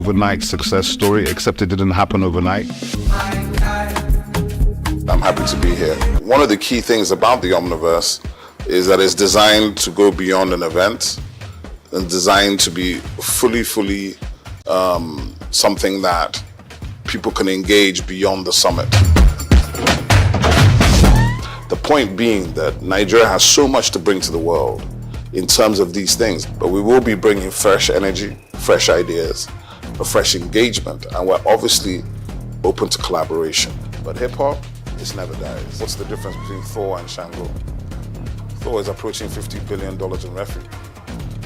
Overnight success story, except it didn't happen overnight. I'm happy to be here. One of the key things about the Omniverse is that it's designed to go beyond an event and designed to be fully something that people can engage beyond the summit. The point being that Nigeria has so much to bring to the world in terms of these things, but we will be bringing fresh energy, fresh ideas, a fresh engagement, and we're obviously open to collaboration. But hip-hop, it never dies. What's the difference between Thor and Shango? Thor is approaching $50 billion in revenue.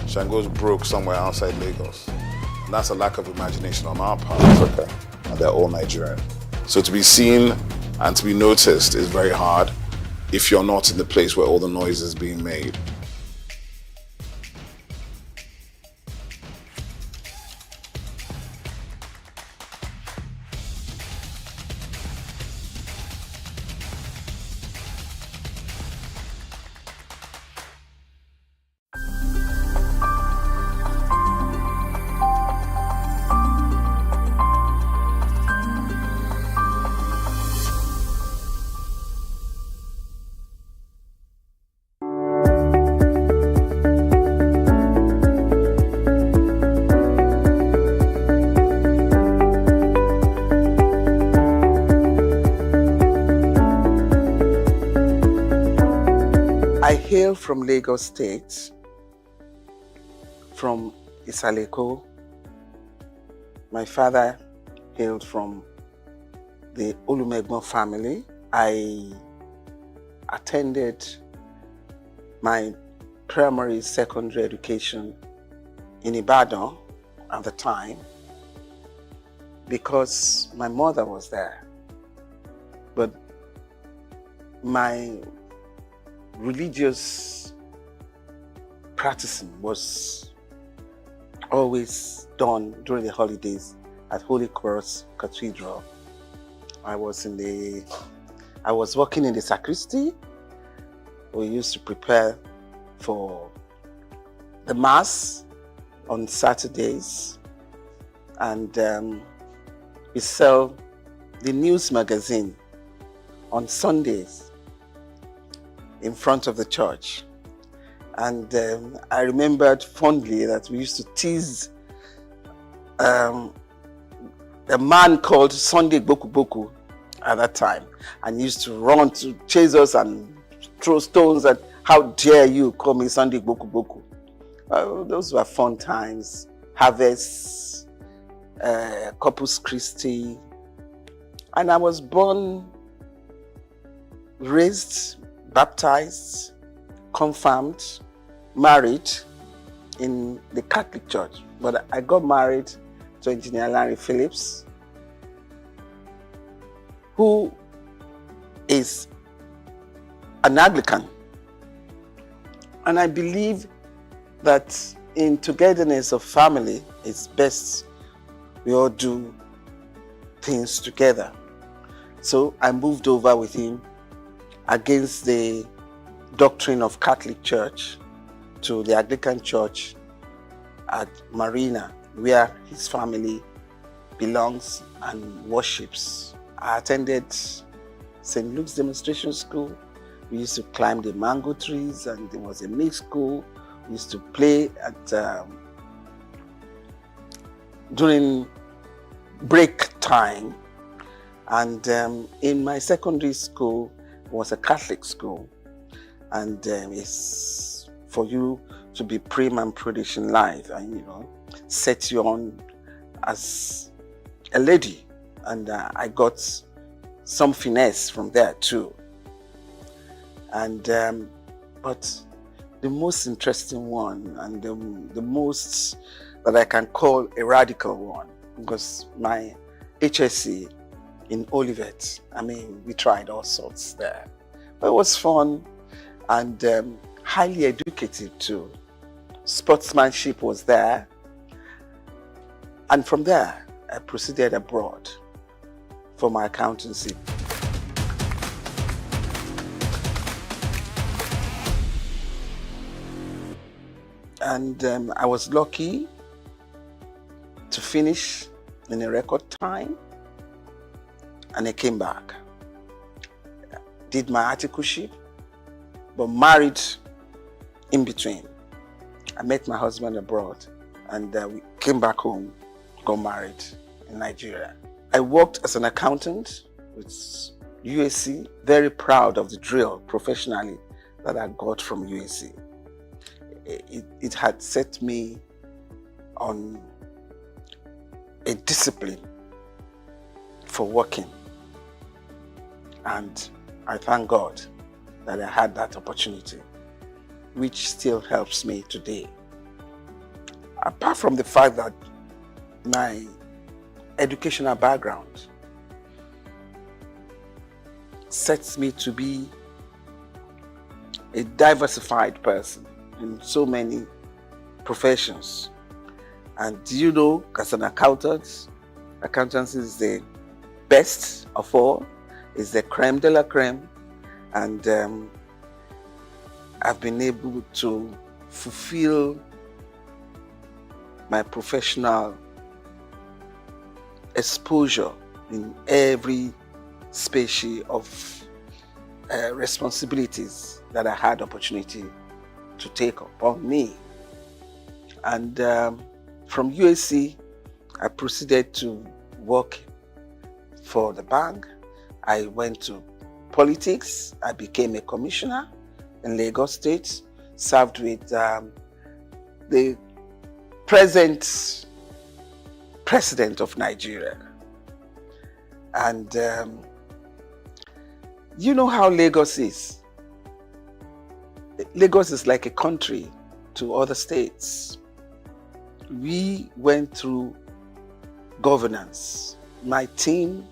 Shango's broke somewhere outside Lagos. And that's a lack of imagination on our part, Africa, and they're all Nigerian. So to be seen and to be noticed is very hard if you're not in the place where all the noise is being made. I hail from Lagos State, from Isaleko. My father hailed from the Olumegbo family. I attended my primary, secondary education in Ibadan at the time because my mother was there. But my religious practicing was always done during the holidays at Holy Cross Cathedral. I was working in the sacristy. We used to prepare for the Mass on Saturdays, and we sell the news magazine on Sundays in front of the church. And I remembered fondly that we used to tease a man called Sunday Boku Boku at that time, and used to run to chase us and throw stones and how dare you call me Sunday Boku Boku. Those were fun times. Harvest, Corpus Christi. And I was born, raised, baptized, confirmed, married in the Catholic Church. But I got married to Engineer Larry Phillips, who is an Anglican. And I believe that in togetherness of family, it's best we all do things together. So I moved over with him against the doctrine of Catholic Church to the Anglican Church at Marina, where his family belongs and worships. I attended St. Luke's Demonstration School. We used to climb the mango trees, and there was a mixed school. We used to play at during break time. And in my secondary school was a Catholic school, and it's for you to be prim and prudish in life, and set you on as a lady. And I got some finesse from there too. And but the most interesting one, and the most that I can call a radical one, was my HSC in Olivet. We tried all sorts there. But it was fun and highly educative too. Sportsmanship was there. And from there, I proceeded abroad for my accountancy. And I was lucky to finish in a record time, and I came back. Did my articleship, but married in between. I met my husband abroad, and we came back home, got married in Nigeria. I worked as an accountant with UAC, very proud of the drill professionally that I got from UAC. It had set me on a discipline for working, and I thank God that I had that opportunity, which still helps me today. Apart from the fact that my educational background sets me to be a diversified person in so many professions. And you know, as an accountant, accountancy is the best of all, is the creme de la creme. And I've been able to fulfill my professional exposure in every species of responsibilities that I had opportunity to take upon me. And from UAC, I proceeded to work for the bank. I went to politics. I became a commissioner in Lagos State, served with the present president of Nigeria. And you know how Lagos is. Lagos is like a country to other states. We went through governance. My team,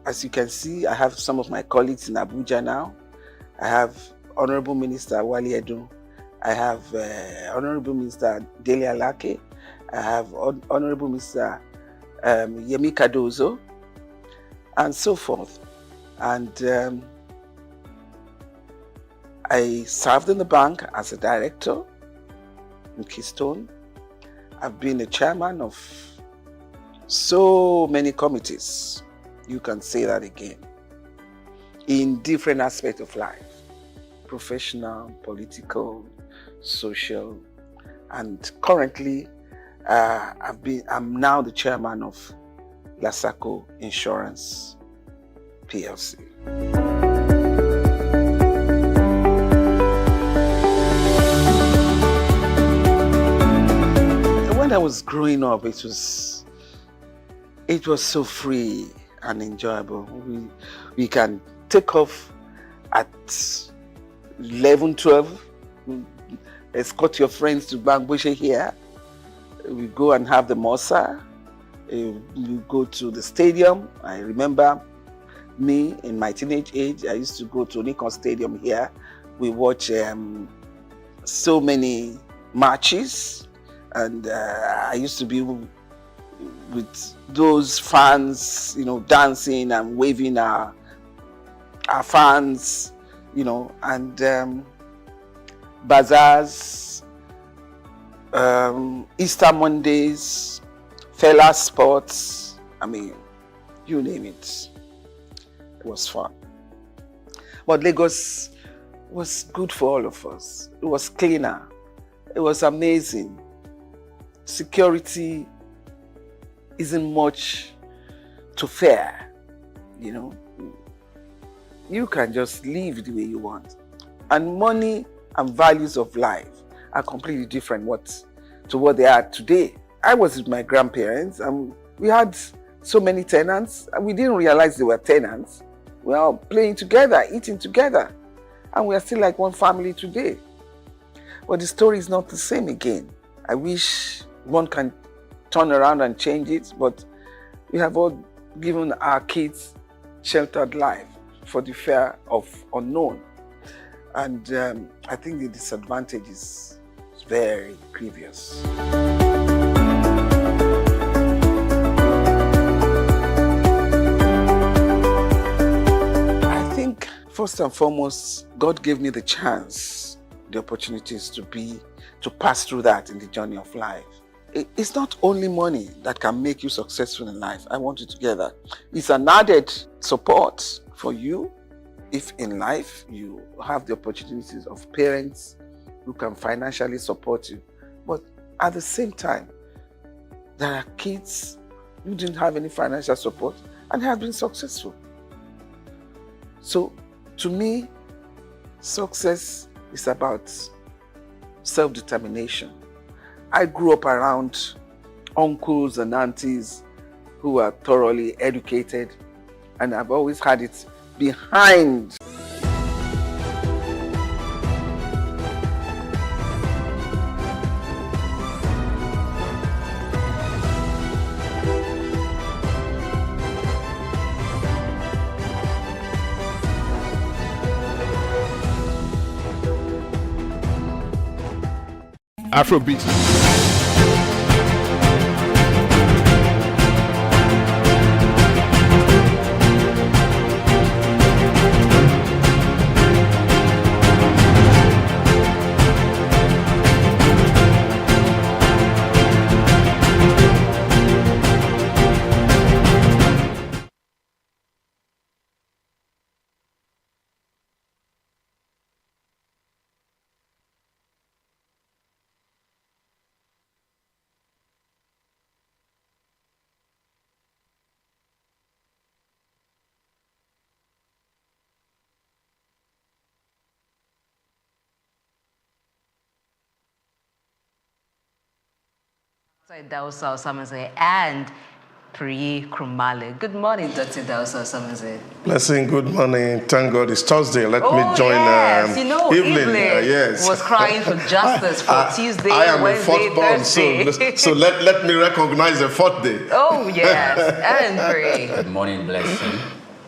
as you can see, I have some of my colleagues in Abuja now. I have Honorable Minister Wali Edu. I have Honorable Minister Dele Alake. I have Honorable Minister Yemi Cardozo, and so forth. And I served in the bank as a director in Keystone. I've been a chairman of so many committees. You can say that again. In different aspects of life. Professional, political, social. And currently, I'm now the chairman of Souq Insurance PLC. When I was growing up, it was so free and enjoyable. We can take off at 11, 12, escort your friends to Bangboshe here. We go and have the Mosa. We go to the stadium. I remember me in my teenage age, I used to go to Nikon Stadium here. We watch so many matches, and I used to be with those fans, you know, dancing and waving our fans, you know, and bazaars, Easter Mondays, Fela Sports, I mean, you name it. It was fun. But Lagos was good for all of us. It was cleaner. It was amazing. Security isn't much to fear, you know. You can just live the way you want. And money and values of life are completely different to what they are today. I was with my grandparents and we had so many tenants and we didn't realize they were tenants. We were all playing together, eating together, and we are still like one family today. But the story is not the same again. I wish one can turn around and change it, but we have all given our kids sheltered life for the fear of unknown. And I think the disadvantage is very grievous. I think first and foremost, God gave me the chance, the opportunities to pass through that in the journey of life. it's not only money that can make you successful in life. I want you to get that. It's an added support for you if in life you have the opportunities of parents who can financially support you. But at the same time, there are kids who didn't have any financial support and have been successful. So to me, success is about self-determination. I grew up around uncles and aunties who are thoroughly educated, and I've always had it behind. Afrobeat. Dausa Osamaze and Priye Krumale. Good morning, Dr. Dausa Osamaze. Blessing, good morning. Thank God it's Thursday. Let me join yes. Evelyn. Yes. Was crying for justice for Tuesday, I am Wednesday, a fourth born, so let me recognize the fourth day. Oh, yes. And Priye. Good morning, Blessing.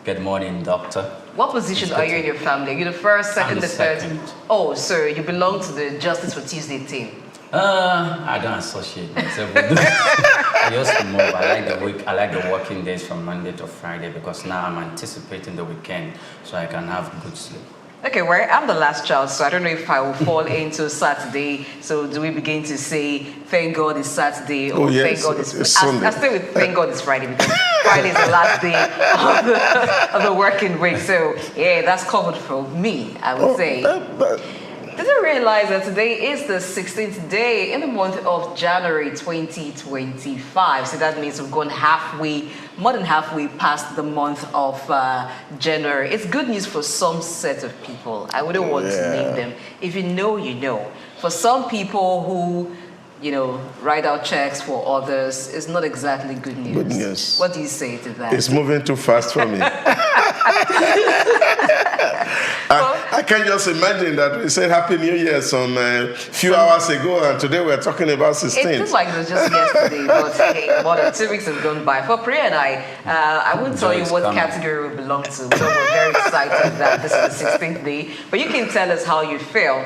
Good morning, Doctor. What position are you in your family? Are you the first, second, the third? Second. Oh, so you belong to the Justice for Tuesday team. I don't associate myself with this. I just move. I like the week. I like the working days from Monday to Friday because now I'm anticipating the weekend so I can have good sleep. Okay, well, I'm the last child, so I don't know if I will fall into Saturday. So do we begin to say, thank God it's Saturday, or thank God it's Sunday? I stay with thank God it's Friday because Friday is the last day of the working week. So, yeah, that's covered for me, I would say. Did you realize that today is the 16th day in the month of January 2025? So that means we've gone more than halfway past the month of January. It's good news for some set of people. I wouldn't want to name them. If you know, you know. For some people who, write out checks for others, it's not exactly good news. Good news. What do you say to that? It's moving too fast for me. I can just imagine that we said Happy New Year some few hours ago, and today we're talking about 16. It feels like it was just yesterday, but hey, more than 2 weeks have gone by. For Priya and I won't tell you what category we belong to, so we're very excited that this is the 16th day. But you can tell us how you feel.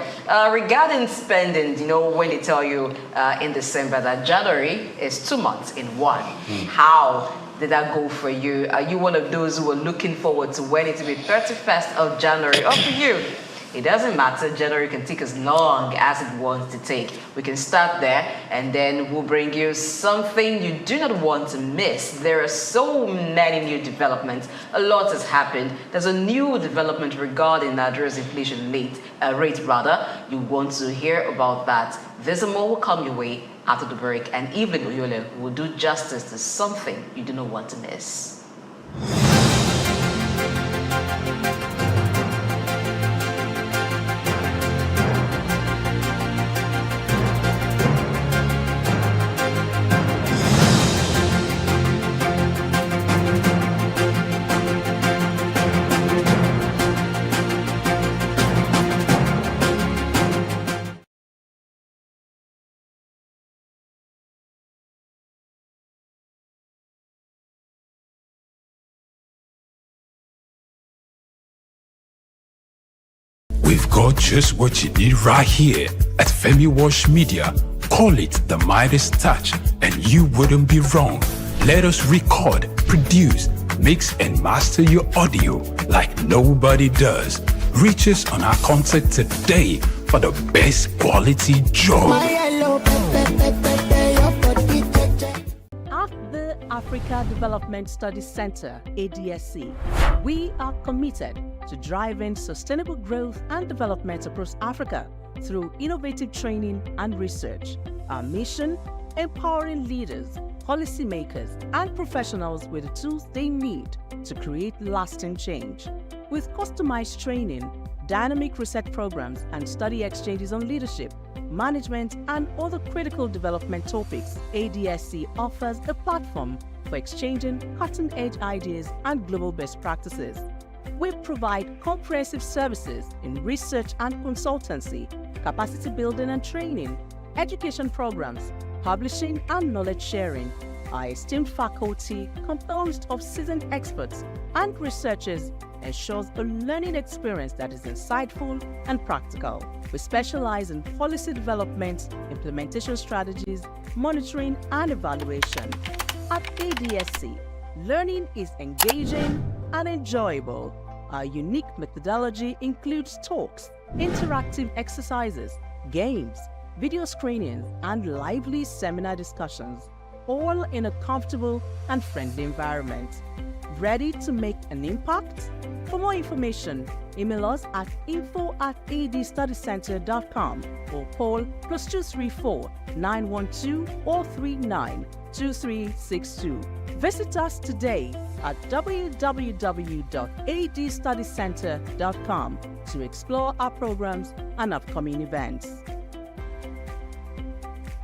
Regarding spending, when they tell you in December that January is 2 months in one, how did that go for you? Are you one of those who are looking forward to when it will be 31st of January? Up to you. It doesn't matter. January can take as long as it wants to take. We can start there and then we'll bring you something you do not want to miss. There are so many new developments. A lot has happened. There's a new development regarding Nigeria's inflation rate. You want to hear about that. This and more will come your way after the break, and Evelyn Oyole will do justice to something you do not want to miss. We've got just what you need right here at Femi Wash Media. Call it the Midas Touch, and you wouldn't be wrong. Let us record, produce, mix, and master your audio like nobody does. Reach us on our contact today for the best quality job. My hello, your the Africa Development Studies Center, ADSC, we are committed to driving sustainable growth and development across Africa through innovative training and research. Our mission: empowering leaders, policymakers, and professionals with the tools they need to create lasting change. With customized training, dynamic research programs, and study exchanges on leadership, management, and other critical development topics, ADSC offers a platform for exchanging cutting-edge ideas and global best practices. We provide comprehensive services in research and consultancy, capacity building and training, education programs, publishing and knowledge sharing. Our esteemed faculty, composed of seasoned experts and researchers, ensures a learning experience that is insightful and practical. We specialize in policy development, implementation strategies, monitoring, and evaluation. At ADSC, learning is engaging and enjoyable. Our unique methodology includes talks, interactive exercises, games, video screenings, and lively seminar discussions, all in a comfortable and friendly environment. Ready to make an impact? For more information, email us at info@adstudycenter.com or call +234 912 439 2362. Visit us today at www.adstudycenter.com to explore our programs and upcoming events.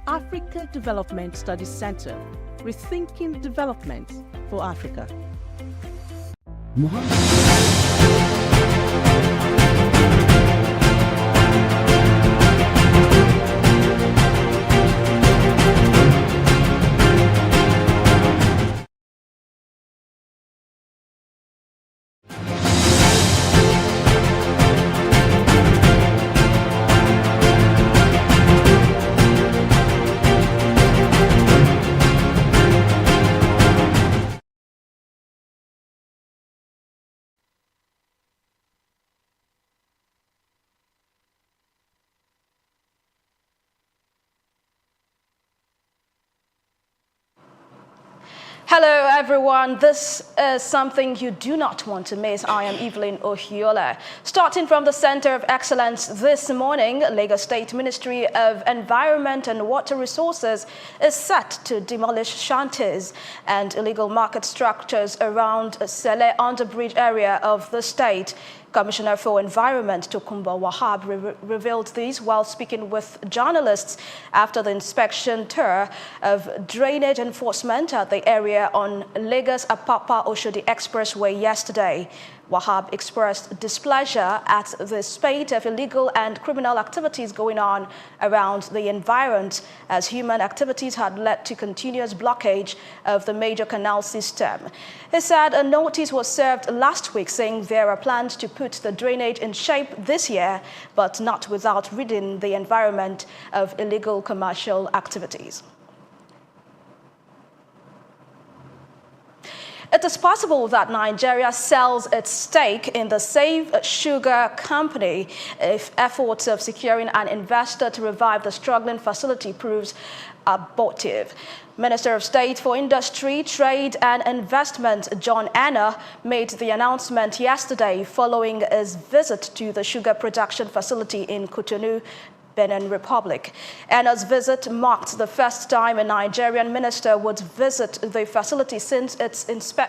Africa Development Studies Center, rethinking development for Africa. Hello everyone, this is something you do not want to miss. I am Evelyn Ohiola. Starting from the Center of Excellence this morning, Lagos State Ministry of Environment and Water Resources is set to demolish shanties and illegal market structures around Sele Underbridge area of the state. Commissioner for Environment Tokunbo Wahab revealed this while speaking with journalists after the inspection tour of drainage enforcement at the area on Lagos-Apapa-Oshodi Expressway yesterday. Wahab expressed displeasure at the spate of illegal and criminal activities going on around the environment, as human activities had led to continuous blockage of the major canal system. He said a notice was served last week saying there are plans to put the drainage in shape this year, but not without ridding the environment of illegal commercial activities. It is possible that Nigeria sells its stake in the Souq Sugar Company if efforts of securing an investor to revive the struggling facility proves abortive. Minister of State for Industry, Trade and Investment John Anna made the announcement yesterday following his visit to the sugar production facility in Cotonou, Benin Republic. Anna's visit marked the first time a Nigerian minister would visit the facility since its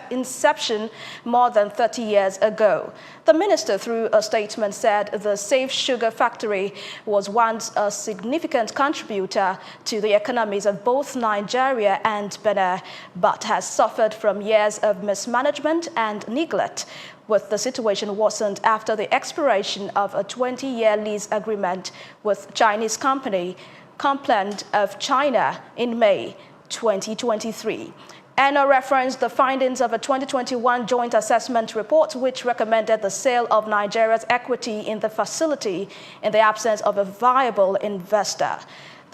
inception more than 30 years ago. The minister, through a statement, said the Souq Sugar Factory was once a significant contributor to the economies of both Nigeria and Benin, but has suffered from years of mismanagement and neglect, with the situation worsened after the expiration of a 20-year lease agreement with Chinese company Complan of China in May 2023. Anna referenced the findings of a 2021 joint assessment report, which recommended the sale of Nigeria's equity in the facility in the absence of a viable investor.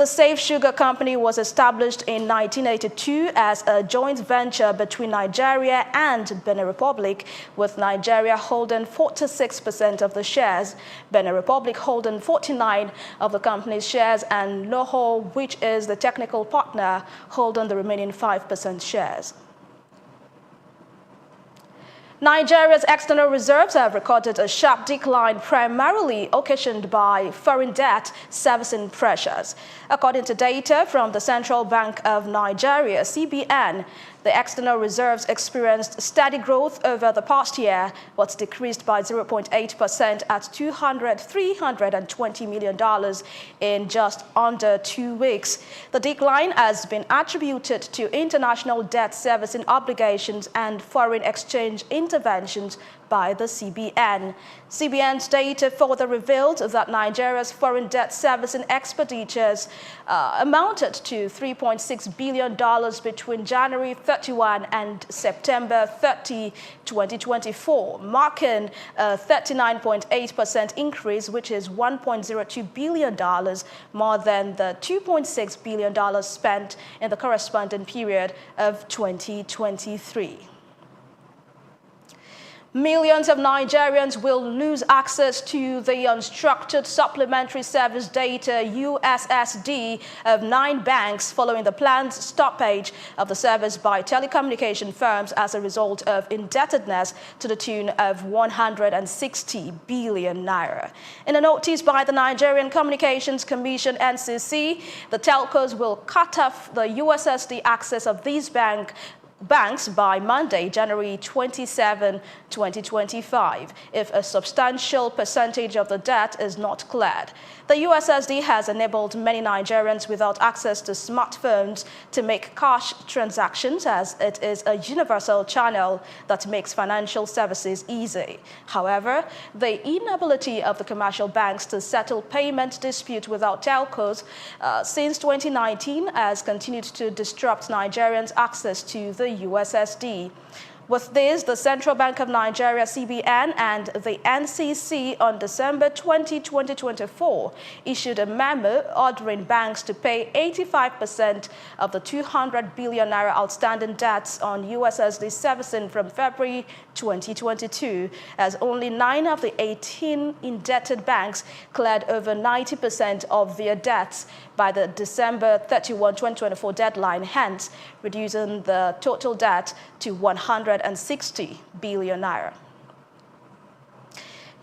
The Souq company was established in 1982 as a joint venture between Nigeria and Benin Republic, with Nigeria holding 46% of the shares, Benin Republic holding 49% of the company's shares, and Noho, which is the technical partner, holding the remaining 5% shares. Nigeria's external reserves have recorded a sharp decline, primarily occasioned by foreign debt servicing pressures. According to data from the Central Bank of Nigeria, CBN, the external reserves experienced steady growth over the past year, but decreased by 0.8% at $320 million in just under 2 weeks. The decline has been attributed to international debt servicing obligations and foreign exchange interventions by the CBN. CBN's data further revealed that Nigeria's foreign debt servicing expenditures amounted to $3.6 billion between January 31 and September 30, 2024, marking a 39.8% increase, which is $1.02 billion more than the $2.6 billion spent in the corresponding period of 2023. Millions of Nigerians will lose access to the unstructured supplementary service data USSD of 9 banks following the planned stoppage of the service by telecommunication firms as a result of indebtedness to the tune of 160 billion naira. In a notice by the Nigerian Communications Commission (NCC), the telcos will cut off the USSD access of these banks by Monday, January 27, 2025, if a substantial percentage of the debt is not cleared. The USSD has enabled many Nigerians without access to smartphones to make cash transactions, as it is a universal channel that makes financial services easy. However, the inability of the commercial banks to settle payment disputes without telcos since 2019 has continued to disrupt Nigerians' access to the USSD. With this, the Central Bank of Nigeria, CBN, and the NCC on December 20, 2024 issued a memo ordering banks to pay 85% of the 200 billion naira outstanding debts on USSD servicing from February 2022, as only 9 of the 18 indebted banks cleared over 90% of their debts by the December 31, 2024 deadline, hence reducing the total debt to 160 billion naira.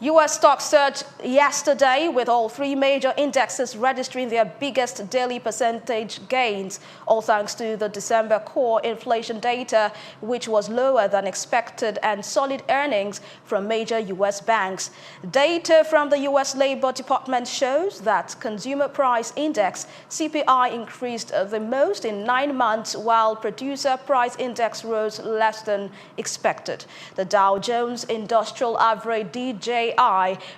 U.S. stocks surged yesterday, with all 3 major indexes registering their biggest daily percentage gains, all thanks to the December core inflation data, which was lower than expected, and solid earnings from major U.S. banks. Data from the U.S. Labor Department shows that Consumer Price Index, CPI, increased the most in 9 months, while Producer Price Index rose less than expected. The Dow Jones Industrial Average, DJI,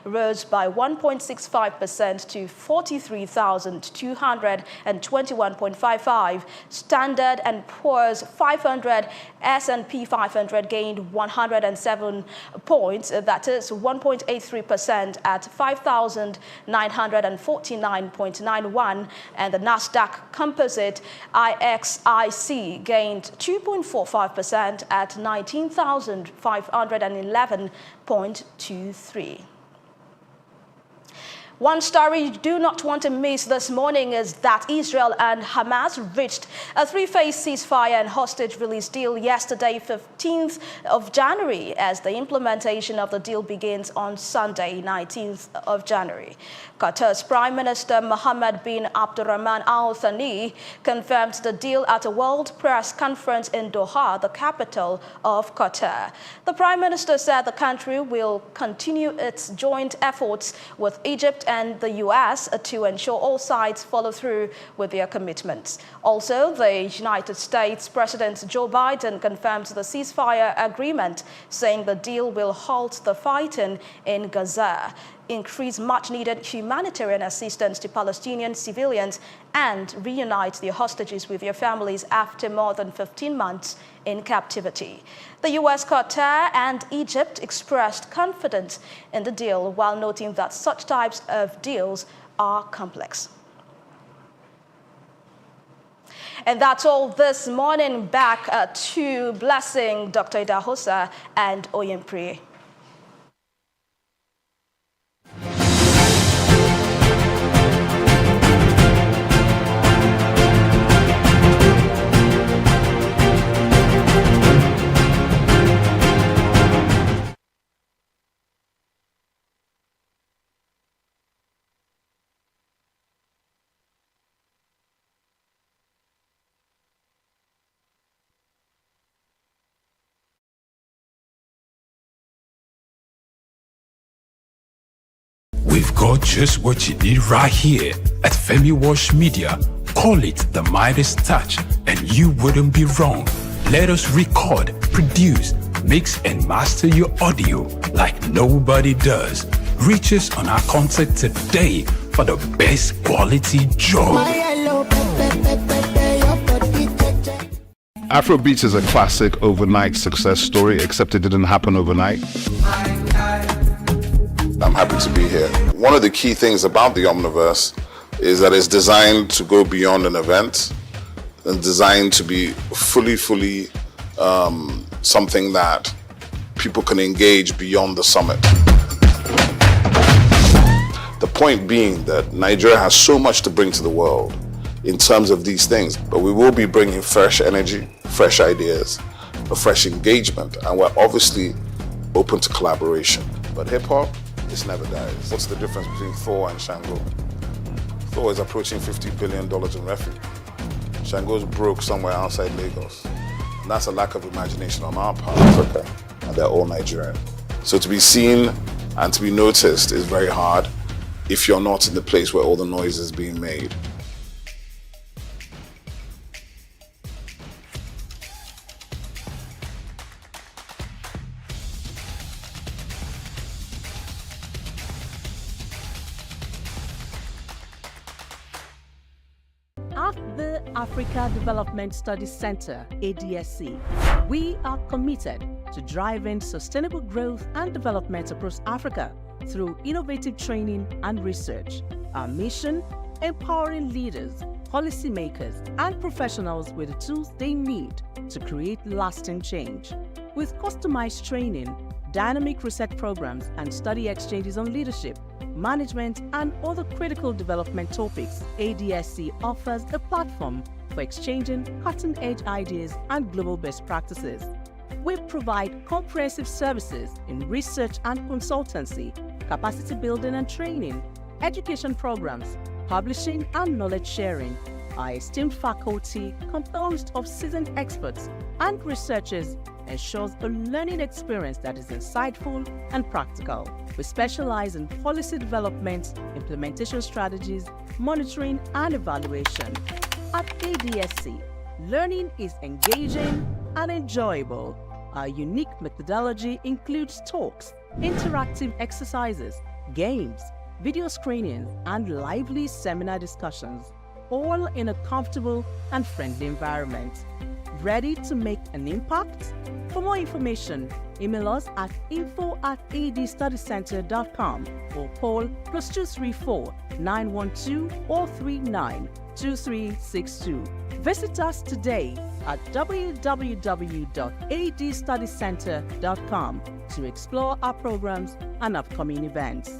rose by 1.65% to 43,221.55. Standard & Poor's 500, S&P 500 gained 107 points, that is 1.83%, at 5,949.91, and the Nasdaq Composite IXIC gained 2.45% at 19,511.23. One story you do not want to miss this morning is that Israel and Hamas reached a 3-phase ceasefire and hostage release deal yesterday, 15th of January, as the implementation of the deal begins on Sunday, 19th of January. Qatar's Prime Minister Mohammed bin Abdulrahman Al Thani confirmed the deal at a World Press Conference in Doha, the capital of Qatar. The Prime Minister said the country will continue its joint efforts with Egypt and the U.S. to ensure all sides follow through with their commitments. Also, the United States President Joe Biden confirmed the ceasefire agreement, saying the deal will halt the fighting in Gaza, increase much-needed humanitarian assistance to Palestinian civilians, and reunite their hostages with their families after more than 15 months in captivity. The U.S., Qatar, and Egypt expressed confidence in the deal, while noting that such types of deals are complex. And that's all this morning. Back to Blessing, Dr. Idahosa, and Oyemprie. We've got just what you need right here at Femi Wash Media. Call it the Midas Touch, and you wouldn't be wrong. Let us record, produce, mix, and master your audio like nobody does. Reach us on our contact today for the best quality job. Afrobeats is a classic overnight success story, except it didn't happen overnight. I'm happy to be here. One of the key things about the Omniverse is that it's designed to go beyond an event and designed to be fully something that people can engage beyond the summit. The point being that Nigeria has so much to bring to the world in terms of these things, but we will be bringing fresh energy, fresh ideas, a fresh engagement, and we're obviously open to collaboration. But hip-hop, this never dies. What's the difference between Thor and Shango? Thor is approaching $50 billion in revenue. Shango's broke somewhere outside Lagos. And that's a lack of imagination on our part, Africa, and they're all Nigerian. So to be seen and to be noticed is very hard if you're not in the place where all the noise is being made. At the Africa Development Studies Center, ADSC, we are committed to driving sustainable growth and development across Africa through innovative training and research. Our mission: empowering leaders, policymakers, and professionals with the tools they need to create lasting change. With customized training, dynamic research programs, and study exchanges on leadership, management, and other critical development topics, ADSC offers a platform for exchanging cutting-edge ideas and global best practices. We provide comprehensive services in research and consultancy, capacity building and training, education programs, publishing, and knowledge sharing. Our esteemed faculty, composed of seasoned experts and researchers, ensures a learning experience that is insightful and practical. We specialize in policy development, implementation strategies, monitoring, and evaluation. At ADSC, learning is engaging and enjoyable. Our unique methodology includes talks, interactive exercises, games, video screenings, and lively seminar discussions, all in a comfortable and friendly environment. Ready to make an impact? For more information, email us at info@adstudycenter.com or call +234 912 439 2362. Visit us today at www.adstudycenter.com to explore our programs and upcoming events.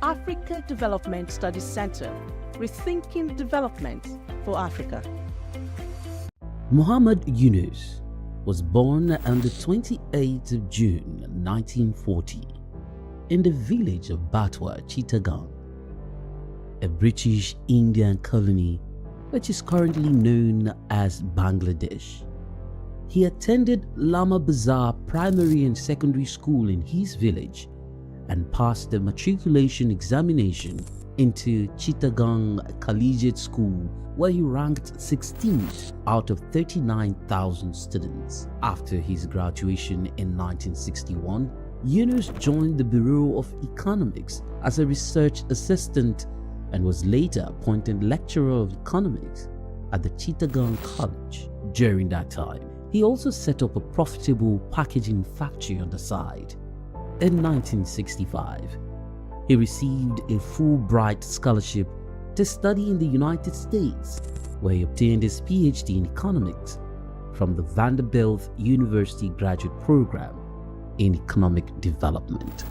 Africa Development Studies Center, rethinking development for Africa. Muhammad Yunus was born on the 28th of June 1940 in the village of Batwa, Chittagong, a British Indian colony which is currently known as Bangladesh. He attended Lama Bazar Primary and Secondary School in his village and passed the matriculation examination into Chittagong Collegiate School, where he ranked 16th out of 39,000 students. After his graduation in 1961, Yunus joined the Bureau of Economics as a research assistant and was later appointed lecturer of economics at the Chittagong College. During that time, he also set up a profitable packaging factory on the side. In 1965, he received a Fulbright scholarship to study in the United States, where he obtained his PhD in economics from the Vanderbilt University Graduate Program in Economic Development.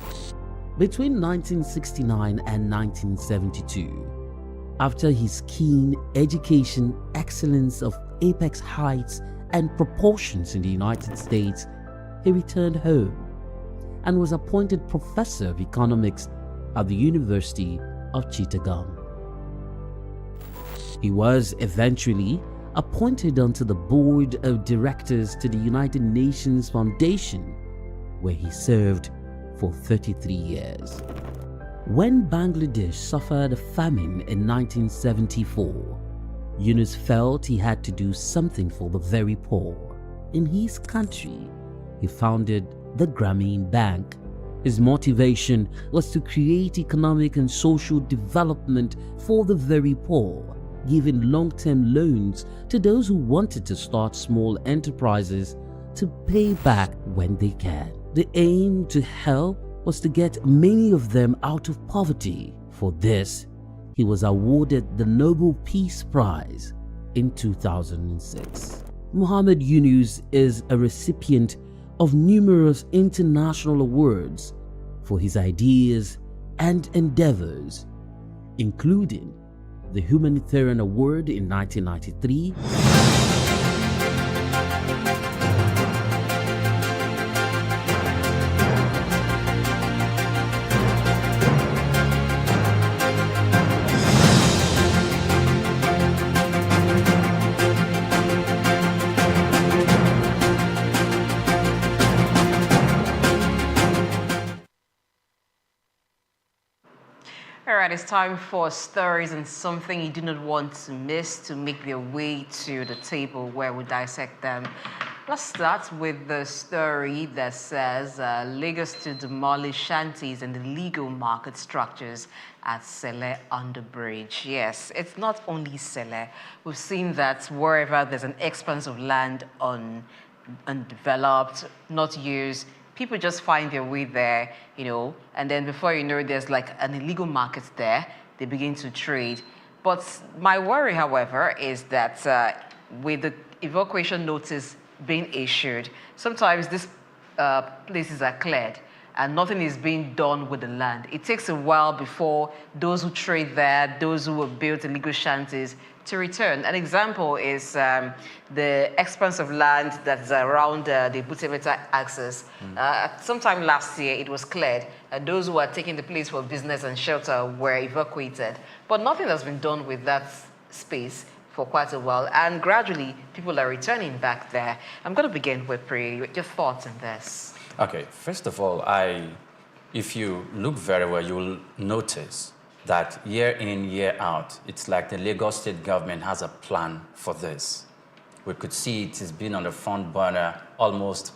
Between 1969 and 1972, after his keen education excellence of apex heights and proportions in the United States, he returned home and was appointed professor of economics at the University of Chittagong. He was eventually appointed onto the board of directors to the United Nations Foundation, where he served for 33 years. When Bangladesh suffered a famine in 1974, Yunus felt he had to do something for the very poor. In his country, he founded the Grameen Bank. His motivation was to create economic and social development for the very poor, giving long-term loans to those who wanted to start small enterprises to pay back when they can. The aim to help was to get many of them out of poverty. For this, he was awarded the Nobel Peace Prize in 2006. Muhammad Yunus is a recipient of numerous international awards for his ideas and endeavors, including the Humanitarian Award in 1993, All right, it's time for stories and something you do not want to miss to make their way to the table where we dissect them. Let's start with the story that says Lagos to demolish shanties and illegal market structures at Sele Underbridge. Yes, it's not only Sele. We've seen that wherever there's an expanse of land undeveloped, not used, people just find their way there, and then before you know it, there's like an illegal market there. They begin to trade. But my worry, however, is that with the evacuation notice being issued, sometimes these places are cleared and nothing is being done with the land. It takes a while before those who trade there, those who have built illegal shanties, to return. An example is the expanse of land that's around the Butemeta axis. Sometime last year, it was cleared, and those who were taking the place for business and shelter were evacuated. But nothing has been done with that space for quite a while, and gradually, people are returning back there. I'm going to begin with Pri. Your thoughts on this? Okay, first of all, if you look very well, you'll notice that year in, year out, it's like the Lagos State government has a plan for this. We could see it has been on the front burner almost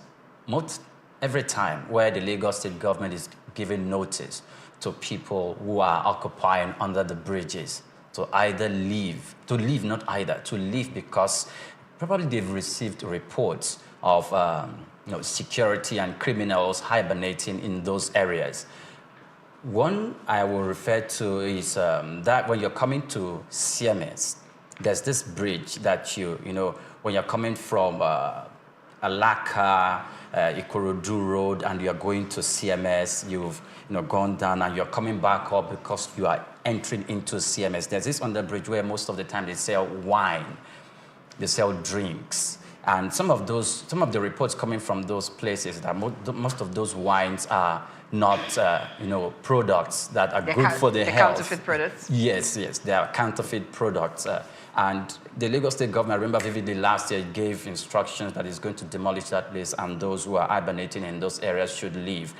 every time where the Lagos State government is giving notice to people who are occupying under the bridges to either leave, to leave because probably they've received reports of security and criminals hibernating in those areas. One I will refer to is that when you're coming to CMS, there's this bridge that when you're coming from Alaka, Ikorodu Road, and you're going to CMS, you've gone down and you're coming back up because you are entering into CMS. There's this underbridge where most of the time they sell wine, they sell drinks. And some of the reports coming from those places that most of those wines are not, products that are good for the health. Counterfeit products? Yes, they are counterfeit products. And the Lagos State government, I remember vividly last year, gave instructions that it's going to demolish that place and those who are hibernating in those areas should leave.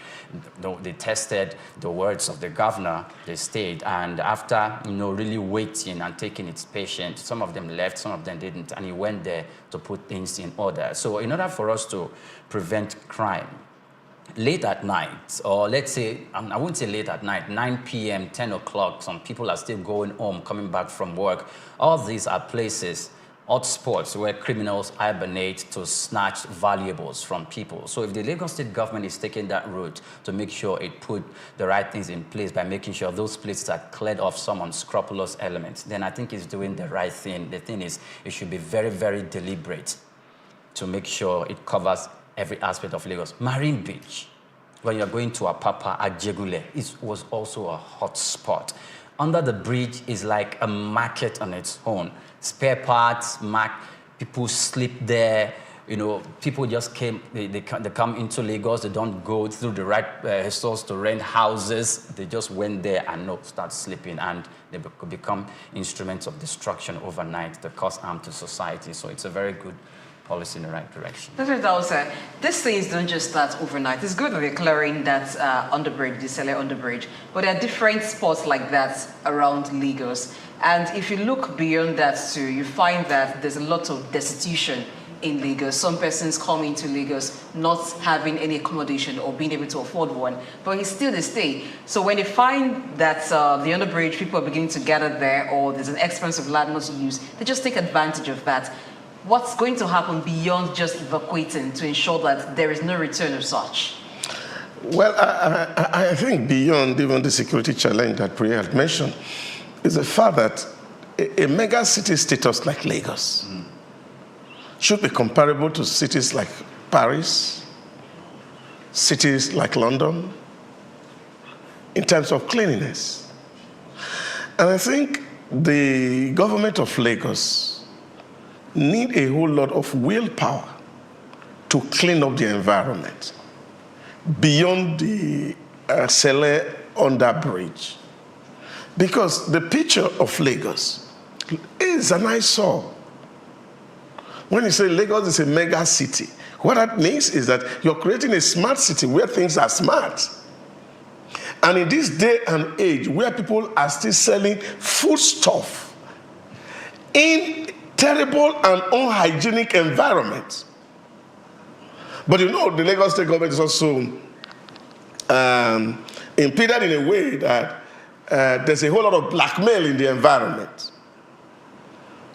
They tested the words of the governor, they stayed, and after really waiting and taking its patience, some of them left, some of them didn't, and he went there to put things in order. So in order for us to prevent crime, late at night, or let's say, I wouldn't say late at night, 9 p.m., 10 o'clock, some people are still going home, coming back from work. All these are places hotspots where criminals hibernate to snatch valuables from people. So if the Lagos State government is taking that route to make sure it put the right things in place by making sure those places are cleared of some unscrupulous elements, then I think it's doing the right thing. The thing is, it should be very, very deliberate to make sure it covers every aspect of Lagos. Marine Beach, when you're going to Apapa, Ajegule, it was also a hot spot. Under the bridge is like a market on its own. Spare parts, people sleep there. You know, people just they come into Lagos, they don't go through the right stores to rent houses. They just went there and start sleeping, and they could become instruments of destruction overnight that cause harm to society. So it's a very good policy in the right direction. That's what I was saying. These things don't just start overnight. It's good that they're clearing that underbridge, the Sele underbridge, but there are different spots like that around Lagos. And if you look beyond that too, you find that there's a lot of destitution in Lagos. Some persons come into Lagos not having any accommodation or being able to afford one, but it's still they stay. So when they find that the underbridge, people are beginning to gather there, or there's an expensive land not used, they just take advantage of that. What's going to happen beyond just evacuating to ensure that there is no return of such? Well, I think beyond even the security challenge that Priya had mentioned is the fact that a mega city status like Lagos should be comparable to cities like Paris, cities like London, in terms of cleanliness. And I think the government of Lagos need a whole lot of willpower to clean up the environment beyond the Sele underbridge. Because the picture of Lagos is an eyesore. When you say Lagos is a mega city, what that means is that you're creating a smart city where things are smart. And in this day and age where people are still selling foodstuff in terrible and unhygienic environments. But you know, the Lagos State government is also impeded in a way that there's a whole lot of blackmail in the environment.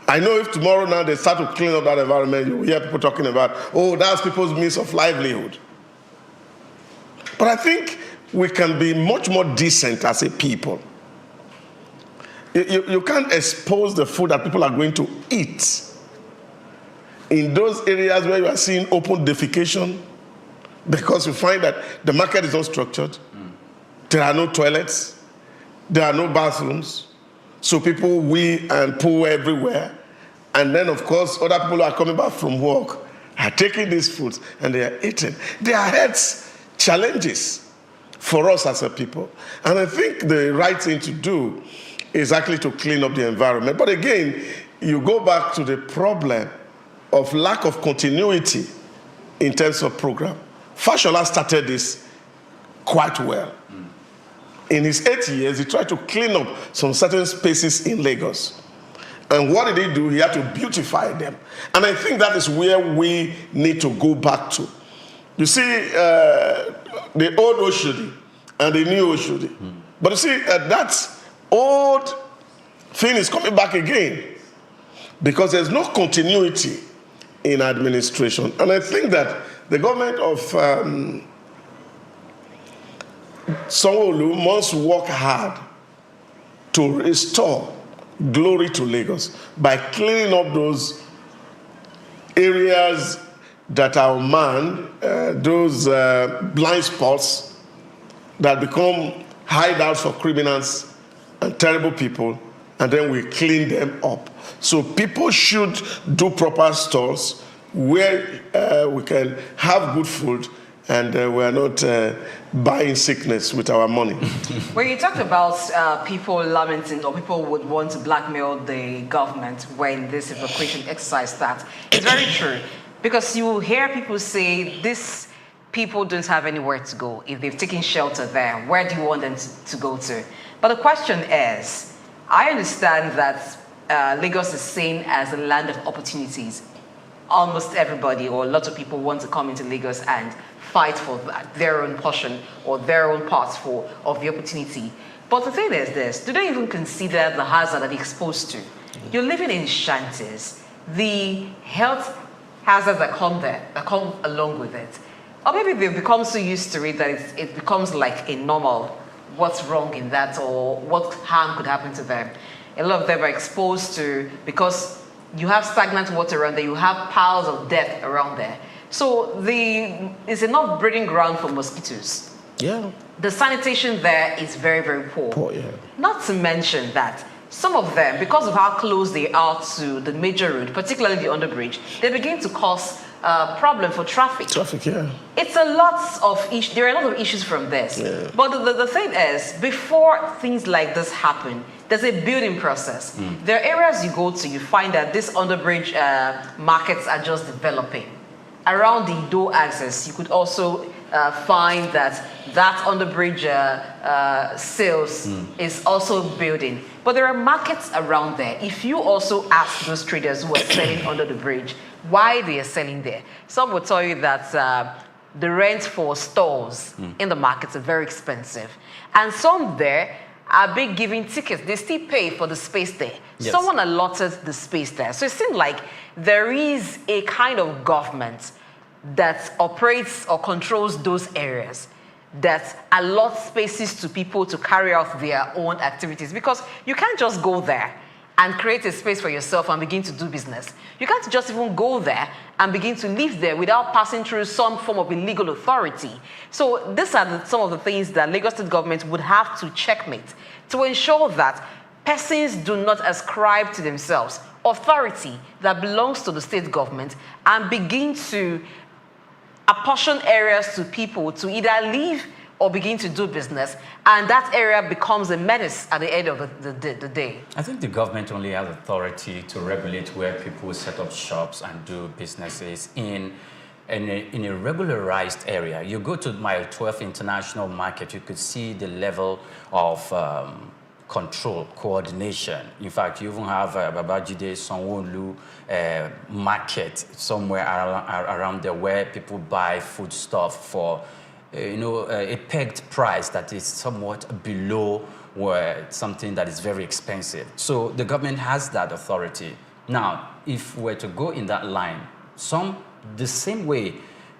I know if tomorrow now they start to clean up that environment, you will hear people talking about, oh, that's people's means of livelihood. But I think we can be much more decent as a people. You can't expose the food that people are going to eat in those areas where you are seeing open defecation, because you find that the market is not structured. There are no toilets. There are no bathrooms. So people wee and poo everywhere. And then, of course, other people who are coming back from work are taking these foods and they are eating. There are health challenges for us as a people. And I think the right thing to do is actually to clean up the environment. But again, you go back to the problem of lack of continuity in terms of program. Fashola started this quite well. In his 8 years, he tried to clean up some certain spaces in Lagos. And what did he do? He had to beautify them. And I think that is where we need to go back to. You see, the old Oshodi and the new Oshodi. But you see, that's old thing is coming back again because there's no continuity in administration. And I think that the government of Sanwo-Olu must work hard to restore glory to Lagos by cleaning up those areas that are manned, those blind spots that become hideouts for criminals and terrible people, and then we clean them up. So people should do proper stores where we can have good food and we're not buying sickness with our money. When you talked about people lamenting or people would want to blackmail the government when this evacuation exercise starts, it's very true. Because you hear people say, these people don't have anywhere to go. If they've taken shelter there, where do you want them to go to? But the question is, I understand that Lagos is seen as a land of opportunities. Almost everybody or a lot of people want to come into Lagos and fight for their own portion or their own part of the opportunity. But the thing is this, do they even consider the hazard that they're exposed to? You're living in shanties. the health hazards that come along with it. Or maybe they've become so used to it that it becomes like a normal, what's wrong in that, or what harm could happen to them. A lot of them are exposed to, because you have stagnant water around there, you have piles of death around there. So it's enough breeding ground for mosquitoes. Yeah. The sanitation there is very, very poor. Poor, yeah. Not to mention that some of them, because of how close they are to the major road, particularly the underbridge, they begin to cause problem for traffic. Traffic, yeah. It's a lot of issues. There are a lot of issues from this. Yeah. But the thing is, before things like this happen, there's a building process. There are areas you go to, you find that these underbridge markets are just developing. Around the Ido axis, you could also find that underbridge sales is also building. But there are markets around there. If you also ask those traders who are selling under the bridge why they are selling there, some will tell you that the rent for stores in the markets are very expensive. And some there are big giving tickets. They still pay for the space there. Yes. Someone allotted the space there. So it seems like there is a kind of government that operates or controls those areas, that allot spaces to people to carry out their own activities. Because you can't just go there and create a space for yourself and begin to do business. You can't just even go there and begin to live there without passing through some form of illegal authority. So these are some of the things that Lagos State government would have to checkmate to ensure that persons do not ascribe to themselves authority that belongs to the state government and begin to apportion areas to people to either live or begin to do business, and that area becomes a menace at the end of the day. I think the government only has authority to regulate where people set up shops and do businesses in a regularized area. You go to Mile 12 International Market, you could see the level of control, coordination. In fact, you even have Babajide Sanwo-Olu market somewhere around there where people buy foodstuff for a pegged price that is somewhat below where something that is very expensive. So the government has that authority. Now, if we're to go in that line, the same way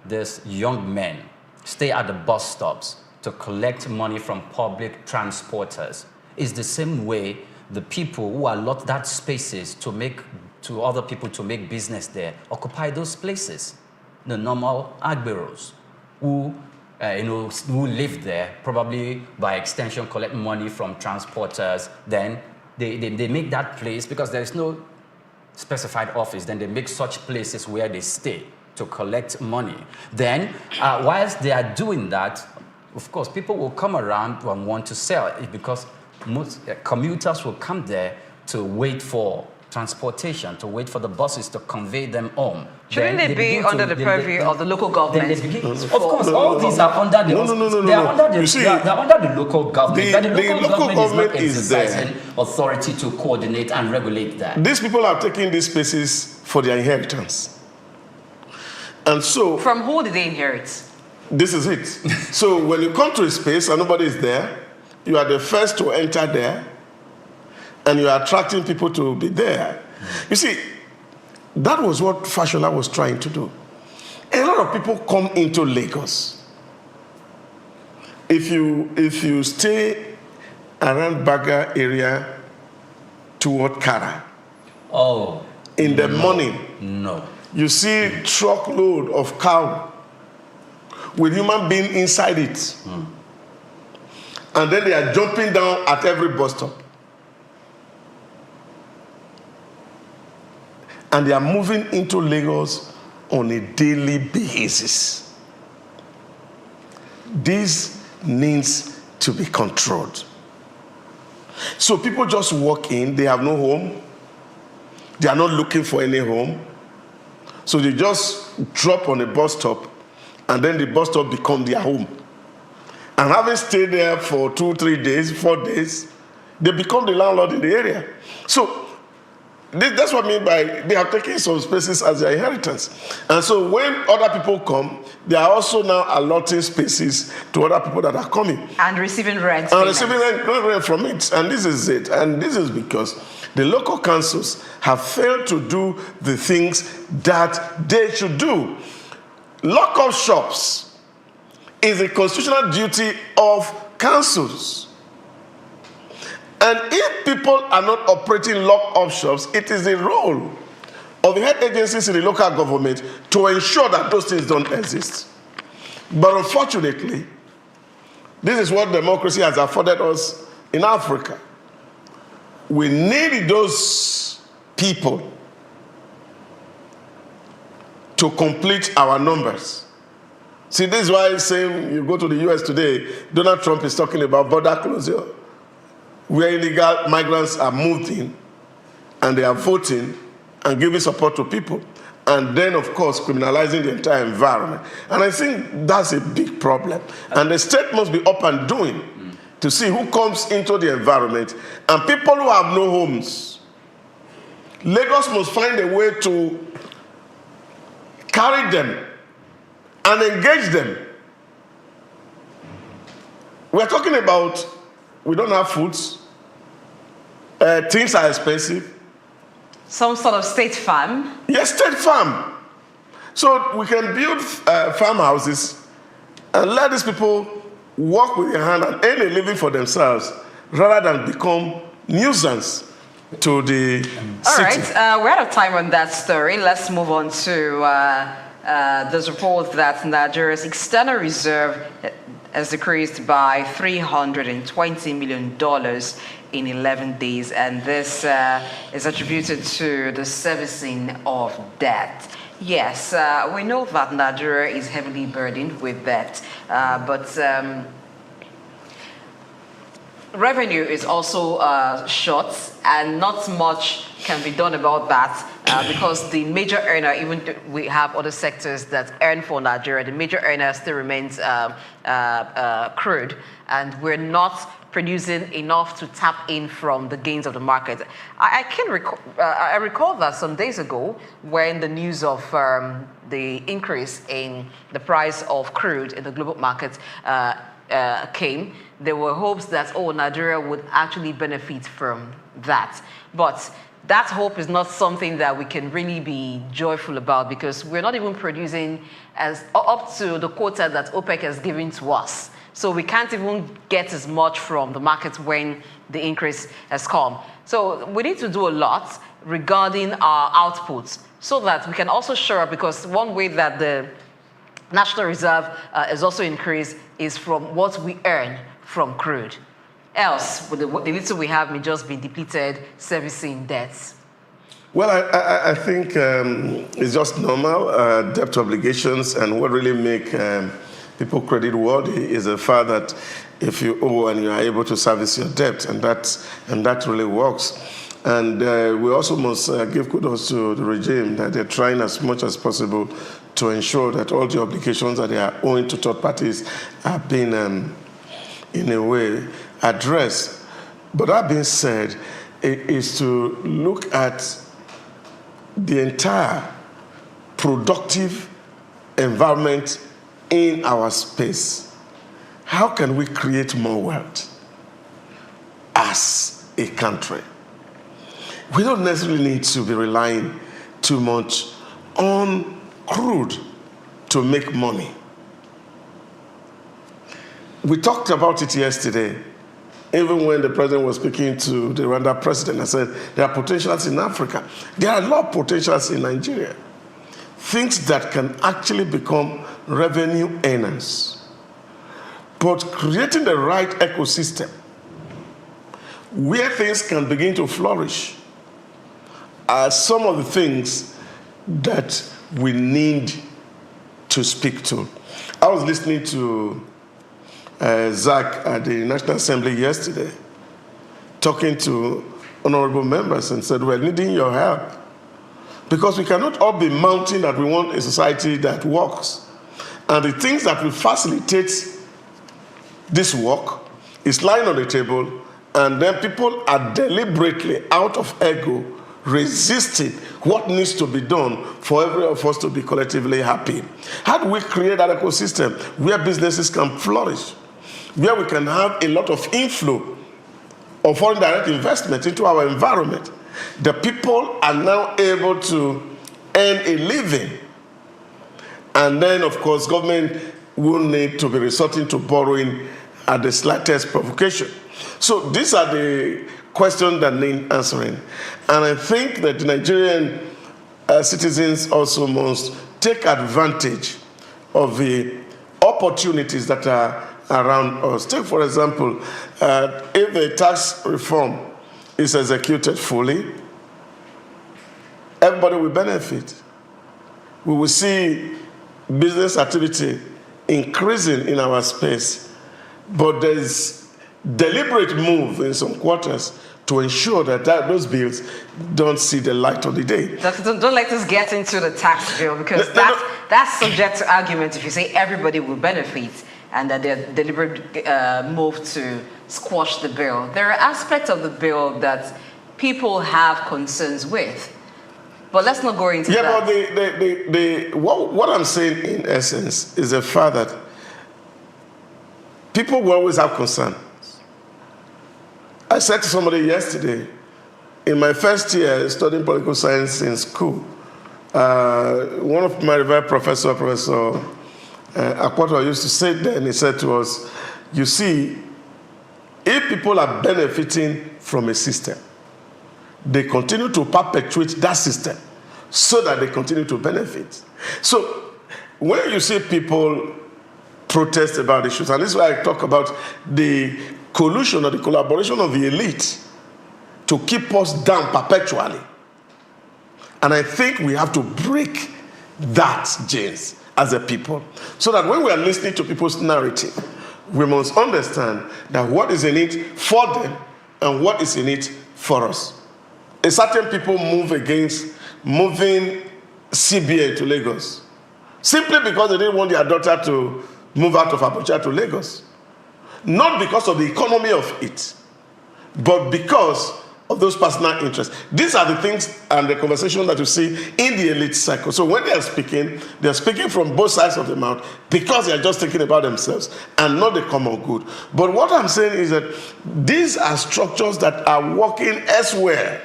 there's young men stay at the bus stops to collect money from public transporters, is the same way the people who allot that spaces to other people to make business there occupy those places. The normal agberos who live there, probably by extension collect money from transporters, then they make that place, because there is no specified office, then they make such places where they stay to collect money. Then, whilst they are doing that, of course, people will come around and want to sell it, because most commuters will come there to wait for transportation, to wait for the buses to convey them home. Shouldn't they be under the purview of the local government? Of course, all these are under the they're under the local government. But the local government is not exercising authority to coordinate and regulate that. These people are taking these spaces for their inheritance. And so... From who did they inherit? This is it. So when you come to a space and nobody is there, you are the first to enter there, and you are attracting people to be there. You see, that was what Fashola was trying to do. A lot of people come into Lagos. If you stay around Baga area toward Kara, in the morning, you see truckload of cow with human being inside it. And then they are jumping down at every bus stop. And they are moving into Lagos on a daily basis. This needs to be controlled. So people just walk in, they have no home. They are not looking for any home. So they just drop on a bus stop, and then the bus stop becomes their home. And having stayed there for 2, 3 days, 4 days, they become the landlord in the area. So that's what I mean by they are taking some spaces as their inheritance. And so when other people come, they are also now allotting spaces to other people that are coming. And receiving rent. And receiving rent from it. And this is it. And this is because The local councils have failed to do the things that they should do. Lock-up shops is a constitutional duty of councils. And if people are not operating lock-up shops, it is the role of the head agencies in the local government to ensure that those things don't exist. But unfortunately, this is what democracy has afforded us in Africa. We need those people to complete our numbers. See, this is why saying you go to the US today, Donald Trump is talking about border closure, where illegal migrants are moved in and they are voting and giving support to people. And then, of course, criminalizing the entire environment. And I think that's a big problem. And the state must be up and doing to see who comes into the environment. And people who have no homes, Lagos must find a way to carry them and engage them. We're talking about, we don't have foods, things are expensive. Some sort of state farm? Yes, state farm. So we can build farmhouses and let these people work with their hand and earn a living for themselves rather than become nuisance to the city. All right, we're out of time on that story. Let's move on to this report that Nigeria's external reserve has decreased by $320 million in 11 days, and this is attributed to the servicing of debt. Yes, we know that Nigeria is heavily burdened with debt, but revenue is also short, and not much can be done about that because the major earner, even though we have other sectors that earn for Nigeria, the major earner still remains crude, and we're not producing enough to tap in from the gains of the market. I recall that some days ago, when the news of the increase in the price of crude in the global market came, there were hopes that, Nigeria would actually benefit from that. But that hope is not something that we can really be joyful about, because we're not even producing as up to the quota that OPEC has given to us. So we can't even get as much from the market when the increase has come. So we need to do a lot regarding our outputs so that we can also shore up, because one way that the National Reserve is also increased is from what we earn from crude. Else, with the little we have may just be depleted servicing debts. Well, I think it's just normal debt obligations, and what really make people credit worthy is the fact that if you owe and you are able to service your debt, and that really works. And we also must give kudos to the regime that they're trying as much as possible to ensure that all the obligations that they are owing to third parties are being, in a way, addressed. But that being said, it is to look at the entire productive environment in our space. How can we create more wealth as a country? We don't necessarily need to be relying too much on crude to make money. We talked about it yesterday. Even when the president was speaking to the Rwanda president, I said, there are potentials in Africa. There are a lot of potentials in Nigeria. Things that can actually become revenue earners. But creating the right ecosystem where things can begin to flourish are some of the things that we need to speak to. I was listening to Souq at the National Assembly yesterday, talking to honorable members, and said, we're needing your help. Because we cannot all be mounting that we want a society that works. And the things that will facilitate this work is lying on the table, and then people are deliberately, out of ego, resisting what needs to be done for every of us to be collectively happy. How do we create that ecosystem where businesses can flourish, where we can have a lot of inflow of foreign direct investment into our environment, The people are now able to earn a living. And then, of course, government will need to be resorting to borrowing at the slightest provocation. So these are the questions that need answering. And I think that the Nigerian citizens also must take advantage of the opportunities that are around us. Take, for example, if the tax reform is executed fully, everybody will benefit. We will see business activity increasing in our space, but there's deliberate move in some quarters to ensure that those bills don't see the light of the day. Don't let us get into the tax bill, because that's subject to argument if you say everybody will benefit and that they're deliberate move to squash the bill. There are aspects of the bill that people have concerns with. But let's not go into that. Yeah, but what I'm saying in essence is the fact that people will always have concerns. I said to somebody yesterday, in my first year studying political science in school, one of my revered Professor Akwato used to say then, he said to us, you see, if people are benefiting from a system, they continue to perpetuate that system so that they continue to benefit. So when you see people protest about issues, and this is why I talk about the collusion or the collaboration of the elite to keep us down perpetually. And I think we have to break that, James, as a people, so that when we are listening to people's narrative, we must understand that what is in it for them and what is in it for us. A certain people move against moving CBA to Lagos simply because they didn't want their daughter to move out of Abuja to Lagos. Not because of the economy of it, but because of those personal interests. These are the things and the conversation that you see in the elite cycle. So when they're speaking from both sides of the mouth because they're just thinking about themselves and not the common good. But what I'm saying is that these are structures that are working elsewhere.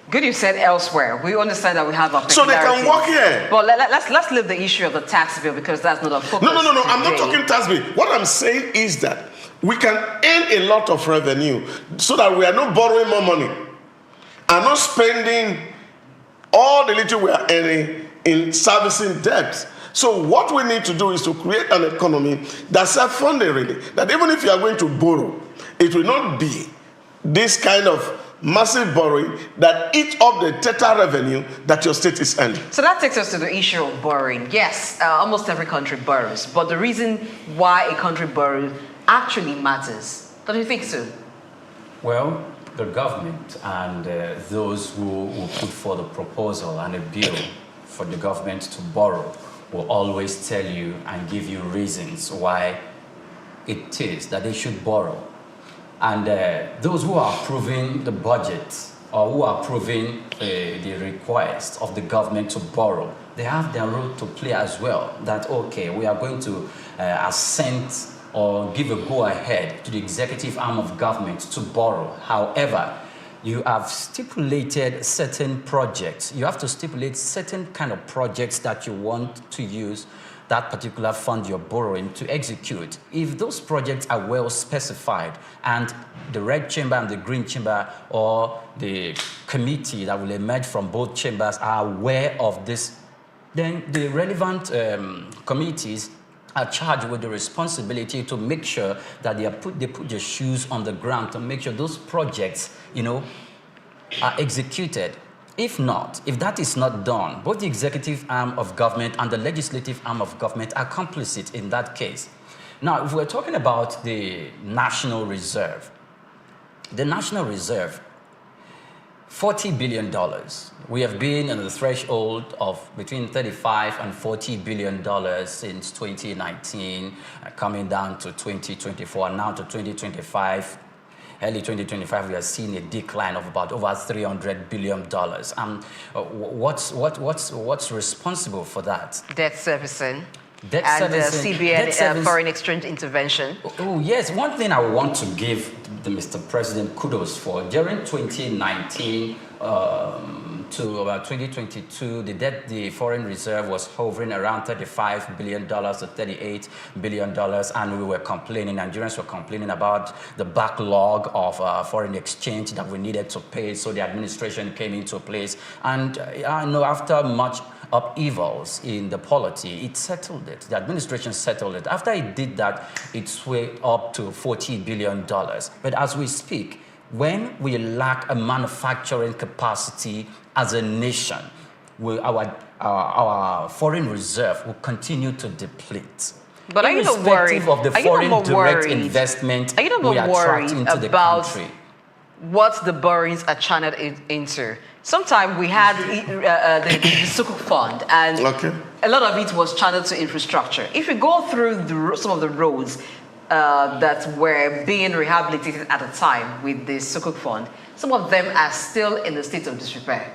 Good, you said elsewhere. We understand that we have a so they can work here. But let's leave the issue of the tax bill, because that's not a focus. No. I'm not talking tax bill. What I'm saying is that we can earn a lot of revenue so that we are not borrowing more money and not spending all the little we are earning in servicing debts. So what we need to do is to create an economy that's self-funding, really. That even if you are going to borrow, it will not be this kind of massive borrowing that eats up the total revenue that your state is earning. So that takes us to the issue of borrowing. Yes, almost every country borrows, but the reason why a country borrows actually matters. Don't you think so? Well, the government and those who put forward a proposal and a bill for the government to borrow will always tell you and give you reasons why it is that they should borrow. And those who are approving the budget or who are approving the request of the government to borrow, they have their role to play as well. That, okay, we are going to assent or give a go-ahead to the executive arm of government to borrow. However, you have stipulated certain projects. You have to stipulate certain kind of projects that you want to use that particular fund you're borrowing to execute. If those projects are well specified and the red chamber and the green chamber or the committee that will emerge from both chambers are aware of this, then the relevant committees are charged with the responsibility to make sure that they put their shoes on the ground to make sure those projects, are executed. If not, if that is not done, both the executive arm of government and the legislative arm of government are complicit in that case. Now, if we're talking about the National Reserve, $40 billion. We have been on the threshold of between $35 and $40 billion since 2019, coming down to 2024, now to 2025. Early 2025, we are seeing a decline of about over $300 billion. What's responsible for that? Debt servicing. Debt and servicing, CBN foreign exchange intervention. Oh, yes. One thing I want to give the Mr. President kudos for, during 2019 to about 2022, the foreign reserve was hovering around $35 billion to $38 billion, and we were complaining, Nigerians were complaining about the backlog of foreign exchange that we needed to pay, so the administration came into place. And I know after much upheavals in the polity, it settled it. The administration settled it. After it did that, it swayed up to $40 billion. But as we speak, when we lack a manufacturing capacity as a nation, our foreign reserve will continue to deplete. But are you not worried? Irrespective of the foreign direct investment we attract into the country. What the borrowings are channeled into? Sometimes we had the Souq fund, and a lot of it was channeled to infrastructure. If you go through some of the roads that were being rehabilitated at the time with the Souq fund, some of them are still in the state of disrepair.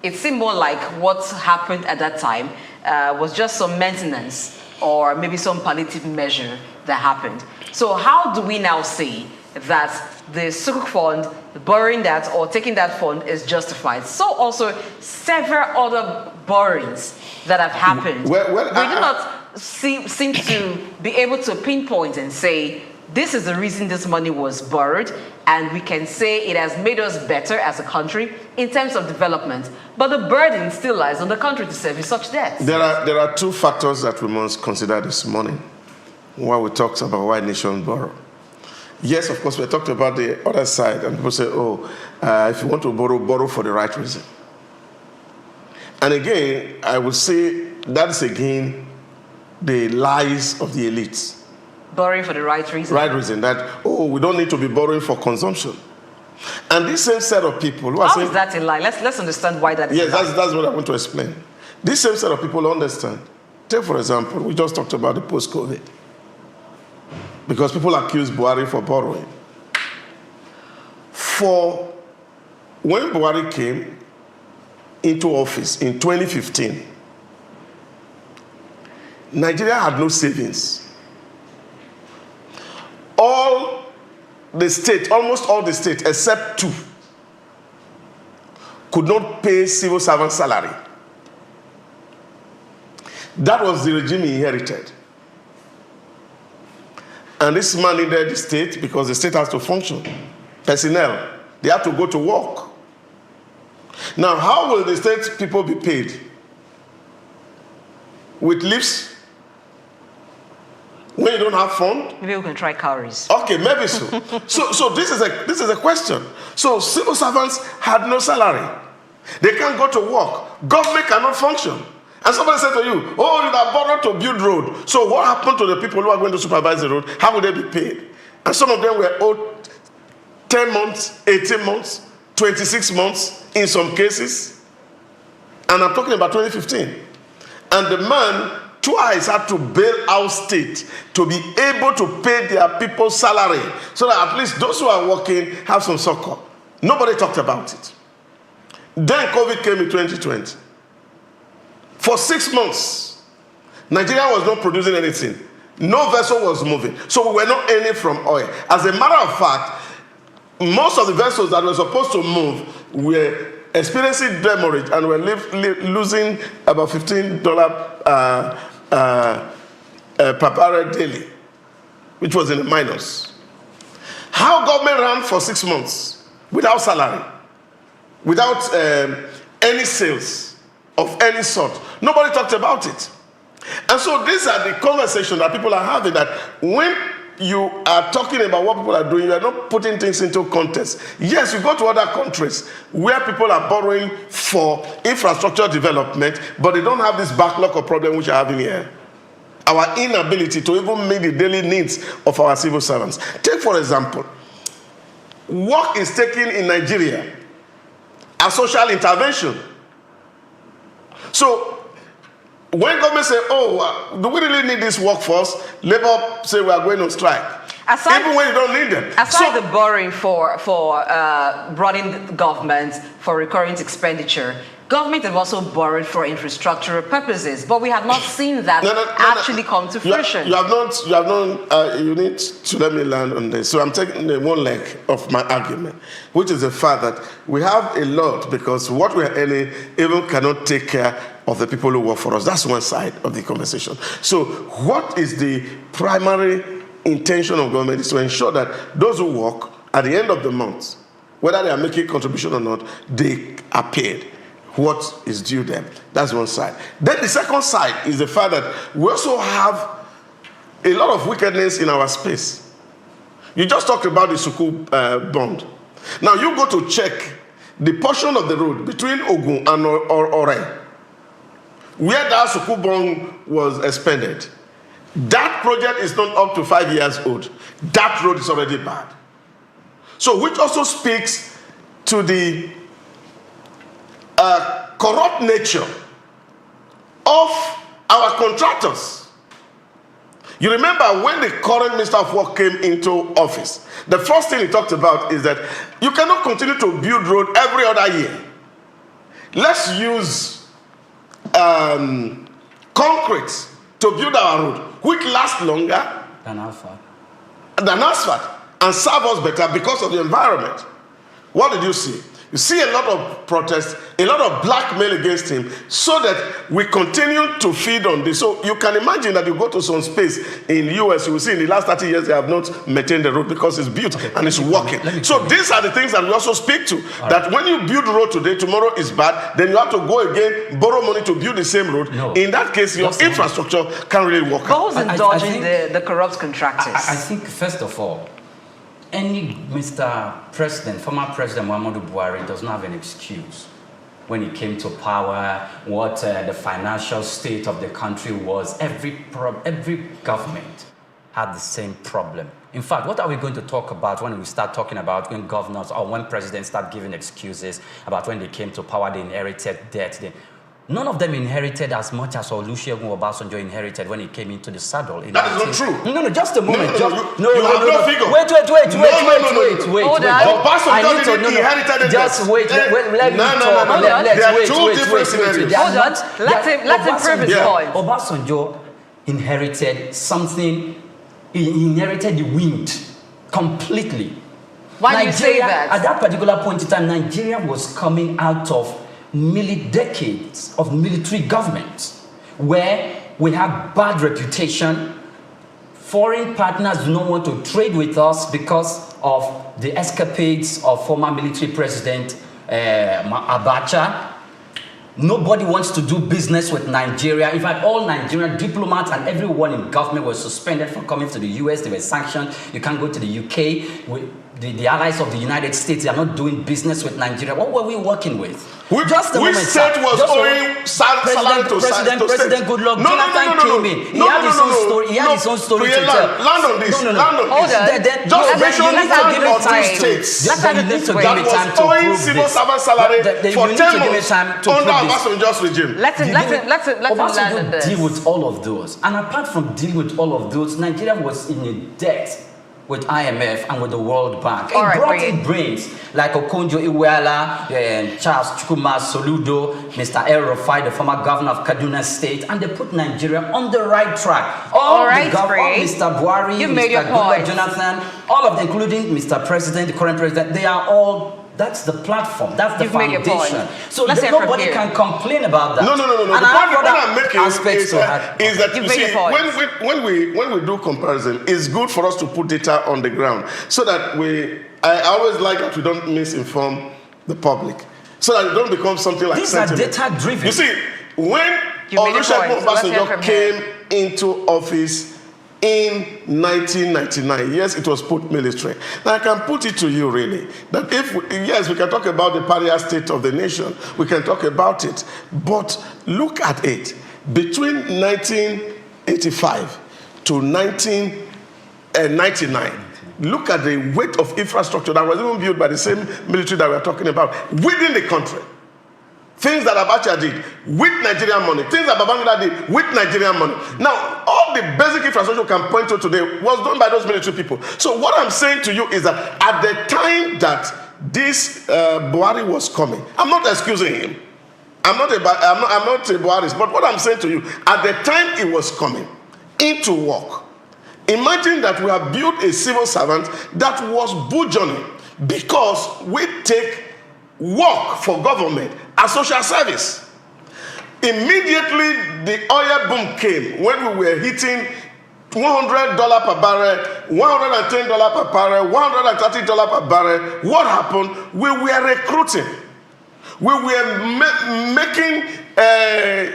It seemed more like what happened at that time was just some maintenance or maybe some palliative measure that happened. So how do we now say that the Souq fund, borrowing that or taking that fund is justified? So also several other borrowings that have happened. We do not seem to be able to pinpoint and say, this is the reason this money was borrowed, and we can say it has made us better as a country in terms of development. But the burden still lies on the country to service such debts. There are two factors that we must consider this morning when we talk about why nations borrow. Yes, of course, we talked about the other side, and people say, if you want to borrow, borrow for the right reason. And again, I would say that's again the lies of the elites. Borrowing for the right reason. Right reason, that, we don't need to be borrowing for consumption. And this same set of people who are saying... How is that a lie? Let's understand why that is a lie. Yes, that's what I want to explain. This same set of people understand. Take, for example, we just talked about the post-COVID. Because people accuse Buhari for borrowing. When Buhari came into office in 2015, Nigeria had no savings. Almost all the state, except two, could not pay civil servant salary. That was the regime he inherited. And this man needed the state because the state has to function. Personnel, they have to go to work. Now, how will the state people be paid? With leaves? When you don't have fund? Maybe we can try cowries. Okay, maybe so. So this is a question. So civil servants had no salary. They can't go to work. Government cannot function. And somebody said to you, you have borrowed to build road. So what happened to the people who are going to supervise the road? How will they be paid? And some of them were owed 10 months, 18 months, 26 months in some cases. And I'm talking about 2015. And the man twice had to bail out state to be able to pay their people's salary so that at least those who are working have some succor. Nobody talked about it. Then COVID came in 2020. For 6 months, Nigeria was not producing anything. No vessel was moving. So we were not earning from oil. As a matter of fact, most of the vessels that were supposed to move were experiencing demurrage and were losing about $15 per barrel daily, which was in the minus. How government ran for 6 months without salary, without any sales of any sort? Nobody talked about it. And so these are the conversations that people are having, that when you are talking about what people are doing, you are not putting things into context. Yes, you go to other countries where people are borrowing for infrastructure development, but they don't have this backlog of problem which are having here. Our inability to even meet the daily needs of our civil servants. Take, for example, work is taken in Nigeria as social intervention. So when government say, do we really need this workforce? Labor say we are going on strike. even when you don't need them. Aside the borrowing for running the government for recurring expenditure, government have also borrowed for infrastructural purposes, but we have not seen that actually come to fruition. You need to let me land on this. So I'm taking the one leg of my argument, which is the fact that we have a lot because what we're earning even cannot take care of the people who work for us. That's one side of the conversation. So what is the primary intention of government is to ensure that those who work at the end of the month, whether they are making contribution or not, they are paid what is due them. That's one side. Then the second side is the fact that we also have a lot of wickedness in our space. You just talked about the Souq bond. Now you go to check the portion of the road between Ogun and Ore, where that Souq bond was expended. That project is not up to 5 years old. That road is already bad. So which also speaks to the corrupt nature of our contractors. You remember when the current Minister of Work came into office, the first thing he talked about is that you cannot continue to build road every other year. Let's use concrete to build our road, which lasts longer than asphalt and serve us better because of the environment. What did you see? You see a lot of protests, a lot of blackmail against him, so that we continue to feed on this. So you can imagine that you go to some space in the US, you will see in the last 30 years they have not maintained the road because it's built and it's working. So these are the things that we also speak to. That when you build road today, tomorrow is bad, then you have to go again, borrow money to build the same road. No. In that case, your infrastructure can't really work. But who's indulging the corrupt contractors? I think, first of all, any Mr. President, former President Muhammadu Buhari does not have an excuse when he came to power, what the financial state of the country was. Every government had the same problem. In fact, what are we going to talk about when we start talking about when governors or when presidents start giving excuses about when they came to power, they inherited debt? None of them inherited as much as Olusegun Obasanjo inherited when he came into the saddle. That is not true. No, just a moment. You have no figure. Wait. Hold on. Obasanjo didn't inherit the just wait. Let me talk. There are two different scenarios. Hold on. Let him prove his point. Obasanjo inherited something. He inherited the wind completely. Why do you say that? At that particular point in time, Nigeria was coming out of decades of military government where we have bad reputation. Foreign partners do not want to trade with us because of the escapades of former military president Abacha. Nobody wants to do business with Nigeria. In fact, all Nigerian diplomats and everyone in government were suspended from coming to the US. They were sanctioned. You can't go to the UK. The allies of the United States, they are not doing business with Nigeria. What were we working with? Which state was owing salary to President Goodluck Jonathan came in. He had his own story. He had his own story to tell. Land on this. Hold on. Just mention states that you need to give me time to prove this. Civil servant salary for 10 months under Obasanjo's regime. Let him land on this. Deal with all of those. And apart from dealing with all of those, Nigeria was in a debt with IMF and with the World Bank. It brought in brains like Okonjo-Iweala, Charles Chukwuma Soludo, Mr. El Rufai, the former governor of Kaduna State, and they put Nigeria on the right track. All the government, Mr. Buhari, Mr. Goodluck Jonathan, all of them, including Mr. President, the current president, they are all. That's the platform. That's the foundation. So nobody can complain about that. No. And the point I'm making is that you see, when we do comparison, it's good for us to put data on the ground so that I always like that we don't misinform the public, so that it don't become something like these sentiment. These are data-driven. You see, when Olusegun Obasanjo came into office in 1999, yes, it was put military. Now I can put it to you really, that we can talk about the pariah state of the nation, we can talk about it, but look at it. Between 1985 to 1999, look at the weight of infrastructure that was even built by the same military that we're talking about within the country. Things that Abacha did with Nigerian money, things that Babangida did with Nigerian money. Now, all the basic infrastructure we can point to today was done by those military people. So what I'm saying to you is that at the time that this Buhari was coming, I'm not excusing him. I'm not a Buharist, but what I'm saying to you, at the time it was coming into work, imagine that we have built a civil servant that was burgeoning because we take work for government as social service. Immediately, the oil boom came when we were hitting $100 per barrel, $110 per barrel, $130 per barrel. What happened? We were recruiting. We were making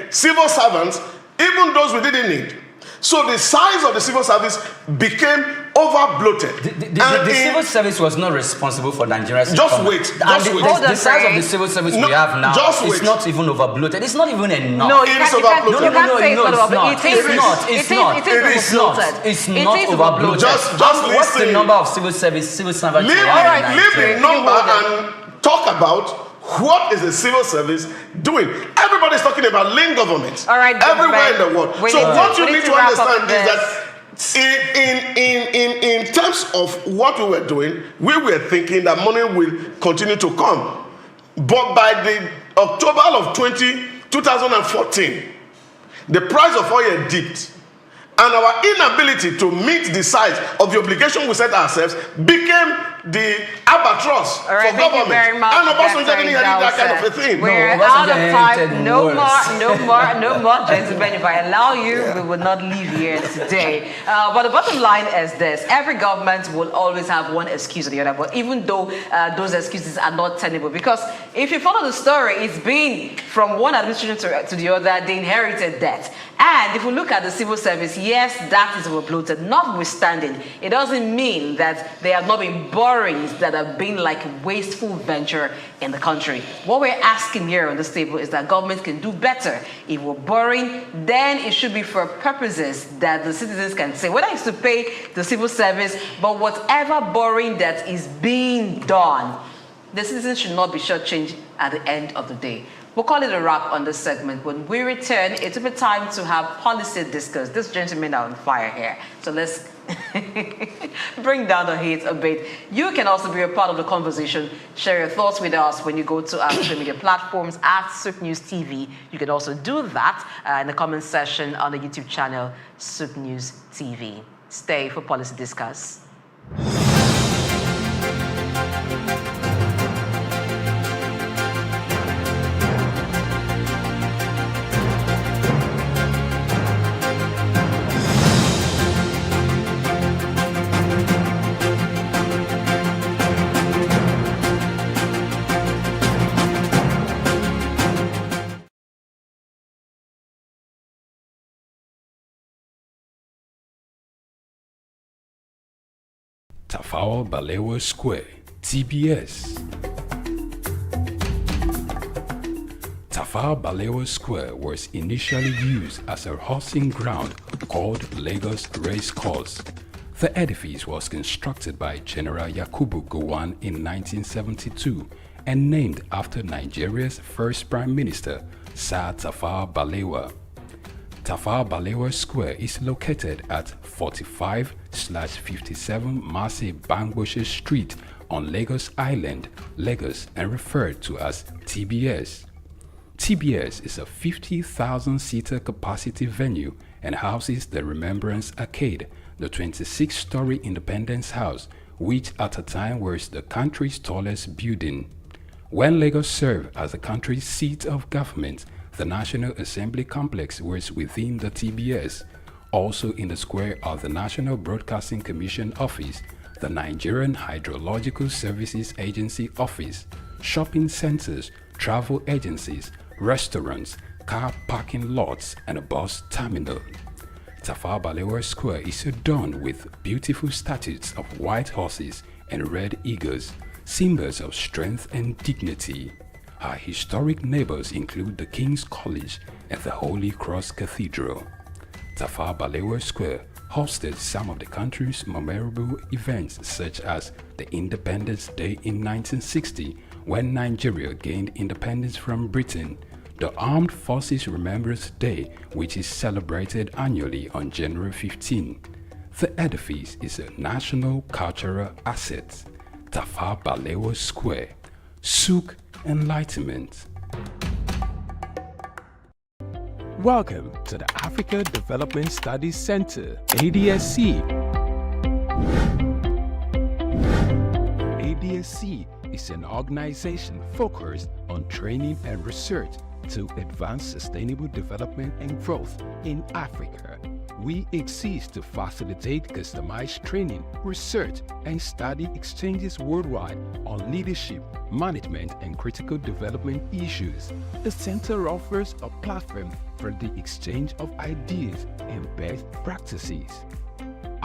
civil servants, even those we didn't need. So the size of the civil service became over-bloated. The civil service was not responsible for Nigeria's economy. The size of the civil service we have now is not even over-bloated. It's not even enough. No, it is over-bloated. It's not over-bloated. What's the number of civil servants we have in Nigeria? Leave the number and talk about what is the civil service doing? Everybody's talking about lean government. All right, everywhere in the world. So what you need to understand is that in terms of what we were doing, we were thinking that money will continue to come. But by the October of 2014, the price of oil dipped. And our inability to meet the size of the obligation we set ourselves became the albatross for government. Very much, and Obasanjo didn't have that kind of a thing. We're out of time. No more, gentlemen. If I allow you, we will not leave here today. But the bottom line is this. Every government will always have one excuse or the other, but even though those excuses are not tenable, because if you follow the story, it's been from one administration to the other, they inherited debt. And if we look at the civil service, yes, that is overbloated. Notwithstanding, it doesn't mean that there have not been borrowings that have been like a wasteful venture in the country. What we're asking here on this table is that government can do better. If we're borrowing, then it should be for purposes that the citizens can say, whether it's to pay the civil service, but whatever borrowing that is being done, the citizens should not be shortchanged at the end of the day. We'll call it a wrap on this segment. When we return, it will be time to have policy discuss. This gentlemen are on fire here. So let's bring down the heat a bit. You can also be a part of the conversation. Share your thoughts with us when you go to our social media platforms at Souq News TV. You can also do that in the comment section on the YouTube channel, Souq News TV. Stay for policy discuss. Tafawa Balewa Square, TBS. Tafawa Balewa Square was initially used as a horsing ground called Lagos Race Course. The edifice was constructed by General Yakubu Gowon in 1972 and named after Nigeria's first Prime Minister, Sir Tafawa Balewa. Tafawa Balewa Square is located at 45/57 Marse Bangboshe Street on Lagos Island, Lagos, and referred to as TBS. TBS is a 50,000-seater capacity venue and houses the Remembrance Arcade, the 26-story Independence House, which at a time was the country's tallest building. When Lagos served as the country's seat of government, the National Assembly Complex was within the TBS. Also in the square are the National Broadcasting Commission Office, the Nigerian Hydrological Services Agency Office, shopping centers, travel agencies, restaurants, car parking lots, and a bus terminal. Tafawa Balewa Square is adorned with beautiful statues of white horses and red eagles, symbols of strength and dignity. Our historic neighbors include the King's College and the Holy Cross Cathedral. Tafawa Balewa Square hosted some of the country's memorable events, such as the Independence Day in 1960, when Nigeria gained independence from Britain, the Armed Forces Remembrance Day, which is celebrated annually on January 15. The edifice is a national cultural asset. Tafawa Balewa Square, Souq Enlightenment. Welcome to the Africa Development Studies Center, ADSC. ADSC is an organization focused on training and research to advance sustainable development and growth in Africa. We exist to facilitate customized training, research, and study exchanges worldwide on leadership, management, and critical development issues. The center offers a platform for the exchange of ideas and best practices.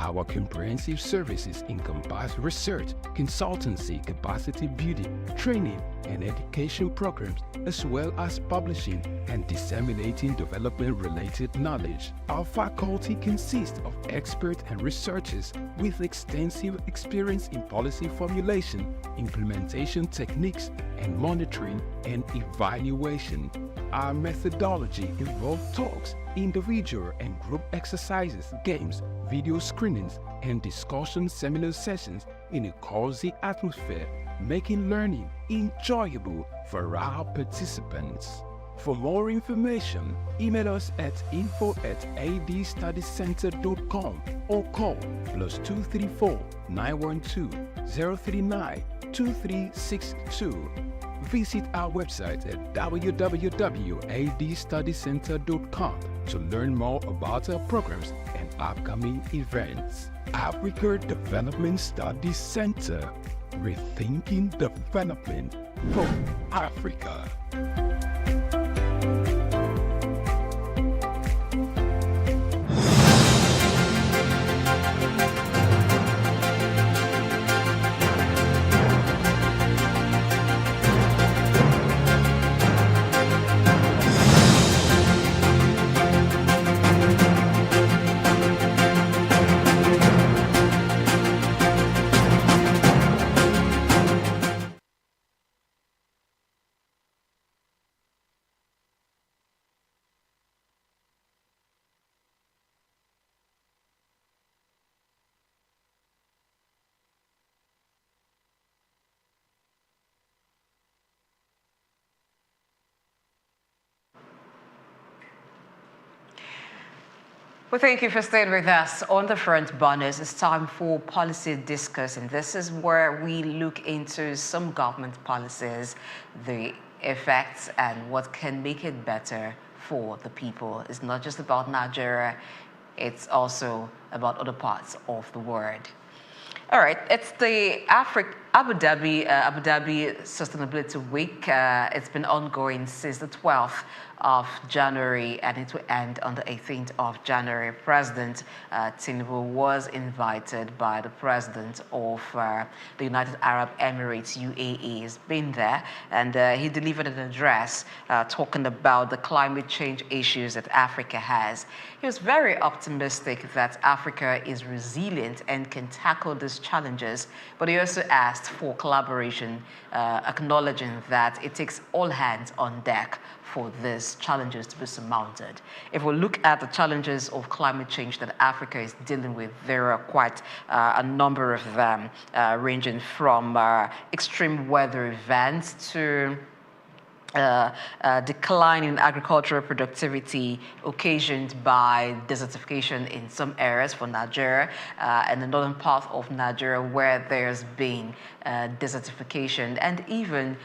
Our comprehensive services encompass research, consultancy, capacity building, training, and education programs, as well as publishing and disseminating development-related knowledge. Our faculty consists of experts and researchers with extensive experience in policy formulation, implementation techniques, and monitoring and evaluation. Our methodology involves talks, individual and group exercises, games, video screenings, and discussion seminar sessions in a cozy atmosphere, making learning enjoyable for our participants. For more information, email us at info@adstudiecenter.com or call +234 912 039 2362. Visit our website at www.adstudiecenter.com to learn more about our programs and upcoming events. Africa Development Studies Center, rethinking development for Africa. Well, thank you for staying with us. On the front burners, it's time for policy discourse, and this is where we look into some government policies, the effects, and what can make it better for the people. It's not just about Nigeria, it's also about other parts of the world. All right, it's the Abu Dhabi Sustainability Week. It's been ongoing since the 12th of January, and it will end on the 18th of January. President Tinubu was invited by the president of the United Arab Emirates, UAE. He's been there, and he delivered an address talking about the climate change issues that Africa has. He was very optimistic that Africa is resilient and can tackle these challenges, but he also asked for collaboration, acknowledging that it takes all hands on deck for these challenges to be surmounted. If we look at the challenges of climate change that Africa is dealing with, there are quite a number of them, ranging from extreme weather events to decline in agricultural productivity occasioned by desertification in some areas for Nigeria and the northern part of Nigeria where there's been desertification, and even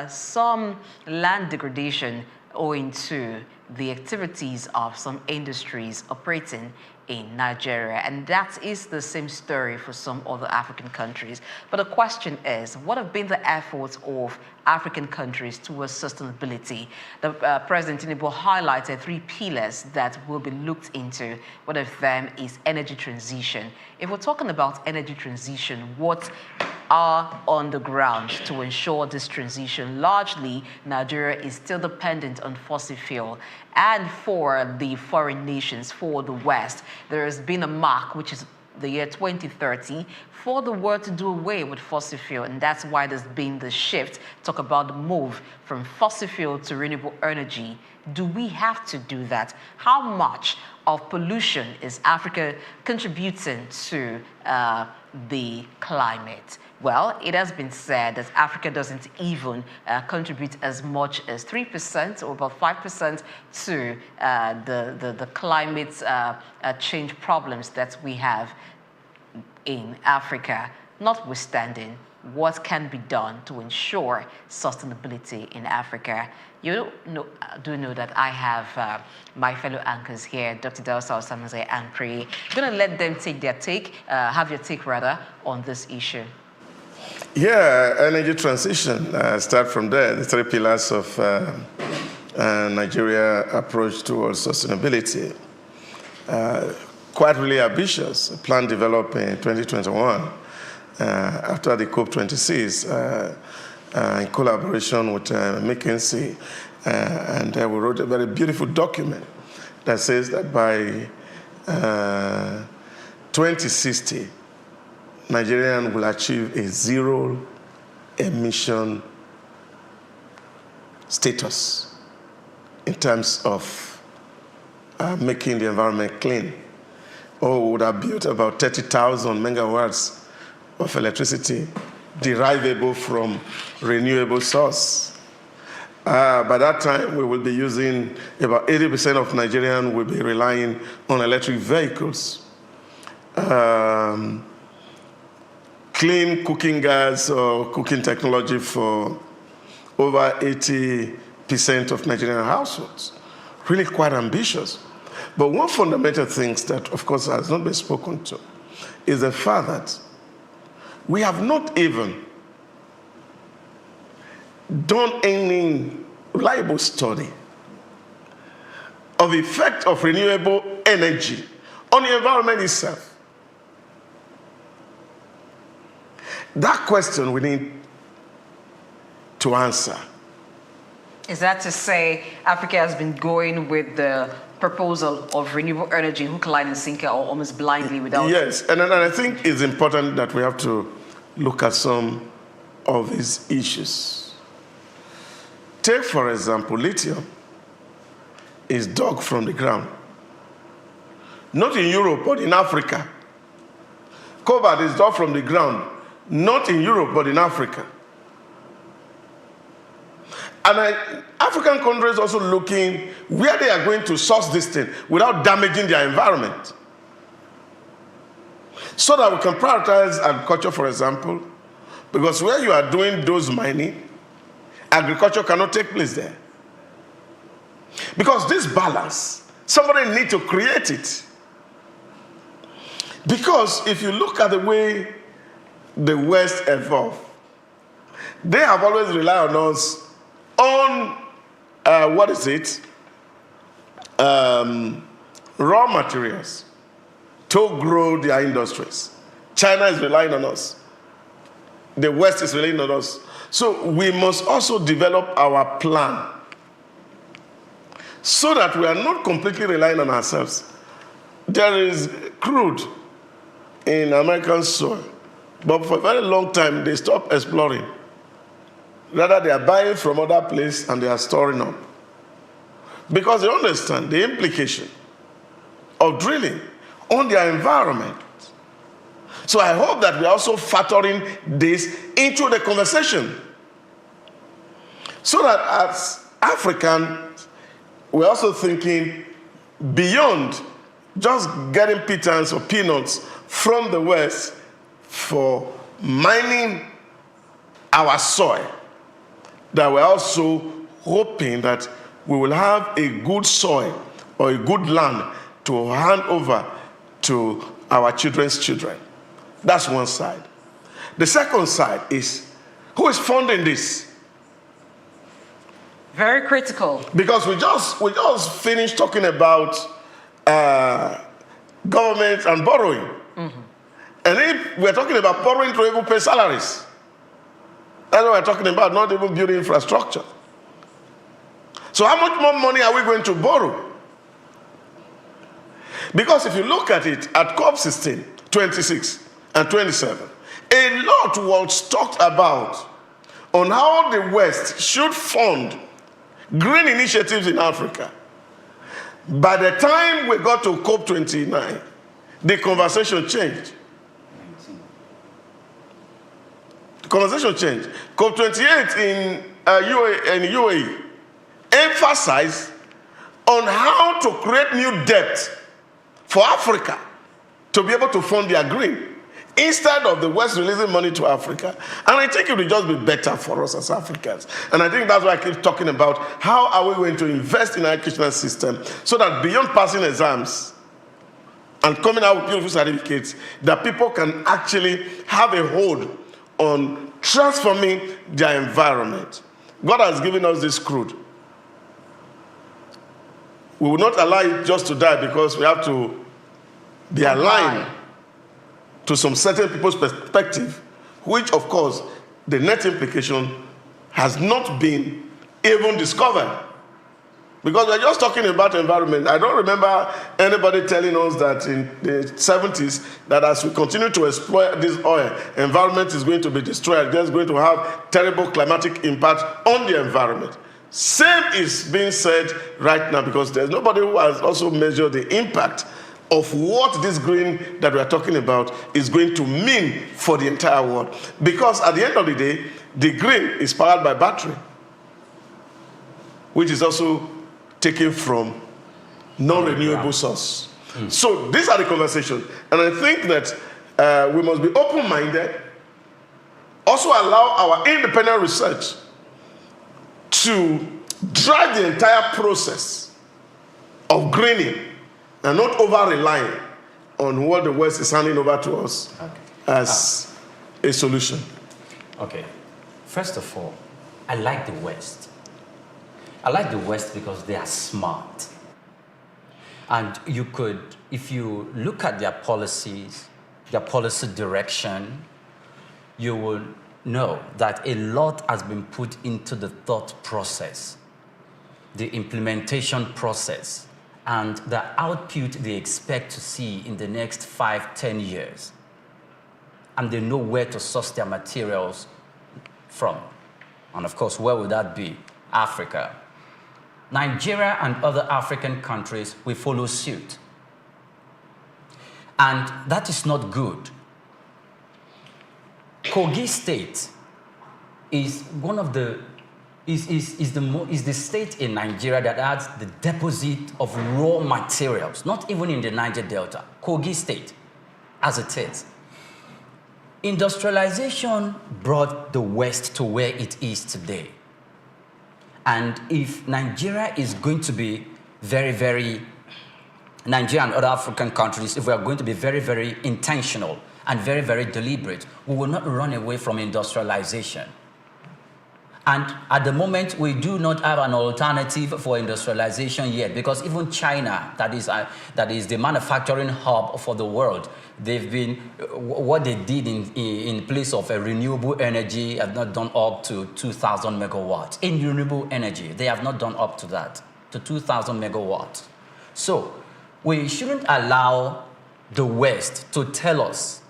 some land degradation owing to the activities of some industries operating in Nigeria. And that is the same story for some other African countries. But the question is, what have been the efforts of African countries towards sustainability? The President Tinubu highlighted 3 pillars that will be looked into. One of them is energy transition. If we're talking about energy transition, what are on the ground to ensure this transition? Largely, Nigeria is still dependent on fossil fuel. And for the foreign nations, for the West, there has been a mark which is the year 2030 for the world to do away with fossil fuel. And that's why there's been the shift. Talk about the move from fossil fuel to renewable energy. Do we have to do that? How much of pollution is Africa contributing to the climate? Well, it has been said that Africa doesn't even contribute as much as 3% or about 5% to the climate change problems that we have in Africa. Notwithstanding, what can be done to ensure sustainability in Africa? You do know that I have my fellow anchors here, Dr. Delsa Osamaze and Pri. I'm going to let them have your take rather, on this issue. Yeah, energy transition, start from there, the three pillars of Nigeria approach towards sustainability. Quite really ambitious, a plan developed in 2021 after the COP26 in collaboration with McKinsey, and we wrote a very beautiful document that says that by 2060, Nigerians will achieve a zero emission status in terms of making the environment clean. Or we would have built about 30,000 megawatts of electricity derivable from renewable source. By that time, we will be using, about 80% of Nigerians will be relying on electric vehicles. Clean cooking gas or cooking technology for over 80% of Nigerian households. Really quite ambitious. But one fundamental thing that, of course, has not been spoken to is the fact that we have not even done any reliable study of the effect of renewable energy on the environment itself. That question we need to answer. Is that to say Africa has been going with the proposal of renewable energy, hook, line, and sinker, or almost blindly without... Yes, and I think it's important that we have to look at some of these issues. Take, for example, lithium is dug from the ground. Not in Europe, but in Africa. Cobalt is dug from the ground. Not in Europe, but in Africa. And African countries also looking where they are going to source this thing without damaging their environment. So that we can prioritize agriculture, for example, because where you are doing those mining, agriculture cannot take place there. Because this balance, somebody needs to create it. Because if you look at the way the West evolved, they have always relied on us on, raw materials to grow their industries. China is relying on us. The West is relying on us. So we must also develop our plan so that we are not completely relying on ourselves. There is crude in American soil, but for a very long time they stopped exploring. Rather, they are buying from other places and they are storing up. Because they understand the implication of drilling on their environment. So I hope that we are also factoring this into the conversation. So that as Africans, we're also thinking beyond just getting pittance or peanuts from the West for mining our soil. That we're also hoping that we will have a good soil or a good land to hand over to our children's children. That's one side. The second side is, who is funding this? Very critical. Because we just finished talking about government and borrowing. Mm-hmm. And if we're talking about borrowing to even pay salaries, that's what we're talking about, not even building infrastructure. So how much more money are we going to borrow? Because if you look at it, at COP16, 26 and 27, a lot was talked about on how the West should fund green initiatives in Africa. By the time we got to COP29, the conversation changed. The conversation changed. COP28 in UAE emphasized on how to create new debt for Africa to be able to fund their green, instead of the West releasing money to Africa. And I think it would just be better for us as Africans. And I think that's why I keep talking about how are we going to invest in our educational system so that beyond passing exams and coming out with beautiful certificates, that people can actually have a hold on transforming their environment. God has given us this crude. We will not allow it just to die because we have to be aligned to some certain people's perspective, which, of course, the net implication has not been even discovered. Because we're just talking about environment. I don't remember anybody telling us that in the 70s, that as we continue to exploit this oil, environment is going to be destroyed. There's going to have terrible climatic impact on the environment. Same is being said right now because there's nobody who has also measured the impact of what this green that we're talking about is going to mean for the entire world. Because at the end of the day, the green is powered by battery, which is also taken from non-renewable source. So these are the conversations. And I think that we must be open-minded, also allow our independent research to drive the entire process of greening and not over-relying on what the West is handing over to us as a solution. Okay. First of all, I like the West. I like the West because they are smart. And you could, if you look at their policies, their policy direction, you will know that a lot has been put into the thought process, the implementation process, and the output they expect to see in the next 5-10 years. And they know where to source their materials from. And of course, where would that be? Africa. Nigeria and other African countries will follow suit. And that is not good. Kogi State is one of the is the state in Nigeria that has the deposit of raw materials, not even in the Niger Delta. Kogi State, as it is. Industrialization brought the West to where it is today. And if Nigeria is going to be Nigeria and other African countries, if we are going to be very, very intentional and very, very deliberate, we will not run away from industrialization. And at the moment, we do not have an alternative for industrialization yet, because even China, that is the manufacturing hub for the world, they've been, what they did in place of a renewable energy have not done up to 2,000 megawatts. In renewable energy, they have not done up to that, to 2,000 megawatts. So we shouldn't allow the West to tell us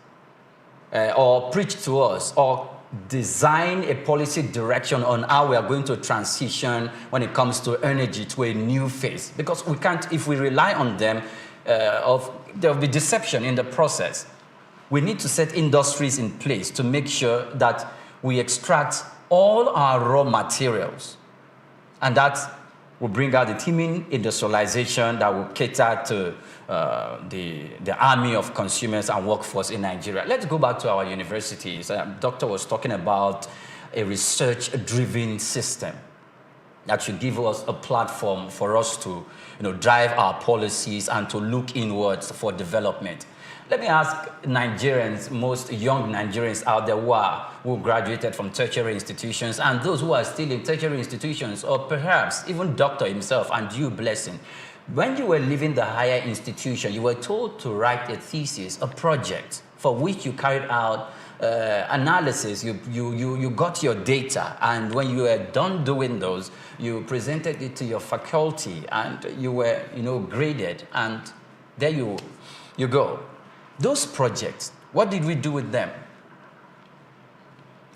or preach to us or design a policy direction on how we are going to transition when it comes to energy to a new phase. Because we can't, if we rely on them, there will be deception in the process. We need to set industries in place to make sure that we extract all our raw materials. And that will bring out the teeming industrialization that will cater to the army of consumers and workforce in Nigeria. Let's go back to our universities. Doctor was talking about a research-driven system that should give us a platform for us to drive our policies and to look inwards for development. Let me ask Nigerians, most young Nigerians out there who graduated from tertiary institutions and those who are still in tertiary institutions, or perhaps even doctor himself and you, Blessing. When you were leaving the higher institution, you were told to write a thesis, a project, for which you carried out analysis. You got your data, and when you were done doing those, you presented it to your faculty, and you were graded, and there you go. Those projects, what did we do with them?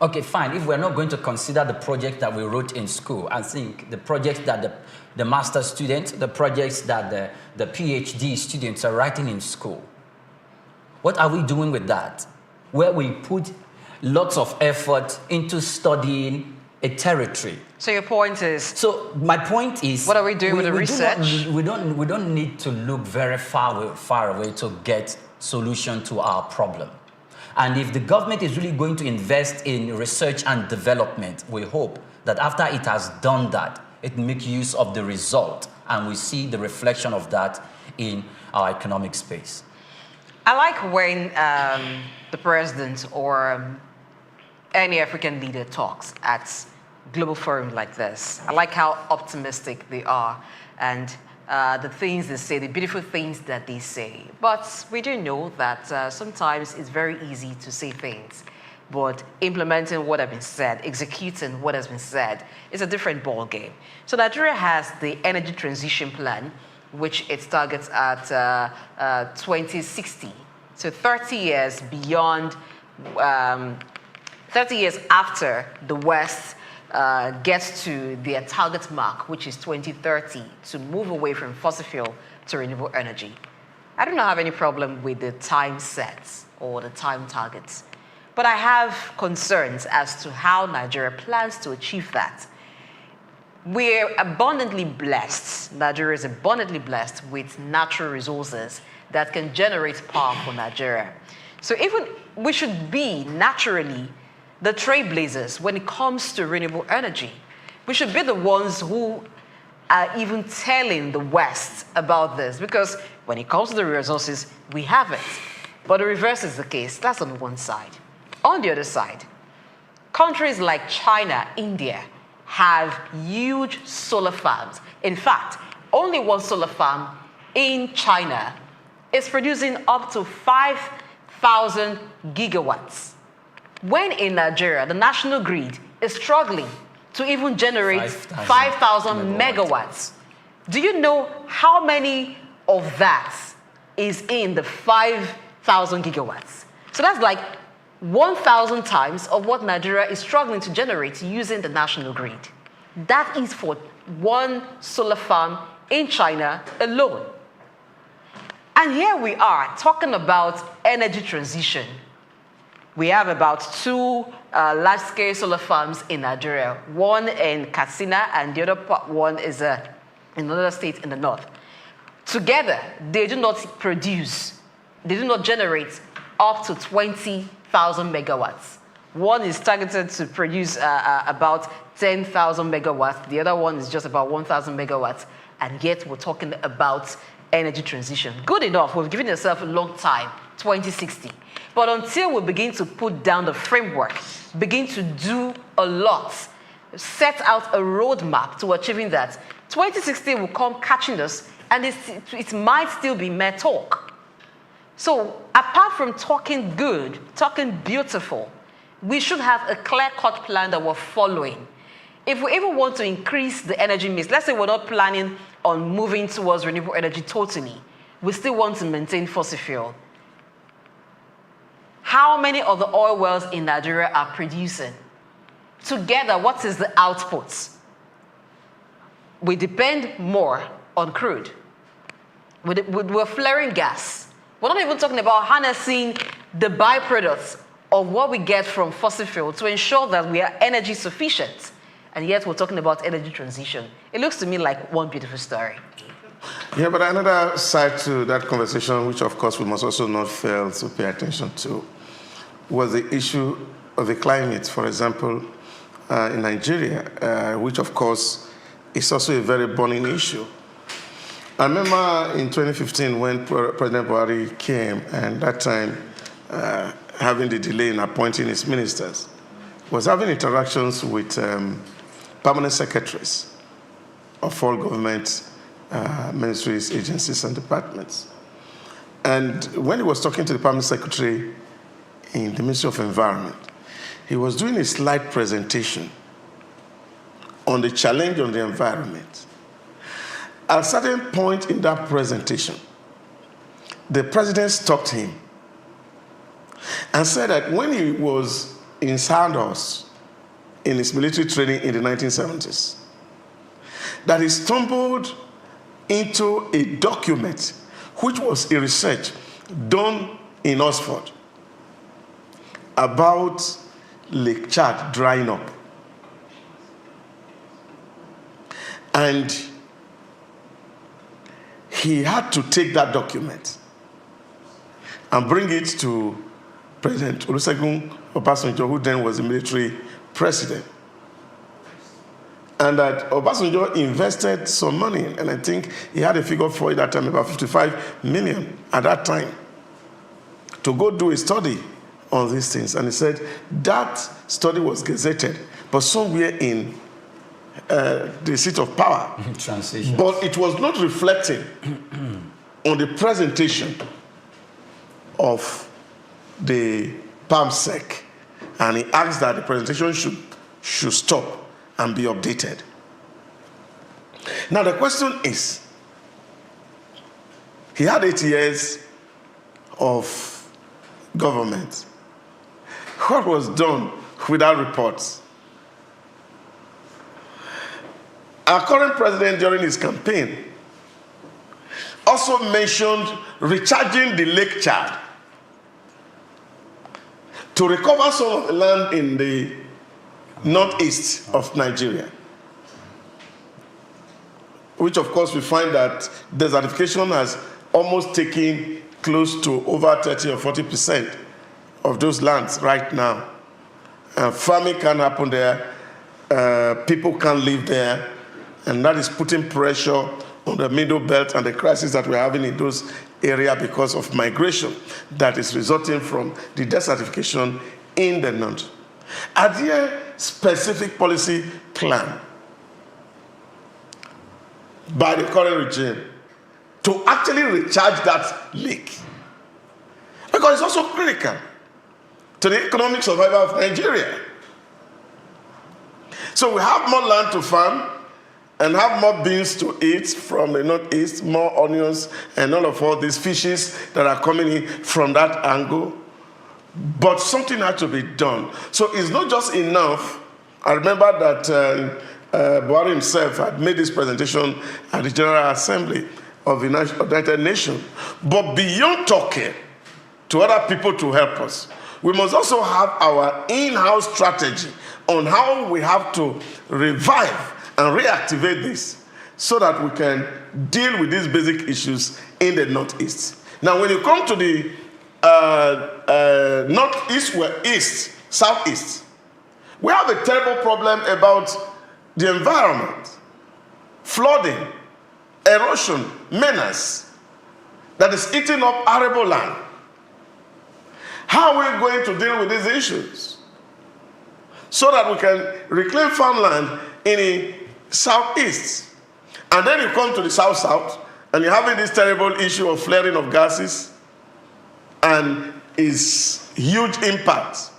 Okay, fine. If we're not going to consider the project that we wrote in school, I think the projects that the master students, the projects that the PhD students are writing in school, what are we doing with that? Where we put lots of effort into studying a territory. So your point is? So my point is, what are we doing with the research? We don't need to look very far away to get solution to our problem. And if the government is really going to invest in research and development, we hope that after it has done that, it make use of the result, and we see the reflection of that in our economic space. I like when the president or any African leader talks at global forums like this. I like how optimistic they are, and the things they say, the beautiful things that they say. But we do know that sometimes it's very easy to say things, but implementing what has been said, executing what has been said, is a different ball game. So Nigeria has the energy transition plan, which it targets at 2060. So 30 years beyond, 30 years after the West gets to their target mark, which is 2030, to move away from fossil fuel to renewable energy. I don't have any problem with the time sets or the time targets, but I have concerns as to how Nigeria plans to achieve that. We're abundantly blessed, Nigeria is abundantly blessed with natural resources that can generate power for Nigeria. So even we should be naturally the trailblazers when it comes to renewable energy. We should be the ones who are even telling the West about this, because when it comes to the resources, we have it. But the reverse is the case. That's on one side. On the other side, countries like China, India, have huge solar farms. In fact, only one solar farm in China is producing up to 5,000 gigawatts. When in Nigeria, the national grid is struggling to even generate 5,000 megawatts. Do you know how many of that is in the 5,000 gigawatts? So that's like 1,000 times of what Nigeria is struggling to generate using the national grid. That is for one solar farm in China alone. And here we are talking about energy transition. We have about 2 large-scale solar farms in Nigeria, one in Katsina and the other one is in another state in the north. Together, they do not produce, they do not generate up to 20,000 megawatts. One is targeted to produce about 10,000 megawatts. The other one is just about 1,000 megawatts. And yet we're talking about energy transition. Good enough, we've given ourselves a long time, 2060. But until we begin to put down the framework, begin to do a lot, set out a roadmap to achieving that, 2060 will come catching us, and it might still be mere talk. So apart from talking good, talking beautiful, we should have a clear-cut plan that we're following. If we even want to increase the energy mix, let's say we're not planning on moving towards renewable energy totally, we still want to maintain fossil fuel. How many of the oil wells in Nigeria are producing? Together, what is the output? We depend more on crude. We're flaring gas. We're not even talking about harnessing the byproducts of what we get from fossil fuel to ensure that we are energy sufficient. And yet we're talking about energy transition. It looks to me like one beautiful story. Yeah, but another side to that conversation, which of course we must also not fail to pay attention to, was the issue of the climate. For example, in Nigeria, which of course is also a very burning issue. I remember in 2015 when President Buhari came, and that time having the delay in appointing his ministers, was having interactions with permanent secretaries of all government ministries, agencies, and departments. And when he was talking to the permanent secretary in the Ministry of Environment, he was doing a slide presentation on the challenge on the environment. At a certain point in that presentation, the president stopped him and said that when he was in Sandhurst in his military training in the 1970s, that he stumbled into a document which was a research done in Oxford about Lake Chad drying up. And he had to take that document and bring it to President Olusegun Obasanjo, who then was the military president. And that Obasanjo invested some money, and I think he had a figure for it at that time, about 55 million at that time, to go do a study on these things. And he said that study was gazetted, but somewhere in the seat of power. Transition. But it was not reflecting on the presentation of the PAMSEC. And he asked that the presentation should stop and be updated. Now the question is, he had 8 years of government. What was done without reports? Our current president during his campaign also mentioned recharging the Lake Chad to recover some of the land in the northeast of Nigeria, which of course we find that desertification has almost taken close to over 30 or 40% of those lands right now. Farming can't happen there, people can't live there, and that is putting pressure on the Middle Belt and the crisis that we're having in those areas because of migration that is resulting from the desertification in the north. Are there specific policy plan by the current regime to actually recharge that lake? Because it's also critical to the economic survival of Nigeria. So we have more land to farm and have more beans to eat from the northeast, more onions, and all these fishes that are coming in from that angle. But something had to be done. So it's not just enough. I remember that Buhari himself had made this presentation at the General Assembly of the United Nations. But beyond talking to other people to help us, we must also have our in-house strategy on how we have to revive and reactivate this so that we can deal with these basic issues in the Northeast. Now, when you come to the Northeast, East, Southeast, we have a terrible problem about the environment, flooding, erosion, menace that is eating up arable land. How are we going to deal with these issues so that we can reclaim farmland in the Southeast? And then you come to the South, and you're having this terrible issue of flaring of gases and its huge impact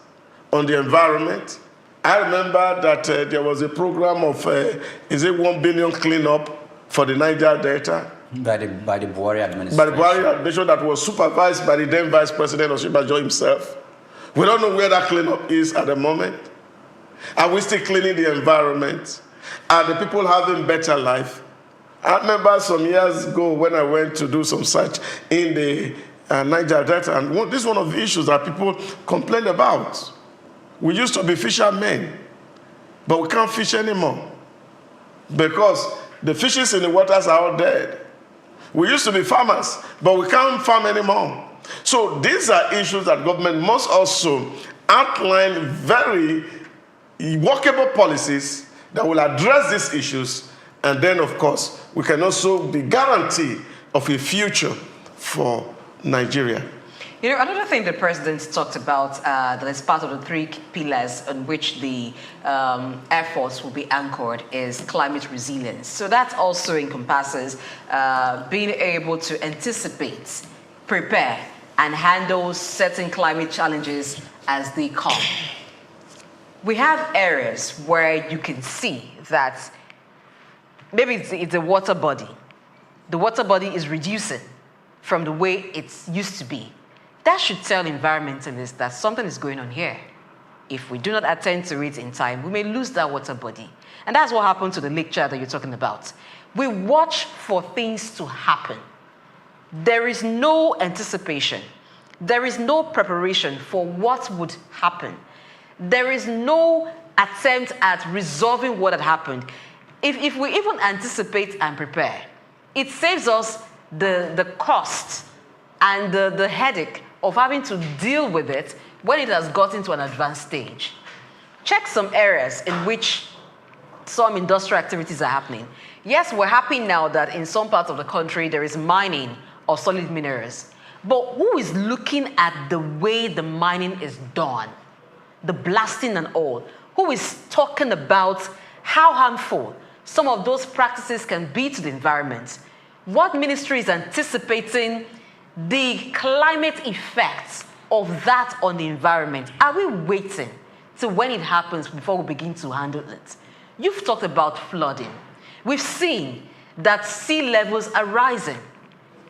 on the environment. I remember that there was a program of, 1 billion cleanup for the Niger Delta? By the Buhari administration. By the Buhari administration that was supervised by the then Vice President Osinbajo himself. We don't know where that cleanup is at the moment. Are we still cleaning the environment? Are the people having better life? I remember some years ago when I went to do some search in the Niger Delta, and this is one of the issues that people complain about. We used to be fishermen, but we can't fish anymore because the fishes in the waters are all dead. We used to be farmers, but we can't farm anymore. So these are issues that government must also outline very workable policies that will address these issues, and then, of course, we can also be guaranteed of a future for Nigeria. You know, another thing the president talked about that is part of the 3 pillars on which the efforts will be anchored is climate resilience. So that also encompasses being able to anticipate, prepare, and handle certain climate challenges as they come. We have areas where you can see that maybe it's a water body. The water body is reducing from the way it used to be. That should tell environmentalists that something is going on here. If we do not attend to it in time, we may lose that water body. And that's what happened to the lake Chad that you're talking about. We watch for things to happen. There is no anticipation. There is no preparation for what would happen. There is no attempt at resolving what had happened. If we even anticipate and prepare, it saves us the cost and the headache of having to deal with it when it has gotten to an advanced stage. Check some areas in which some industrial activities are happening. Yes, we're happy now that in some parts of the country there is mining of solid minerals. But who is looking at the way the mining is done? The blasting and all? Who is talking about how harmful some of those practices can be to the environment? What ministry is anticipating the climate effects of that on the environment? Are we waiting till when it happens before we begin to handle it? You've talked about flooding. We've seen that sea levels are rising.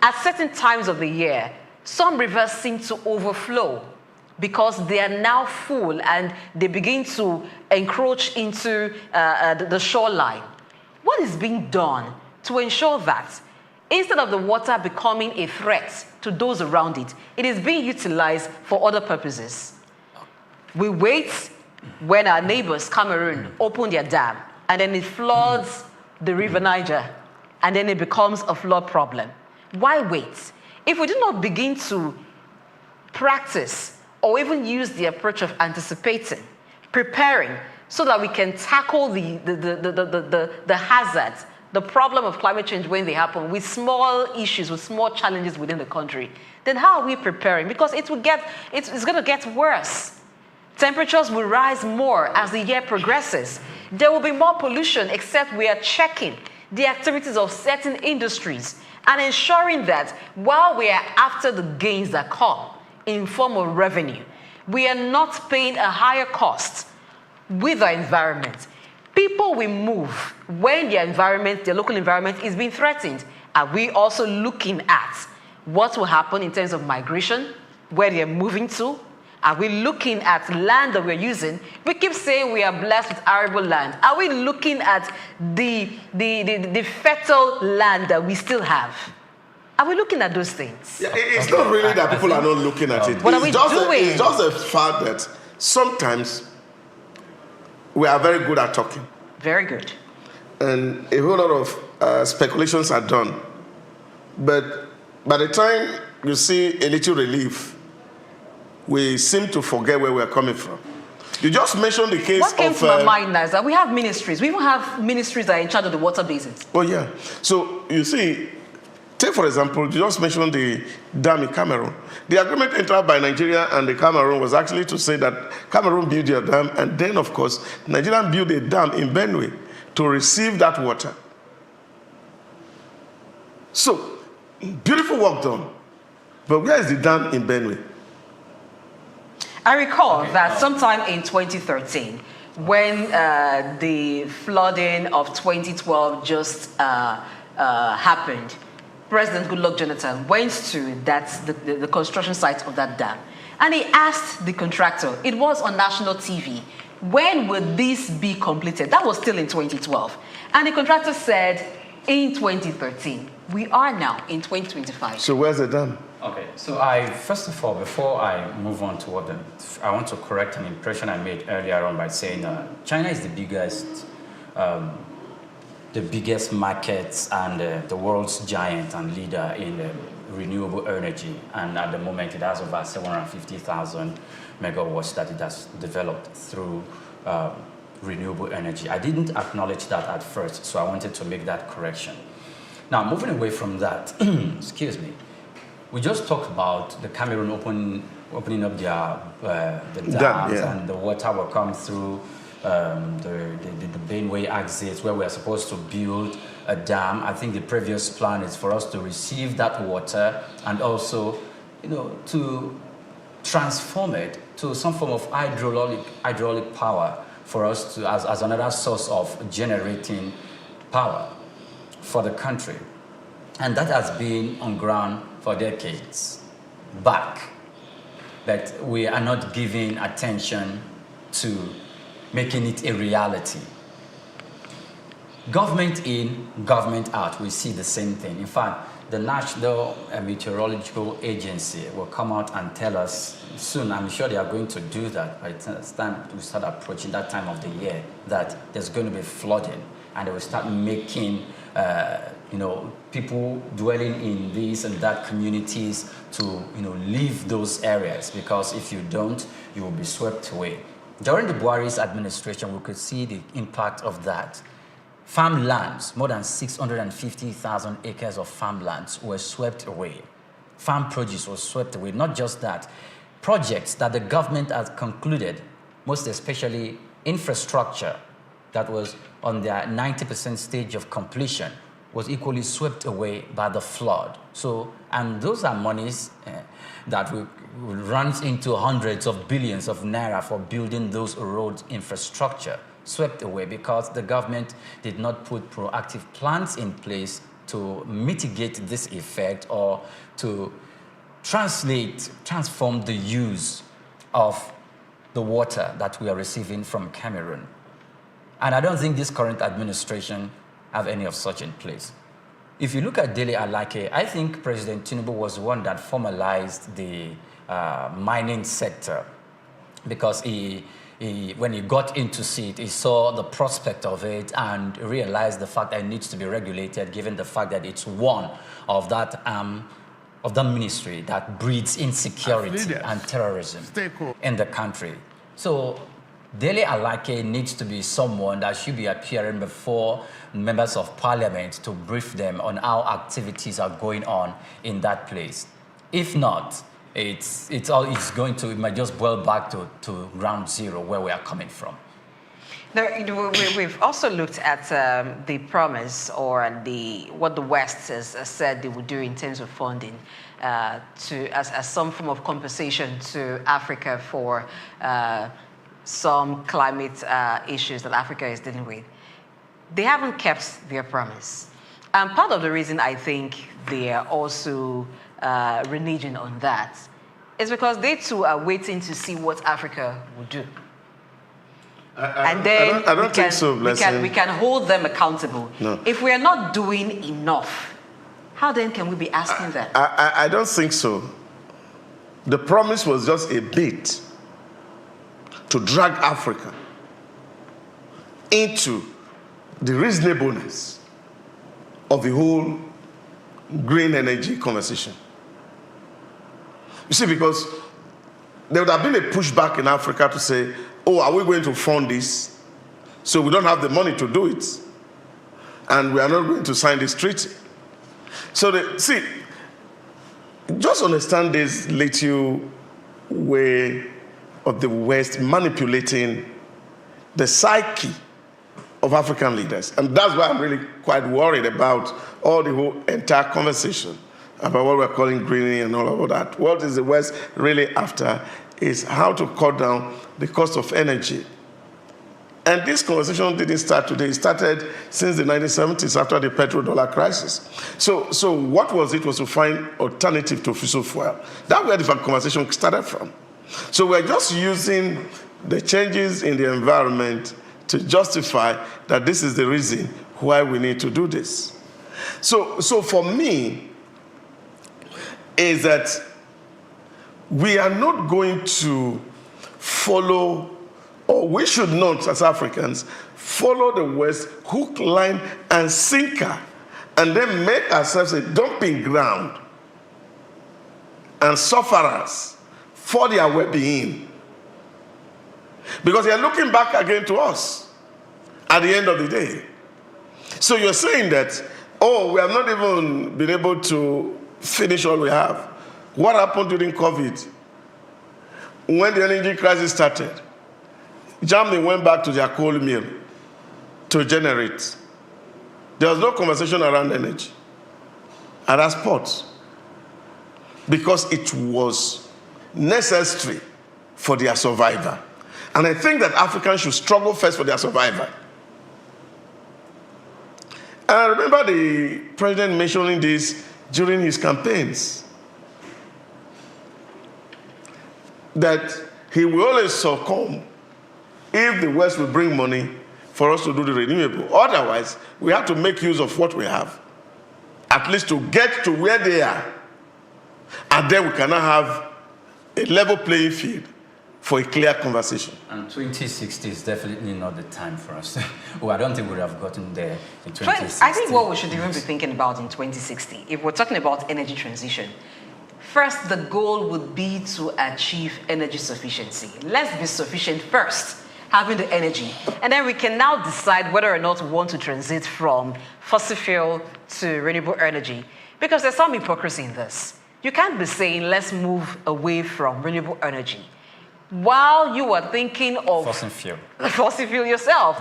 At certain times of the year, some rivers seem to overflow because they are now full and they begin to encroach into the shoreline. What is being done to ensure that instead of the water becoming a threat to those around it, it is being utilized for other purposes? We wait when our neighbors, Cameroon, open their dam and then it floods the River Niger and then it becomes a flood problem. Why wait? If we do not begin to practice or even use the approach of anticipating, preparing, so that we can tackle the hazards, the problem of climate change when they happen with small issues, with small challenges within the country, then how are we preparing? Because it's going to get worse. Temperatures will rise more as the year progresses. There will be more pollution, except we are checking the activities of certain industries and ensuring that while we are after the gains that come in form of revenue, we are not paying a higher cost with our environment. People will move when their environment, their local environment is being threatened. Are we also looking at what will happen in terms of migration, where they're moving to? Are we looking at land that we're using? We keep saying we are blessed with arable land. Are we looking at the fertile land that we still have? Are we looking at those things? Yeah, it's not really that people are not looking at it. What are we doing? It's just a fact that sometimes we are very good at talking. Very good. And a whole lot of speculations are done. But by the time you see a little relief, we seem to forget where we're coming from. You just mentioned the case of... What came to my mind now is that we have ministries. We even have ministries that are in charge of the water basins. Oh, yeah. So, you see, take, for example, you just mentioned the dam in Cameroon. The agreement entered by Nigeria and the Cameroon was actually to say that Cameroon build their dam, and then, of course, Nigeria built a dam in Benue to receive that water. So, beautiful work done. But where is the dam in Benue? I recall that sometime in 2013, when the flooding of 2012 just happened, President Goodluck Jonathan went to the construction site of that dam, and he asked the contractor, it was on national TV, when will this be completed? That was still in 2012. And the contractor said, in 2013. We are now in 2025. So where's the dam? Okay, so first of all, before I move on to what I want to correct an impression I made earlier on by saying China is the biggest market and the world's giant and leader in renewable energy. And at the moment, it has over 750,000 megawatts that it has developed through renewable energy. I didn't acknowledge that at first, so I wanted to make that correction. Now, moving away from that, excuse me, we just talked about the Cameroon opening up the dams and the water will come through the Benue exit where we are supposed to build a dam. I think the previous plan is for us to receive that water and also, to transform it to some form of hydraulic power for us to as another source of generating power for the country. And that has been on ground for decades back. but we are not giving attention to making it a reality. Government in, government out, we see the same thing. In fact, the National Meteorological Agency will come out and tell us soon, I'm sure they are going to do that by the time we start approaching that time of the year, that there's going to be flooding, and they will start making people dwelling in these and that communities to leave those areas, because if you don't, you will be swept away. During the Buhari's administration, we could see the impact of that. Farmlands, more than 650,000 acres of farmlands were swept away. Farm produce was swept away. Not just that, projects that the government has concluded, most especially infrastructure that was on their 90% stage of completion, was equally swept away by the flood. So, and those are monies that will run into hundreds of billions of naira for building those road infrastructure, swept away because the government did not put proactive plans in place to mitigate this effect or to transform the use of the water that we are receiving from Cameroon. And I don't think this current administration have any of such in place. If you look at Dele Alake, I think President Tinubu was the one that formalized the mining sector, because when he got into seat, he saw the prospect of it and realized the fact that it needs to be regulated, given the fact that it's one of that ministry that breeds insecurity and terrorism in the country. So Dele Alake needs to be someone that should be appearing before members of parliament to brief them on how activities are going on in that place. If not, it might just boil back to ground zero, where we are coming from. Now, we've also looked at the promise or what the West has said they would do in terms of funding as some form of compensation to Africa for some climate issues that Africa is dealing with. They haven't kept their promise. And part of the reason I think they are also reneging on that is because they too are waiting to see what Africa will do. I don't think so, Blessing. We can hold them accountable. No. If we are not doing enough, how then can we be asking that? I don't think so. The promise was just a bit to drag Africa into the reasonableness of the whole green energy conversation. You see, because there would have been a pushback in Africa to say, oh, are we going to fund this? So we don't have the money to do it. And we are not going to sign this treaty. So, see, just understand this little way of the West manipulating the psyche of African leaders. And that's why I'm really quite worried about all the whole entire conversation about what we're calling greening and all of that. What is the West really after is how to cut down the cost of energy. And this conversation didn't start today. It started since the 1970s after the petrodollar crisis. So what was it? Was to find alternative to fossil fuel. That's where the conversation started from. So we're just using the changes in the environment to justify that this is the reason why we need to do this. So for me, is that we are not going to follow, or we should not, as Africans, follow the West hook, line, and sinker, and then make ourselves a dumping ground and sufferers for their well-being. Because they are looking back again to us at the end of the day. So you're saying that, oh, we have not even been able to finish all we have. What happened during COVID? When the energy crisis started, Germany went back to their coal mill to generate. There was no conversation around energy at that spot because it was necessary for their survival. And I think that Africans should struggle first for their survival. And I remember the president mentioning this during his campaigns. that he will always succumb if the West will bring money for us to do the renewable. Otherwise, we have to make use of what we have, at least to get to where they are. And then we cannot have a level playing field for a clear conversation. And 2060 is definitely not the time for us. Well, I don't think we would have gotten there in 2060. I think what we should even be thinking about in 2060, if we're talking about energy transition, first the goal would be to achieve energy sufficiency. Let's be sufficient first, having the energy. And then we can now decide whether or not we want to transit from fossil fuel to renewable energy. Because there's some hypocrisy in this. You can't be saying, let's move away from renewable energy, while you are thinking of fossil fuel. Fossil fuel yourself.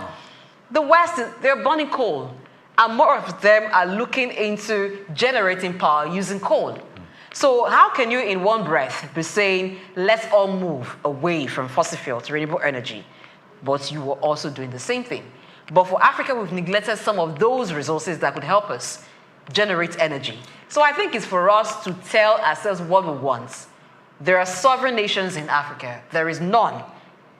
The West, they're burning coal, and more of them are looking into generating power using coal. So how can you in one breath be saying, let's all move away from fossil fuel to renewable energy, but you were also doing the same thing? But for Africa, we've neglected some of those resources that could help us generate energy. So I think it's for us to tell ourselves what we want. There are sovereign nations in Africa. There is none,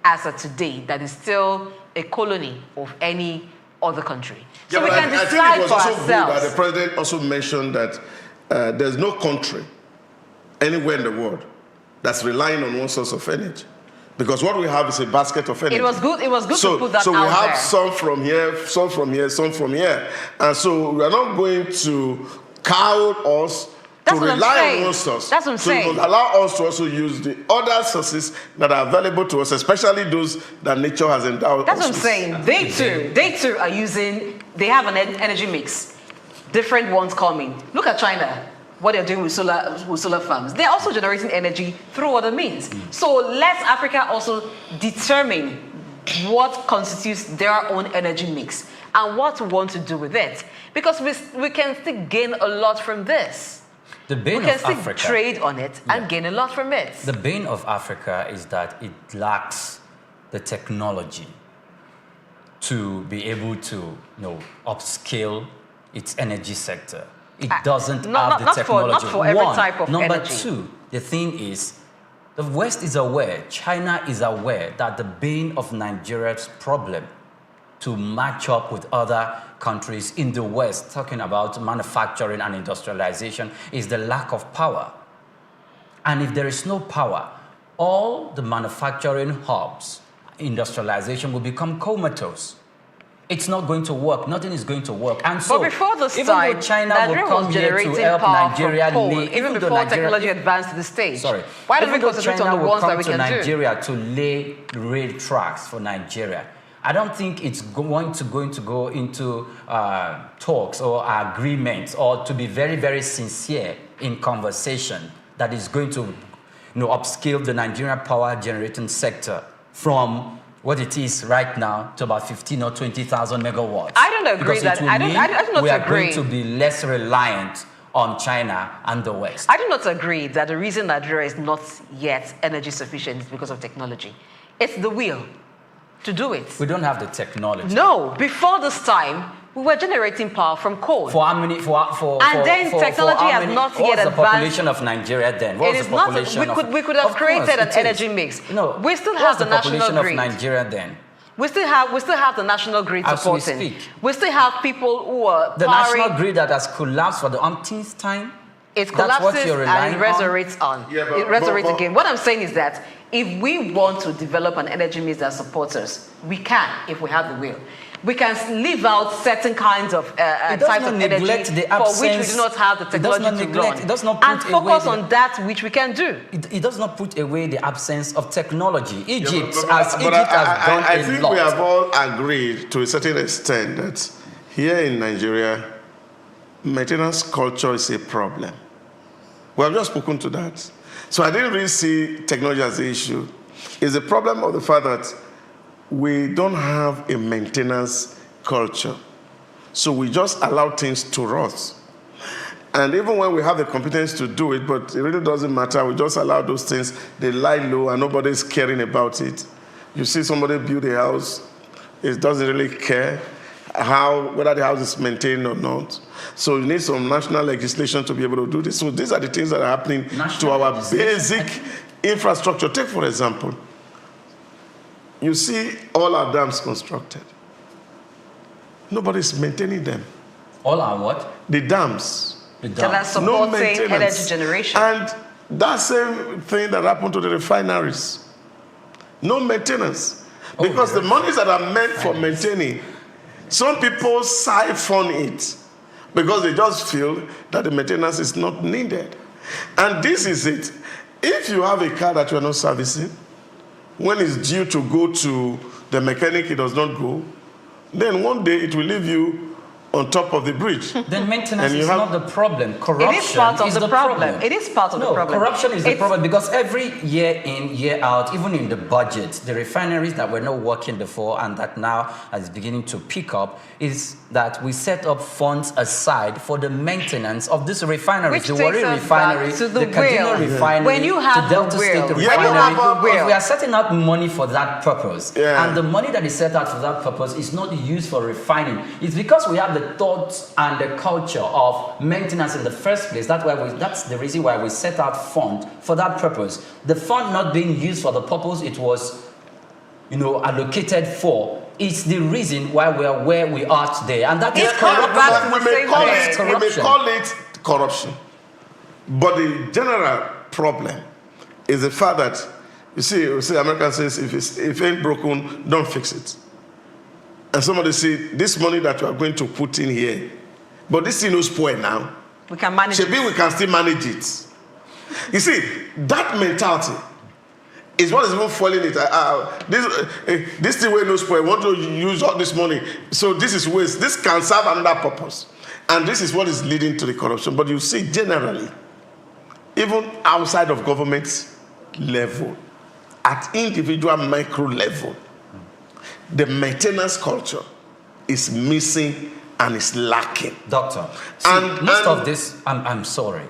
as of today, that is still a colony of any other country. So we can decide for I think it was also ourselves. good that the president also mentioned that there's no country anywhere in the world that's relying on one source of energy. Because what we have is a basket of energy. It was good to put that out there. So we have some from here, some from here, some from here. And so we are not going to cow us to rely on one source. That's what I'm saying. So it will allow us to also use the other sources that are available to us, especially those that nature has endowed That's us what I'm with. saying. They too are using, they have an energy mix. Different ones coming. Look at China, what they're doing with solar farms. They're also generating energy through other means. So let Africa also determine what constitutes their own energy mix and what we want to do with it. Because we can still gain a lot from this. The bane we can of still Africa, trade on it and gain a lot from it. The bane of Africa is that it lacks the technology to be able to, upscale its energy sector. It doesn't have the technology. Not for every type of Number energy. two, the thing is, the West is aware, China is aware that the bane of Nigeria's problem to match up with other countries in the West, talking about manufacturing and industrialization, is the lack of power. And if there is no power, all the manufacturing hubs, industrialization will become comatose. It's not going to work. Nothing is going to work. And so, but before this even time, though China Nigeria will come was here generating to help power Nigeria from coal, lay, even before technology advanced to the stage. Sorry. Why don't we Even though concentrate China on the will ones come that we to can Nigeria to lay rail tracks for Nigeria, I don't think it's going to go into talks or agreements or to be very, very sincere in conversation that is going to upscale the Nigerian power generating sector from what it is right now to about 15 or 20,000 megawatts. I don't agree that. I do not we are agree. going to be less reliant on China and the West. I do not agree that the reason Nigeria is not yet energy sufficient is because of technology. It's the will to do it. We don't have the technology. No, before this time, we were generating power from coal. For how many? Technology has not yet advanced. What's the population of Nigeria then? What was the population we could have created an energy mix. No, we still have the national population grid. of Nigeria then? We still have the national grid As we supporting. speak. We still have people who are The powering. national grid that has collapsed for the umpteenth time. It That's what collapses you're and it relying on? resurrects on. Yeah, It resurrects again. What I'm saying is that if we want to develop an energy mix that supports us, we can if we have the will. We can leave out certain kinds of types of energy for which we do not have the technology to run. It does not put and focus on that which we can do. It does not put away the absence of technology. Egypt But has done I think a lot. we have all agreed to a certain extent that here in Nigeria, maintenance culture is a problem. We have just spoken to that. So I didn't really see technology as the issue. It's a problem of the fact that we don't have a maintenance culture. So we just allow things to rot. And even when we have the competence to do it, but it really doesn't matter, we just allow those things, they lie low and nobody's caring about it. You see somebody build a house, it doesn't really care whether the house is maintained or not. So you need some national legislation to be able to do this. So these are the things that are happening to our basic infrastructure. Take, for example, you see all our dams constructed. Nobody's maintaining them. All our what? The dams. The So that's dam. No supporting maintenance. energy generation. And that same thing that happened to the refineries. No maintenance. Because the monies that are meant for maintaining, some people siphon it because they just feel that the maintenance is not needed. And this is it. If you have a car that you are not servicing, when it's due to go to the mechanic, it does not go, then one day it will leave you on top of the bridge. Then maintenance is not the problem. Corruption It is part of is the problem. It is part of the problem. Corruption is the problem because every year in, year out, even in the budget, the refineries that were not working before and that now is beginning to pick up is that we set up funds aside for the maintenance of these refineries. Which the takes Warri us refinery, back to the Kaduna will. refinery, When you have to Delta the State will. refinery. When you have the will. We are setting out money for that purpose. Yeah. And the money that is set out for that purpose is not used for refining. It's because we have the thoughts and the culture of maintenance in the first place. That's the reason why we set out fund for that purpose. The fund not being used for the purpose it was, allocated for. It's the reason why we are where we are today, and that is corruption. We may call it corruption, but the general problem is the fact that you see, American says if it ain't broken, don't fix it. And somebody say this money that you are going to put in here, but this thing no spoil now. We can manage it. We can still manage it. You see, that mentality is what is even fueling it. This thing will no spoil. I want to use all this money. So this is waste. This can serve another purpose. And this is what is leading to the corruption. But you see, generally, even outside of government level, at individual micro level, the maintenance culture is missing and is lacking. Doctor, I'm sorry.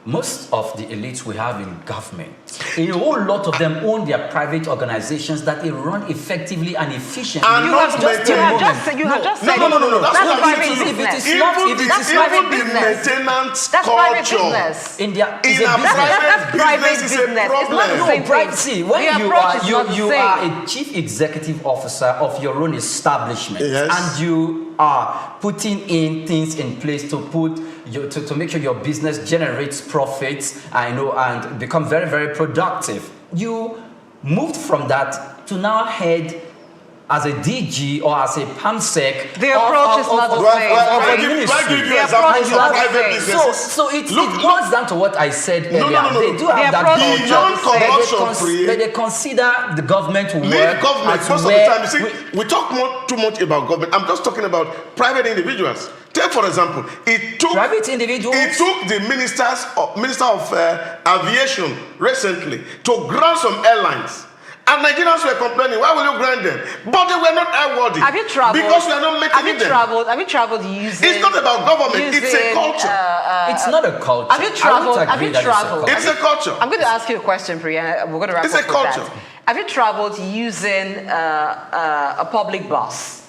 Most of the elites we have in government, a whole lot of them own their private organizations that they run effectively and efficiently. And You have just said No. that's private business. Even the maintenance That's private culture business. In their in a That's private business is a business. It's not the problem. same thing. See, when The you approach is not the you same. are a chief executive officer of your own establishment, Yes. and you are putting in things in place to make sure your business generates profits, and become very, very productive. You moved from that to now head as a DG or as a PAMSEC. The approach is not the same. I give you examples of private businesses. So it boils down to what I said earlier. No. They do have that approach is not the same. non-corruption, but they consider the government will leave work government. as Most of the where time, you see, we talk too much about government. I'm just talking about private individuals. Take, for example, private individuals. It took the minister of aviation recently to grant some airlines. And Nigerians were complaining, why will you grant them? But they were not airworthy. Have you traveled? Because we are not making them. Have you traveled using? It's not about government. It's a culture. It's not a culture. Have you traveled? It's a culture. I'm going to ask you a question, Priya. We're going to wrap It's up a with culture. that. Have you traveled using a public bus?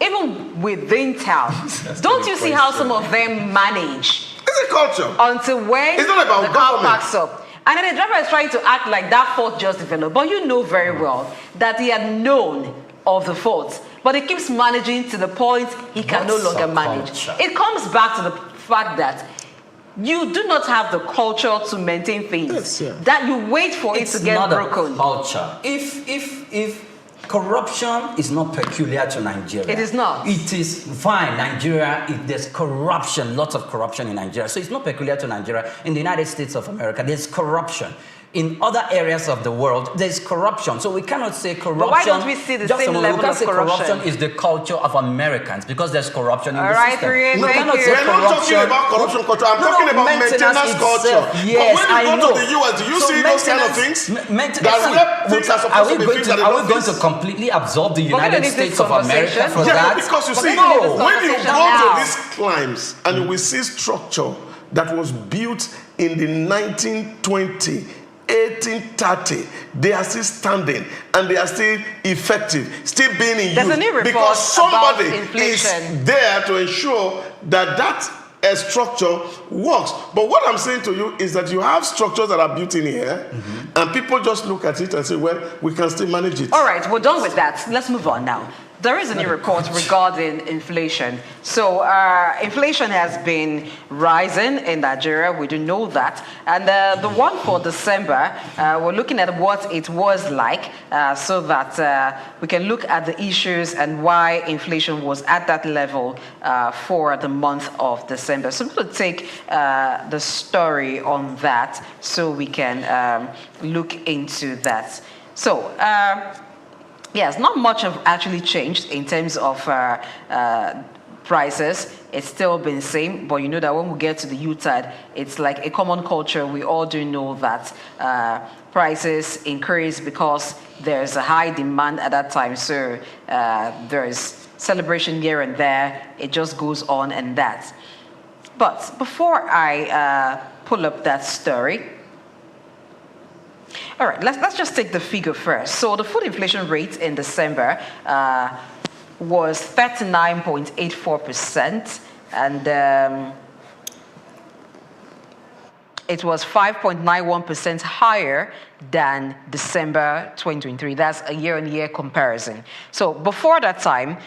Even within town, don't you see how some of them manage? It's a culture. Until when It's not about the car government. parks up. And then the driver is trying to act like that fault just developed. But you know very well that he had known of the fault. But he keeps managing to the point he can no longer manage. It comes back to the fact that you do not have the culture to maintain things. That you wait for it to get broken. It's not a culture. If corruption is not peculiar to Nigeria. It is not. It is fine. Nigeria, there's corruption, lots of corruption in Nigeria. So it's not peculiar to Nigeria. In the United States of America, there's corruption. In other areas of the world, there's corruption. So we cannot say corruption. But why don't we see the same level of corruption? Corruption is the culture of Americans because there's corruption in the system. We're We're not talking about corruption culture. I'm talking about maintenance culture. Yes, but when you go to the US, do you see those kind of things? Are we going to completely absorb the United States of America for that? Because you see, when you go to these climes and we see structure that was built in the 1920s, 1830, they are still standing and they are still effective, still being in use. There's a new report because somebody about inflation. is there to ensure that a structure works. But what I'm saying to you is that you have structures that are built in here, and people just look at it and say, well, we can still manage it. All right, we're done with that. Let's move on now. There is a new report regarding inflation. So inflation has been rising in Nigeria. We do know that. And the one for December, we're looking at what it was like so that we can look at the issues and why inflation was at that level for the month of December. So we'll take the story on that so we can look into that. So, yes, not much have actually changed in terms of prices. It's still been the same, but you know that when we get to the UTAD, it's like a common culture. We all do know that prices increase because there's a high demand at that time. So there's celebration here and there. It just goes on and that. But before I pull up that story, all right, let's just take the figure first. So the food inflation rate in December was 39.84%, and it was 5.91% higher than December 2023. That's a year-on-year comparison. So before that time,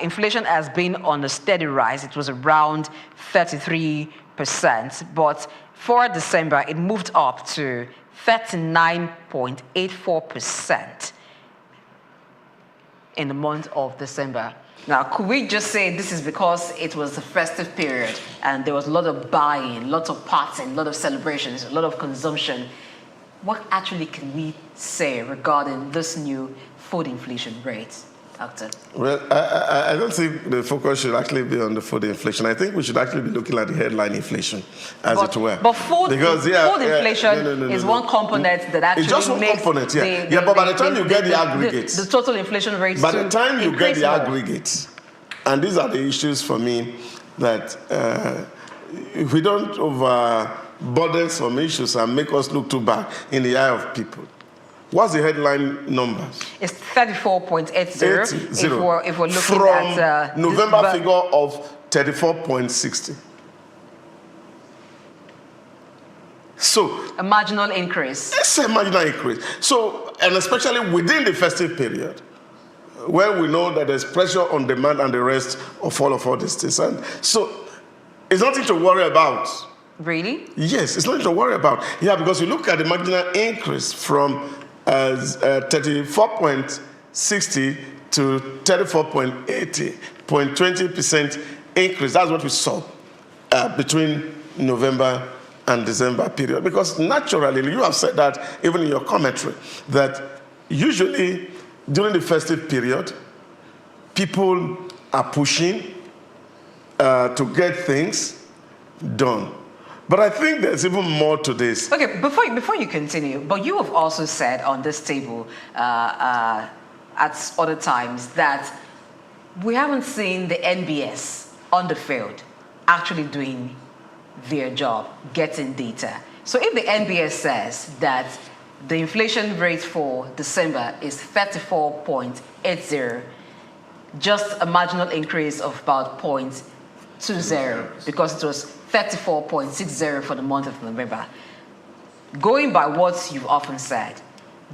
inflation has been on a steady rise. It was around 33%, but for December, it moved up to 39.84% in the month of December. Now, could we just say this is because it was the festive period and there was a lot of buying, lots of partying, a lot of celebrations, a lot of consumption? What actually can we say regarding this new food inflation rate? Doctor? Well, I don't think the focus should actually be on the food inflation. I think we should actually be looking at the headline inflation, as it were. But food inflation is one component that actually it's just one makes component, but by the time you get the aggregates, the total inflation rate, by the time you get the more. aggregates, and these are the issues for me that if we don't overburden some issues and make us look too bad in the eye of people. What's the headline numbers? It's 34.80 if we're looking from at November figure of 34.60. So a marginal increase. It's a marginal increase. So, and especially within the festive period, where we know that there's pressure on demand and the rest of all these things. And so it's nothing to worry about. Really? Yes, it's nothing to worry about. Yeah, because you look at the marginal increase from 34.60 to 34.80, 0.20% increase. That's what we saw between November and December period. Because naturally, you have said that even in your commentary, that usually during the festive period, people are pushing to get things done. But I think there's even more to this. Okay, before you continue, but you have also said on this table at other times that we haven't seen the NBS on the field actually doing their job, getting data. So if the NBS says that the inflation rate for December is 34.80, just a marginal increase of about 0.20 because it was 34.60 for the month of November. Going by what you've often said,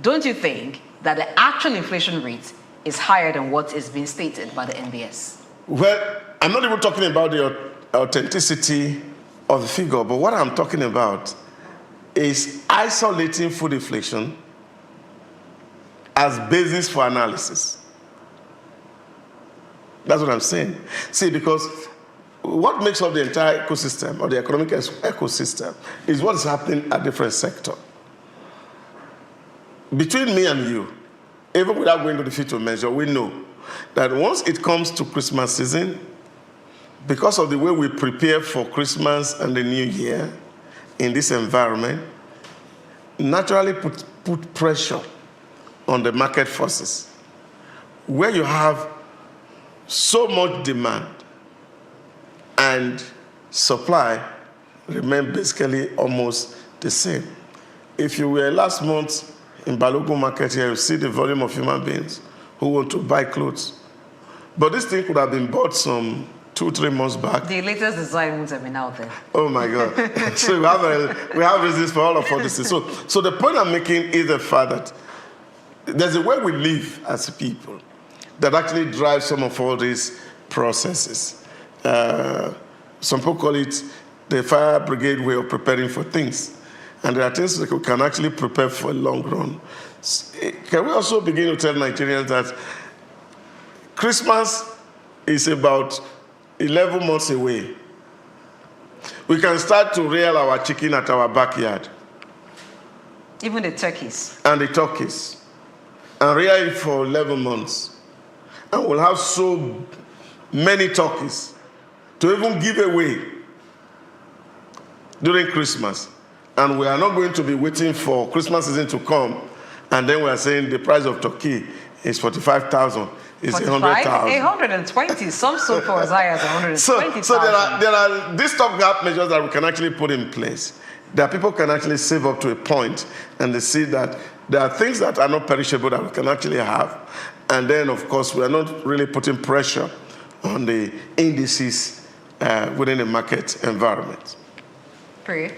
don't you think that the actual inflation rate is higher than what is being stated by the NBS? Well, I'm not even talking about the authenticity of the figure, but what I'm talking about is isolating food inflation as basis for analysis. That's what I'm saying. See, because what makes up the entire ecosystem or the economic ecosystem is what is happening at different sectors. Between me and you, even without going to the fit to measure, we know that once it comes to Christmas season, because of the way we prepare for Christmas and the New Year in this environment, naturally put pressure on the market forces. Where you have so much demand and supply remain basically almost the same. If you were last month in Balogun market here, you see the volume of human beings who want to buy clothes. But this thing could have been bought some 2 2-3 months back. The latest design won't have been out there. Oh my God. So we have reasons for all of this. So the point I'm making is the fact that there's a way we live as people that actually drives some of all these processes. Some people call it the fire brigade way of preparing for things. And there are things that we can actually prepare for a long run. Can we also begin to tell Nigerians that Christmas is about 11 months away? We can start to rear our chicken at our backyard. Even the turkeys. And the turkeys. And rear it for 11 months. And we'll have so many turkeys to even give away during Christmas. And we are not going to be waiting for Christmas season to come. And then we are saying the price of turkey is 45,000. It's 100,000. 120. Some sold for as high as 120,000. So there are these stopgap measures that we can actually put in place, that people can actually save up to a point, and they see that there are things that are not perishable that we can actually have. And then, of course, we are not really putting pressure on the indices within the market environment. Pray.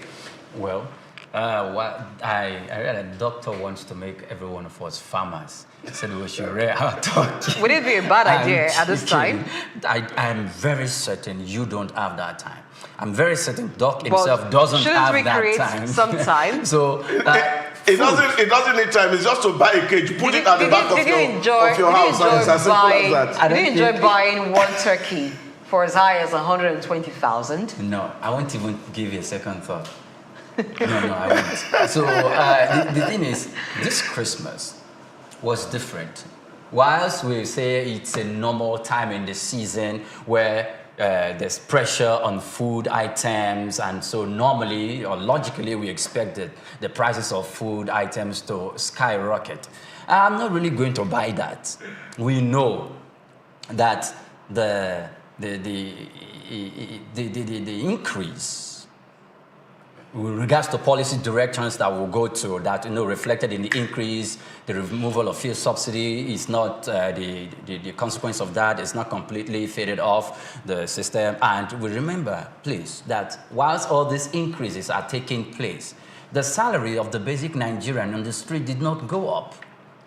Well, I read a doctor wants to make every one of us farmers. He said we should rear our turkey. Would it be a bad idea at this time? I am very certain you don't have that time. I'm very certain Doc himself doesn't have that time. Shouldn't we create some time? So it doesn't need time. It's just to buy a cage, put it at the back of your house, and it's as simple as that. Did you enjoy buying one turkey for as high as 120,000? No, I won't even give you a second thought. No, I won't. So the thing is, this Christmas was different. Whilst we say it's a normal time in the season where there's pressure on food items, and so normally or logically we expected the prices of food items to skyrocket. I'm not really going to buy that. We know that the increase with regards to policy directions that will go to that, reflected in the increase, the removal of fuel subsidy is not the consequence of that. It's not completely faded off the system. And we remember, please, that whilst all these increases are taking place, the salary of the basic Nigerian on the street did not go up.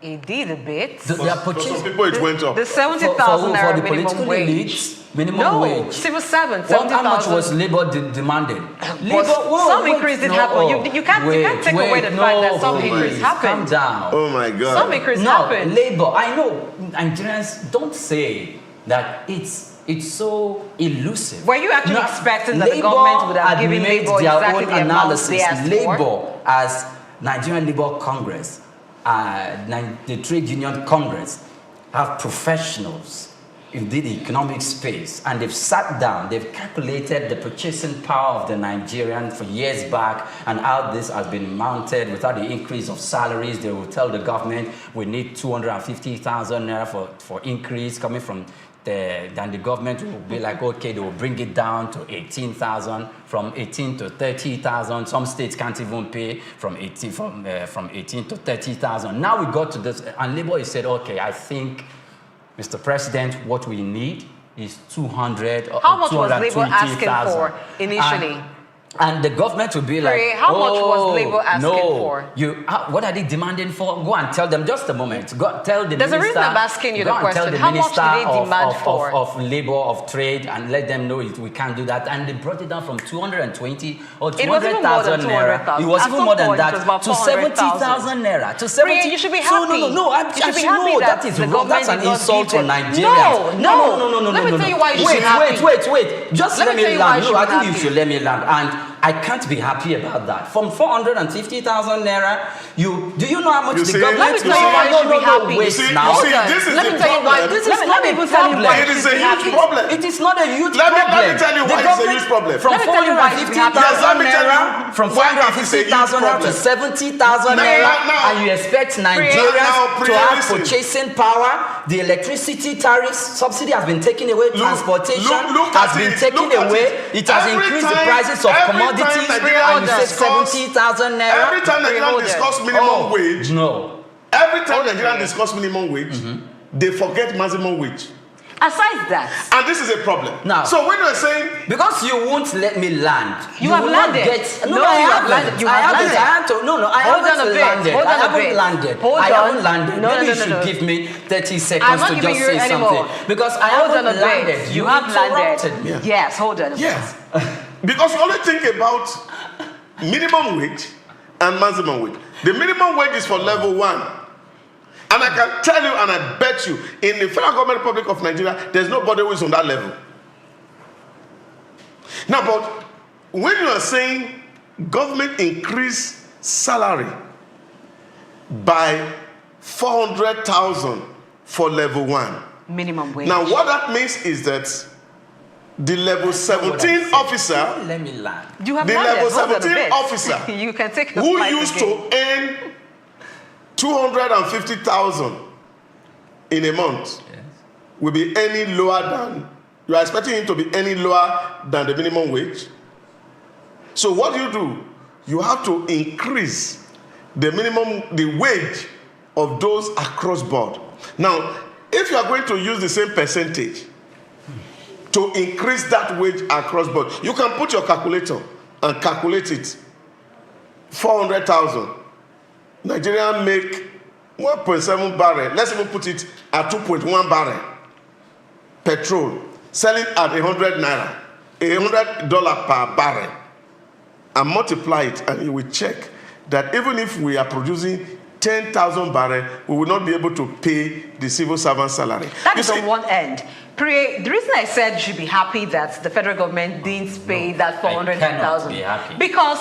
It did a bit. For some people, it went up. The 70,000 naira for the minimum wage. Elites, minimum wage. Civil servants, How 70,000. much was labor demanding? Some increase did happen. You can't take away the fact that some increase happened. Calm down. Oh my God. Some increase happened. Labor. I know Nigerians don't say that it's so elusive. Were you actually expecting that the government would have given labor exactly the amount they asked for? Labor, as Nigerian Labour Congress, the Trade Union Congress, have professionals in the economic space, and they've sat down, they've calculated the purchasing power of the Nigerian for years back and how this has been mounted without the increase of salaries. They will tell the government we need 250,000 naira for increase coming from then the government will be like, okay, they will bring it down to 18,000, from 18 to 30,000. Some states can't even pay from 18 to 30,000. Now we got to this, and Labour said, okay, I think, Mr. President, what we need is 200. How much was Labour asking for initially? And the government will be like, how much was Labour asking for? What are they demanding for? Go and tell them. Just a moment. Go tell the There's minister. a reason I'm asking you the question. How much did they demand for? Of Labour, of Trade, and let them know we can't do that. And they brought it down from 220 or 200,000 naira. It was even more than that. To 70,000 naira. To 70. You should be happy. No. You should be happy that is wrong. That's an insult to Nigerians. No. Let me tell you why you should be happy. Wait. Just let me land. No, I think you should let me land. And I can't be happy about that. From 450,000 naira, do you know how much the government? Let me tell you why you should be happy. Let me tell you why. This is not a problem. It is a huge problem. It is not a huge problem. Let me tell you why it's a huge problem. From 450,000 naira, from 450,000 naira to 70,000 naira, and you expect Nigerians to have purchasing power. The electricity tariff subsidy has been taken away. Transportation has been taken away. It has increased the prices of commodities. And you said 70,000 naira. Every time Nigerians discuss minimum wage, no. Every time Nigerians discuss minimum wage, they forget maximum wage. Aside that, And this is a problem. Now, so when you're saying because you won't let me land, You have will not landed. Get, No, I you have haven't. landed. You I have haven't. landed. I have to. No, I Hold haven't on a bit. landed. Hold on I a haven't bit. landed. Hold I on. haven't landed. No, Maybe no, you no, should no. give me 30 I'm seconds not to giving just you say anymore. something because I Hold haven't on a landed. bit. You have interrupted landed. me. Yes, hold on a bit. yes, because you only think about minimum wage and maximum wage. The minimum wage is for level 1. And I can tell you and I bet you, in the Federal Government Republic of Nigeria, there's nobody who is on that level. Now, but when you are saying government increase salary by 400,000 for level 1. Minimum wage. Now, what that means is that the level 17 officer, Let me land. You have the landed. level Hold on a 17 bit. officer You can take the who flight used again. to earn 250,000 in a month will be any lower than, you are expecting him to be any lower than the minimum wage. So what do? You have to increase the minimum, the wage of those across board. Now, if you are going to use the same percentage to increase that wage across board, you can put your calculator and calculate it. 400,000. Nigeria make 1.7 barrel. Let's even put it at 2.1 barrel. Petrol. Selling at 100 naira. $100 per barrel. And multiply it and you will check that even if we are producing 10,000 barrels, we will not be able to pay the civil servant salary. That is on one end. The reason I said you should be happy that the federal government didn't pay that 400,000 be happy. because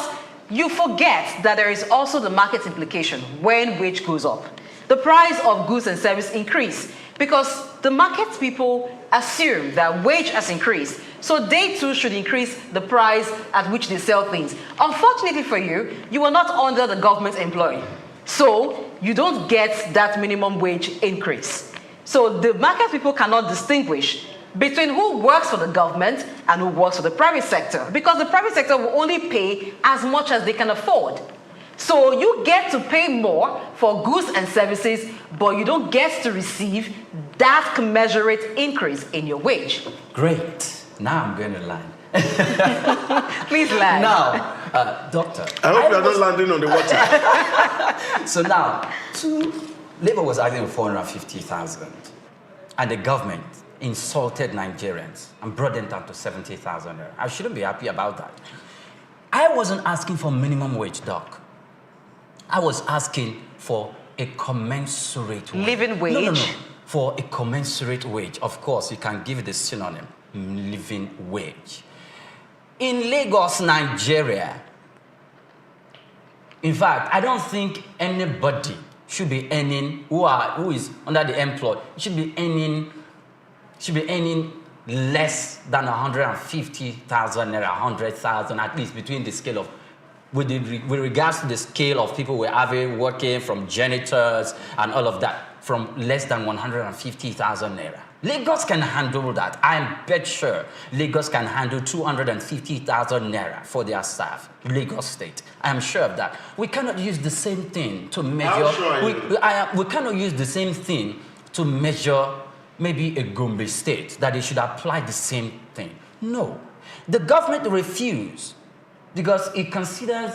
you forget that there is also the market implication when wage goes up. The price of goods and services increase because the market people assume that wage has increased, so they too should increase the price at which they sell things. Unfortunately for you, you are not under the government employee, so you don't get that minimum wage increase. So the market people cannot distinguish between who works for the government and who works for the private sector, because the private sector will only pay as much as they can afford. So you get to pay more for goods and services, but you don't get to receive that commensurate increase in your wage. Great. Now I'm going to land. Please land. Now, doctor. I hope you are not landing on the water. So now, Labour was asking for 450,000, and the government insulted Nigerians and brought them down to 70,000. I shouldn't be happy about that. I wasn't asking for minimum wage, doc. I was asking for a commensurate wage. Living wage? No. For a commensurate wage. Of course, you can give it the synonym, living wage. In Lagos, Nigeria, in fact, I don't think anybody should be earning, who is under the employ, should be earning less than 150,000 naira, 100,000, at least between the scale of, with regards to the scale of people we're having working from janitors and all of that, from less than 150,000 naira. Lagos can handle that. I'm bet sure Lagos can handle 250,000 naira for their staff. Lagos State. I'm sure of that. We cannot use the same thing to measure. We cannot use the same thing to measure maybe a Gombe State, that they should apply the same thing. No. The government refused because it considers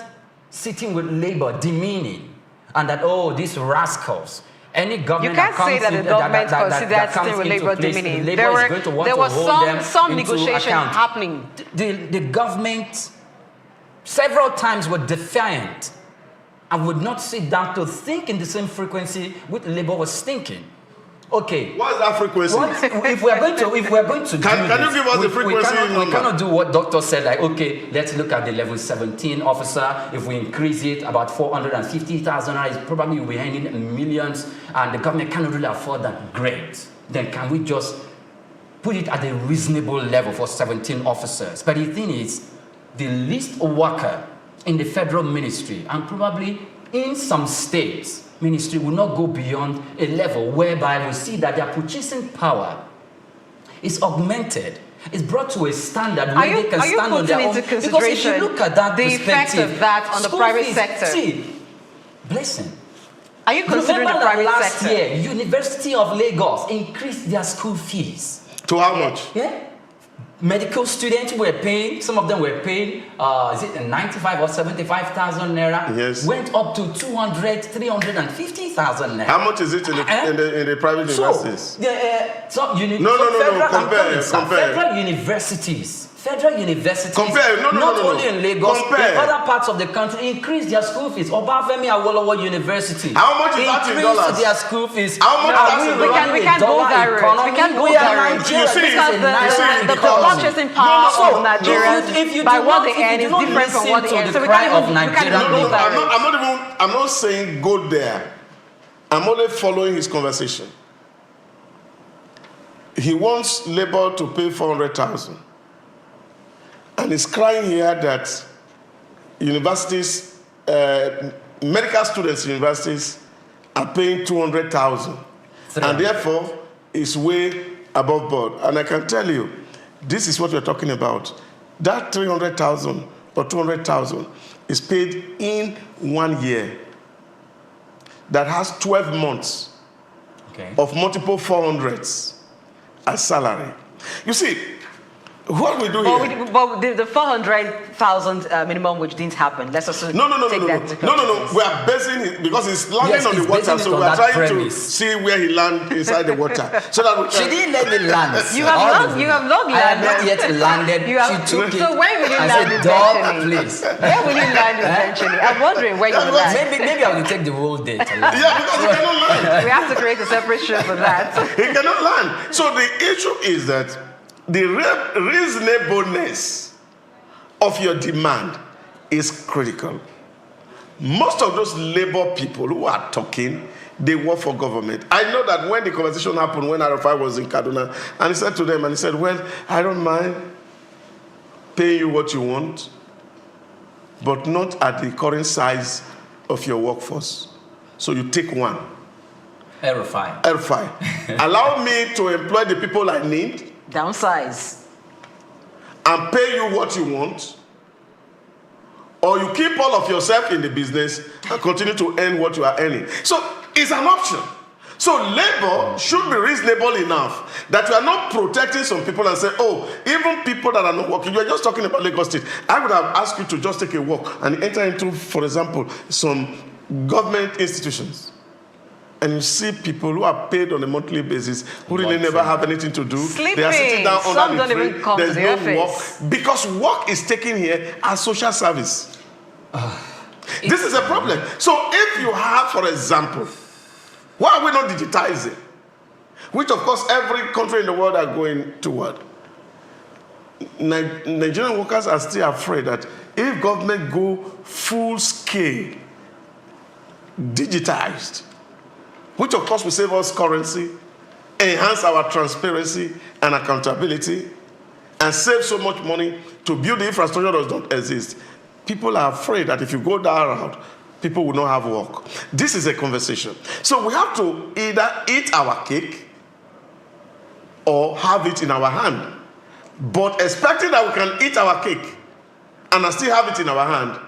sitting with labor demeaning, and that, oh, these rascals. Any government you can't say that the government considers sitting with labor demeaning. There was some negotiation happening. The government several times were defiant and would not sit down to think in the same frequency with labor was thinking. Okay. What is that frequency? If we are going to can you give us the frequency? We cannot do what doctor said, like, okay, let's look at the level 17 officer. If we increase it about 450,000, probably we'll be earning millions, and the government cannot really afford that. Great. Then can we just put it at a reasonable level for 17 officers? But the thing is, the least worker in the federal ministry, and probably in some states, ministry will not go beyond a level whereby we see that their purchasing power is augmented. It's brought to a standard where they can stand on their own. Because if you look at that the effect of that on the private sector? See, blessing. Are you considering the private last sector? Year, University of Lagos increased their school fees. To how much? Yeah. Medical students were paying, some of them were paying, is it 95 or 75,000 naira? Yes. Went up to 200, 350,000 naira. How much is it in the private universities? Federal universities. Federal universities, not only in Lagos, in other parts of the country, increase their school fees. Obafemi Awolowo University. How much is that in dollars? Increase their school fees. How much is that in dollars? We can't go that route. We can't go that route. Because the purchasing power of Nigerians, by what they earn, is different from what they earn. So we can't even go that route. I'm not saying go there. I'm only following his conversation. He wants labor to pay 400,000. And he's crying here that universities, medical students in universities are paying 200,000. And therefore, it's way above board. And I can tell you, this is what we're talking about. That 300,000 or 200,000 is paid in 1 year. That has 12 months of multiple 400s as salary. You see, what we do here? But the 400,000 minimum wage didn't happen. Let's also No. that. We are basing it because it's landing on the water, so we are trying to see where he lands inside the water, so that we can. She didn't let me land. You have not landed. I have not yet landed. She took it. So where will you and land said, "Dog, eventually? please." Where will you land eventually? I'm wondering where you will land. Maybe I will take the whole day to land. Yeah, because he cannot land. We have to create a separate show for that. He cannot land. So the issue is that the reasonableness of your demand is critical. Most of those labor people who are talking, they work for government. I know that when the conversation happened, when Arafai was in Kaduna, and he said to them, well, I don't mind paying you what you want, but not at the current size of your workforce. So you take one. Arafai. Allow me to employ the people I need, Downsize. and pay you what you want, or you keep all of yourself in the business and continue to earn what you are earning. So it's an option. So labor should be reasonable enough that you are not protecting some people and say, oh, even people that are not working, you are just talking about Lagos State. I would have asked you to just take a walk and enter into, for example, some government institutions. And you see people who are paid on a monthly basis who really never have anything to do. Sleeping. They are sitting down Some under don't the even tree. come There's to the no office. work. Because work is taken here as social service. This is a problem. So if you have, for example, why are we not digitizing? Which, of course, every country in the world are going toward. Nigerian workers are still afraid that if government go full scale, digitized, which of course will save us currency, enhance our transparency and accountability, and save so much money to build the infrastructure that does not exist. People are afraid that if you go that route, people will not have work. This is a conversation. So we have to either eat our cake or have it in our hand. But expecting that we can eat our cake and still have it in our hand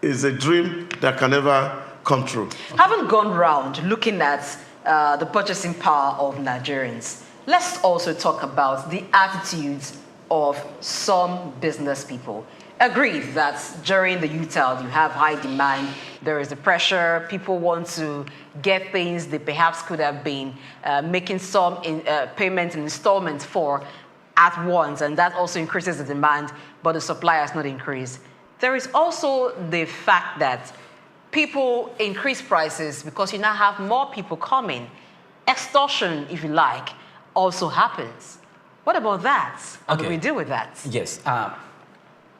is a dream that can never come true. Haven't gone round looking at the purchasing power of Nigerians. Let's also talk about the attitudes of some business people. Agree that during the UTAL you have high demand, there is a pressure, people want to get things they perhaps could have been making some payments and installments for at once, and that also increases the demand, but the supply has not increased. There is also the fact that people increase prices because you now have more people coming. Extortion, if you like, also happens. What about that? How do we deal with that? Yes.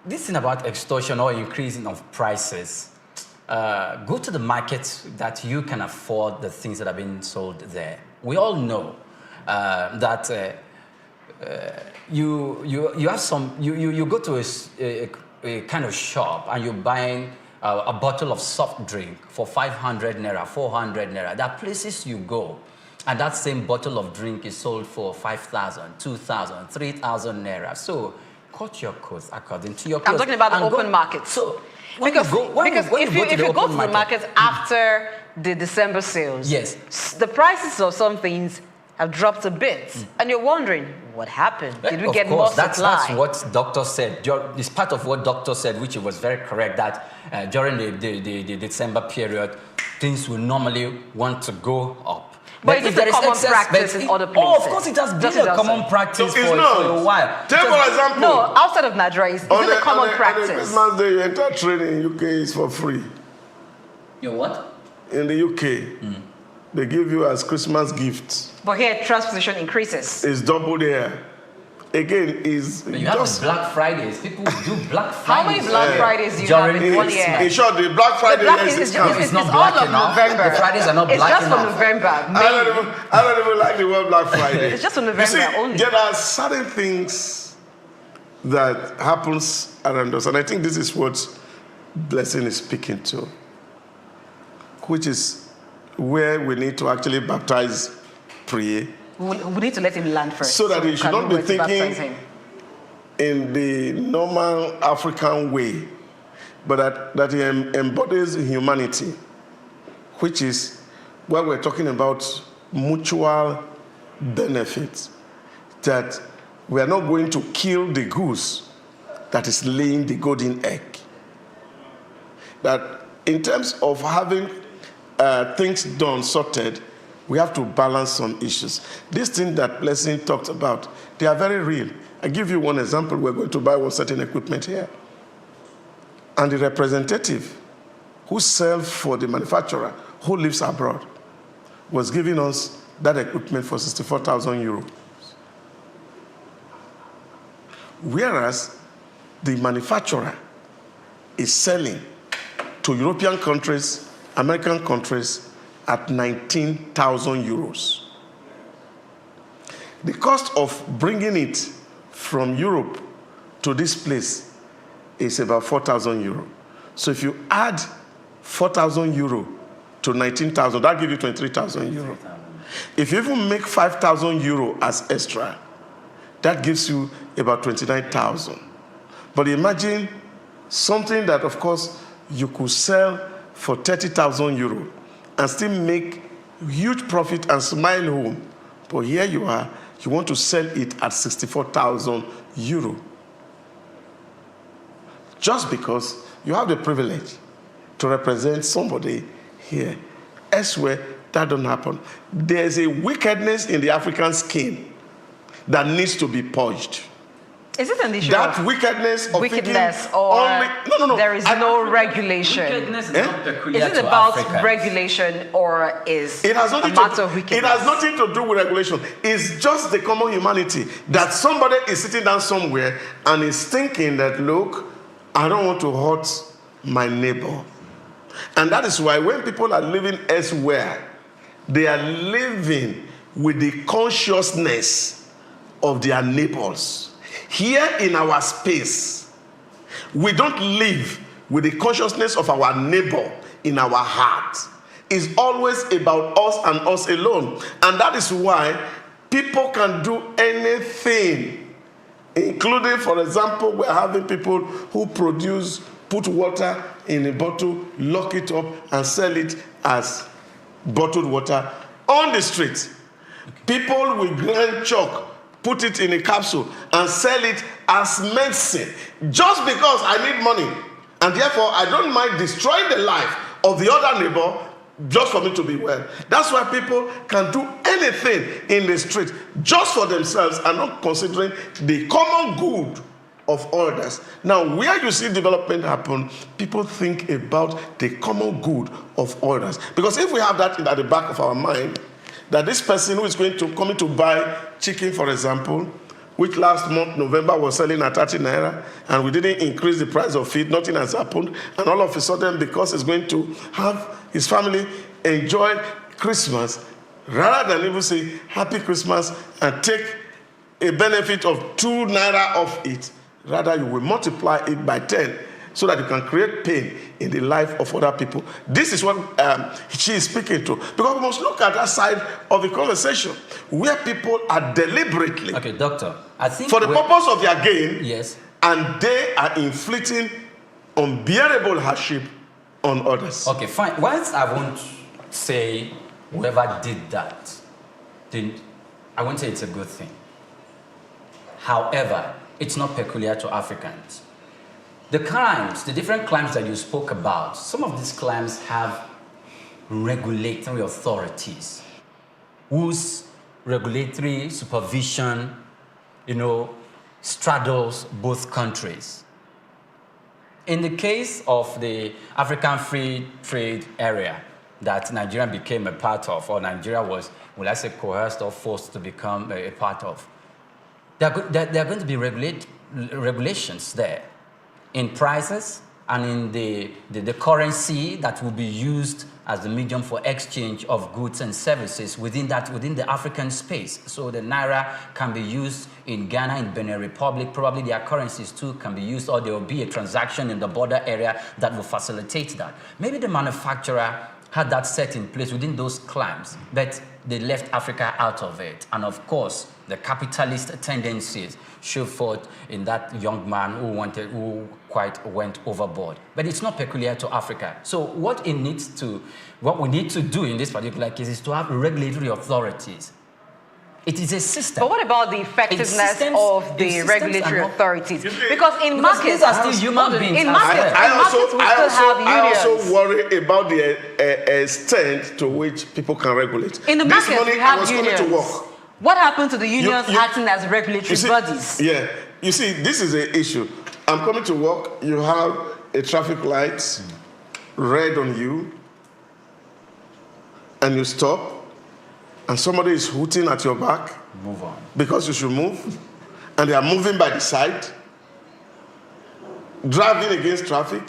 This thing about extortion or increasing of prices, go to the market that you can afford the things that are being sold there. We all know that you have some, you go to a kind of shop and you're buying a bottle of soft drink for 500 naira, 400 naira. There are places you go, and that same bottle of drink is sold for 5,000, 2,000, 3,000 naira. So cut your coats according to your clothes. I'm talking about the open market. So because if you go to the market after the December sales, yes, the prices of some things have dropped a bit. And you're wondering, what happened? Did we get more supply? That's what doctor said. It's part of what doctor said, which was very correct, that during the December period, things will normally want to go up. But it's a common practice in other places. Oh, of course it has been a common practice for a while. Take for example. No, outside of Nigeria, is it a common practice? On Christmas Day, you enter training in UK is for free. You what? In the UK, they give you as Christmas gifts. But here, transposition increases. It's double there. Again, is you have Black Fridays. People do Black Fridays. How many Black Fridays do you have in 1 year? In short, the Black Friday it's not black all of enough. November. The Fridays are not it's black enough. It's just for November. I don't even like the word Black Friday. It's just for November only. There are certain things that happens around us, and I think this is what Blessing is speaking to, which is where we need to actually baptize prayer. We need to let him land first. So that he should not be thinking in the normal African way, but that he embodies humanity, which is where we're talking about mutual benefits, that we are not going to kill the goose that is laying the golden egg. That in terms of having things done, sorted, we have to balance some issues. These things that Blessing talked about, they are very real. I give you one example. We're going to buy one certain equipment here. And the representative who sells for the manufacturer who lives abroad was giving us that equipment for 64,000 euros. Whereas the manufacturer is selling to European countries, American countries, at 19,000 euros. The cost of bringing it from Europe to this place is about 4,000 euro. So if you add 4,000 euro to 19,000, that gives you 23,000 euro. If you even make 5,000 euro as extra, that gives you about 29,000. But imagine something that, of course, you could sell for 30,000 euro and still make huge profit and smile home. But here you are, you want to sell it at 64,000 euro. Just because you have the privilege to represent somebody here. Elsewhere, that don't happen. There's a wickedness in the African skin that needs to be purged. Is it an issue that of wickedness or no, there is no regulation? Wickedness is not peculiar Is it to about Africans. Regulation or is it has a matter of wickedness? It has nothing to do with regulation. It's just the common humanity that somebody is sitting down somewhere and is thinking that, look, I don't want to hurt my neighbor. And that is why when people are living elsewhere, they are living with the consciousness of their neighbors. Here in our space, we don't live with the consciousness of our neighbor in our heart. It's always about us and us alone. And that is why people can do anything, including, for example, we're having people who put water in a bottle, lock it up, and sell it as bottled water on the street. People will grind chalk, put it in a capsule, and sell it as medicine. Just because I need money, and therefore I don't mind destroying the life of the other neighbor just for me to be well. That's why people can do anything in the street just for themselves and not considering the common good of others. Now, where you see development happen, people think about the common good of others. Because if we have that at the back of our mind, that this person who is coming to buy chicken, for example, which last month, November, was selling at 30 naira, and we didn't increase the price of it, nothing has happened, and all of a sudden, because he's going to have his family enjoy Christmas, rather than even say Happy Christmas and take a benefit of 2 naira off it, rather you will multiply it by 10 so that you can create pain in the life of other people. This is what she is speaking to. Because we must look at that side of the conversation where people are deliberately, okay, doctor, I think for the purpose of their gain, yes, and they are inflicting unbearable hardship on others. Okay, fine. Whilst I won't say whoever did that didn't I won't say it's a good thing. However, it's not peculiar to Africans. The crimes, the different crimes that you spoke about, some of these crimes have regulatory authorities whose regulatory supervision, straddles both countries. In the case of the African Free Trade Area that Nigeria became a part of, or Nigeria was, will I say, coerced or forced to become a part of, there are going to be regulations there in prices and in the currency that will be used as the medium for exchange of goods and services within the African space. So the Naira can be used in Ghana, in Benin Republic, probably their currencies too can be used, or there will be a transaction in the border area that will facilitate that. Maybe the manufacturer had that set in place within those claims, but they left Africa out of it. And of course, the capitalist tendencies show forth in that young man who quite went overboard. But it's not peculiar to Africa. So what we need to do in this particular case is to have regulatory authorities. It is a system. But what about the effectiveness of the regulatory authorities? Because in markets, these are still human beings. I also worry about the extent to which people can regulate. In the markets, we have unions. To work. What happened to the unions acting as regulatory bodies? Yeah. You see, this is an issue. I'm coming to work, you have a traffic light, red on you, and you stop, and somebody is hooting at your back. Move on. Because you should move, and they are moving by the side, driving against traffic,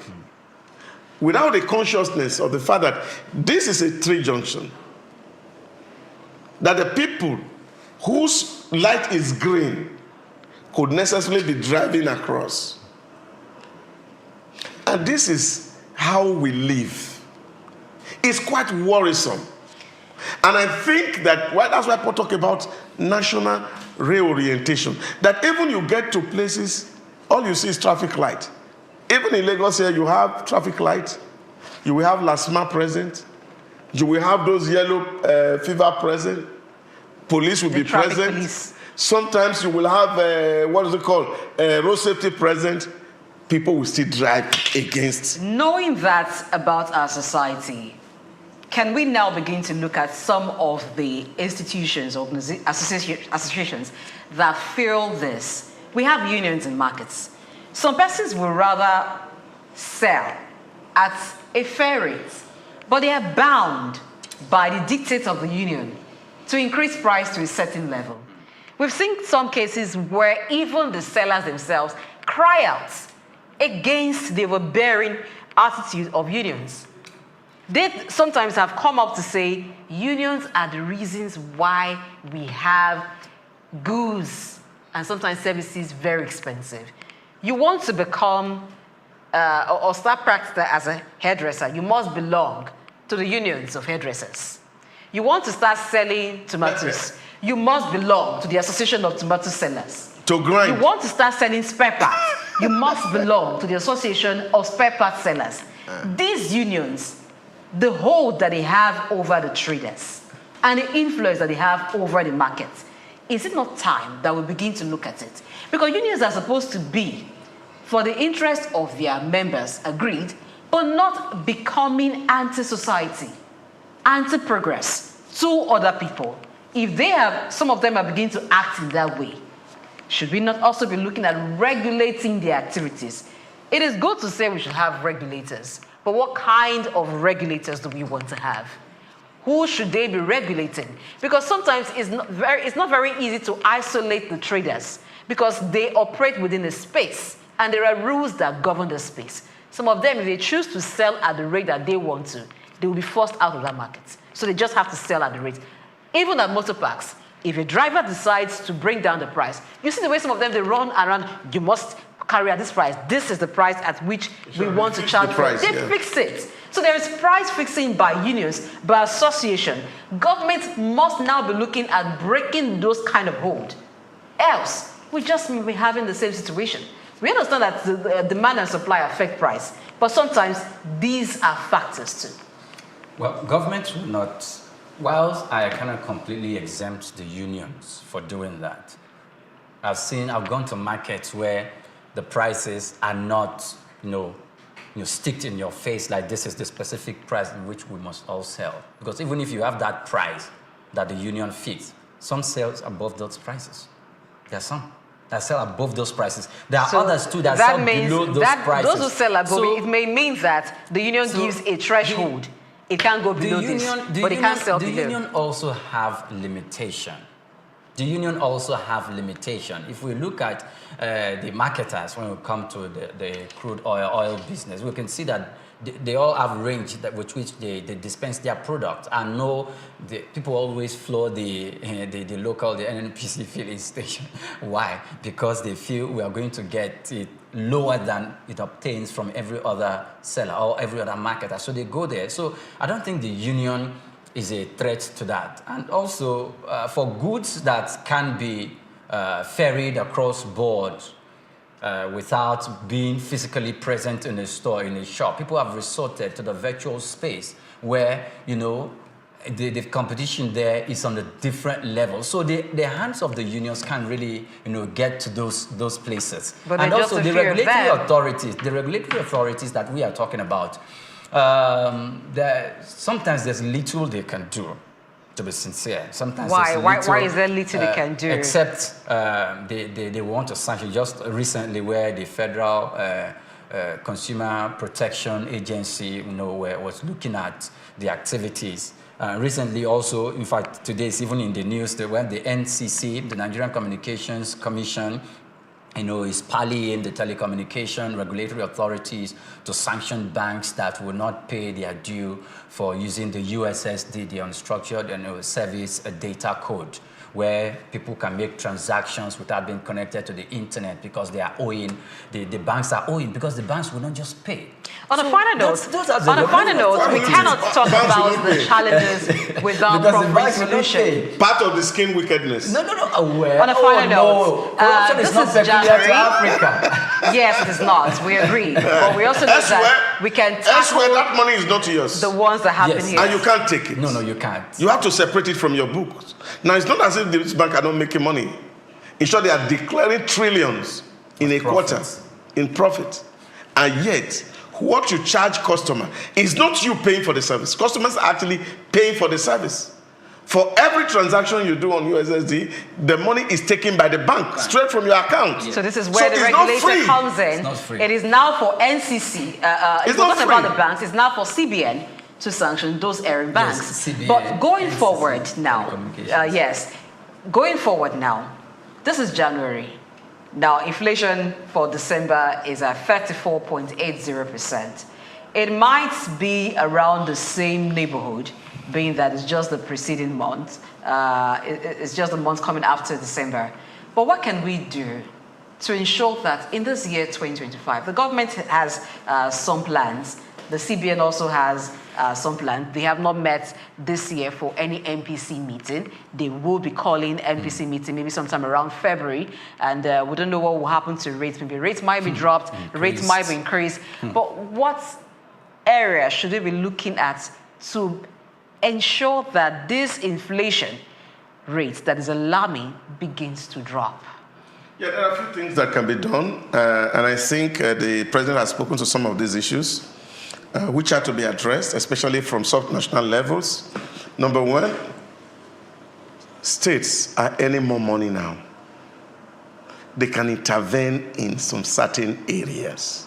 without the consciousness of the fact that this is a tree junction, that the people whose light is green could necessarily be driving across. And this is how we live. It's quite worrisome. And I think that that's why people talk about national reorientation. That even you get to places, all you see is traffic light. Even in Lagos here, you have traffic light. You will have LASMA present. You will have those yellow fever present. Police will be present. Police. Sometimes you will have, road safety present. People will still drive against. Knowing that about our society, can we now begin to look at some of the institutions, associations that feel this? We have unions in markets. Some persons will rather sell at a fair rate, but they are bound by the dictates of the union to increase price to a certain level. We've seen some cases where even the sellers themselves cry out against the overbearing attitude of unions. They sometimes have come up to say unions are the reasons why we have goods and sometimes services very expensive. You want to become or start practicing as a hairdresser, you must belong to the unions of hairdressers. You want to start selling tomatoes, you must belong to the Association of Tomato Sellers. To grind. You want to start selling spare parts, you must belong to the Association of Spare Parts Sellers. These unions, the hold that they have over the traders and the influence that they have over the market, is it not time that we begin to look at it? Because unions are supposed to be for the interest of their members, agreed, but not becoming anti-society, anti-progress to other people. If they have, some of them are beginning to act in that way, should we not also be looking at regulating their activities? It is good to say we should have regulators, but what kind of regulators do we want to have? Who should they be regulating? Because sometimes it's not very easy to isolate the traders because they operate within a space and there are rules that govern the space. Some of them, if they choose to sell at the rate that they want to, they will be forced out of that market. So they just have to sell at the rate. Even at motor parks, if a driver decides to bring down the price, you see the way some of them, they run around, you must carry at this price. This is the price at which we want to charge for it. They fix it. So there is price fixing by unions, by association. Government must now be looking at breaking those kind of hold. Else, we just may be having the same situation. We understand that the demand and supply affect price, but sometimes these are factors too. Well, government will not Whilst I cannot completely exempt the unions for doing that, I've gone to markets where the prices are not, sticked in your face like this is the specific price in which we must all sell. Because even if you have that price that the union fixed, some sells above those prices. There are some that sell above those prices. There are others too that sell below those prices. Those who sell above, it may mean that the union gives a threshold. It can't go below this, but it can't sell below. The union also have limitation. The union also have limitation. If we look at the marketers, when we come to the crude oil business, we can see that they all have range with which they dispense their product. And people always floor the local, the NNPC filling station. Why? Because they feel we are going to get it lower than it obtains from every other seller or every other marketer. So they go there. So I don't think the union is a threat to that. And also, for goods that can be ferried across board without being physically present in a store, in a shop, people have resorted to the virtual space where, the competition there is on a different level. So the hands of the unions can't really, get to those places. But and also the regulatory authorities that we are talking about, sometimes there's little they can do, to be sincere. Sometimes why is there little they can do? Except they want to sanction. Just recently, where the Federal Consumer Protection Agency, was looking at the activities. Recently, also, in fact, today is even in the news that when the NCC, the Nigerian Communications Commission, is pallying the telecommunication regulatory authorities to sanction banks that will not pay their due for using the USSD, the unstructured service data code, where people can make transactions without being connected to the internet because they are owing, the banks are owing, because the banks will not just pay. On a final note, we cannot talk about the challenges without proper solution. Part of the skin wickedness. No. On a final note, corruption is not peculiar to Africa. Yes, it is not. We agree. But we also know that we can tackle that money is not yours. The ones that happen here. And you can't take it. No, you can't. You have to separate it from your books. Now, it's not as if this bank are not making money. In short, they are declaring trillions in a quarter in profit. And yet, what you charge customer is not you paying for the service. Customers are actually paying for the service. For every transaction you do on USSD, the money is taken by the bank straight from your account. So this is where the regulator comes in. It's not free. It is now for NCC. It's not about the banks. It's now for CBN to sanction those errant banks. Yes, CBN, but going NCC, forward now, going forward now, this is January. Now, inflation for December is at 34.80%. It might be around the same neighborhood, being that it's just the preceding month. It's just the month coming after December. But what can we do to ensure that in this year, 2025, the government has some plans. The CBN also has some plans. They have not met this year for any MPC meeting. They will be calling MPC meeting maybe sometime around February. And we don't know what will happen to rates. Maybe rates might be dropped, rates might be increased. But what area should we be looking at to ensure that this inflation rate that is alarming begins to drop? Yeah, there are a few things that can be done. And I think the president has spoken to some of these issues, which are to be addressed, especially from sub-national levels. Number one, states are earning more money now. They can intervene in some certain areas.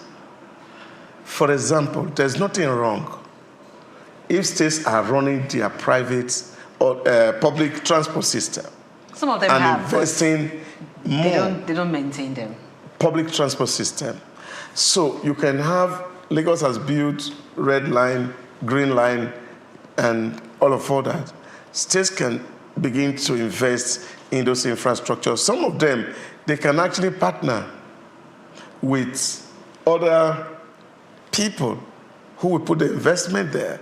For example, there's nothing wrong if states are running their private or public transport system. Some of them and have, investing more. They don't maintain them. Public transport system. So you can have, Lagos has built red line, green line, and all of that. States can begin to invest in those infrastructures. Some of them, they can actually partner with other people who will put the investment there.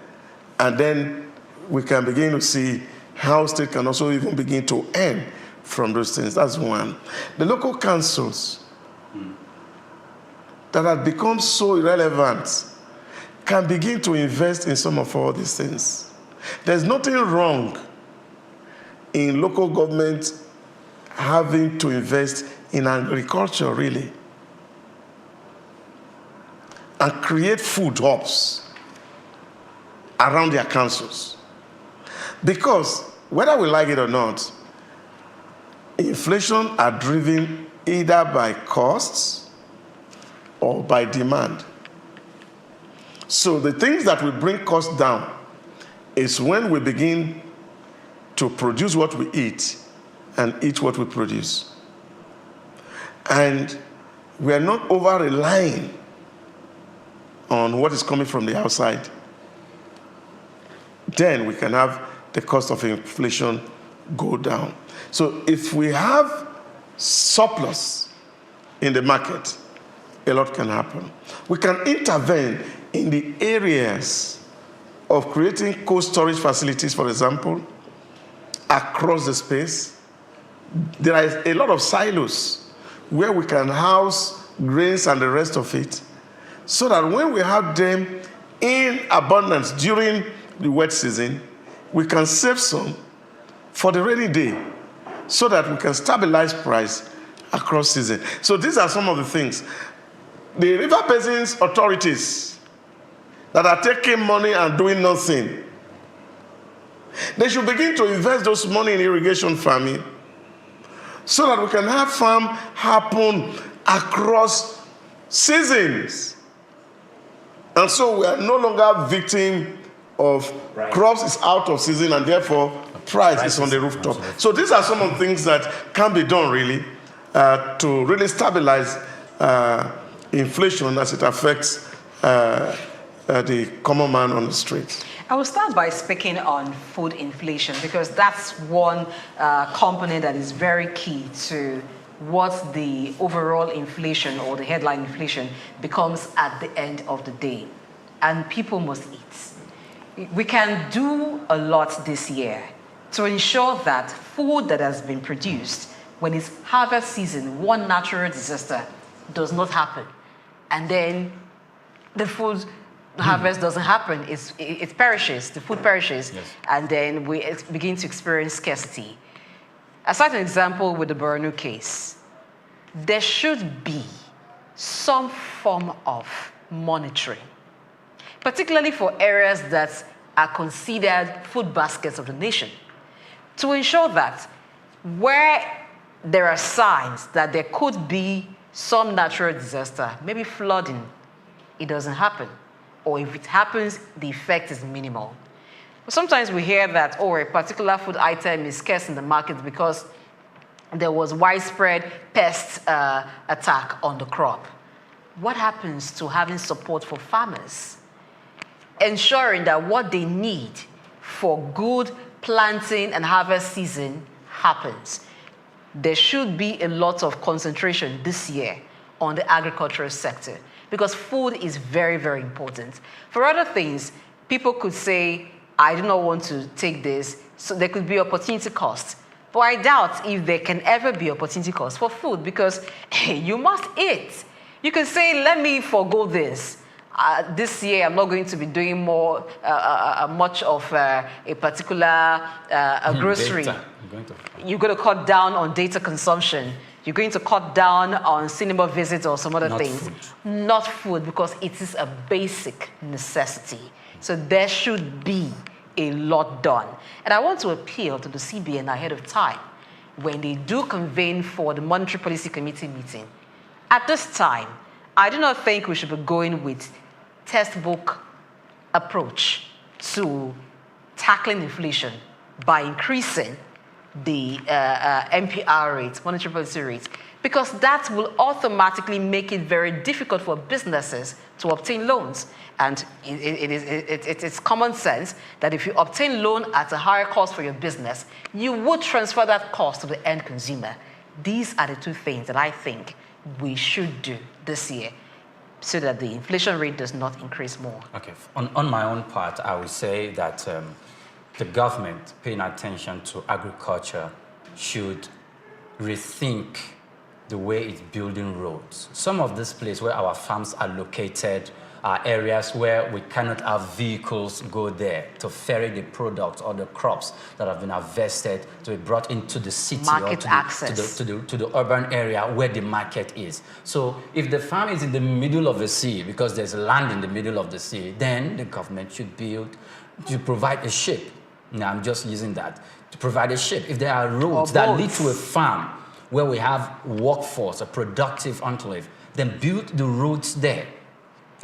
And then we can begin to see how state can also even begin to earn from those things. That's one. The local councils that have become so irrelevant can begin to invest in some of all these things. There's nothing wrong in local government having to invest in agriculture, really, and create food hubs around their councils. Because whether we like it or not, inflation are driven either by costs or by demand. So the things that will bring costs down is when we begin to produce what we eat and eat what we produce. And we are not over-relying on what is coming from the outside. Then we can have the cost of inflation go down. So if we have surplus in the market, a lot can happen. We can intervene in the areas of creating cold storage facilities, for example, across the space. There are a lot of silos where we can house grains and the rest of it, so that when we have them in abundance during the wet season, we can save some for the rainy day, so that we can stabilize price across season. So these are some of the things. The River Basin's authorities that are taking money and doing nothing, they should begin to invest those money in irrigation farming, so that we can have farm happen across seasons. And so we are no longer victim of crops is out of season and therefore price is on the rooftop. So these are some of the things that can be done really to really stabilize inflation as it affects the common man on the street. I will start by speaking on food inflation, because that's one component that is very key to what the overall inflation or the headline inflation becomes at the end of the day. And people must eat. We can do a lot this year to ensure that food that has been produced when it's harvest season, one natural disaster does not happen, and then the food harvest doesn't happen, it perishes, the food perishes, yes. And then we begin to experience scarcity. I cite an example with the Borno case. There should be some form of monitoring, particularly for areas that are considered food baskets of the nation, to ensure that where there are signs that there could be some natural disaster, maybe flooding, it doesn't happen. Or if it happens, the effect is minimal. But sometimes we hear that, a particular food item is scarce in the market because there was widespread pest attack on the crop. What happens to having support for farmers? Ensuring that what they need for good planting and harvest season happens. There should be a lot of concentration this year on the agricultural sector, because food is very, very important. For other things, people could say, I do not want to take this, so there could be opportunity cost. But I doubt if there can ever be opportunity cost for food, because you must eat. You can say, let me forego this. This year, I'm not going to be doing much of a particular grocery. You're going to cut down on data consumption. You're going to cut down on cinema visits or some other things. Not food, because it is a basic necessity. So there should be a lot done. And I want to appeal to the CBN ahead of time, when they do convene for the Monetary Policy Committee meeting. At this time, I do not think we should be going with textbook approach to tackling inflation by increasing the MPR rate, monetary policy rate, because that will automatically make it very difficult for businesses to obtain loans. And it's common sense that if you obtain loan at a higher cost for your business, you would transfer that cost to the end consumer. These are the two things that I think we should do this year, so that the inflation rate does not increase more. Okay. On my own part, I would say that the government paying attention to agriculture should rethink the way it's building roads. Some of these places where our farms are located are areas where we cannot have vehicles go there to ferry the products or the crops that have been harvested to be brought into the city Market or to access. the urban area where the market is. So if the farm is in the middle of the sea, because there's land in the middle of the sea, then the government should provide a ship. Now, I'm just using that to provide a ship. If there are roads that lead to a farm where we have workforce, a productive enclave, then build the roads there.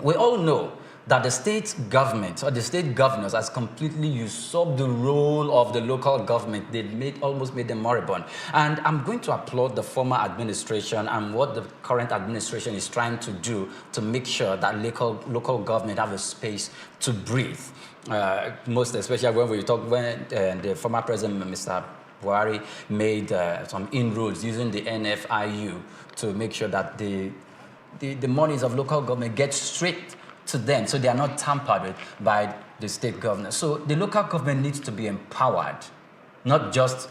We all know that the state government or the state governors has completely usurped the role of the local government. They almost made them moribund. And I'm going to applaud the former administration and what the current administration is trying to do to make sure that local government have a space to breathe. Most especially when the former president, Mr. Buhari, made some inroads using the NFIU to make sure that the monies of local government get straight to them, so they are not tampered with by the state government. So the local government needs to be empowered, not just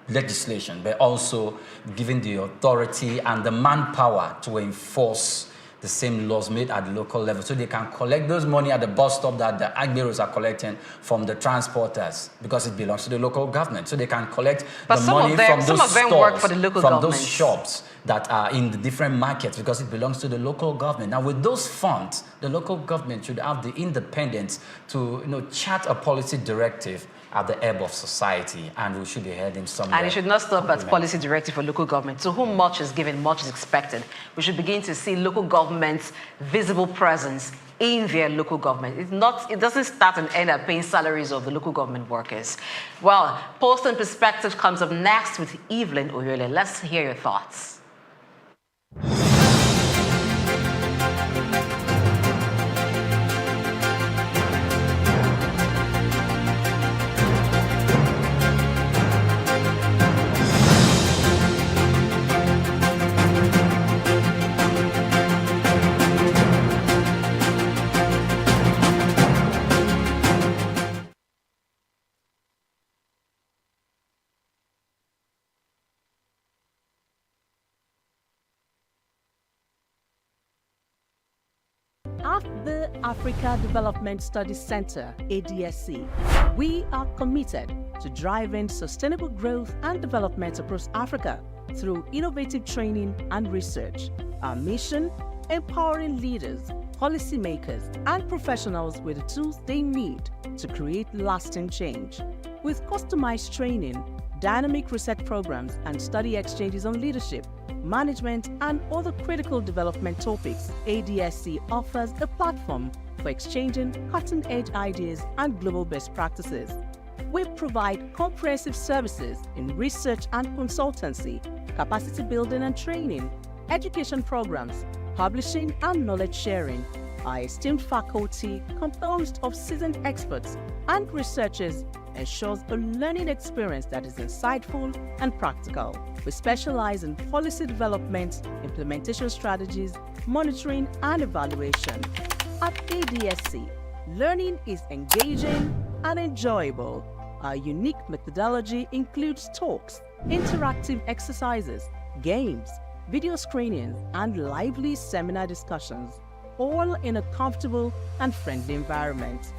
legislation, but also given the authority and the manpower to enforce the same laws made at the local level, so they can collect those money at the bus stop that the agberos are collecting from the transporters, because it belongs to the local government. So they can collect the money from those stores, from those shops that are in the different markets, because it belongs to the local government. Now, with those funds, the local government should have the independence to chart a policy directive at the ebb of society, and we should be heading somewhere. And it should not stop at policy directive for local government. To whom much is given, much is expected. We should begin to see local government's visible presence in their local government. It doesn't start and end at paying salaries of the local government workers. Well, Post and Perspective comes up next with Evelyn Oyole. Let's hear your thoughts. At the Africa Development Studies Center, ADSC, we are committed to driving sustainable growth and development across Africa through innovative training and research. Our mission: empowering leaders, policymakers, and professionals with the tools they need to create lasting change. With customized training, dynamic research programs, and study exchanges on leadership, management, and other critical development topics, ADSC offers a platform for exchanging cutting-edge ideas and global best practices. We provide comprehensive services in research and consultancy, capacity building and training, education programs, publishing, and knowledge sharing. Our esteemed faculty, composed of seasoned experts and researchers, ensures a learning experience that is insightful and practical. We specialize in policy development, implementation strategies, monitoring, and evaluation. At ADSC, learning is engaging and enjoyable. Our unique methodology includes talks, interactive exercises, games, video screenings, and lively seminar discussions, all in a comfortable and friendly environment.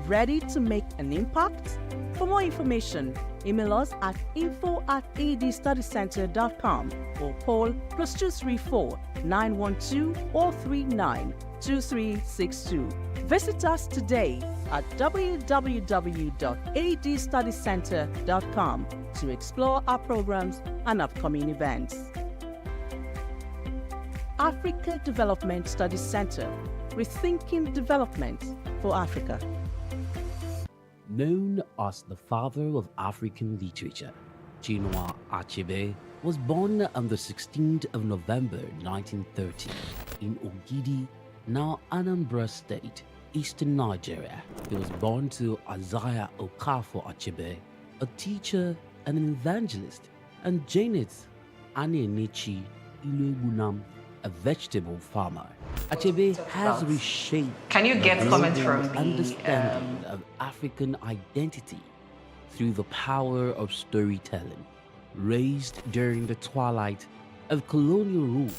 Ready to make an impact? For more information, email us at info@adstudycenter.com or call +234 912 439 2362. Visit us today at www.adstudycenter.com to explore our programs and upcoming events. Africa Development Studies Center, rethinking development for Africa. Known as the father of African literature, Chinua Achebe was born on the 16th of November 1930 in Ogidi, now Anambra State, eastern Nigeria. He was born to Isaiah Okafor Achebe, a teacher and an evangelist, and Janet Anenichi Ilegunam, a vegetable farmer. Achebe has reshaped comments from the understanding of African identity through the power of storytelling. Raised during the twilight of colonial rule,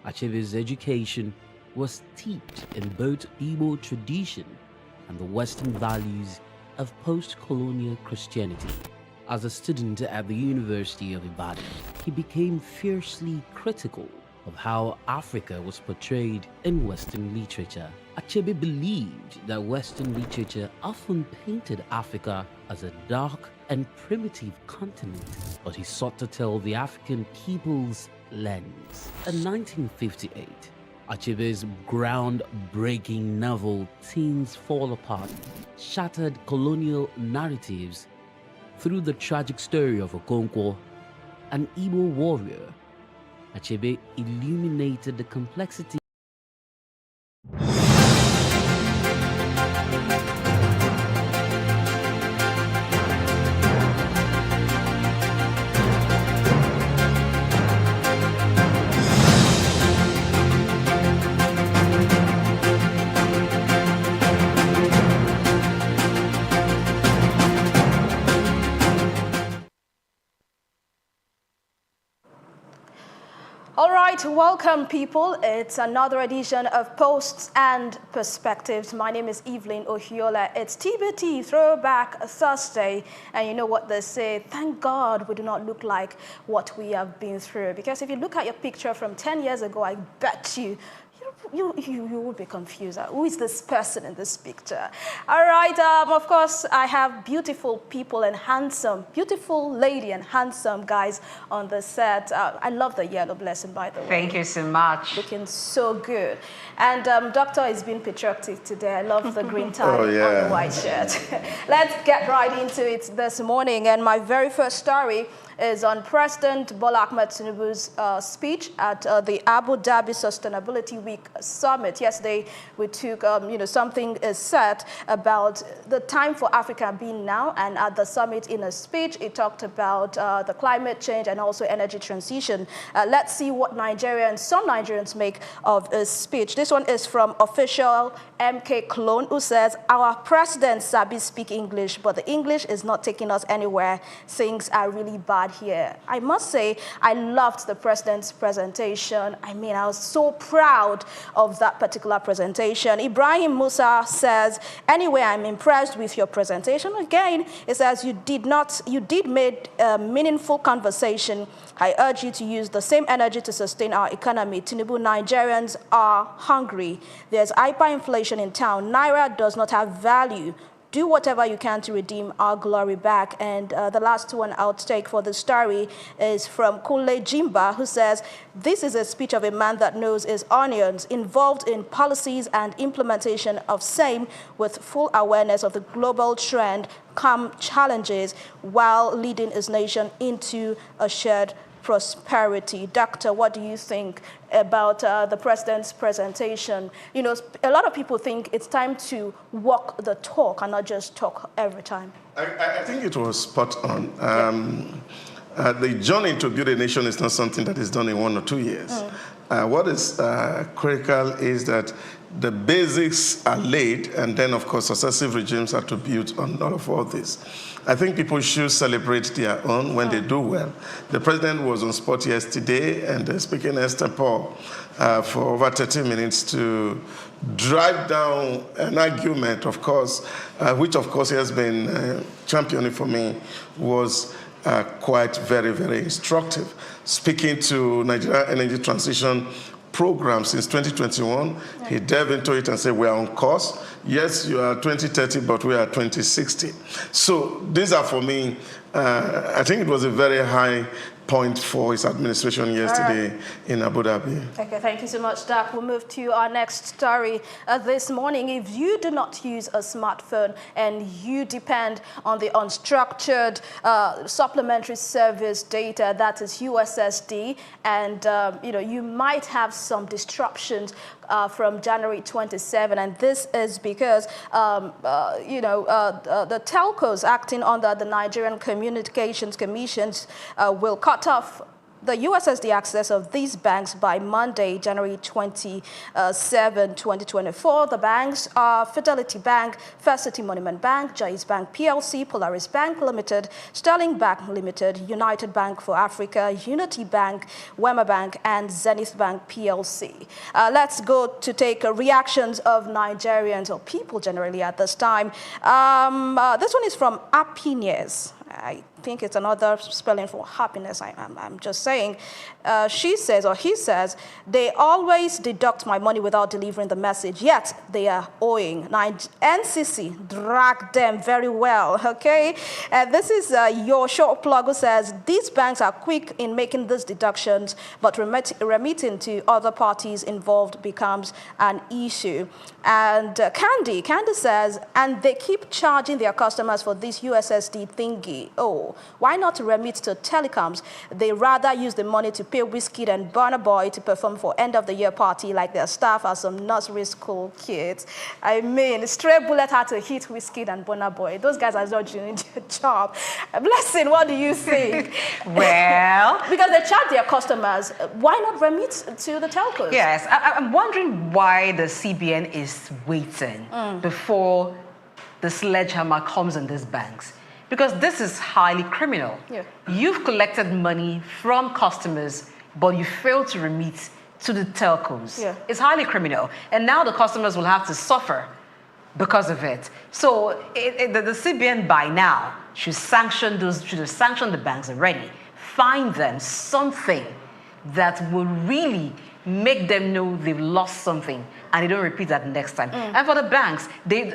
Achebe's education was steeped in both Igbo tradition and the Western values of post-colonial Christianity. As a student at the University of Ibadan, he became fiercely critical of how Africa was portrayed in Western literature. Achebe believed that Western literature often painted Africa as a dark and primitive continent, but he sought to tell the African people's lens. In 1958, Achebe's groundbreaking novel Things Fall Apart shattered colonial narratives through the tragic story of Okonkwo, an Igbo warrior. Achebe illuminated the complexity All right, welcome people. It's another edition of Posts and Perspectives. My name is Evelyn Ohiola. It's TBT Throwback Thursday. And you know what they say, thank God we do not look like what we have been through. Because if you look at your picture from 10 years ago, I bet you would be confused. Who is this person in this picture? All right, of course, I have beautiful people and handsome, beautiful lady and handsome guys on the set. I love the yellow blessing, by the way. Thank you so much. Looking so good. And Doctor is being patriotic today. I love the green tie on the white shirt. Let's get right into it this morning. And my very first story is on President Bola Ahmed Tinubu's speech at the Abu Dhabi Sustainability Week Summit. Yesterday, we took, something is said about the time for Africa being now. And at the summit, in a speech, he talked about the climate change and also energy transition. Let's see what some Nigerians make of his speech. This one is from official MK Clone, who says, our president sabi speak English, but the English is not taking us anywhere. Things are really bad here. I must say, I loved the president's presentation. I mean, I was so proud of that particular presentation. Ibrahim Musa says, anyway, I'm impressed with your presentation. Again, it says you did make a meaningful conversation. I urge you to use the same energy to sustain our economy. Tinubu, Nigerians are hungry. There's hyperinflation in town. Naira does not have value. Do whatever you can to redeem our glory back. And the last one I'll take for the story is from Kule Jimba, who says, this is a speech of a man that knows his onions, involved in policies and implementation of same with full awareness of the global trend, come challenges while leading his nation into a shared prosperity. Doctor, what do you think about the president's presentation? You know, a lot of people think it's time to walk the talk and not just talk every time. I think it was spot on. The journey to build a nation is not something that is done in 1 or 2 years. What is critical is that the basics are laid, and then, of course, successive regimes are to build on all of all this. I think people should celebrate their own when they do well. The president was on spot yesterday and speaking Esther Paul for over 30 minutes to drive down an argument, of course, which, of course, he has been championing for me, was quite very, very instructive. Speaking to Nigeria Energy Transition Program since 2021, he delved into it and said, we are on course. Yes, you are 2030, but we are 2060. So these are, for me, I think it was a very high point for his administration yesterday in Abu Dhabi. Okay, thank you so much, Doc. We'll move to our next story this morning. If you do not use a smartphone and you depend on the unstructured supplementary service data, that is USSD, and you might have some disruptions from January 27, and this is because the telcos acting under the Nigerian Communications Commission will cut off the USSD access of these banks by Monday, January 27, 2024. The banks are Fidelity Bank, First City Monument Bank, Jais Bank PLC, Polaris Bank Limited, Sterling Bank Limited, United Bank for Africa, Unity Bank, Wema Bank, and Zenith Bank PLC. Let's go to take reactions of Nigerians or people generally at this time. This one is from Happiness. I think it's another spelling for happiness. I'm just saying. She says, or he says, they always deduct my money without delivering the message, yet they are owing. NCC dragged them very well, okay? This is your short plug who says, these banks are quick in making these deductions, but remitting to other parties involved becomes an issue. And Candy says, and they keep charging their customers for this USSD thingy. Oh, why not remit to telecoms? They rather use the money to pay Wizkid and Burna Boy to perform for end-of-the-year party like their staff are some nursery school kids. I mean, stray bullet had to hit Wizkid and Burna Boy. Those guys are not doing their job. Blessing, what do you think? Well, because they charge their customers, why not remit to the telcos? Yes, I'm wondering why the CBN is waiting before the sledgehammer comes on these banks. Because this is highly criminal. Yeah. You've collected money from customers, but you failed to remit to the telcos. Yeah. It's highly criminal. And now the customers will have to suffer because of it. So the CBN by now should sanction the banks already. Find them something that will really make them know they've lost something and they don't repeat that next time. And for the banks,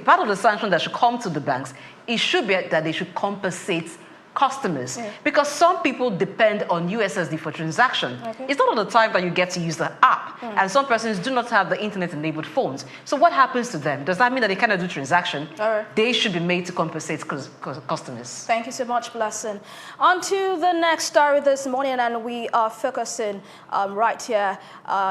part of the sanction that should come to the banks, it should be that they should compensate customers because some people depend on USSD for transaction. Okay. It's not all the time that you get to use the app, and some persons do not have the internet-enabled phones. So what happens to them? Does that mean that they cannot do transaction? They should be made to compensate customers. Thank you so much, Blessing. On to the next story this morning, and we are focusing right here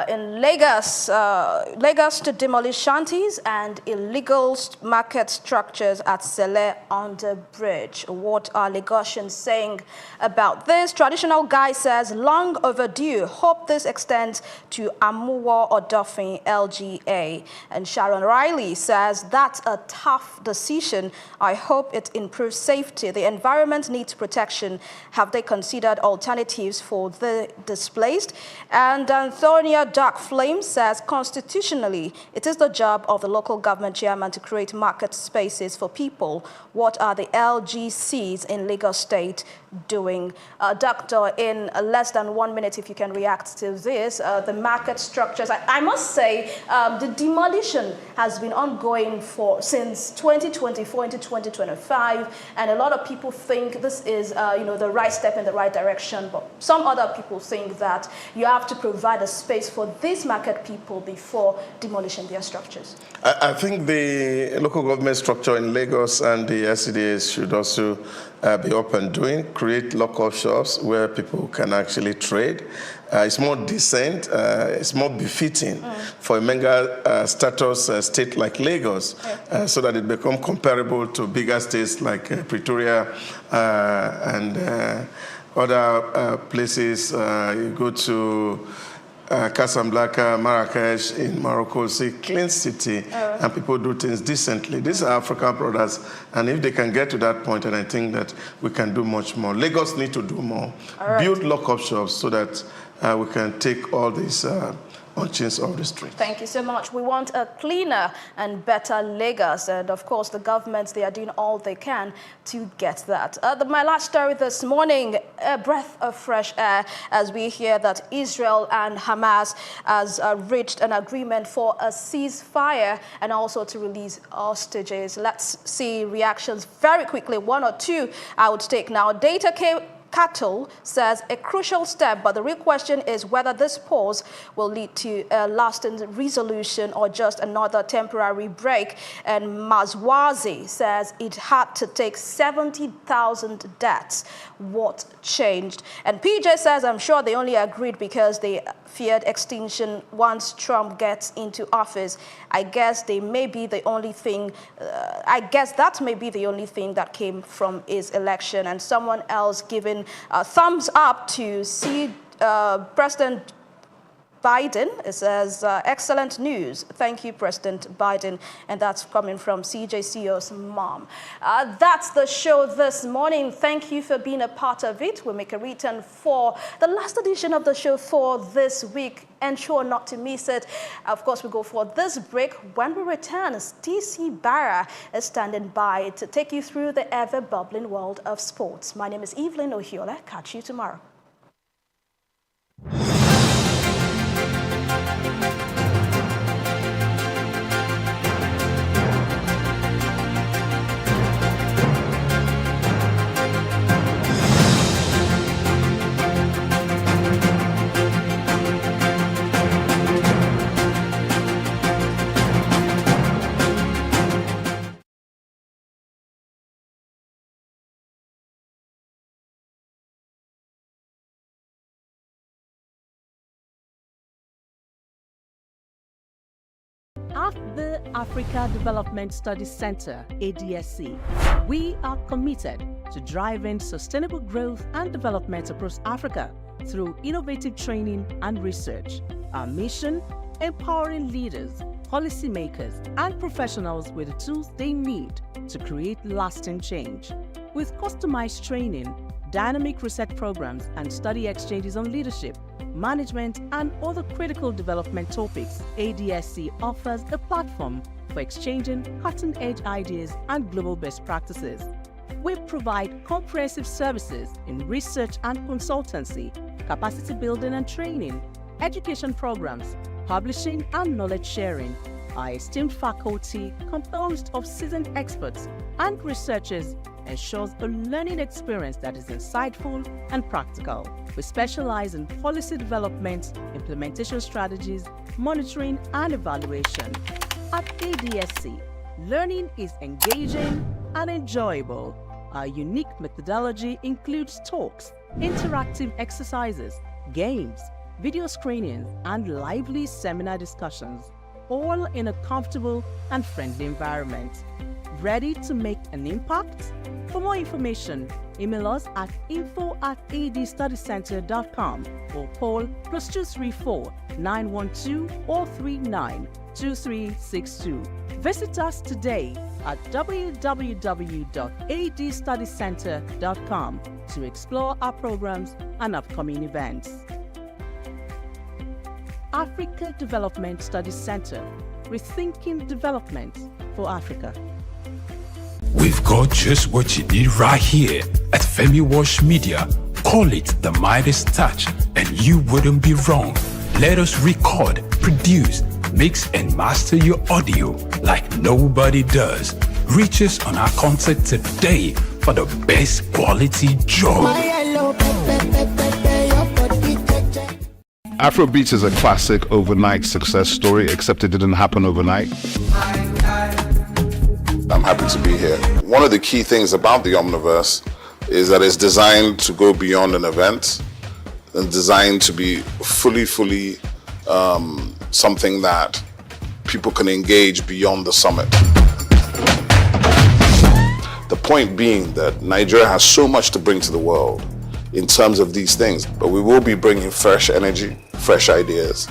in Lagos. Lagos to demolish shanties and illegal market structures at Sele on the bridge. What are Lagosians saying about this? Traditional guy says, long overdue. Hope this extends to Amuwo or Dauphin LGA. And Sharon Riley says, that's a tough decision. I hope it improves safety. The environment needs protection. Have they considered alternatives for the displaced? And Antonia Dark Flame says, constitutionally, it is the job of the local government chairman to create market spaces for people. What are the LGCs in Lagos State doing? Doctor, in less than 1 minute, if you can react to this, the market structures. I must say, the demolition has been ongoing since 2024 into 2025, and a lot of people think this is, the right step in the right direction. But some other people think that you have to provide a space for these market people before demolishing their structures. I think the local government structure in Lagos and the SCDAs should also be up and doing, create local shops where people can actually trade. It's more decent, it's more befitting for a mega status state like Lagos, so that it becomes comparable to bigger states like Pretoria and other places. You go to Casablanca, Marrakesh in Morocco, see clean city, and people do things decently. These are African products, and if they can get to that point, and I think that we can do much more. Lagos need to do more, build lock-up shops so that we can take all these unchains off the street. Thank you so much. We want a cleaner and better Lagos, and of course the governments, they are doing all they can to get that. My last story this morning, a breath of fresh air as we hear that Israel and Hamas has reached an agreement for a ceasefire and also to release hostages. Let's see reactions very quickly. One or two I would take now. Cattle says a crucial step, but the real question is whether this pause will lead to a lasting resolution or just another temporary break. And Mazwazi says it had to take 70,000 deaths. What changed? And PJ says, I'm sure they only agreed because they feared extinction once Trump gets into office. I guess they may be the only thing, that may be the only thing that came from his election. And someone else giving thumbs up to President Biden, it says, excellent news. Thank you, President Biden. And that's coming from CJCO's mom. That's the show this morning. Thank you for being a part of it. We'll make a return for the last edition of the show for this week. Ensure not to miss it. Of course, we go for this break. When we return, TC Barra is standing by to take you through the ever-bubbling world of sports. My name is Evelyn Ohiola. Catch you tomorrow. At the Africa Development Studies Center, ADSC, we are committed to driving sustainable growth and development across Africa through innovative training and research. Our mission: empowering leaders, policymakers, and professionals with the tools they need to create lasting change. With customized training, dynamic research programs, and study exchanges on leadership, management, and other critical development topics, ADSC offers a platform for exchanging cutting-edge ideas and global best practices. We provide comprehensive services in research and consultancy, capacity building and training, education programs, publishing, and knowledge sharing. Our esteemed faculty, composed of seasoned experts and researchers, ensures a learning experience that is insightful and practical. We specialize in policy development, implementation strategies, monitoring, and evaluation. At ADSC, learning is engaging and enjoyable. Our unique methodology includes talks, interactive exercises, games, video screenings, and lively seminar discussions, all in a comfortable and friendly environment. Ready to make an impact? For more information, email us at info@adstudycenter.com or call +234 912 439 2362. Visit us today at www.adstudycenter.com to explore our programs and upcoming events. Africa Development Studies Center, rethinking development for Africa. We've got just what you need right here at Femi Wash Media. Call it the Midas Touch and you wouldn't be wrong. Let us record, produce, mix and master your audio like nobody does. Reach us on our contact today for the best quality job. Afrobeats is a classic overnight success story, except it didn't happen overnight. I'm happy to be here. One of the key things about the Omniverse is that it's designed to go beyond an event and designed to be fully something that people can engage beyond the summit. The point being that Nigeria has so much to bring to the world in terms of these things, but we will be bringing fresh energy, fresh ideas,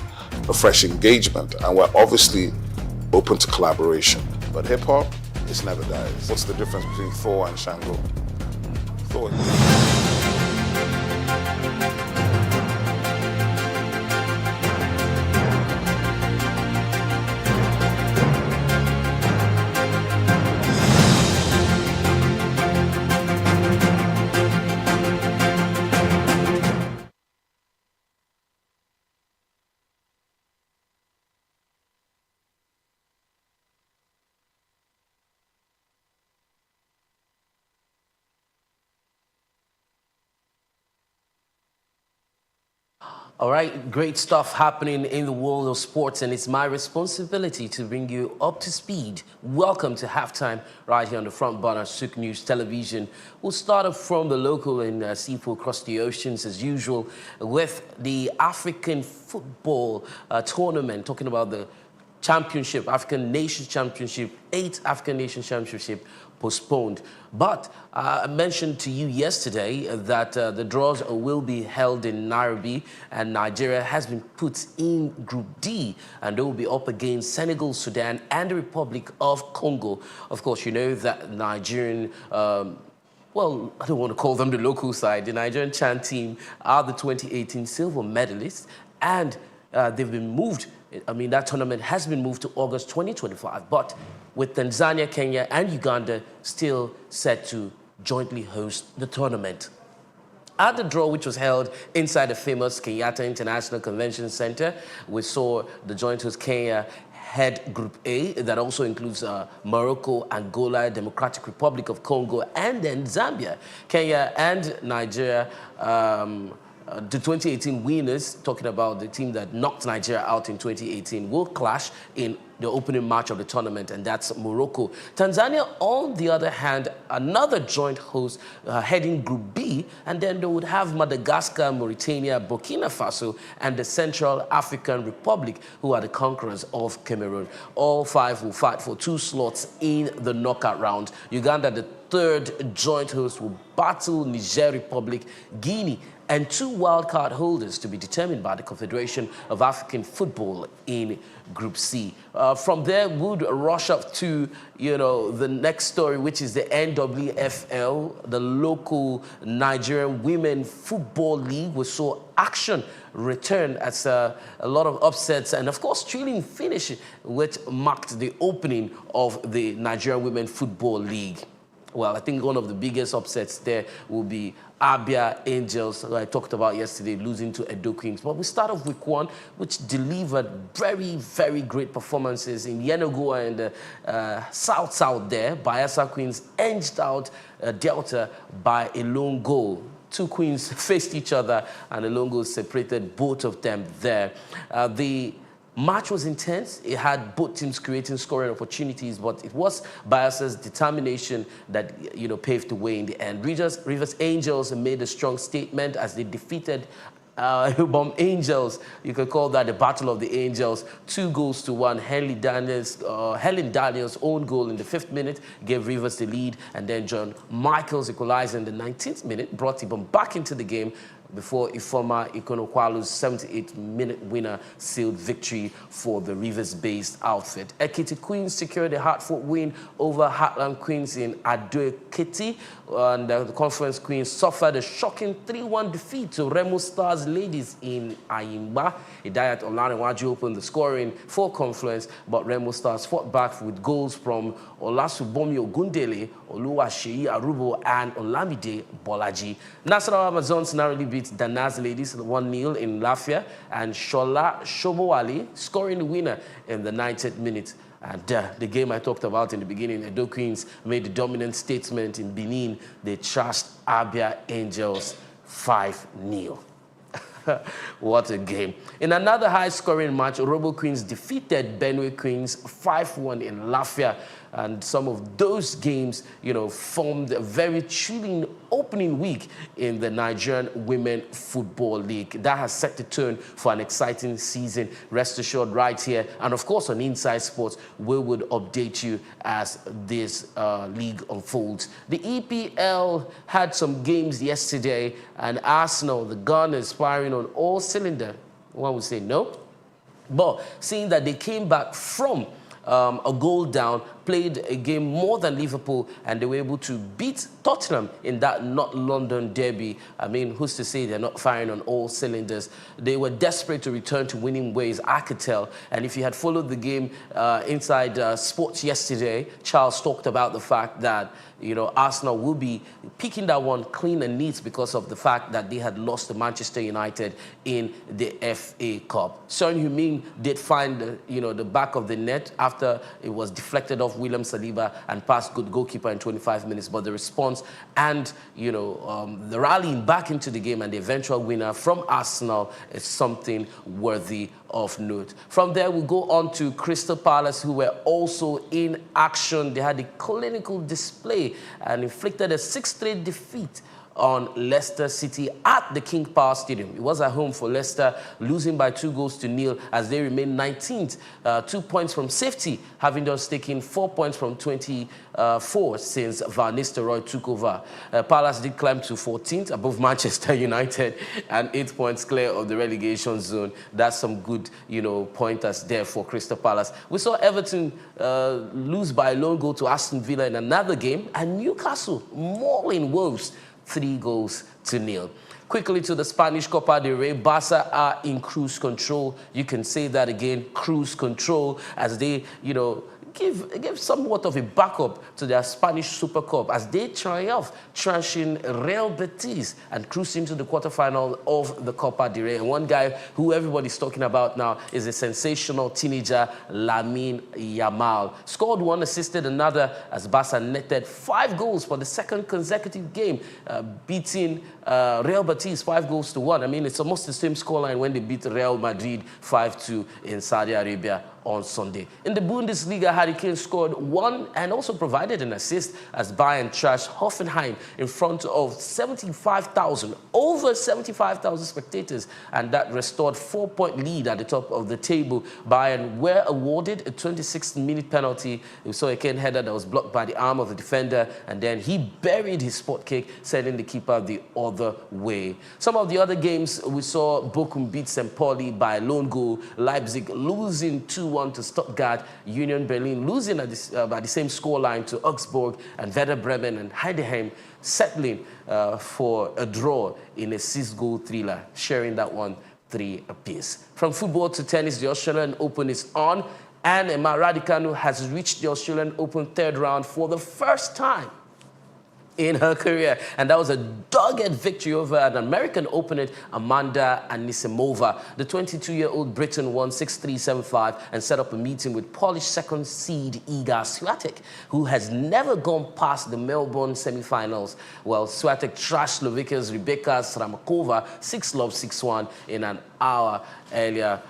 a fresh engagement, and we're obviously open to collaboration. But hip-hop, this never dies. What's the difference between Thor and Shango? Thor. All right, great stuff happening in the world of sports, and it's my responsibility to bring you up to speed. Welcome to halftime right here on the front burner, Souq News Television. We'll start off from the local and seafood across the oceans as usual with the African football tournament, talking about the Championship, African Nations Championship, 8 African Nations Championship postponed. But I mentioned to you yesterday that the draws will be held in Nairobi, and Nigeria has been put in Group D, and they will be up against Senegal, Sudan, and the Republic of Congo. Of course, you know that Nigerian well, I don't want to call them the local side. The Nigerian Chan team are the 2018 silver medalists, and they've been moved. I mean, that tournament has been moved to August 2025, but with Tanzania, Kenya, and Uganda still set to jointly host the tournament. At the draw, which was held inside the famous Kenyatta International Convention Center, we saw the joint host Kenya head Group A, that also includes Morocco, Angola, Democratic Republic of Congo, and then Zambia. Kenya and Nigeria, the 2018 winners, talking about the team that knocked Nigeria out in 2018, will clash in the opening match of the tournament, and that's Morocco. Tanzania, on the other hand, another joint host heading Group B, and then they would have Madagascar, Mauritania, Burkina Faso, and the Central African Republic, who are the conquerors of Cameroon. All 5 will fight for 2 slots in the knockout round. Uganda, the third joint host, will battle Niger Republic, Guinea, and 2 wildcard holders to be determined by the Confederation of African Football in Group C. From there, we'd rush up to, the next story, which is the NWFL, the local Nigerian Women Football League. We saw action return as a lot of upsets and, of course, thrilling finish, which marked the opening of the Nigerian Women Football League. Well, I think one of the biggest upsets there will be Abia Angels, who I talked about yesterday, losing to Edo Queens. But we start off week 1, which delivered very, very great performances in Yenagoa and the South there. Bayelsa Queens edged out Delta by a lone goal. 2 queens faced each other, and a lone goal separated both of them there. The match was intense. It had both teams creating scoring opportunities, but it was Bayelsa's determination that paved the way in the end. Rivers Angels made a strong statement as they defeated Hillbom Angels. You could call that the Battle of the Angels. 2-1. Helen Daniels' own goal in the 5th minute gave Rivers the lead, and then John Michaels equalized in the 19th minute, brought Hillbom back into the game before Ifeoma Ikonokwalu's 78th-minute winner sealed victory for the Rivers-based outfit. Ekiti Queens secured a hard-fought win over Heartland Queens in Ado-Ekiti, and the Conference Queens suffered a shocking 3-1 defeat to Remo Stars Ladies in Ayimba. Idayat Olanewaju opened the scoring for Conference, but Remo Stars fought back with goals from Olasubomi Ogundele, Oluwaseyi Arubo, and Olamide Bolaji. Nasarawa Amazons narrowly beat Danaz Ladies 1-0 in Lafia, and Shola Shobowale scoring the winner in the 90th minute. And the game I talked about in the beginning, Edo Queens made the dominant statement in Benin. They trashed Abia Angels 5-0. What a game. In another high-scoring match, Robo Queens defeated Benue Queens 5-1 in Lafia. And some of those games, formed a very thrilling opening week in the Nigerian Women Football League. That has set the tone for an exciting season. Rest assured, right here, and of course on Inside Sports, we would update you as this league unfolds. The EPL had some games yesterday, and Arsenal, the Gunners, firing on all cylinders. One would say no, but seeing that they came back from a goal down, played a game more than Liverpool, and they were able to beat Tottenham in that North London derby. I mean, who's to say they're not firing on all cylinders? They were desperate to return to winning ways, I could tell. And if you had followed the game inside sports yesterday, Charles talked about the fact that Arsenal will be picking that one clean and neat because of the fact that they had lost to Manchester United in the FA Cup. Son Heung-min did find the back of the net after it was deflected off William Saliba and past good goalkeeper in 25 minutes. But the response and the rallying back into the game and the eventual winner from Arsenal is something worthy of note. From there, we'll go on to Crystal Palace, who were also in action. They had a clinical display and inflicted a 6-3 defeat on Leicester City at the King Power Stadium. It was at home for Leicester, losing by 2-0 as they remain 19th, 2 points from safety, having just taken 4 points from 24 since Van Nistelrooy took over. Palace did climb to 14th above Manchester United and 8 points clear of the relegation zone. That's some good, pointers there for Crystal Palace. We saw Everton lose by a lone goal to Aston Villa in another game, and Newcastle mauling Wolves 3-0. Quickly to the Spanish Copa del Rey, Barca are in cruise control. You can say that again, cruise control, as they, give somewhat of a backup to their Spanish Super Cup as they triumph, trashing Real Betis and cruise into the quarterfinal of the Copa del Rey. And one guy who everybody's talking about now is a sensational teenager, Lamine Yamal. Scored one, assisted another, as Barca netted 5 goals for the second consecutive game, beating Real Betis 5-1. I mean, it's almost the same scoreline when they beat Real Madrid 5-2 in Saudi Arabia on Sunday. In the Bundesliga, Harry Kane scored 1 and also provided an assist as Bayern trashed Hoffenheim in front of over 75,000 spectators, and that restored 4-point lead at the top of the table. Bayern were awarded a 26th-minute penalty. We saw a Kane header that was blocked by the arm of the defender, and then he buried his spot kick, sending the keeper the other way. Some of the other games, we saw Bochum beat St. Pauli by a lone goal, Leipzig losing 2-1 to Stuttgart, Union Berlin losing by the same scoreline to Augsburg, and Werder Bremen and Heidenheim settling for a draw in a 6-goal thriller, sharing that one 3 apiece. From football to tennis, the Australian Open is on, and Emma Raducanu has reached the Australian Open third round for the first time in her career, and that was a dogged victory over an American opponent, Amanda Anisimova. The 22-year-old Briton won 6-3, 7-5 and set up a meeting with Polish second seed Iga Swiatek, who has never gone past the Melbourne semi-finals. Well, Swiatek trashed Slovakia's Rebeka Sramakova 6-love, 6-1 in an hour earlier,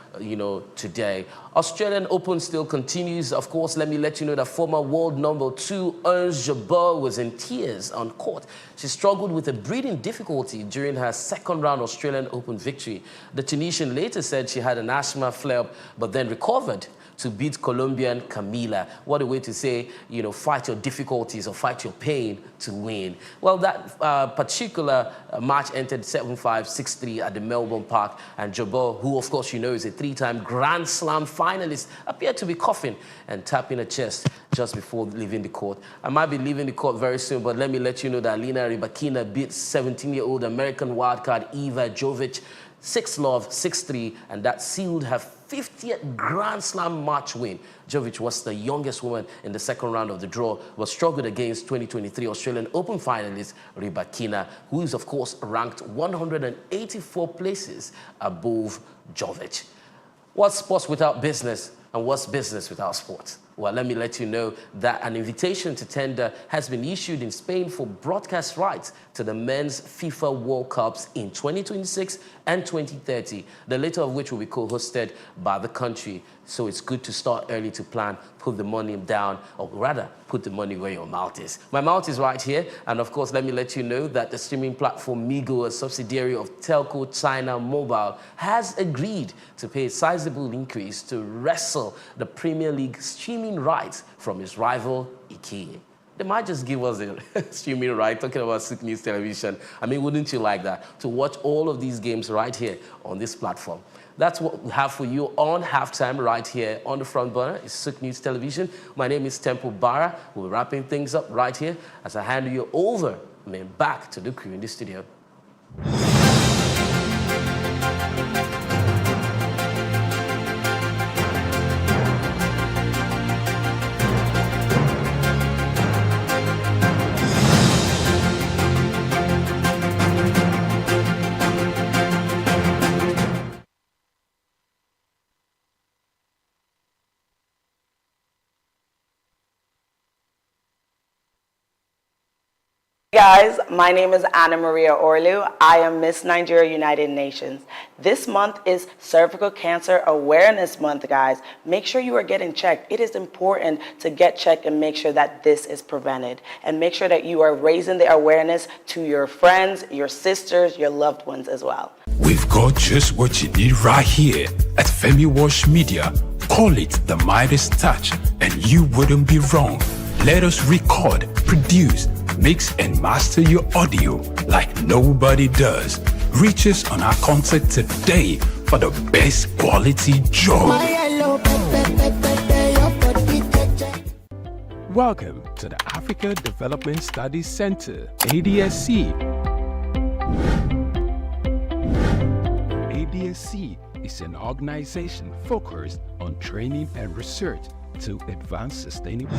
today. Australian Open still continues. Of course, let me let you know that former world number 2 Ons Jabeur was in tears on court. She struggled with a breathing difficulty during her second round Australian Open victory. The Tunisian later said she had an asthma flare-up, but then recovered to beat Colombian Camila. What a way to say, fight your difficulties or fight your pain to win. Well, that particular match entered 7-5, 6-3 at the Melbourne Park, and Jabeur, who of course is a 3-time Grand Slam finalist, appeared to be coughing and tapping her chest just before leaving the court. I might be leaving the court very soon, but let me let you know that Alina Rybakina beat 17-year-old American wildcard Eva Jovic 6-love, 6-3, and that sealed her 50th Grand Slam match win. Jovic was the youngest woman in the second round of the draw, but struggled against 2023 Australian Open finalist Rybakina, who is, of course, ranked 184 places above Jovic. What's sports without business, and what's business without sports? Well, let me let you know that an invitation to tender has been issued in Spain for broadcast rights to the men's FIFA World Cups in 2026 and 2030, the latter of which will be co-hosted by the country. So it's good to start early to plan, put the money down, or rather, put the money where your mouth is. My mouth is right here, and of course, let me let you know that the streaming platform Migo, a subsidiary of Telco China Mobile, has agreed to pay a sizable increase to wrestle the Premier League streaming rights from its rival, IKEA. They might just give us a streaming right, talking about Souq News Television. I mean, wouldn't you like that? To watch all of these games right here on this platform. That's what we have for you on Halftime right here on the front burner. It's Souq News Television. My name is Temple Barra. We're wrapping things up right here as I hand you over, back to the crew in the studio. Guys, my name is Anna Maria Orlu. I am Miss Nigeria United Nations. This month is Cervical Cancer Awareness Month, guys. Make sure you are getting checked. It is important to get checked and make sure that this is prevented. And make sure that you are raising the awareness to your friends, your sisters, your loved ones as well. We've got just what you need right here at Femi Wash Media. Call it the Midas Touch, and you wouldn't be wrong. Let us record, produce, mix and master your audio like nobody does. Reach us on our contact today for the best quality job. Welcome to the Africa Development Studies Center, ADSC. ADSC is an organization focused on training and research to advance sustainable.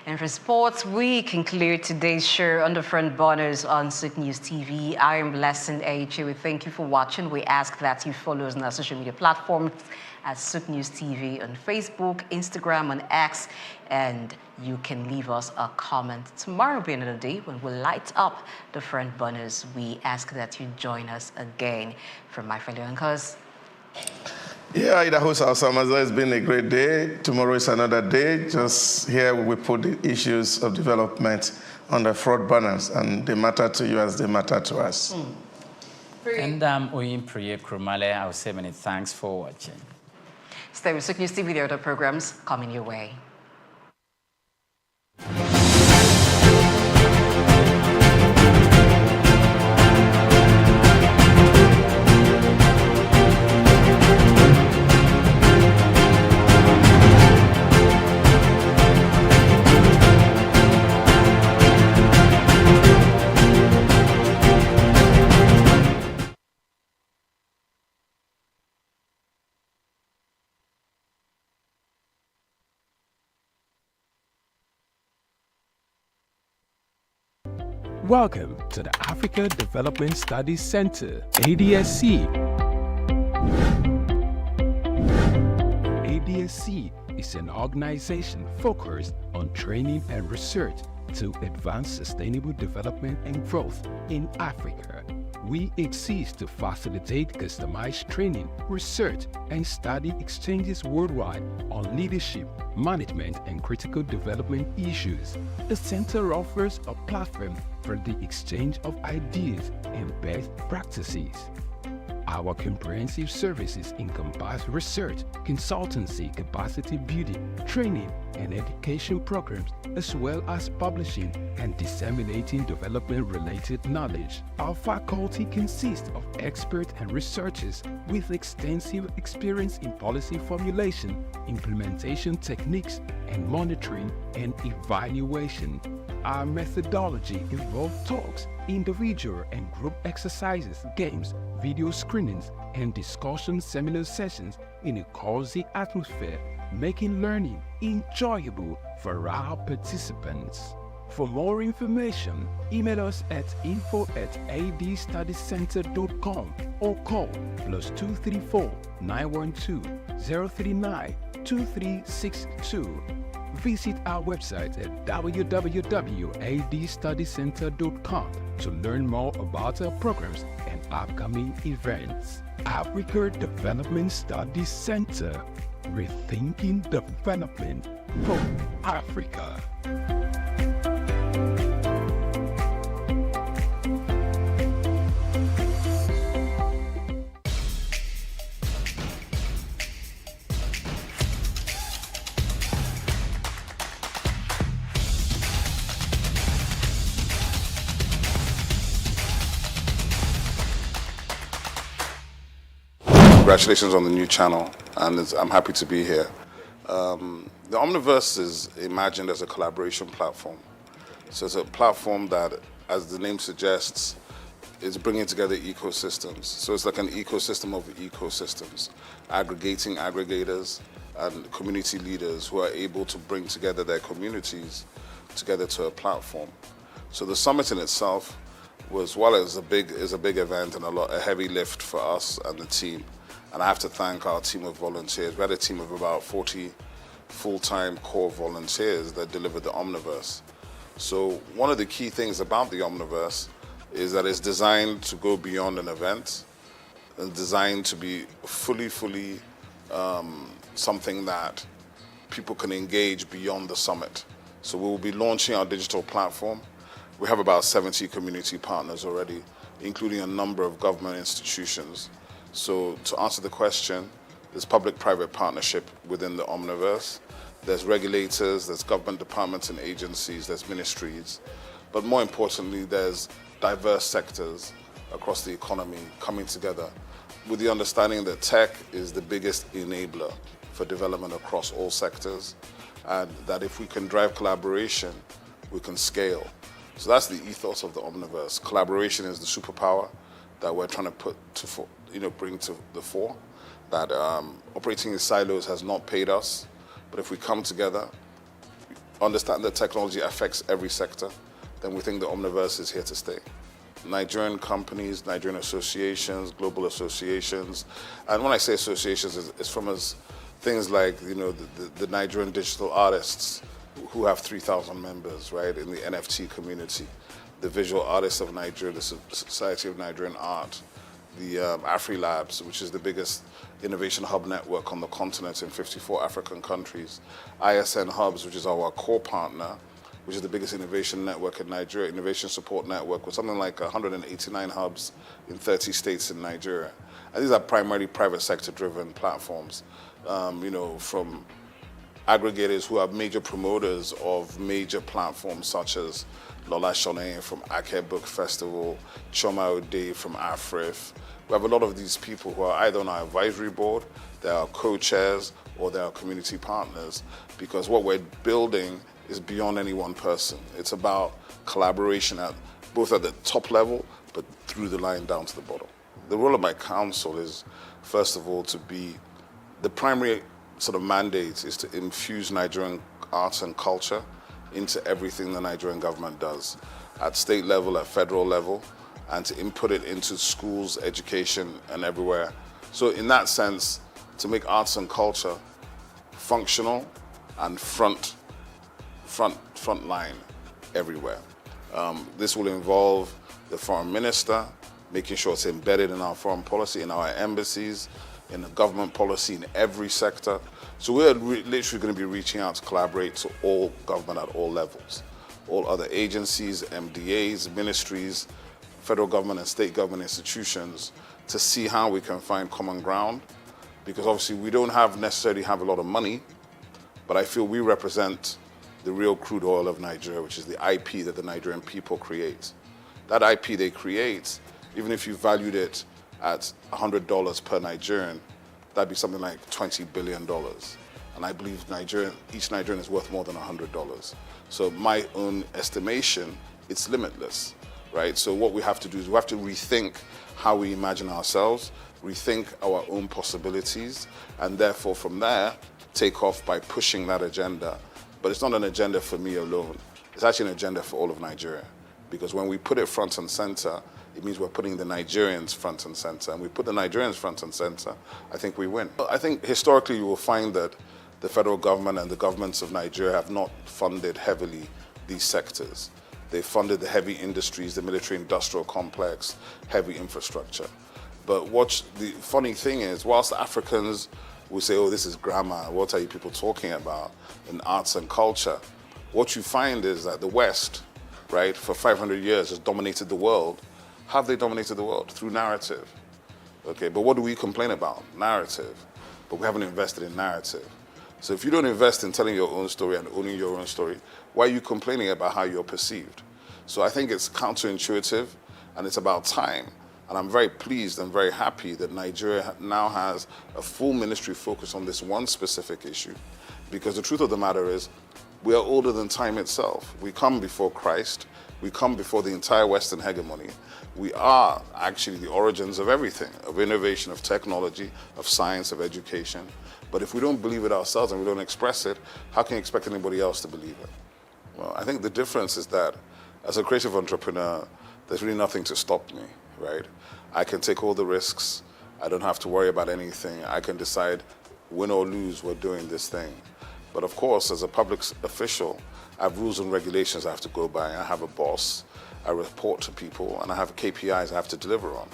And for sports, we conclude today's show on the front burners on Souq News TV. I am Blessing Aichi. We thank you for watching. We ask that you follow us on our social media platforms at Souq News TV on Facebook, Instagram, and X. And you can leave us a comment. Tomorrow will be another day when we light up the front burners. We ask that you join us again. From my fellow anchors. Yeah, Idahosa Osamaza, it's been a great day. Tomorrow is another day. Just here we put the issues of development on the front burners, and they matter to you as they matter to us. And Oyin Priye Krumale, I will say many thanks for watching. Stay with Souq News TV. There are other programs coming your way. Welcome to the Africa Development Studies Center, ADSC. ADSC is an organization focused on training and research to advance sustainable development and growth in Africa. We exist to facilitate customized training, research, and study exchanges worldwide on leadership, management, and critical development issues. The center offers a platform for the exchange of ideas and best practices. Our comprehensive services encompass research, consultancy, capacity building, training, and education programs, as well as publishing and disseminating development-related knowledge. Our faculty consists of experts and researchers with extensive experience in policy formulation, implementation techniques, and monitoring and evaluation. Our methodology involves talks, individual and group exercises, games, video screenings, and discussion seminar sessions in a cozy atmosphere, making learning enjoyable for our participants. For more information, email us at info@adstudiescenter.com or call +234 912 039 2362. Visit our website at www.adstudiecenter.com to learn more about our programs and upcoming events. Africa Development Studies Center, rethinking development for Africa. Congratulations on the new channel, and I'm happy to be here. The Omniverse is imagined as a collaboration platform. So it's a platform that, as the name suggests, is bringing together ecosystems. So it's like an ecosystem of ecosystems, aggregating aggregators and community leaders who are able to bring together their communities together to a platform. So the summit in itself was, while it was a big event and a heavy lift for us and the team, and I have to thank our team of volunteers. We had a team of about 40 full-time core volunteers that delivered the Omniverse. So one of the key things about the Omniverse is that it's designed to go beyond an event and designed to be fully something that people can engage beyond the summit. So we will be launching our digital platform. We have about 70 community partners already, including a number of government institutions. So to answer the question, there's public-private partnership within the Omniverse. There's regulators, there's government departments and agencies, there's ministries. But more importantly, there's diverse sectors across the economy coming together with the understanding that tech is the biggest enabler for development across all sectors, and that if we can drive collaboration, we can scale. So that's the ethos of the Omniverse. Collaboration is the superpower that we're trying to bring to the fore. That operating in silos has not paid us, but if we come together, understand that technology affects every sector, then we think the Omniverse is here to stay. Nigerian companies, Nigerian associations, global associations, and when I say associations, it's from things like the Nigerian digital artists who have 3,000 members, right, in the NFT community, the Visual Artists of Nigeria, the Society of Nigerian Art, the AfriLabs, which is the biggest innovation hub network on the continent in 54 African countries, ISN Hubs, which is our core partner, which is the biggest innovation network in Nigeria, innovation support network, with something like 189 hubs in 30 states in Nigeria. And these are primarily private sector driven platforms, from aggregators who are major promoters of major platforms such as Lola Shone from Ake Book Festival, Choma Ode from AFRIF. We have a lot of these people who are either on our advisory board, they are co-chairs, or they are community partners, because what we're building is beyond any one person. It's about collaboration both at the top level, but through the line down to the bottom. The role of my council is, first of all, to be the primary sort of mandate is to infuse Nigerian arts and culture into everything the Nigerian government does, at state level, at federal level, and to input it into schools, education, and everywhere. So in that sense, to make arts and culture functional and front line everywhere. This will involve the foreign minister, making sure it's embedded in our foreign policy, in our embassies, in the government policy, in every sector. So we're literally going to be reaching out to collaborate to all government at all levels, all other agencies, MDAs, ministries, federal government and state government institutions, to see how we can find common ground. Because obviously we don't necessarily have a lot of money, but I feel we represent the real crude oil of Nigeria, which is the IP that the Nigerian people create. That IP they create, even if you valued it at $100 per Nigerian, that'd be something like $20 billion. And I believe each Nigerian is worth more than $100. So my own estimation, it's limitless, right? So what we have to do is we have to rethink how we imagine ourselves, rethink our own possibilities, and therefore from there, take off by pushing that agenda. But it's not an agenda for me alone. It's actually an agenda for all of Nigeria. Because when we put it front and center, it means we're putting the Nigerians front and center. And we put the Nigerians front and center, I think we win. I think historically you will find that the federal government and the governments of Nigeria have not funded heavily these sectors. They funded the heavy industries, the military industrial complex, heavy infrastructure. But what the funny thing is, whilst Africans will say, oh, this is grammar, what are you people talking about in arts and culture? What you find is that the West, right, for 500 years has dominated the world. How have they dominated the world? Through narrative. Okay, but what do we complain about? Narrative. But we haven't invested in narrative. So if you don't invest in telling your own story and owning your own story, why are you complaining about how you're perceived? So I think it's counterintuitive and it's about time. And I'm very pleased and very happy that Nigeria now has a full ministry focused on this one specific issue. Because the truth of the matter is, We are older than time itself. We come before Christ. We come before the entire Western hegemony. We are actually the origins of everything, of innovation, of technology, of science, of education. But if we don't believe it ourselves and we don't express it, how can you expect anybody else to believe it? Well, I think the difference is that as a creative entrepreneur, there's really nothing to stop me, right? I can take all the risks. I don't have to worry about anything. I can decide, win or lose, we're doing this thing. But of course, as a public official, I have rules and regulations I have to go by. I have a boss. I report to people, and I have KPIs I have to deliver on.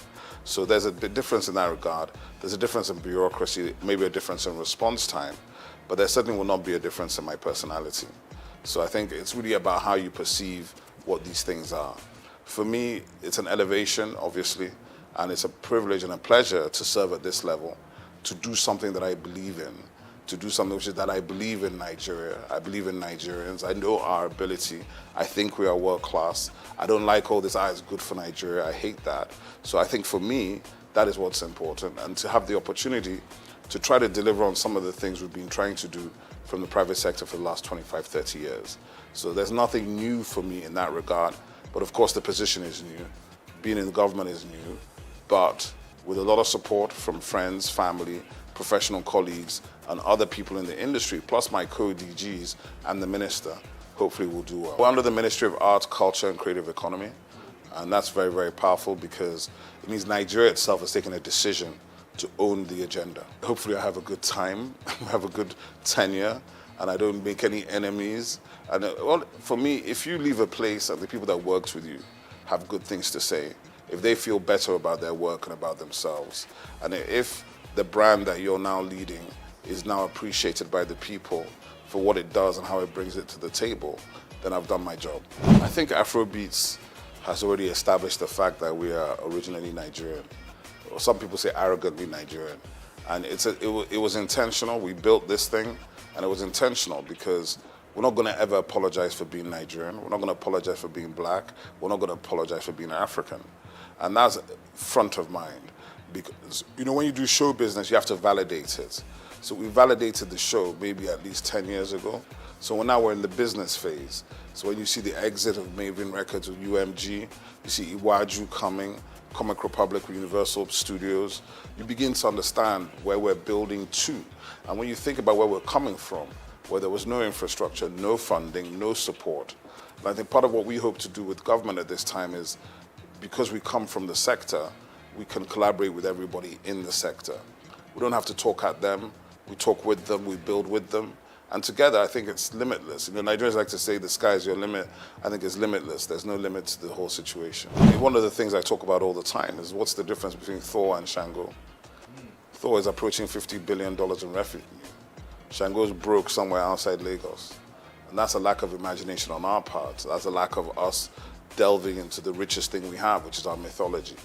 So there's a difference in that regard. There's a difference in bureaucracy, maybe a difference in response time, but there certainly will not be a difference in my personality. So I think it's really about how you perceive what these things are. For me, it's an elevation, obviously, and it's a privilege and a pleasure to serve at this level, to do something that I believe in, to do something which is that I believe in Nigeria. I believe in Nigerians. I know our ability. I think we are world class. I don't like all this, it's good for Nigeria. I hate that. So I think for me, that is what's important. And to have the opportunity to try to deliver on some of the things we've been trying to do from the private sector for the last 25, 30 years. So there's nothing new for me in that regard. But of course, the position is new. Being in the government is new. But with a lot of support from friends, family, professional colleagues, and other people in the industry, plus my co-DGs and the minister, hopefully we'll do well. We're under the Ministry of Arts, Culture, and Creative Economy. And that's very, very powerful because it means Nigeria itself has taken a decision to own the agenda. Hopefully I have a good time, have a good tenure, and I don't make any enemies. And well, for me, if you leave a place and the people that worked with you have good things to say, if they feel better about their work and about themselves, and if the brand that you're now leading is now appreciated by the people for what it does and how it brings it to the table, then I've done my job. I think Afrobeats has already established the fact that we are originally Nigerian. Or some people say arrogantly Nigerian. And it was intentional. We built this thing, and it was intentional because we're not going to ever apologize for being Nigerian. We're not going to apologize for being black. We're not going to apologize for being African. And that's front of mind. Because, you know, when you do show business, you have to validate it. So we validated the show maybe at least 10 years ago. So now we're in the business phase. So when you see the exit of Maven Records with UMG, you see Iwaju coming, Comic Republic with Universal Studios, you begin to understand where we're building to. And when you think about where we're coming from, where there was no infrastructure, no funding, no support, and I think part of what we hope to do with government at this time is, because we come from the sector, we can collaborate with everybody in the sector. We don't have to talk at them, we talk with them, we build with them. And together, I think it's limitless. You know, Nigerians like to say the sky is your limit. I think it's limitless. There's no limit to the whole situation. I mean, one of the things I talk about all the time is what's the difference between Thor and Shango? Thor is approaching $50 billion in revenue. Shango's broke somewhere outside Lagos. And that's a lack of imagination on our part. That's a lack of us delving into the richest thing we have, which is our mythology.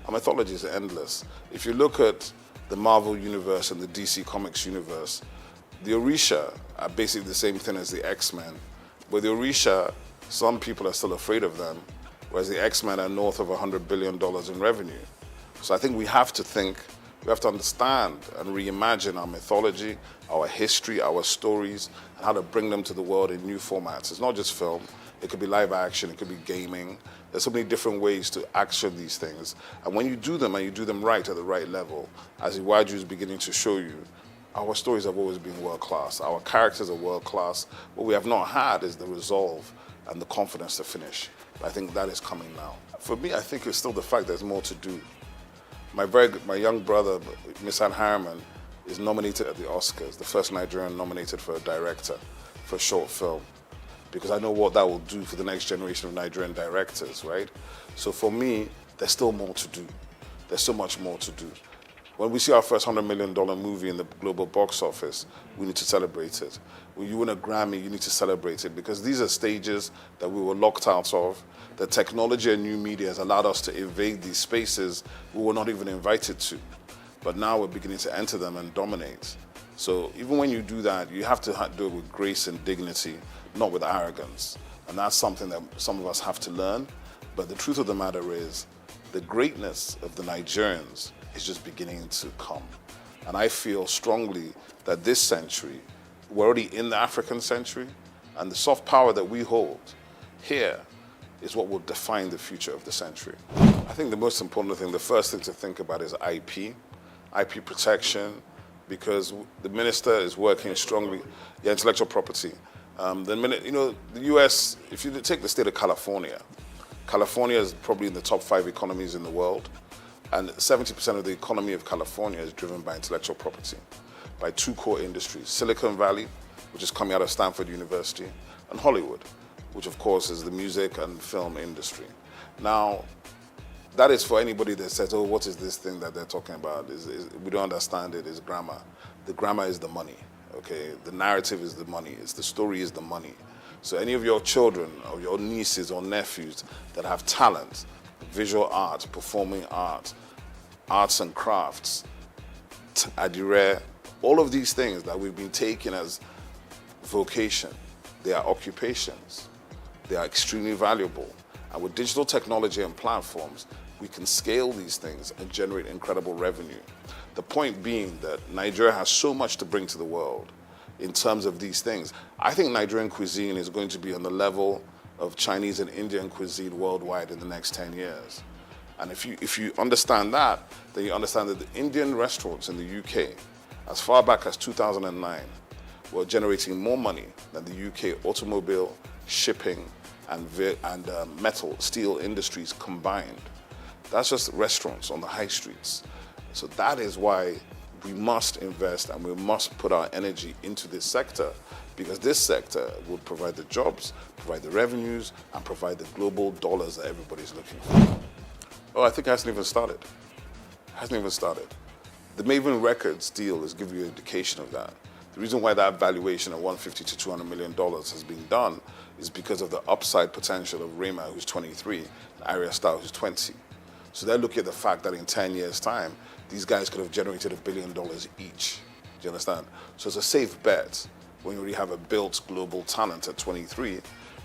Our mythology is endless. If you look at the Marvel universe and the DC Comics universe, the Orisha are basically the same thing as the X-Men. But the Orisha, some people are still afraid of them, whereas the X-Men are north of $100 billion in revenue. So I think we have to understand and reimagine our mythology, our history, our stories, and how to bring them to the world in new formats. It's not just film, it could be live action, it could be gaming. There's so many different ways to action these things. And when you do them, and you do them right at the right level, as Iwaju is beginning to show you, our stories have always been world-class. Our characters are world-class. What we have not had is the resolve and the confidence to finish. I think that is coming now. For me, I think it's still the fact there's more to do. My young brother, Misan Harriman, is nominated at the Oscars, the first Nigerian nominated for a director for a short film, because I know what that will do for the next generation of Nigerian directors, right? So for me, there's still more to do. There's so much more to do. When we see our first $100 million movie in the global box office, we need to celebrate it. When you win a Grammy, you need to celebrate it, because these are stages that we were locked out of. The technology and new media has allowed us to invade these spaces we were not even invited to. But now we're beginning to enter them and dominate. So even when you do that, you have to do it with grace and dignity, not with arrogance. And that's something that some of us have to learn. But the truth of the matter is, the greatness of the Nigerians is just beginning to come. And I feel strongly that this century, we're already in the African century, And the soft power that we hold here is what will define the future of the century. I think the most important thing, the first thing to think about is IP protection, because the minister is working strongly, intellectual property. The US, if you take the state of California, California is probably in the top 5 economies in the world, and 70% of the economy of California is driven by intellectual property, by 2 core industries, Silicon Valley, which is coming out of Stanford University, and Hollywood, which of course is the music and film industry. Now, that is for anybody that says, oh, what is this thing that they're talking about? We don't understand it, it's grammar. The grammar is the money, okay? The narrative is the money, the story is the money. So any of your children or your nieces or nephews that have talent, visual art, performing art, arts and crafts, adire, all of these things that we've been taking as vocation, they are occupations. They are extremely valuable. And with digital technology and platforms, we can scale these things and generate incredible revenue. The point being that Nigeria has so much to bring to the world in terms of these things. I think Nigerian cuisine is going to be on the level of Chinese and Indian cuisine worldwide in the next 10 years. And if you understand that, then you understand that the Indian restaurants in the UK, as far back as 2009, were generating more money than the UK automobile, shipping, and metal, steel industries combined. That's just restaurants on the high streets. So that is why we must invest and we must put our energy into this sector, because this sector will provide the jobs, provide the revenues, and provide the global dollars that everybody's looking for. Oh, I think it hasn't even started. The Maven Records deal is giving you an indication of that. The reason why that valuation of $150 to $200 million has been done is because of the upside potential of Rema, who's 23, and Arya Star, who's 20. So they're looking at the fact that in 10 years' time, these guys could have generated $1 billion each. Do you understand? So it's a safe bet when you already have a built global talent at 23,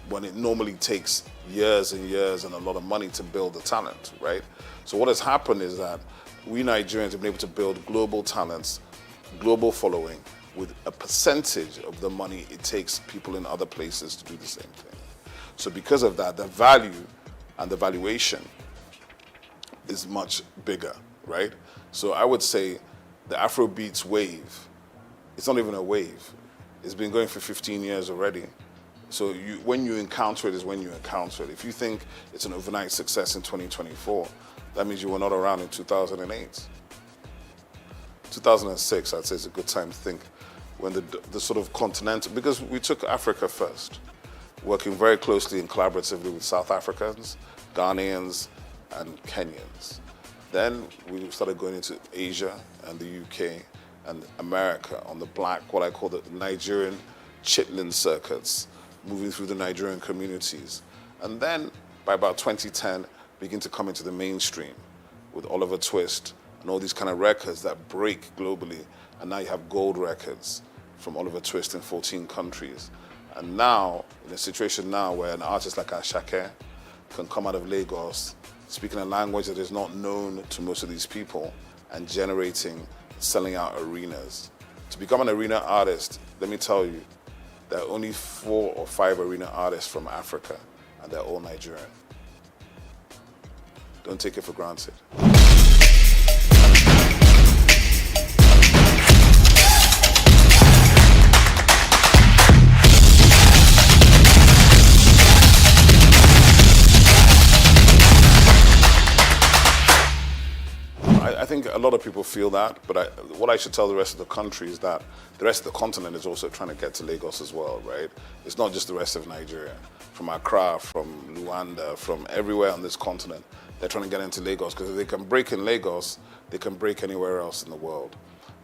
when it normally takes years and years and a lot of money to build the talent, right? So what has happened is that we Nigerians have been able to build global talents, global following, with a percentage of the money it takes people in other places to do the same thing. So because of that, the value and the valuation is much bigger, right? So I would say the Afrobeats wave, it's not even a wave. It's been going for 15 years already. So when you encounter it is when you encounter it. If you think it's an overnight success in 2024, that means you were not around in 2008. 2006, I'd say, is a good time to think, when the sort of continental, because we took Africa first, working very closely and collaboratively with South Africans, Ghanaians, and Kenyans. Then we started going into Asia and the UK and America on the what I call the Nigerian chitlin circuits, moving through the Nigerian communities. And then by about 2010, begin to come into the mainstream with Oliver Twist and all these kind of records that break globally. And now you have gold records from Oliver Twist in 14 countries. And now, in a situation now where an artist like Ashake can come out of Lagos, speaking a language that is not known to most of these people, and selling out arenas. To become an arena artist, let me tell you, there are only 4 or 5 arena artists from Africa, and they're all Nigerian. Don't take it for granted. I think a lot of people feel that, but what I should tell the rest of the country is that the rest of the continent is also trying to get to Lagos as well, right? It's not just the rest of Nigeria. From Accra, from Luanda, from everywhere on this continent, they're trying to get into Lagos, because if they can break in Lagos, they can break anywhere else in the world.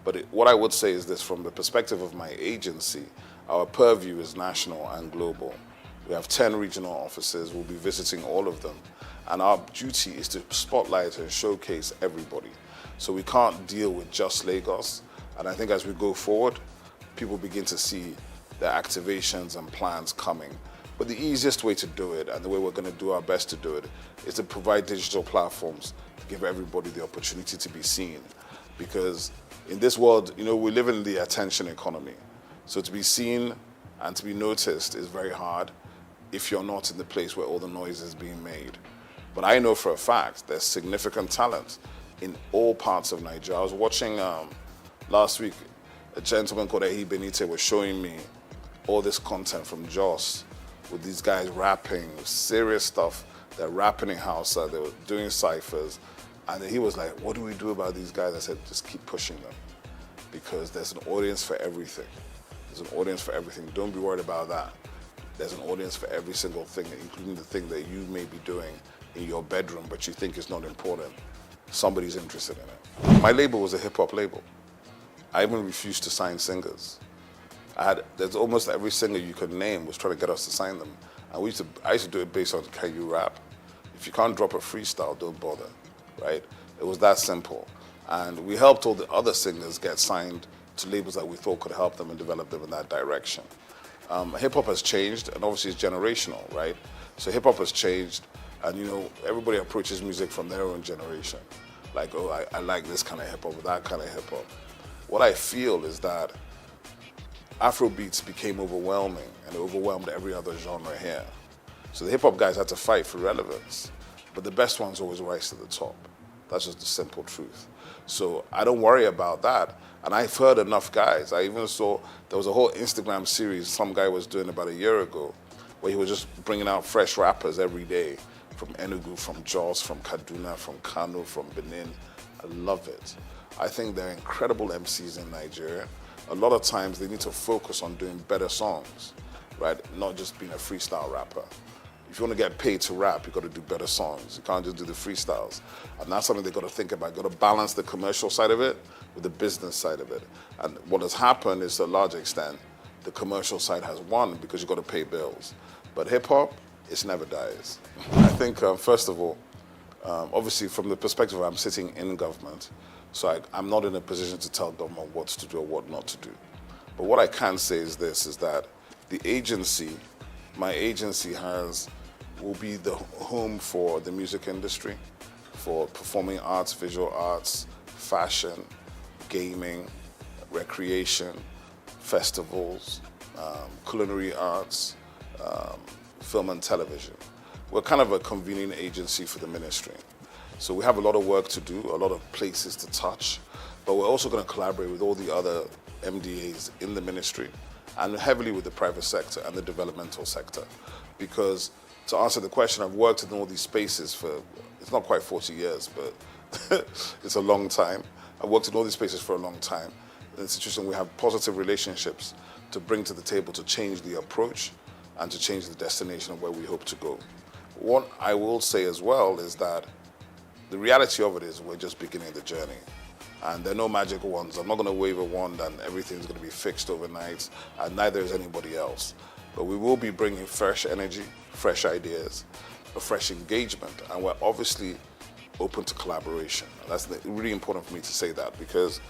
But what I would say is this, from the perspective of my agency, our purview is national and global. We have 10 regional offices. We'll be visiting all of them. And our duty is to spotlight and showcase everybody. So we can't deal with just Lagos. And I think as we go forward, people begin to see the activations and plans coming. But the easiest way to do it, and the way we're going to do our best to do it, is to provide digital platforms to give everybody the opportunity to be seen. Because in this world, we live in the attention economy. So to be seen And to be noticed is very hard if you're not in the place where all the noise is being made. But I know for a fact there's significant talent in all parts of Nigeria. I was watching last week, a gentleman called Ehi Benite was showing me all this content from Jos with these guys rapping, serious stuff. They're rapping in Hausa, they were doing ciphers. And he was like, what do we do about these guys? I said, just keep pushing them, because there's an audience for everything. There's an audience for everything. Don't be worried about that. There's an audience for every single thing, including the thing that you may be doing in your bedroom, but you think is not important. Somebody's interested in it. My label was a hip-hop label. I even refused to sign singers. There's almost every singer you could name was trying to get us to sign them. And I used to do it based on, can you rap? If you can't drop a freestyle, don't bother, right? It was that simple. And we helped all the other singers get signed to labels that we thought could help them and develop them in that direction. Hip-hop has changed, and obviously it's generational, right? So hip-hop has changed, and everybody approaches music from their own generation. Like, oh, I like this kind of hip-hop or that kind of hip-hop. What I feel is that Afrobeats became overwhelming, and it overwhelmed every other genre here. So the hip-hop guys had to fight for relevance, but the best ones always rise to the top. That's just the simple truth. So I don't worry about that. And I've heard enough guys. I even saw there was a whole Instagram series some guy was doing about a year ago, where he was just bringing out fresh rappers every day from Enugu, from Jos, from Kaduna, from Kano, from Benin. I love it. I think they're incredible MCs in Nigeria. A lot of times they need to focus on doing better songs, right? Not just being a freestyle rapper. If you want to get paid to rap, you've got to do better songs. You can't just do the freestyles. And that's something they've got to think about. You've got to balance the commercial side of it with the business side of it. And what has happened is, to a large extent, the commercial side has won because you've got to pay bills. But hip-hop, it never dies. I think, first of all, obviously from the perspective of I'm sitting in government, so I'm not in a position to tell government what to do or what not to do. But what I can say is this, is that the agency, my agency will be the home for the music industry, for performing arts, visual arts, fashion, gaming, recreation, festivals, culinary arts, film and television. We're kind of a convening agency for the ministry. So we have a lot of work to do, a lot of places to touch, but we're also going to collaborate with all the other MDAs in the ministry and heavily with the private sector and the developmental sector. Because to answer the question, I've worked in all these spaces for, it's not quite 40 years, but it's a long time. I've worked in all these spaces for a long time. In the situation, we have positive relationships to bring to the table to change the approach and to change the destination of where we hope to go. What I will say as well is that the reality of it is we're just beginning the journey. And there are no magic wands. I'm not going to wave a wand and everything's going to be fixed overnight, and neither is anybody else. But we will be bringing fresh energy, fresh ideas, a fresh engagement, and we're obviously open to collaboration. And that's really important for me to say that, because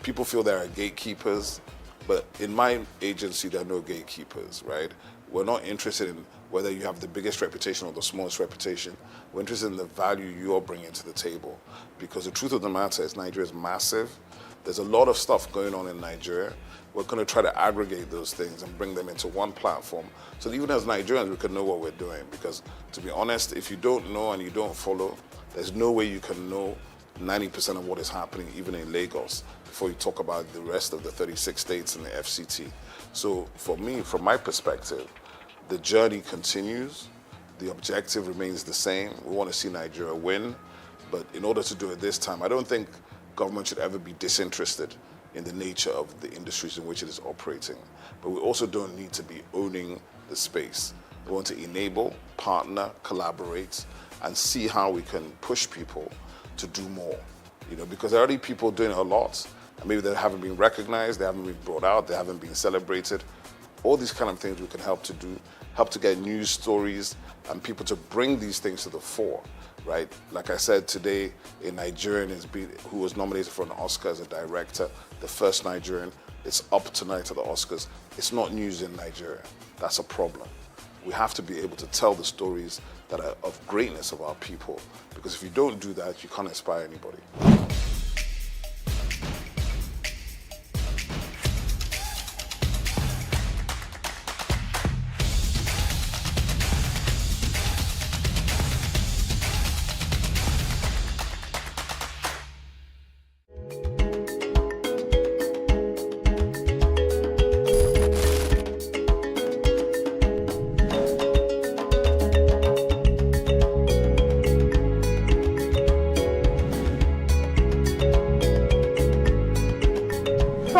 people feel there are gatekeepers, but in my agency, there are no gatekeepers, right? We're not interested in whether you have the biggest reputation or the smallest reputation. We're interested in the value you're bringing to the table. Because the truth of the matter is Nigeria is massive. There's a lot of stuff going on in Nigeria. We're going to try to aggregate those things and bring them into one platform so that even as Nigerians, we can know what we're doing. Because to be honest, if you don't know and you don't follow, there's no way you can know 90% of what is happening even in Lagos before you talk about the rest of the 36 states in the FCT. So for me, from my perspective, the journey continues. The objective remains the same. We want to see Nigeria win. But in order to do it this time, I don't think government should ever be disinterested in the nature of the industries in which it is operating. But we also don't need to be owning the space. We want to enable, partner, collaborate, and see how we can push people to do more. Because there are already people doing a lot, and maybe they haven't been recognized, they haven't been brought out, they haven't been celebrated. All these kind of things we can help to do, help to get news stories and people to bring these things to the fore, right? Like I said today, a Nigerian who was nominated for an Oscar as a director, the first Nigerian. It's up tonight at the Oscars. It's not news in Nigeria. That's a problem. We have to be able to tell the stories that are of greatness of our people, because if you don't do that, you can't inspire anybody.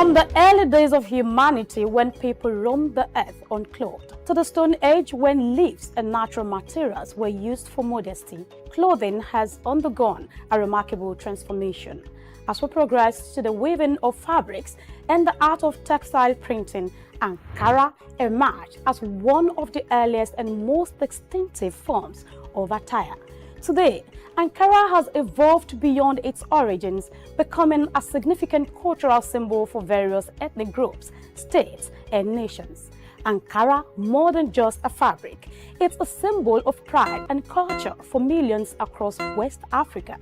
From the early days of humanity when people roamed the earth unclothed, to the Stone Age when leaves and natural materials were used for modesty, clothing has undergone a remarkable transformation. As we progress to the weaving of fabrics and the art of textile printing, Ankara emerged as one of the earliest and most distinctive forms of attire. Today, Ankara has evolved beyond its origins, becoming a significant cultural symbol for various ethnic groups, states, and nations. Ankara, more than just a fabric, it's a symbol of pride and culture for millions across West Africa,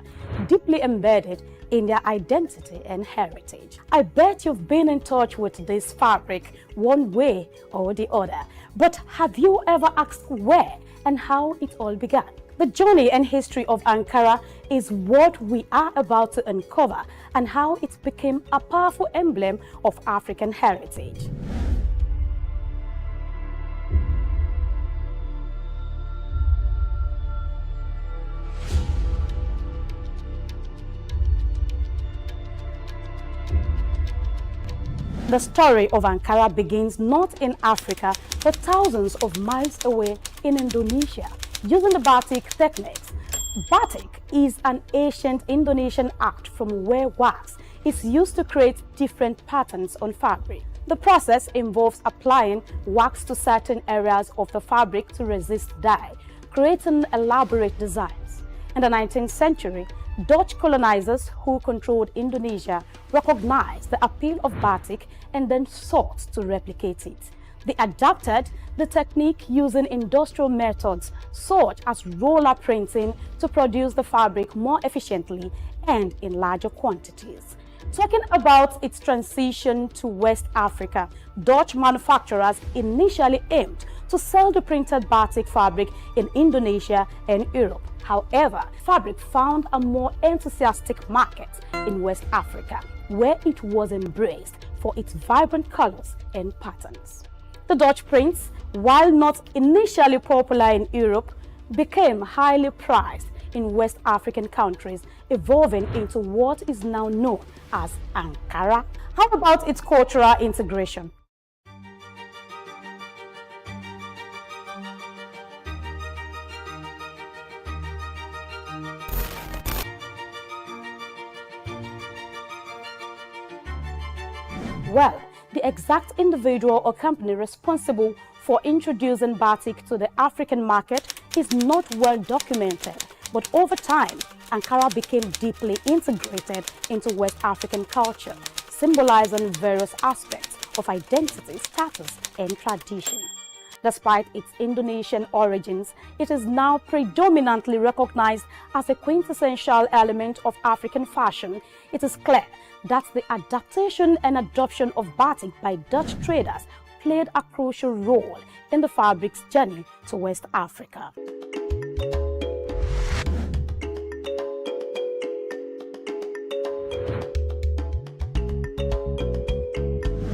deeply embedded in their identity and heritage. I bet you've been in touch with this fabric one way or the other, but have you ever asked where and how it all began? The journey and history of Ankara is what we are about to uncover, and how it became a powerful emblem of African heritage. The story of Ankara begins not in Africa, but thousands of miles away in Indonesia, using the batik techniques. Batik is an ancient Indonesian art from where wax is used to create different patterns on fabric. The process involves applying wax to certain areas of the fabric to resist dye, creating elaborate designs. In the 19th century, Dutch colonizers who controlled Indonesia recognized the appeal of batik and then sought to replicate it. They adapted the technique using industrial methods such as roller printing to produce the fabric more efficiently and in larger quantities. Talking about its transition to West Africa, Dutch manufacturers initially aimed to sell the printed batik fabric in Indonesia and Europe. However, fabric found a more enthusiastic market in West Africa, where it was embraced for its vibrant colors and patterns. The Dutch prints, while not initially popular in Europe, became highly prized in West African countries, evolving into what is now known as Ankara. How about its cultural integration? Well, the exact individual or company responsible for introducing batik to the African market is not well documented, but over time, Ankara became deeply integrated into West African culture, symbolizing various aspects of identity, status, and tradition. Despite its Indonesian origins, it is now predominantly recognized as a quintessential element of African fashion. It is clear that the adaptation and adoption of batik by Dutch traders played a crucial role in the fabric's journey to West Africa.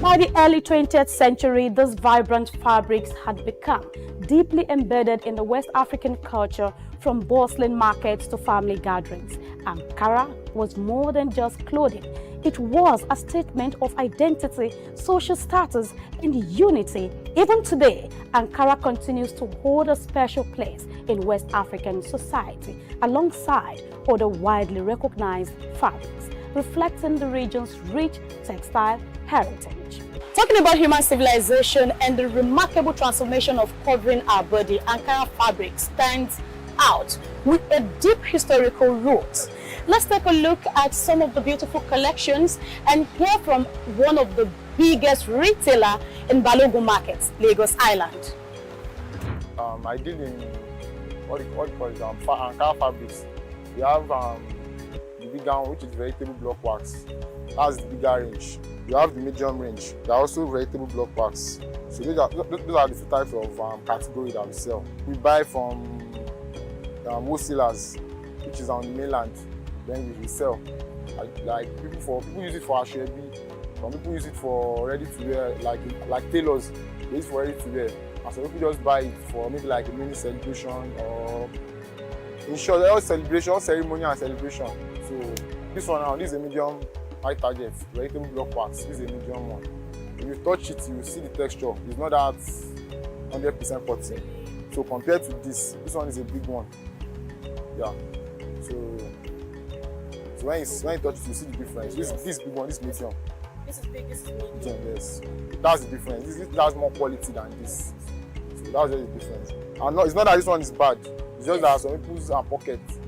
By the early 20th century, these vibrant fabrics had become deeply embedded in the West African culture, from bustling markets to family gatherings. Ankara was more than just clothing. It was a statement of identity, social status, and unity. Even today, Ankara continues to hold a special place in West African society, alongside other widely recognized fabrics, reflecting the region's rich textile heritage. Talking about human civilization and the remarkable transformation of covering our body, Ankara fabric stands out with a deep historical roots. Let's take a look at some of the beautiful collections and hear from one of the biggest retailer in Balogun Market, Lagos Island. I deal in what you call it, Ankara fabrics. We have the big one, which is vegetable block wax. That's the bigger range. You have the medium range. There are also vegetable block wax. So those are the two types of category that we sell. We buy from wholesalers, which is on the mainland. Then we sell. Like people use it for ashwebi. Some people use it for ready to wear, like tailors. They use it for ready to wear. And some people just buy it for maybe like a mini celebration, or in short, all celebration, all ceremony and celebration. So this one now, this is a medium high target, vegetable block wax. This is a medium one. If you touch it, you will see the texture. It's not that 100% cotton. So compared to this one is a big one. Yeah. So when you touch it, you see the difference. This big one, this medium. This is big, this is medium. Yes. That's the difference. This has more quality than this. So that's just the difference. And it's not that this one is bad. It's just that some people's pockets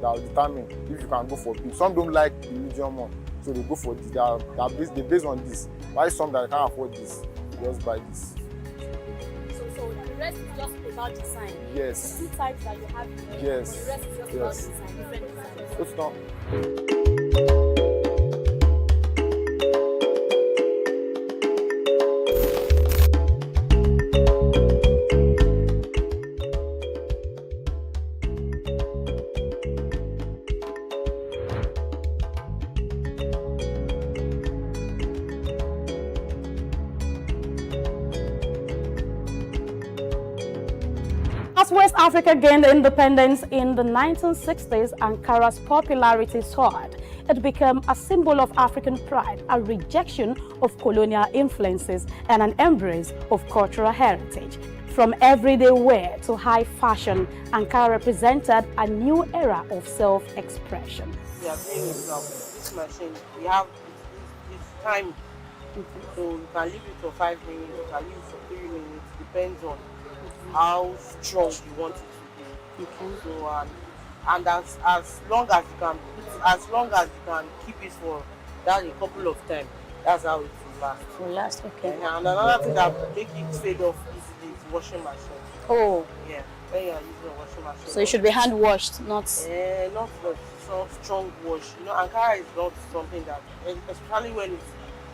that will determine if you can go for big. Some don't like the medium one, so they go for this. They based on this. Why some that can't afford this, they just buy this. So the rest is just about design. Yes. The two types that you have here. Yes. The rest is just about design, different designs. It's not. As West Africa gained independence in the 1960s, Ankara's popularity soared. It became a symbol of African pride, a rejection of colonial influences, and an embrace of cultural heritage. From everyday wear to high fashion, Ankara represented a new era of self-expression. We are doing this machine. We have this time, so you can leave it for 5 minutes, you can leave it for 3 minutes, depends on how strong you want it to be. So and as long as you can keep it for that a couple of times, that's how it will last. Will last, okay. And another thing that make it fade off easily is washing machine. Oh. Yeah, when you are using a washing machine. So it should be hand washed, not. Not so strong wash. You know, Ankara is not something that, especially when it's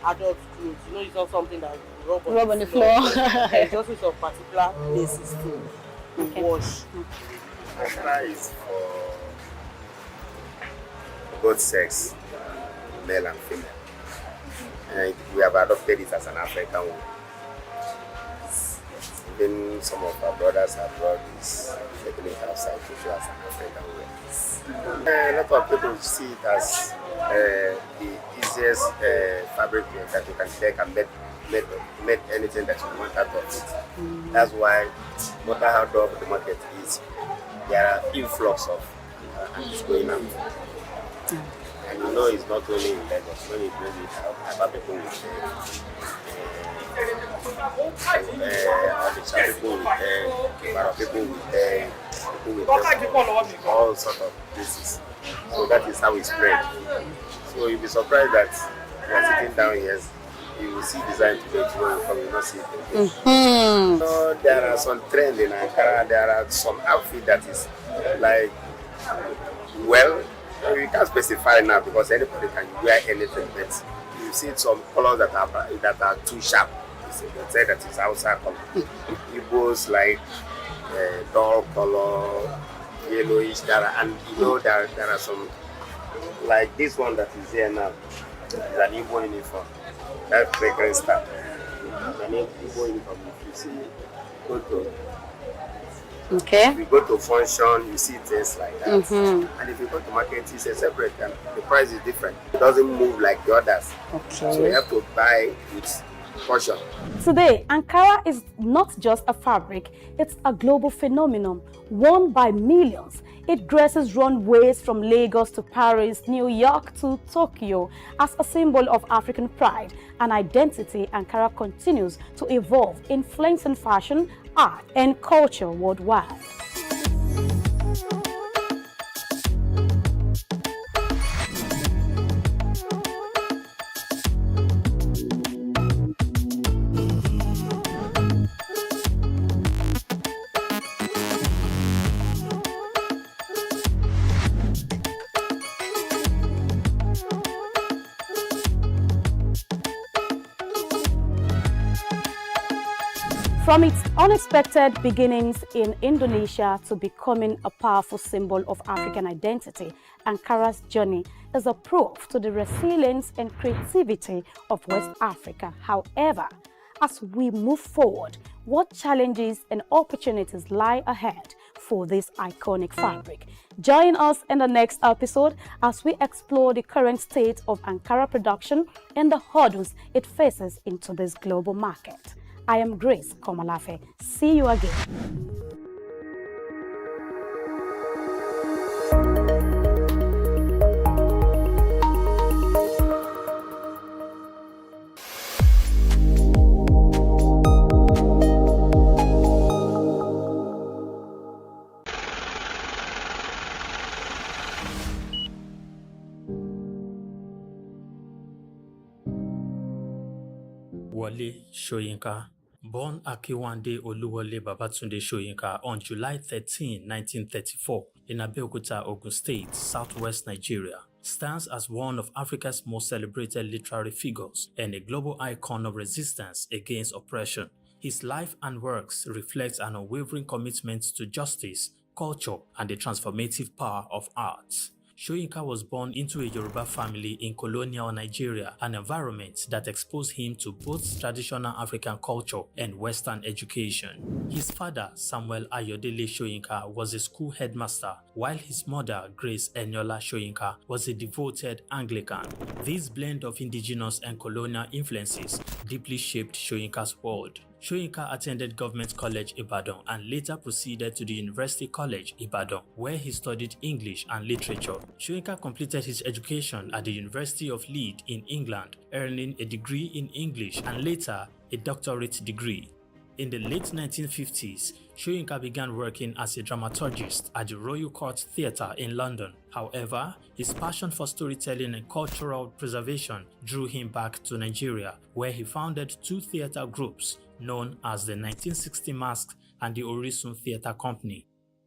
adult clothes. You know, it's not something that you rub on the floor. It's just with some particular places to wash. Ankara is for both sex, male and female. And we have adopted it as an African one. Even some of our brothers have brought this ethnic outside to show as an African way. A lot of people see it as the easiest fabric that you can take and make anything that you want out of it. That's why no matter how dog the market is, there are influx of it's going out. And you know it's not only in Lagos, when you bring it out, other people will all sorts of places. So that is how it spread. So you'll be surprised that you are sitting down here, you will see design today, tomorrow you come, you will not see it again. So there are some trends in Ankara, there are some outfit that is like, well, you can't specify now because anybody can wear anything, but you see some colors that are too sharp. You say that it's outside color. Igbos like dull color, yellowish, and you know there are some like this one that is here now. It's an Igbo uniform. That fragrance stuff. An Igbo uniform. If you see, go to. Okay. If you go to function, you see things like that. And if you go to market, it's a separate, and the price is different. It doesn't move like the others. Okay. So you have to buy with caution. Today, Ankara is not just a fabric, it's a global phenomenon, worn by millions. It graces runways from Lagos to Paris, New York to Tokyo. As a symbol of African pride and identity, Ankara continues to evolve, influencing fashion, art, and culture worldwide. From its unexpected beginnings in Indonesia to becoming a powerful symbol of African identity, Ankara's journey is a proof to the resilience and creativity of West Africa. However, as we move forward, what challenges and opportunities lie ahead for this iconic fabric. Join us in the next episode as we explore the current state of Ankara production and the hurdles it faces into this global market. I am Grace Komalafe. See you again. Wole Soyinka, born Akiwande Oluwole Babatunde Soyinka on July 13, 1934, in Abeokuta, Ogun State, southwest Nigeria, stands as one of Africa's most celebrated literary figures and a global icon of resistance against oppression. His life and works reflect an unwavering commitment to justice, culture, and the transformative power of arts. Soyinka was born into a Yoruba family in colonial Nigeria, an environment that exposed him to both traditional African culture and Western education. His father, Samuel Ayodele Soyinka, was a school headmaster, while his mother, Grace Eniola Soyinka, was a devoted Anglican. This blend of indigenous and colonial influences deeply shaped Soyinka's world. Soyinka attended Government College Ibadan and later proceeded to the University College Ibadan, where he studied English and literature. Soyinka completed his education at the University of Leeds in England, earning a degree in English and later a doctorate degree. In the late 1950s, Soyinka began working as a dramaturgist at the Royal Court Theatre in London. However, his passion for storytelling and cultural preservation drew him back to Nigeria, where he founded two theatre groups known as the 1960 Masque and the Orisun Theatre Company.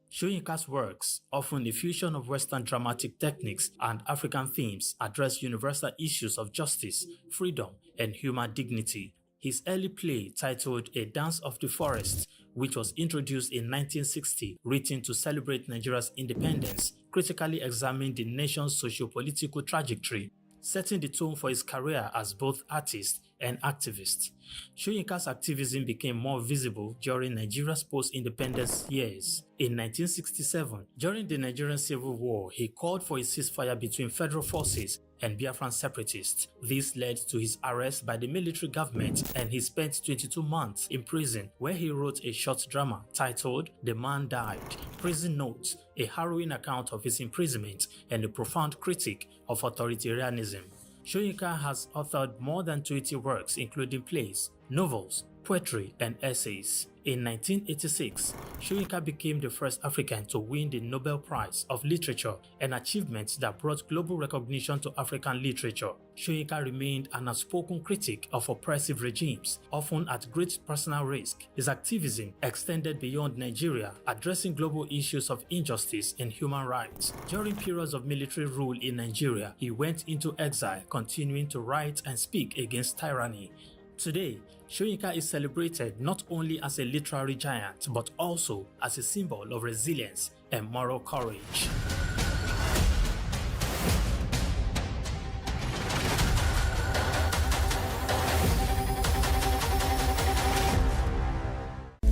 Soyinka's works, often a fusion of Western dramatic techniques and African themes, address universal issues of justice, freedom, and human dignity. His early play, titled A Dance of the Forest, which was introduced in 1960, written to celebrate Nigeria's independence, critically examined the nation's socio-political trajectory, setting the tone for his career as both artist and activist. Soyinka's activism became more visible during Nigeria's post-independence years. In 1967, during the Nigerian Civil War, he called for a ceasefire between federal forces and Biafran separatists. This led to his arrest by the military government, and he spent 22 months in prison, where he wrote a short drama titled The Man Died, Prison Notes, a harrowing account of his imprisonment and a profound critique of authoritarianism. Soyinka has authored more than 20 works, including plays, novels, poetry, and essays. In 1986, Soyinka became the first African to win the Nobel Prize of Literature, an achievement that brought global recognition to African literature. Soyinka remained an outspoken critic of oppressive regimes, often at great personal risk. His activism extended beyond Nigeria, addressing global issues of injustice and human rights. During periods of military rule in Nigeria, he went into exile, continuing to write and speak against tyranny. Today, Soyinka is celebrated not only as a literary giant, but also as a symbol of resilience and moral courage.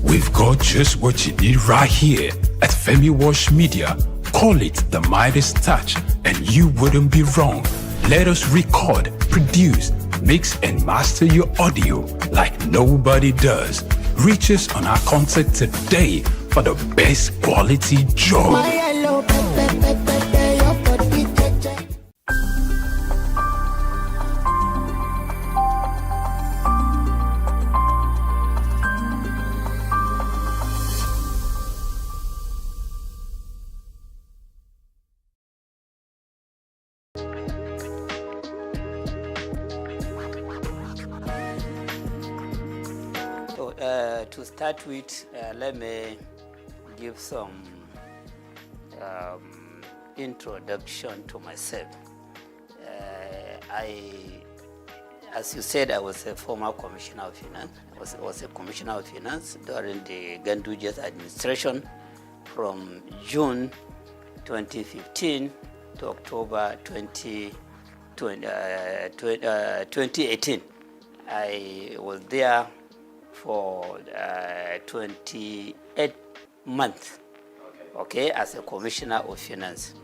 We've got just what you need right here at Femi Wash Media. Call it the Midas Touch, and you wouldn't be wrong. Let us record, produce, mix and master your audio like nobody does. Reach us on our contact today for the best quality job. To start with, let me give some introduction to myself. As you said, I was a former commissioner of finance. I was a commissioner of finance during the Ganduja's administration from June 2015 to October 2018. I was there for 28 months. okay, as a Commissioner of Finance.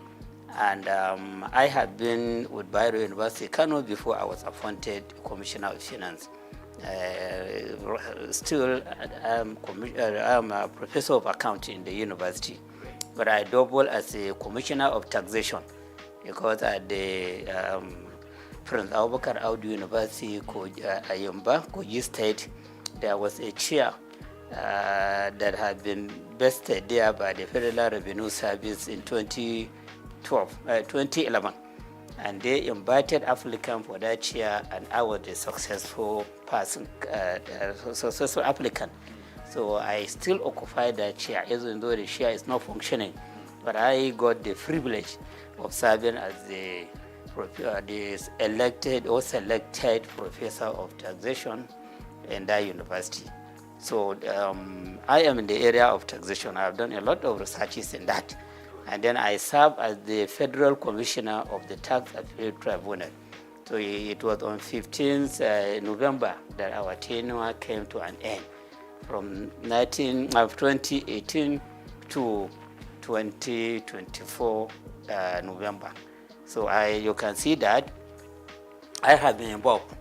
And I have been with Bayero University, Kano, before I was appointed Commissioner of Finance. Still, I'm a professor of accounting in the university, but I double as a Commissioner of Taxation, because at the Prince Abubakar Audu University, Ayumba, Kogi State, there was a chair that had been vested there by the Federal Revenue Service in 2011. And they invited applicant for that chair, and I was the successful person, successful applicant. So I still occupy that chair, even though the chair is not functioning. But I got the privilege of serving as the elected or selected professor of taxation in that university. So I am in the area of taxation. I've done a lot of researches in that. And then I serve as the Federal Commissioner of the Tax Appeal Tribunal. So it was on 15th November that our tenure came to an end, from 2018 to 2024 November. So you can see that I have been involved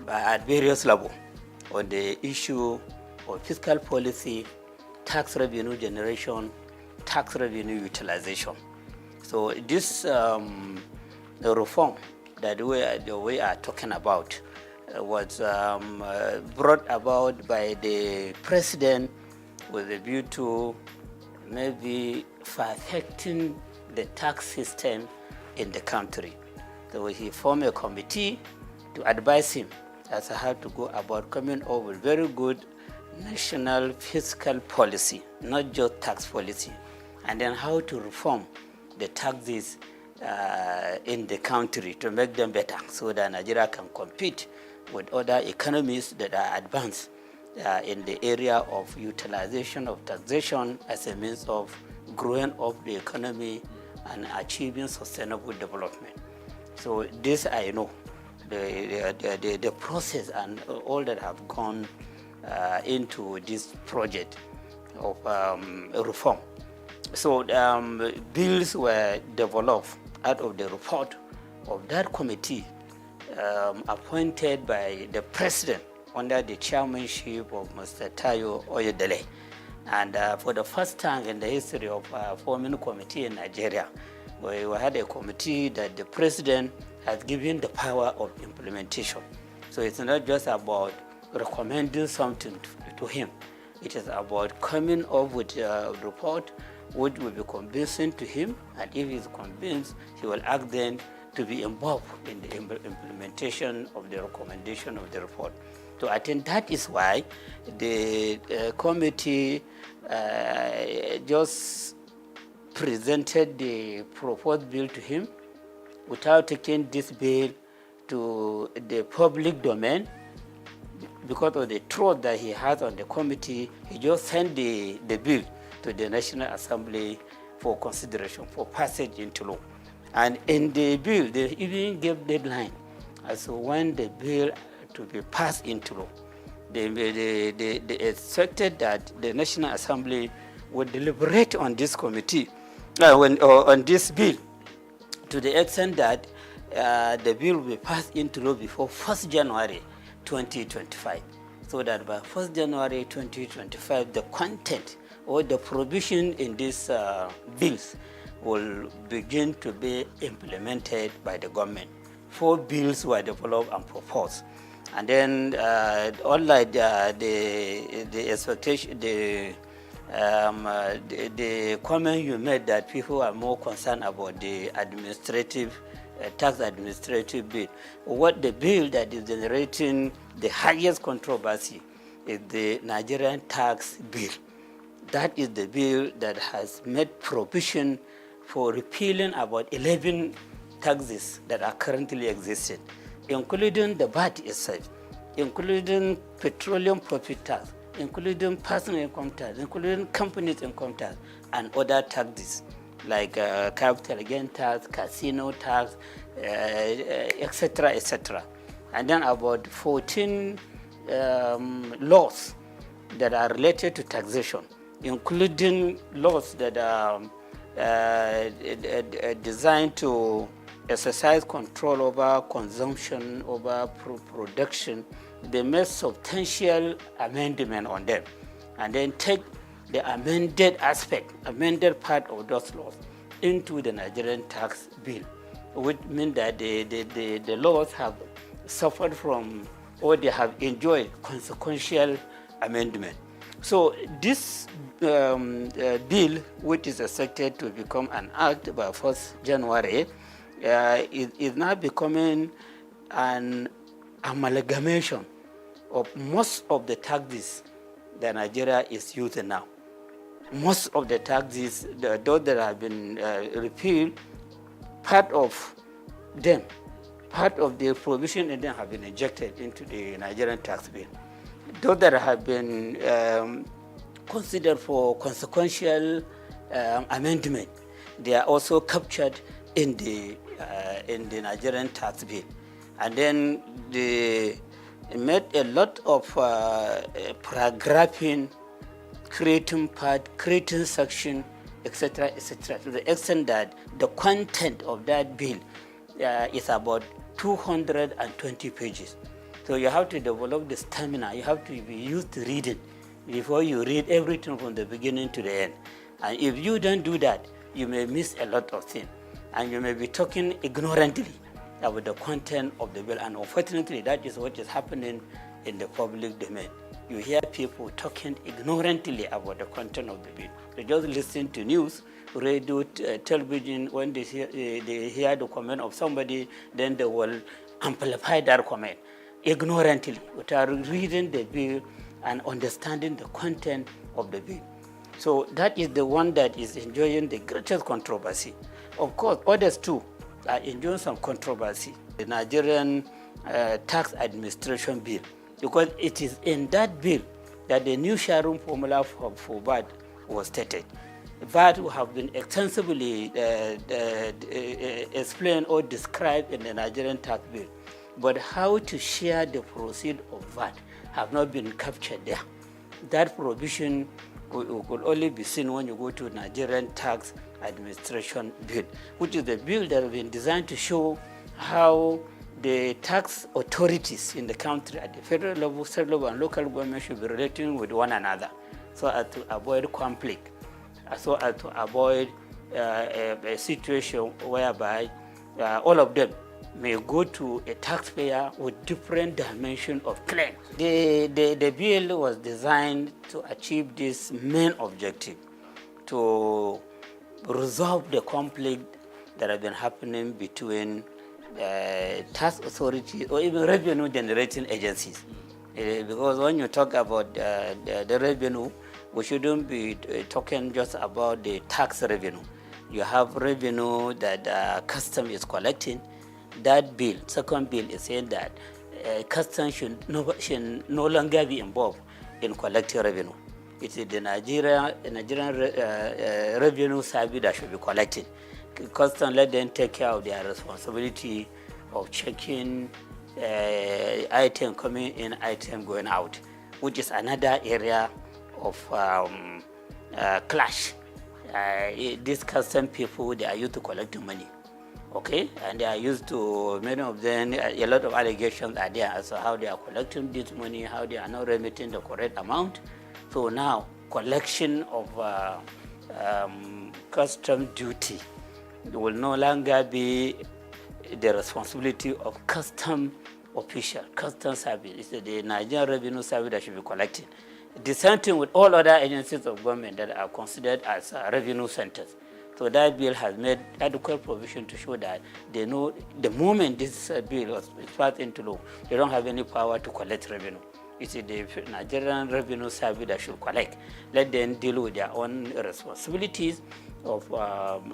at various levels on the issue of fiscal policy, tax revenue generation, tax revenue utilization. So this reform that we are talking about was brought about by the president with a view to maybe perfecting the tax system in the country. So he formed a committee to advise him as to how to go about coming up with very good national fiscal policy, not just tax policy, and then how to reform the taxes in the country to make them better, so that Nigeria can compete with other economies that are advanced in the area of utilization of taxation as a means of growing up the economy and achieving sustainable development. So this I know, the process and all that have gone into this project of reform. So bills were developed out of the report of that committee appointed by the president under the chairmanship of Mr. Tayo Oyedele. And for the first time in the history of forming a committee in Nigeria, we had a committee that the president has given the power of implementation. So it's not just about recommending something to him. It is about coming up with a report which will be convincing to him, and if he's convinced, he will ask then to be involved in the implementation of the recommendation of the report. So I think that is why the committee just presented the proposed bill to him without taking this bill to the public domain. Because of the trust that he has on the committee, he just sent the bill to the National Assembly for consideration, for passage into law. And in the bill, they even gave deadline as to when the bill to be passed into law. They expected that the National Assembly would deliberate on this committee, on this bill, to the extent that the bill will be passed into law before 1st January 2025, so that by 1st January 2025, the content or the provision in these bills will begin to be implemented by the government. 4 bills were developed and proposed. And then, unlike the expectation, the comment you made that people are more concerned about the administrative, tax administrative bill. What the bill that is generating the highest controversy is the Nigerian tax bill. That is the bill that has made provision for repealing about 11 taxes that are currently existing, including the VAT itself, including petroleum profit tax, including personal income tax, including companies income tax, and other taxes like capital gain tax, casino tax, etc., etc. And then about 14 laws that are related to taxation, including laws that are designed to exercise control over consumption, over production. They made substantial amendment on them, and then take the amended part of those laws into the Nigerian tax bill, which means that the laws have suffered from, or they have enjoyed, consequential amendment. So this bill, which is expected to become an act by 1st January, is now becoming an amalgamation of most of the taxes that Nigeria is using now. Most of the taxes, those that have been repealed, part of them, part of the provision in them have been injected into the Nigerian tax bill. Those that have been considered for consequential amendment, they are also captured in the Nigerian tax bill. And then they made a lot of paragraphing, creating part, creating section, etc., etc., to the extent that the content of that bill is about 220 pages. So you have to develop the stamina, you have to be used to reading before you read everything from the beginning to the end. And if you don't do that, you may miss a lot of things. And you may be talking ignorantly about the content of the bill. And unfortunately, that is what is happening in the public domain. You hear people talking ignorantly about the content of the bill. They just listen to news, radio, television. When they hear the comment of somebody, then they will amplify that comment ignorantly without reading the bill and understanding the content of the bill. So that is the one that is enjoying the greatest controversy. Of course, others too are enjoying some controversy. The Nigerian Tax Administration Bill, because it is in that bill that the new sharing formula for VAT was stated. VAT have been extensively explained or described in the Nigerian tax bill, but how to share the proceeds of VAT have not been captured there. That provision could only be seen when you go to Nigerian Tax Administration Bill, which is the bill that has been designed to show how the tax authorities in the country at the federal level, state level, and local government should be relating with one another so as to avoid conflict, so as to avoid a situation whereby all of them may go to a taxpayer with different dimension of claim. The bill was designed to achieve this main objective, to resolve the conflict that has been happening between tax authorities or even revenue generating agencies. Because when you talk about the revenue, we shouldn't be talking just about the tax revenue. You have revenue that custom is collecting. That bill, second bill, is saying that custom should no longer be involved in collecting revenue. It is the Nigerian Revenue Service that should be collecting. Custom, let them take care of their responsibility of checking item coming in, item going out, which is another area of clash. These custom people, they are used to collecting money. Okay, and they are used to, many of them, a lot of allegations are there as to how they are collecting this money, how they are not remitting the correct amount. So now, collection of custom duty will no longer be the responsibility of custom official, custom service. It's the Nigerian Revenue Service that should be collecting. The same thing with all other agencies of government that are considered as revenue centers. So that bill has made adequate provision to show that they know the moment this bill is passed into law, they don't have any power to collect revenue. It's the Nigerian Revenue Service that should collect. Let them deal with their own responsibilities of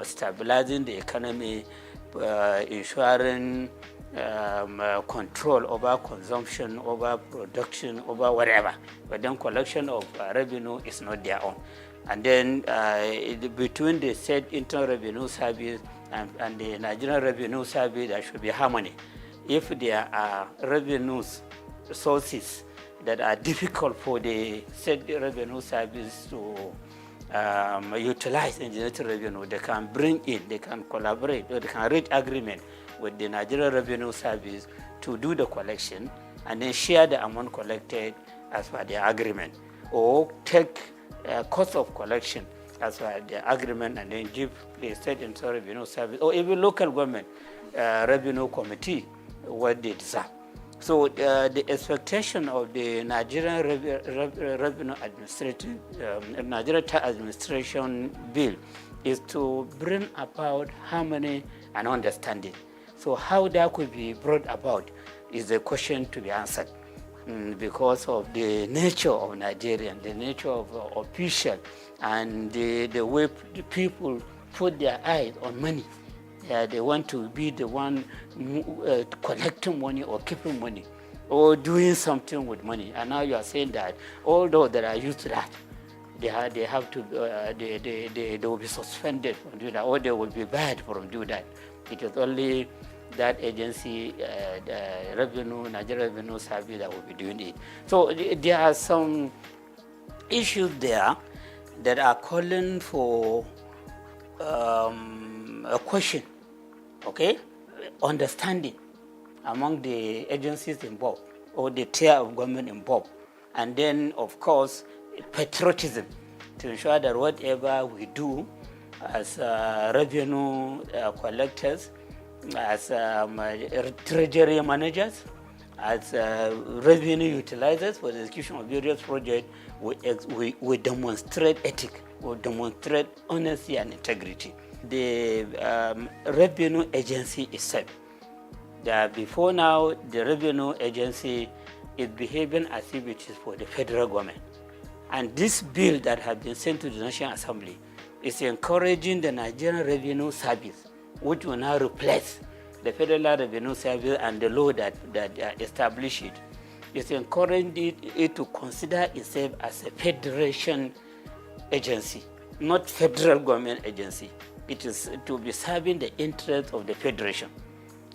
stabilizing the economy, ensuring control over consumption, over production, over whatever. But then collection of revenue is not their own. And then between the State Internal Revenue Service and the Nigerian Revenue Service, there should be harmony. If there are revenue sources that are difficult for the state revenue service to utilize in generating revenue. They can bring in, they can collaborate, or they can reach agreement with the Nigerian Revenue Service to do the collection and then share the amount collected as per the agreement, or take cost of collection as per the agreement and then give the state internal revenue service or even local government revenue committee what they deserve. So the expectation of the Nigerian Revenue Administration, Nigerian Tax Administration Bill is to bring about harmony and understanding. So how that could be brought about is a question to be answered because of the nature of Nigerian, the nature of official, and the way the people put their eyes on money. They want to be the one collecting money or keeping money or doing something with money. And now you are saying that all those that are used to that, they have to, they will be suspended from doing that, or they will be banned from doing that. It is only that agency, the Nigerian Revenue Service, that will be doing it. So there are some issues there that are calling for a question, okay, understanding among the agencies involved or the tier of government involved, and then of course patriotism to ensure that whatever we do as revenue collectors, as treasury managers, as revenue utilizers for the execution of various projects, we demonstrate ethics, we demonstrate honesty and integrity. The revenue agency itself, before now, the revenue agency is behaving as if it is for the federal government. And this bill that has been sent to the National Assembly is encouraging the Nigerian Revenue Service, which will now replace the Federal Revenue Service and the law that established it. It's encouraging it to consider itself as a federation agency, not federal government agency. It is to be serving the interests of the federation.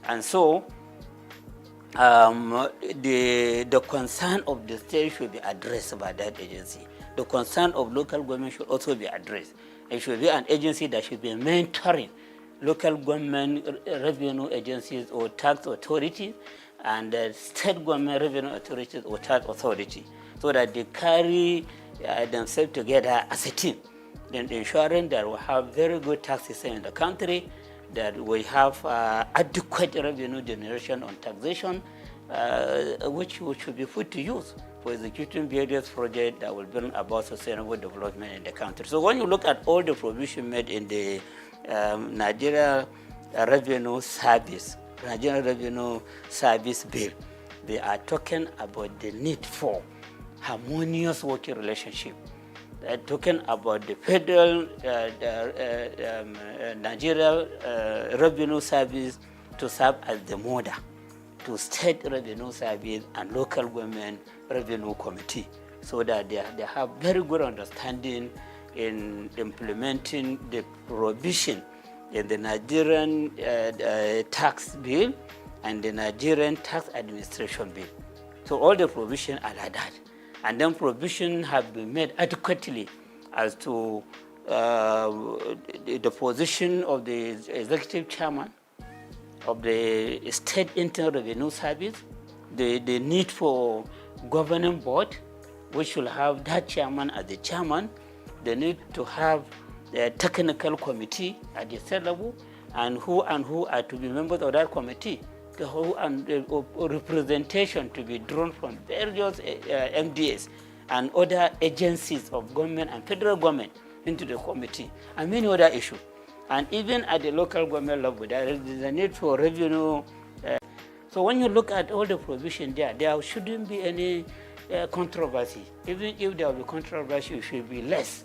And so the concern of the state should be addressed by that agency. The concern of local government should also be addressed. It should be an agency that should be mentoring local government revenue agencies or tax authorities and state government revenue authorities or tax authority, so that they carry themselves together as a team, then ensuring that we have very good tax system in the country, that we have adequate revenue generation on taxation, which should be put to use for executing various projects that will bring about sustainable development in the country. So when you look at all the provision made in the Nigeria Revenue Service Bill, they are talking about the need for harmonious working relationship. They're talking about the federal Nigeria Revenue Service to serve as the model to state revenue service and local government revenue committee, so that they have very good understanding in implementing the provision in the Nigerian tax bill and the Nigerian tax administration bill. So all the provisions are like that. And then provision have been made adequately as to the position of the executive chairman of the State Internal Revenue Service, the need for governing board, which will have that chairman as the chairman, the need to have the technical committee at the state level, and who are to be members of that committee, the whole and representation to be drawn from various MDAs and other agencies of government and federal government into the committee, and many other issues. And even at the local government level, there is a need for revenue. So when you look at all the provision there shouldn't be any controversy. Even if there will be controversy, it should be less,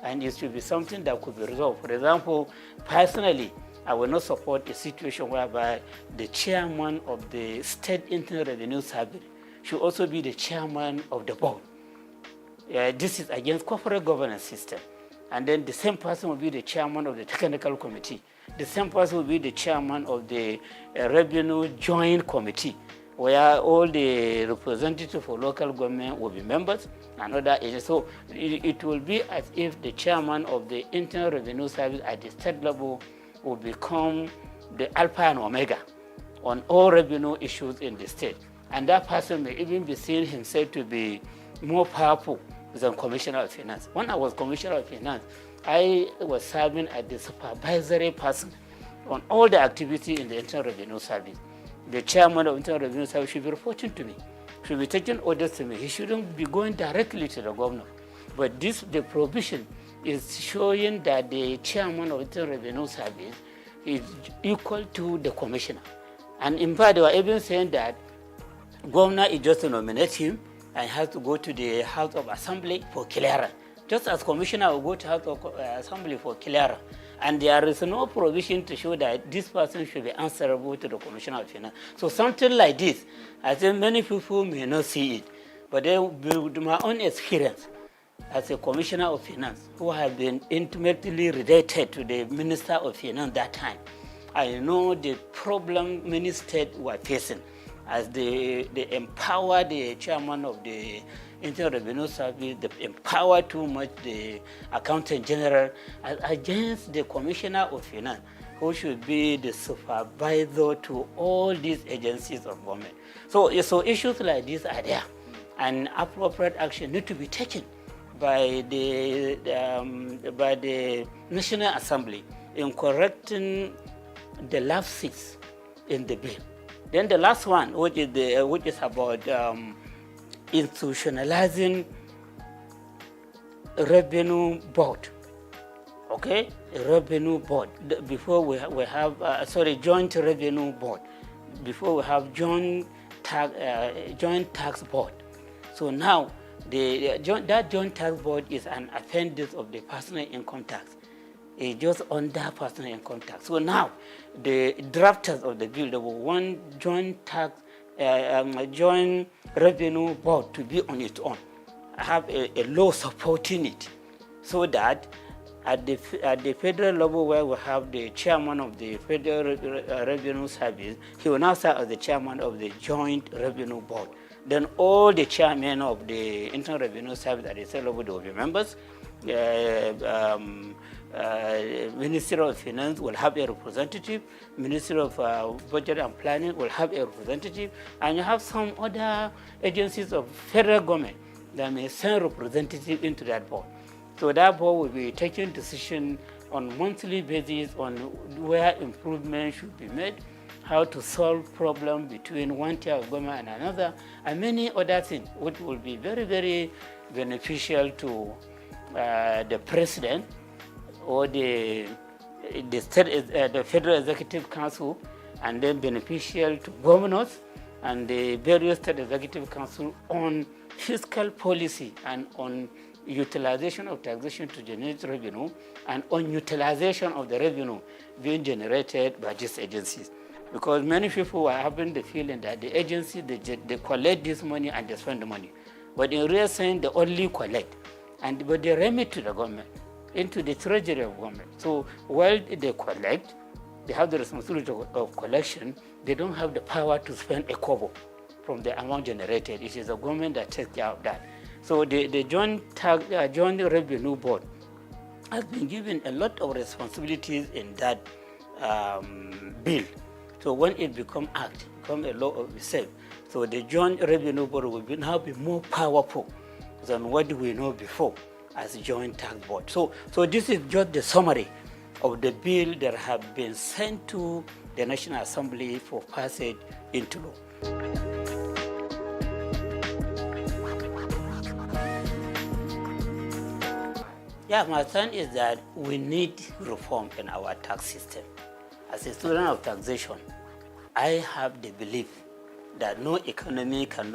and it should be something that could be resolved. For example, personally, I will not support a situation whereby the chairman of the State Internal Revenue Service should also be the chairman of the board. This is against corporate governance system. And then the same person will be the chairman of the technical committee. The same person will be the chairman of the revenue joint committee. where all the representatives for local government will be members and other agencies. So it will be as if the chairman of the Internal Revenue Service at the state level will become the alpha and omega on all revenue issues in the state. And that person may even be seen himself to be more powerful than Commissioner of Finance. When I was Commissioner of Finance, I was serving as the supervisory person on all the activity in the Internal Revenue Service. The chairman of Internal Revenue Service should be reporting to me, should be taking orders to me. He shouldn't be going directly to the governor. But the provision is showing that the chairman of Internal Revenue Service is equal to the commissioner. And in fact, they were even saying that governor is just to nominate him and has to go to the House of Assembly for clearance. Just as commissioner will go to House of Assembly for clearance. And there is no provision to show that this person should be answerable to the Commissioner of Finance. So something like this, I think many people may not see it, but with my own experience as a Commissioner of Finance, who have been intimately related to the Minister of Finance that time, I know the problem many states were facing as they empower the chairman of the Internal Revenue Service, they empower too much the Accountant General against the Commissioner of Finance, who should be the supervisor to all these agencies of government. So issues like this are there, and appropriate action need to be taken by the National Assembly in correcting the lapses in the bill. Then the last one, which is about institutionalizing revenue board. Okay, a revenue board. Before we have joint revenue board. Before we have joint tax board. So now that joint tax board is an appendix of the personal income tax. It's just under personal income tax. So now the drafters of the bill, they will want joint revenue board to be on its own. Have a law supporting it, so that at the federal level, where we have the chairman of the Federal Revenue Service, he will now serve as the chairman of the Joint Revenue Board. Then all the chairmen of the Internal Revenue Service at the state level will be members. Ministry of Finance will have a representative. Ministry of Budget and Planning will have a representative. And you have some other agencies of federal government that may send representatives into that board. So that board will be taking decision on monthly basis on where improvement should be made, how to solve problems between one tier of government and another, and many other things, which will be very, very beneficial to the president or the Federal Executive Council, and then beneficial to governors and the various state executive council on fiscal policy and on utilization of taxation to generate revenue and on utilization of the revenue being generated by these agencies. Because many people are having the feeling that the agency, they collect this money and they spend the money. But in real sense, they only collect. But they remit to the government, into the treasury of government. So while they collect, they have the responsibility of collection, they don't have the power to spend a kobo from the amount generated. It is the government that takes care of that. So the Joint Revenue Board has been given a lot of responsibilities in that bill. So when it becomes act, become a law of itself, so the Joint Revenue Board will now be more powerful than what we know before as Joint Tax Board. So this is just the summary of the bill that have been sent to the National Assembly for passage into law. Yeah, my stand is that we need reform in our tax system. As a student of taxation, I have the belief that no economy can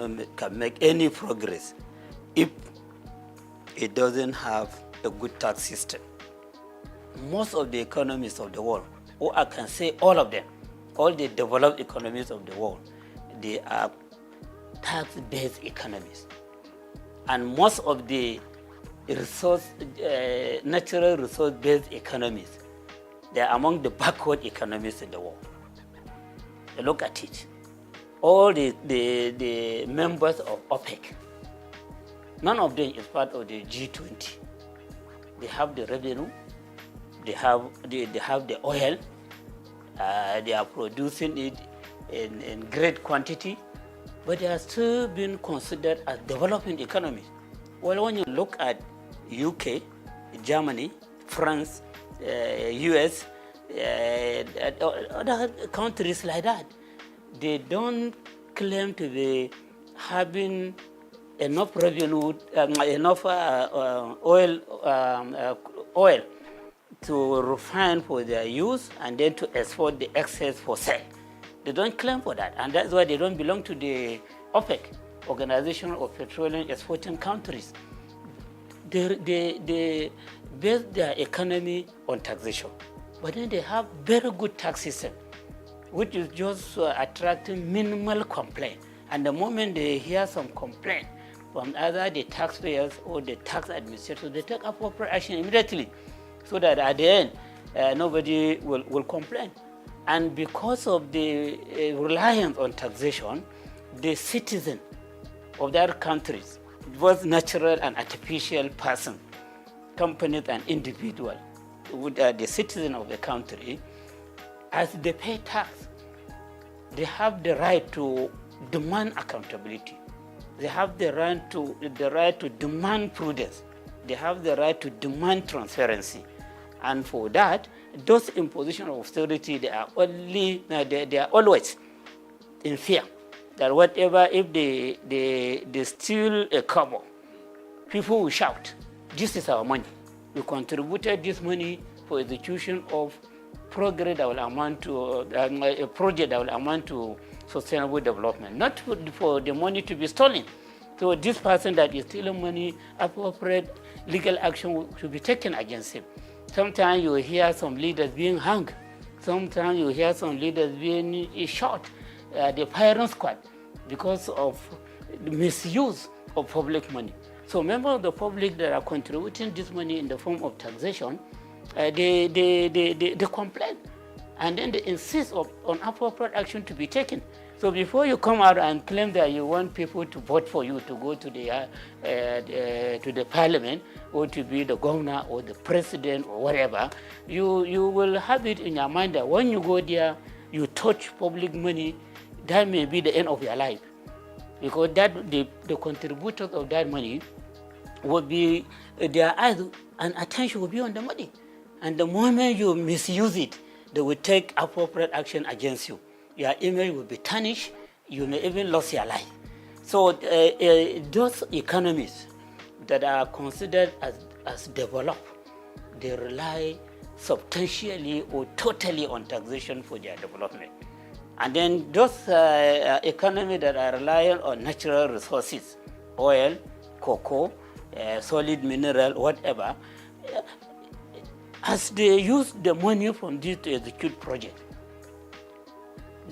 make any progress if it doesn't have a good tax system. Most of the economies of the world, or I can say all of them, all the developed economies of the world, they are tax-based economies. And most of the natural resource-based economies, they are among the backward economies in the world. Look at it. all the members of OPEC, none of them is part of the G20. They have the revenue, they have the oil, they are producing it in great quantity, but they are still being considered as developing economies. Well, when you look at UK, Germany, France, US, other countries like that, they don't claim to be having enough revenue, enough oil to refine for their use and then to export the excess for sale. They don't claim for that, and that's why they don't belong to the OPEC, Organization of Petroleum Exporting Countries. They base their economy on taxation, but then they have very good tax system, which is just attracting minimal complaint. And the moment they hear some complaint from either the taxpayers or the tax administrators, they take appropriate action immediately, so that at the end, nobody will complain. And because of the reliance on taxation, the citizen of their countries, both natural and artificial person, companies and individual, the citizen of the country, as they pay tax, they have the right to demand accountability. They have the right to demand prudence. They have the right to demand transparency. And for that, those impositions of austerity, they are always in fear that whatever, if they steal a kobo, people will shout, this is our money. We contributed this money for execution of progress that will amount to a project that will amount to sustainable development, not for the money to be stolen. So this person that is stealing money, appropriate legal action should be taken against him. Sometimes you hear some leaders being hung. Sometimes you hear some leaders being shot, the firing squad, because of the misuse of public money. So members of the public that are contributing this money in the form of taxation, they complain, and then they insist on appropriate action to be taken. So before you come out and claim that you want people to vote for you to go to the parliament or to be the governor or the president or whatever, you will have it in your mind that when you go there, you touch public money, that may be the end of your life. Because that the contributors of that money will be, their eyes and attention will be on the money. And the moment you misuse it, they will take appropriate action against you. Your image will be tarnished, you may even lose your life. So those economies that are considered as developed, they rely substantially or totally on taxation for their development. And then those economies that are relying on natural resources, oil, cocoa, solid mineral, whatever, as they use the money from this to execute projects,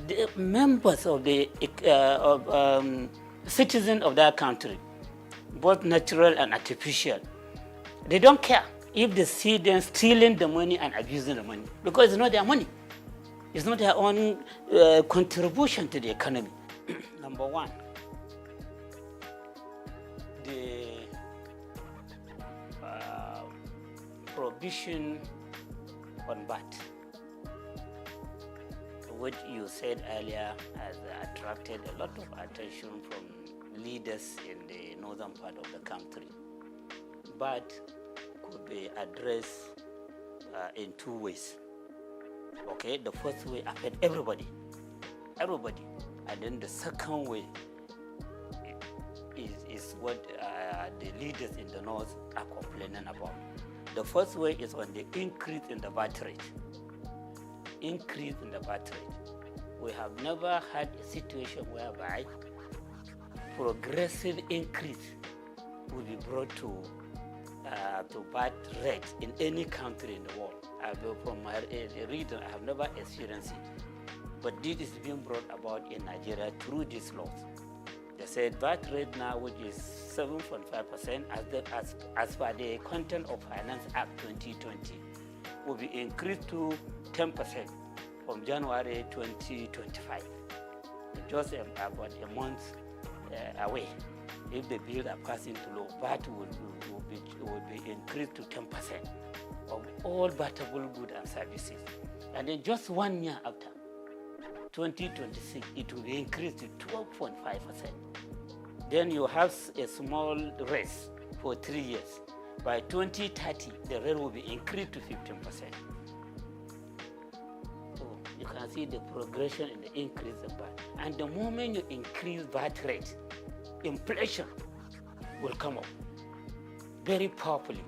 the members of the citizens of that country, both natural and artificial, they don't care if they see them stealing the money and abusing the money, because it's not their money. It's not their own contribution to the economy. Number one, the prohibition on VAT, which you said earlier has attracted a lot of attention from leaders in the northern part of the country. VAT could be addressed in two ways. Okay, the first way affects everybody, and then the second way is what the leaders in the north are complaining about. The first way is on the increase in the VAT rate. We have never had a situation whereby progressive increase will be brought to VAT rates in any country in the world. From my reading, I have never experienced it. But this is being brought about in Nigeria through these laws. They said VAT rate now, which is 7.5%, as per the Content of Finance Act 2020, will be increased to 10% from January 2025. just about a month away. If the bills are passing to law, VAT will be increased to 10% of all VATable goods and services. And then just 1 year after, 2026, it will be increased to 12.5%. Then you have a small raise for 3 years. By 2030, the rate will be increased to 15%. So you can see the progression in the increase of VAT. And the moment you increase VAT rate, inflation will come up very powerfully,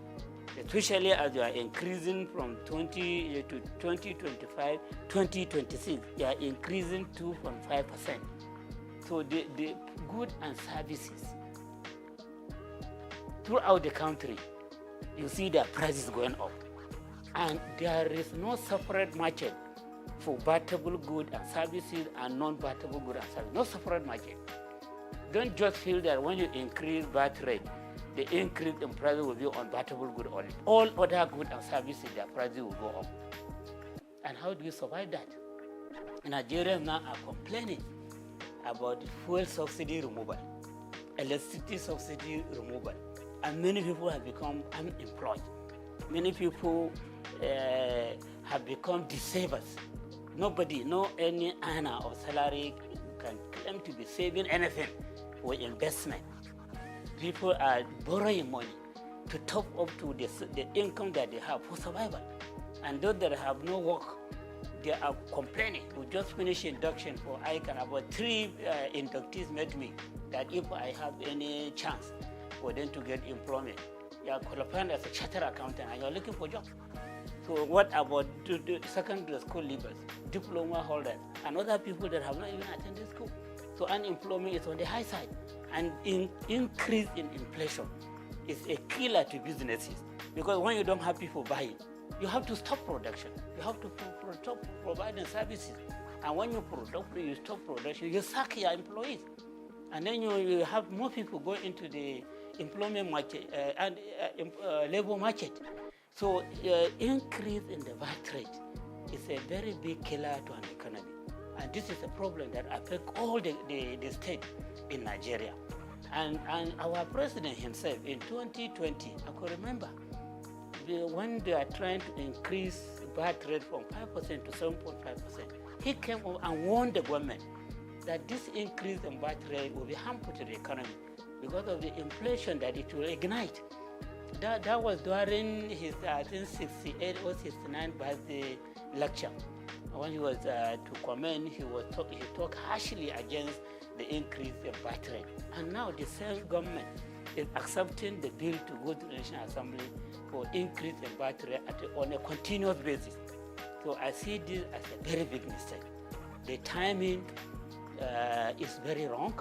especially as you are increasing from 20 to 2025, 2026, you are increasing 2.5%. So the goods and services throughout the country, you see their prices going up. And there is no separate market for VATable goods and services and non-VATable goods and services, no separate market. Don't just feel that when you increase VAT rate, the increase in prices will be on VATable goods only. All other goods and services, their prices will go up. And how do you survive that? Nigerians now are complaining about fuel subsidy removal, electricity subsidy removal, and many people have become unemployed. Many people have become disabled. Nobody, no any earner of salary can claim to be saving anything for investment. People are borrowing money to top up to the income that they have for survival. And those that have no work, they are complaining. We just finished induction for ICANN. About 3 inductees met me that if I have any chance for them to get employment, you are qualified as a chartered accountant and you are looking for jobs. So what about the secondary school leavers, diploma holders, and other people that have not even attended school? So unemployment is on the high side. And increase in inflation is a killer to businesses, because when you don't have people buying, you have to stop production. You have to stop providing services. And when you stop production, you sack your employees. And then you have more people go into the employment market and labor market. So increase in the VAT rate is a very big killer to an economy. And this is a problem that affects all the states in Nigeria. And our president himself in 2020, I could remember, when they are trying to increase VAT rate from 5% to 7.5%, he came up and warned the government that this increase in VAT rate will be harmful to the economy because of the inflation that it will ignite. That was during his, I think, 68 or 69 birthday lecture. When he was to comment, he talked harshly against the increase in VAT rate. And now the same government is accepting the bill to go to the National Assembly for increase in VAT rate on a continuous basis. So I see this as a very big mistake. The timing is very wrong.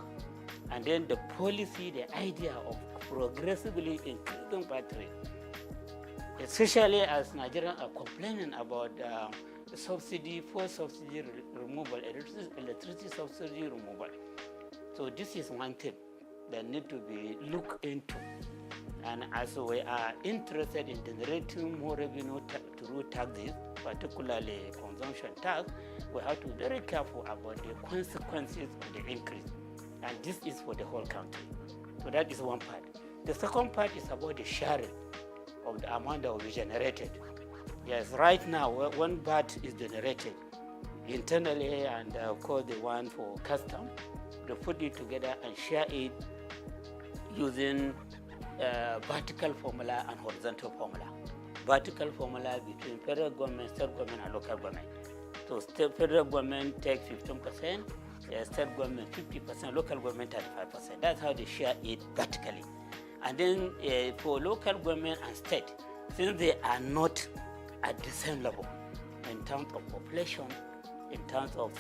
And then the policy, the idea of progressively increasing VAT rate, especially as Nigerians are complaining about the subsidy, fuel subsidy removal, electricity subsidy removal. So this is one thing that need to be looked into. And as we are interested in generating more revenue through taxes, particularly consumption tax, we have to be very careful about the consequences of the increase. And this is for the whole country. So that is one part. The second part is about the sharing of the amount that will be generated. Yes, right now, when VAT is generated internally, and of course the one for custom, they put it together and share it using vertical formula and horizontal formula. Vertical formula between federal government, state government, and local government. So federal government takes 15%, state government 50%, local government 35%. That's how they share it vertically. And then for local government and state, since they are not at the same level in terms of population, in terms of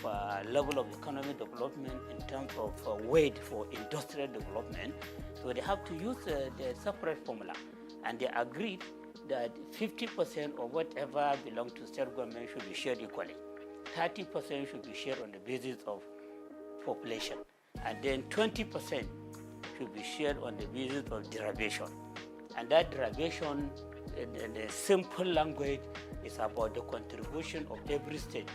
level of economic development, in terms of weight for industrial development, so they have to use the separate formula. And they agreed that 50% of whatever belongs to state government should be shared equally. 30% should be shared on the basis of population. And then 20% should be shared on the basis of derivation. And that derivation, in the simple language, is about the contribution of every state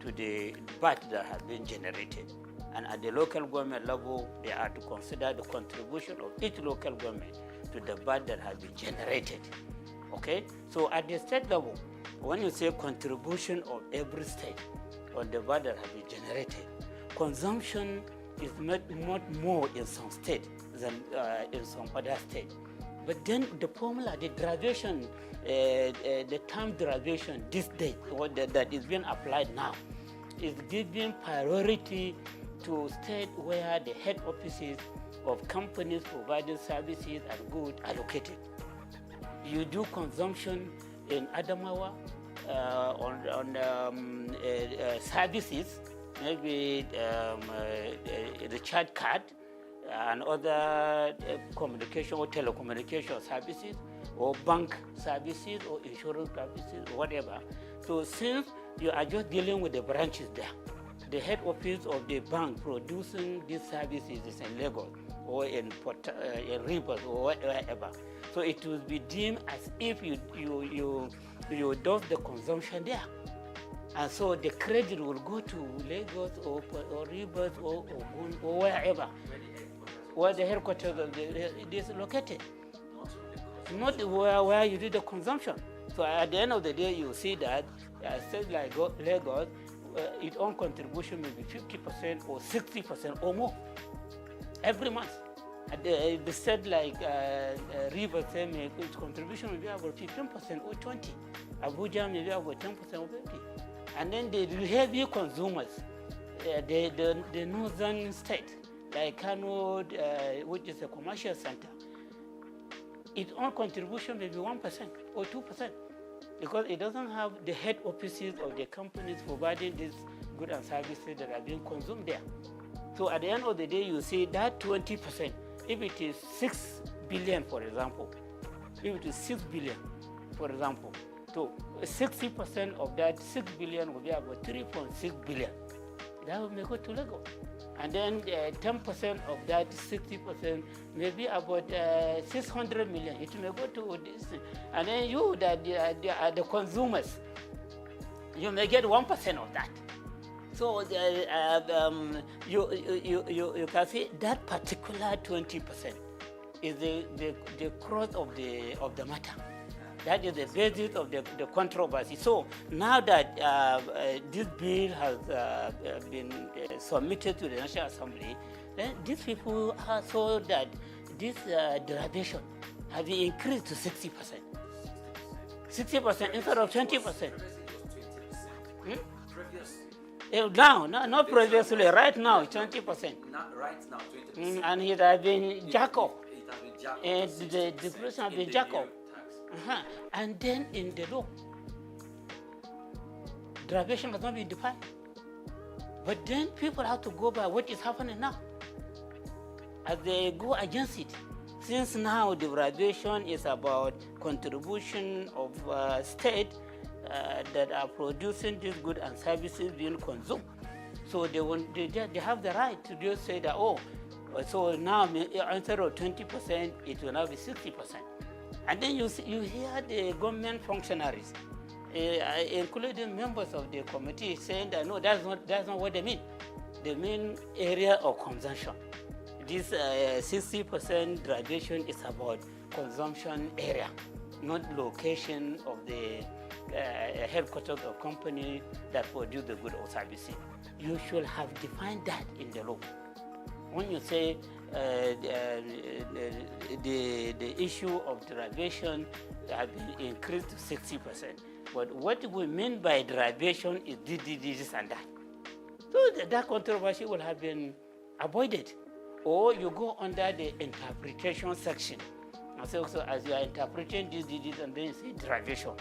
to the VAT that has been generated. And at the local government level, they are to consider the contribution of each local government to the VAT that has been generated. Okay? So at the state level, when you say contribution of every state on the VAT that has been generated, consumption is much more in some states than in some other states. But then the formula, the derivation, the term derivation, this date, that is being applied now, is giving priority to states where the head offices of companies providing services and goods are located. You do consumption in Adamawa on services, maybe the chat card and other communication or telecommunication services or bank services or insurance services or whatever. So since you are just dealing with the branches there, the head office of the bank producing these services is in Lagos or in Rivers or wherever. So it will be deemed as if you do the consumption there. And so the credit will go to Lagos or Rivers or Ogun or wherever, where the headquarters of it is located. Not where you do the consumption. So at the end of the day, you see that states like Lagos, its own contribution may be 50% or 60% or more every month. At the state like Rivers, its contribution may be about 15% or 20%. Abuja may be about 10% or 50%. And then the heavy consumers, the northern state, like Kano, which is a commercial center, its own contribution may be 1% or 2%, because it doesn't have the head offices of the companies providing these goods and services that are being consumed there. So at the end of the day, you see that 20%, if it is 6 billion, for example, if it is 6 billion, for example, so 60% of that 6 billion will be about 3.6 billion. That will go to Lagos. And then 10% of that 60% may be about 600 million. It may go to this. And then you, that are the consumers, you may get 1% of that. So you can see that particular 20% is the cross of the matter. That is the basis of the controversy. So now that this bill has been submitted to the National Assembly, then these people saw that this derivation has been increased to 60%. 60% instead of 20%. Now, not previously, right now, 20%. Not right now, 20%. And it has been jacked up. And the person has been jacked up. And then in the law, derivation has not been defined. But then people have to go by what is happening now. As they go against it, since now the derivation is about contribution of state that are producing these goods and services being consumed. So they have the right to just say that, oh, so now instead of 20%, it will now be 60%. And then you hear the government functionaries, including members of the committee, saying that no, that's not what they mean. They mean area of consumption. This 60% derivation is about consumption area, not location of the headquarters of company that produce the good or services. You should have defined that in the law. When you say the issue of derivation has been increased to 60%, but what we mean by derivation is this and that. So that controversy will have been avoided. Or you go under the interpretation section. And so as you are interpreting this, and then you say derivation.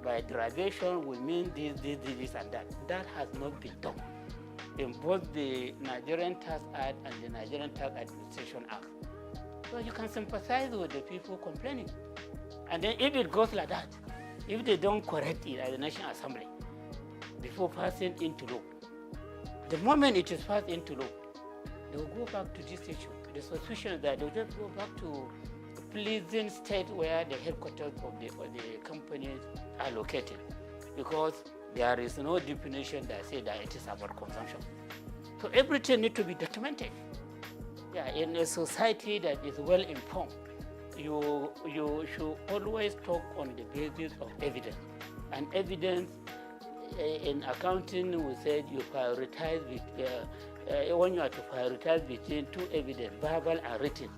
By derivation, we mean this and that. That has not been done in both the Nigerian Tax Act and the Nigerian Tax Administration Act. So you can sympathize with the people complaining. And then if it goes like that, if they don't correct it at the National Assembly before passing into law, the moment it is passed into law, they will go back to this issue. The solution is that they will just go back to a pleasing state where the headquarters of the companies are located, because there is no definition that says that it is about consumption. So everything needs to be documented. Yeah, in a society that is well informed, you should always talk on the basis of evidence. And evidence in accounting, we said you prioritize when you are to prioritize between two evidence, verbal and written.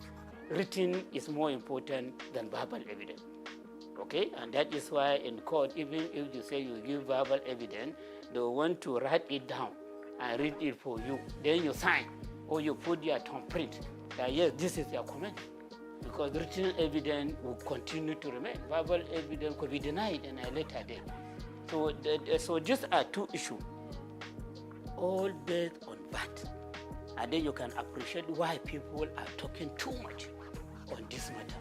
Written is more important than verbal evidence. Okay, and that is why in court, even if you say you give verbal evidence, they want to write it down and read it for you. Then you sign or you put your thumbprint that yes, this is your comment. Because written evidence will continue to remain. Verbal evidence could be denied in a later date. So these are two issues, all based on that. And then you can appreciate why people are talking too much on this matter,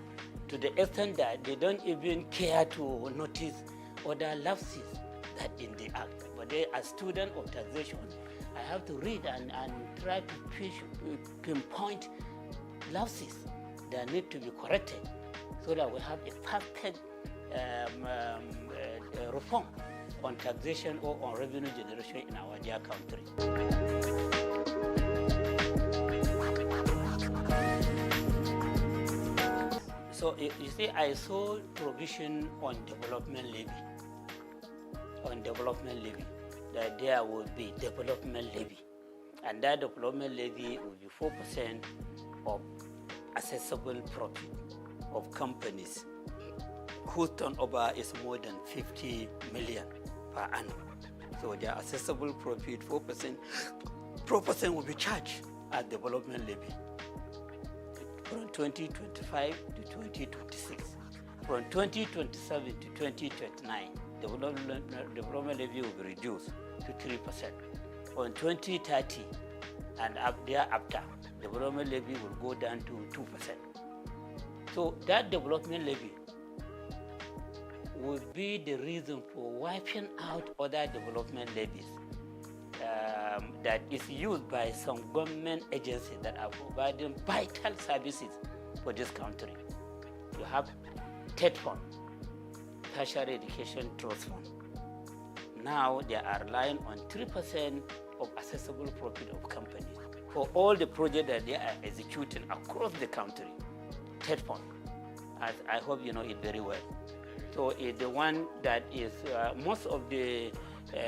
to the extent that they don't even care to notice other lapses that in the act. But they, as student of taxation, I have to read and try to pinpoint lapses that need to be corrected so that we have a perfect reform on taxation or on revenue generation in our dear country. So you see, I saw provision on development levy. That there will be development levy. And that development levy will be 4% of accessible profit of companies whose turnover is more than 50 million per annum. So their accessible profit, 4% will be charged as development levy from 2025 to 2026. From 2027 to 2029, development levy will be reduced to 3%. From 2030 and up thereafter, development levy will go down to 2%. So that development levy will be the reason for wiping out other development levies that is used by some government agencies that are providing vital services for this country. You have TED Fund, Tertiary Education Trust Fund. Now they are relying on 3% of accessible profit of companies for all the projects that they are executing across the country. TED Fund, as I hope you know it very well. So it's the one that is most of the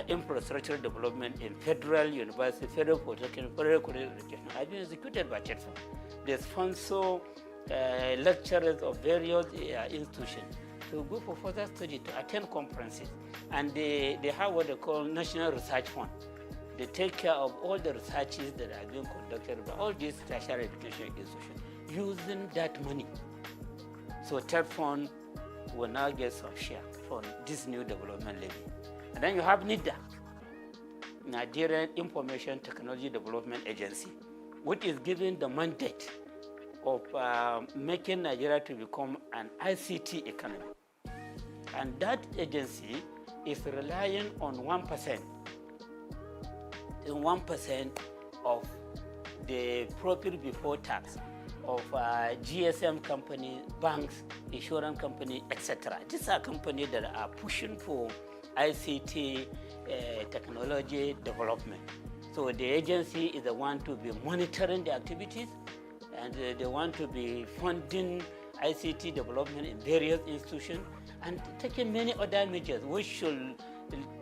infrastructure development in federal university, federal polytechnic, federal college education have been executed by TED Fund. They sponsor lecturers of various institutions to go for further study, to attend conferences. And they have what they call National Research Fund. They take care of all the researches that are being conducted by all these tertiary education institutions using that money. So TED Fund will now get some share from this new development levy. And then you have NIDA, Nigerian Information Technology Development Agency, which is given the mandate of making Nigeria to become an ICT economy. And that agency is relying on 1%. 1% of the profit before tax of GSM companies, banks, insurance companies, etc. These are companies that are pushing for ICT technology development. So the agency is the one to be monitoring the activities, and they want to be funding ICT development in various institutions and taking many other measures which should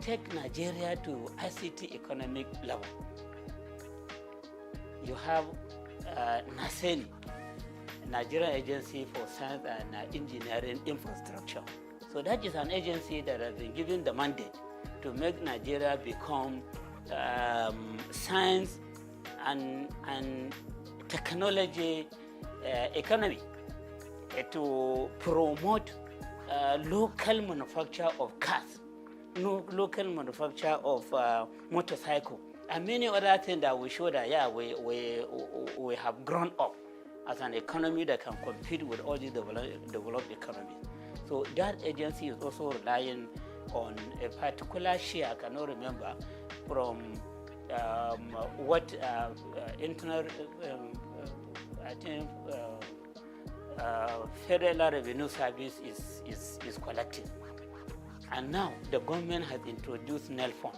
take Nigeria to ICT economic level. You have NASENI, Nigerian Agency for Science and Engineering Infrastructure. So that is an agency that has been given the mandate to make Nigeria become science and technology economy, to promote local manufacture of cars, local manufacture of motorcycle, and many other things that will show that we have grown up as an economy that can compete with all these developed economies. So that agency is also relying on a particular share, I cannot remember, from what internal, I think Federal Revenue Service is collecting. And now the government has introduced NEL Fund.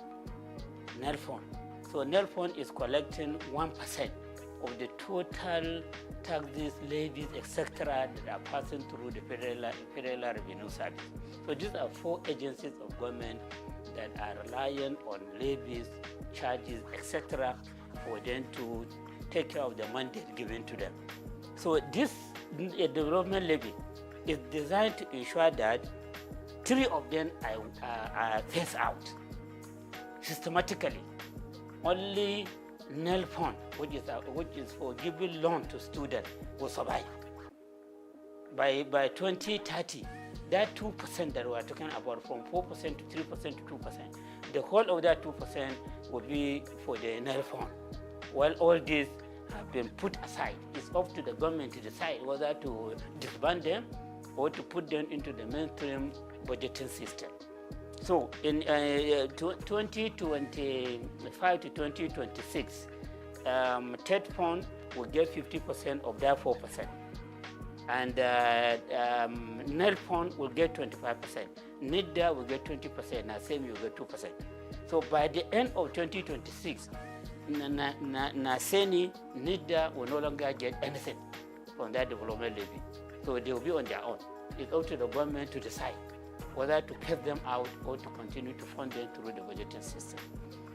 So NEL fund is collecting 1% of the total taxes, levies, etc. that are passing through the Federal Revenue Service. So these are 4 agencies of government that are relying on levies, charges, etc. for them to take care of the mandate given to them. So this development levy is designed to ensure that 3 of them are phased out systematically. Only NEL fund, which is for giving loan to students, will survive. By 2030, that 2% that we are talking about, from 4% to 3% to 2%, the whole of that 2% will be for the NEL fund. While all these have been put aside, it's up to the government to decide whether to disband them or to put them into the mainstream budgeting system. So in 2025 to 2026, TED fund will get 50% of that 4%. And NEL fund will get 25%. NIDA will get 20%, and SEMI will get 2%. So by the end of 2026, NASENI, NIDA will no longer get anything from that development levy. So they will be on their own. It's up to the government to decide whether to pay them out or to continue to fund them through the budgeting system.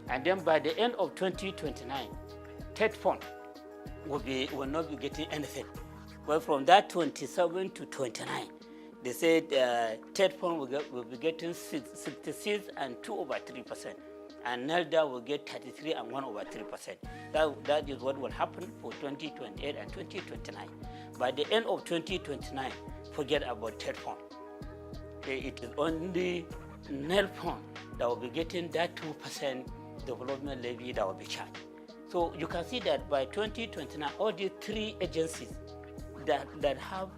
And then by the end of 2029, TED fund will not be getting anything. Well, from that 27 to 29, they said TED fund will be getting 66 and 2/3%, and NELDA will get 33 and 1/3%. That is what will happen for 2028 and 2029. By the end of 2029, forget about TED fund. It is only NEL fund that will be getting that 2% development levy that will be charged. So you can see that by 2029, all the 3 agencies that have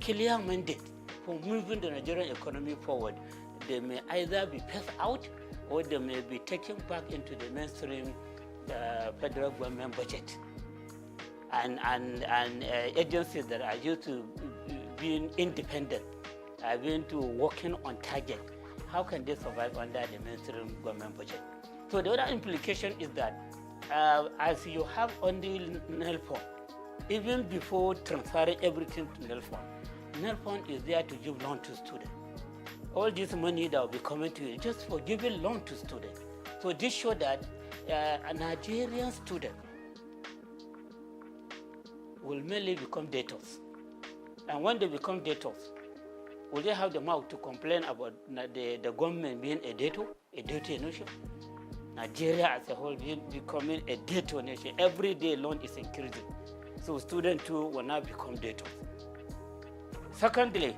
clear mandate for moving the Nigerian economy forward, they may either be passed out or they may be taken back into the mainstream federal government budget. And agencies that are used to being independent, are going to working on target, how can they survive under the mainstream government budget? So the other implication is that as you have only NEL fund, even before transferring everything to NEL fund is there to give loan to students. All this money that will be coming to you just for giving loan to students. So this shows that a Nigerian student will mainly become debtors. And when they become debtors, will they have the mouth to complain about the government being a debtor nation? Nigeria as a whole becoming a debtor nation. Every day loan is increasing. So students too will now become debtors. Secondly,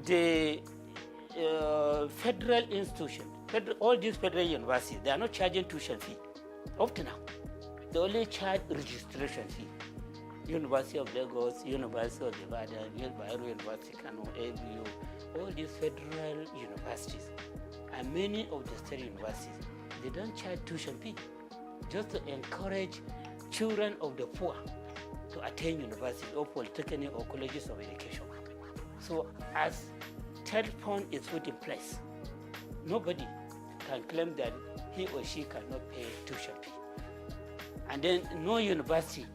the federal institution, all these federal universities, they are not charging tuition fee up to now. They only charge registration fee. University of Lagos, University of Ibadan, Bayero University, Kano, ABU, all these federal universities, and many of the state universities, they don't charge tuition fee, just to encourage children of the poor to attend university or polytechnic or colleges of education. So as TED fund is put in place, nobody can claim that he or she cannot pay tuition fee. And then no university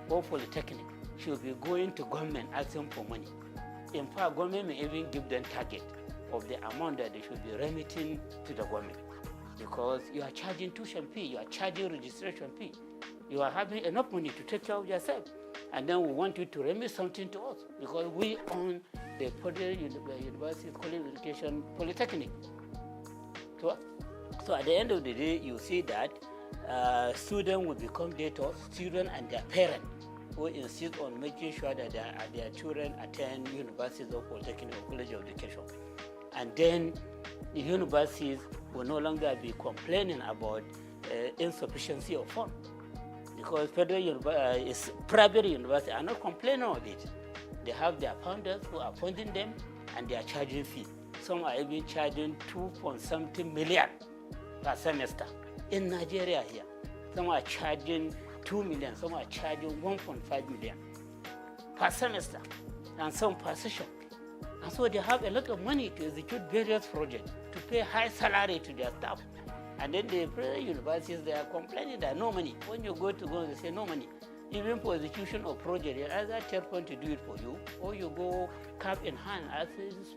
or polytechnic should be going to government asking for money. In fact, government may even give them target of the amount that they should be remitting to the government. Because you are charging tuition fee, you are charging registration fee, you are having enough money to take care of yourself. And then we want you to remit something to us because we own the Federal University College of Education Polytechnic. So at the end of the day, you see that students will become debtors, students and their parents who insist on making sure that their children attend universities or polytechnic or college of education. And then the universities will no longer be complaining about insufficiency of funds, because private universities are not complaining of it. They have their founders who are funding them and they are charging fee. Some are even charging 2.something million per semester. In Nigeria here, some are charging 2 million, some are charging 1.5 million per semester, and some per session. And so they have a lot of money to execute various projects, to pay high salary to their staff. And then the private universities, they are complaining that no money. When you go, they say no money. Even for execution of project, you either third point to do it for you, or you go cap in hand as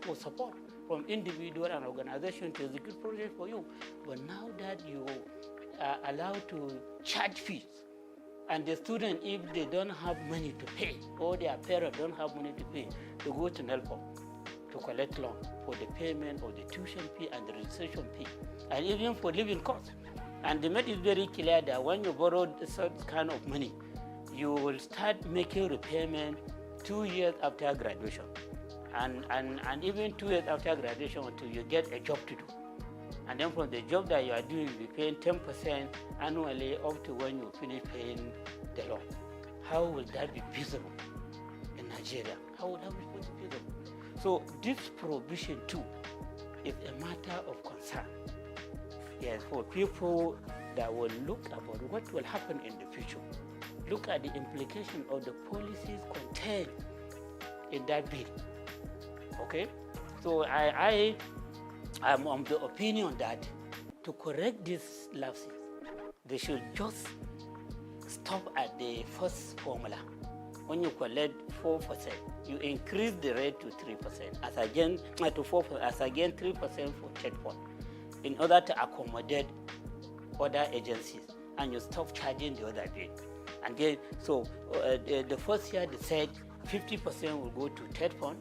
for support from individual and organization to execute project for you. But now that you are allowed to charge fees, and the student, if they don't have money to pay, or their parents don't have money to pay, they go to NELPO to collect loan for the payment of the tuition fee and the registration fee, and even for living costs. And they made it very clear that when you borrow such kind of money, you will start making repayment 2 years after graduation. And even 2 years after graduation until you get a job to do. And then from the job that you are doing, you'll be paying 10% annually up to when you finish paying the loan. How will that be feasible in Nigeria? How would that be feasible? So this provision too is a matter of concern. Yes, for people that will look about what will happen in the future. Look at the implication of the policies contained in that bill. Okay? So I am of the opinion that to correct these lapses, they should just stop at the first formula. When you collect 4%, you increase the rate to 3%, as again to 4%, as again 3% for third point, in order to accommodate other agencies, and you stop charging the other rate. And then, so the first year they said 50% will go to third fund,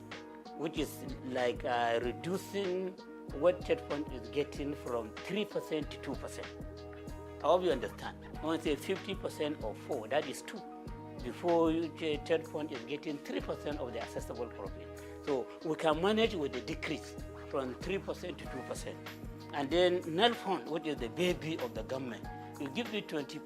which is like reducing what third fund is getting from 3% to 2%. I hope you understand. When I say 50% of 4, that is 2. Before third fund is getting 3% of the accessible profit. So we can manage with the decrease from 3% to 2%. And then NEL fund, which is the baby of the government, will give you 20%.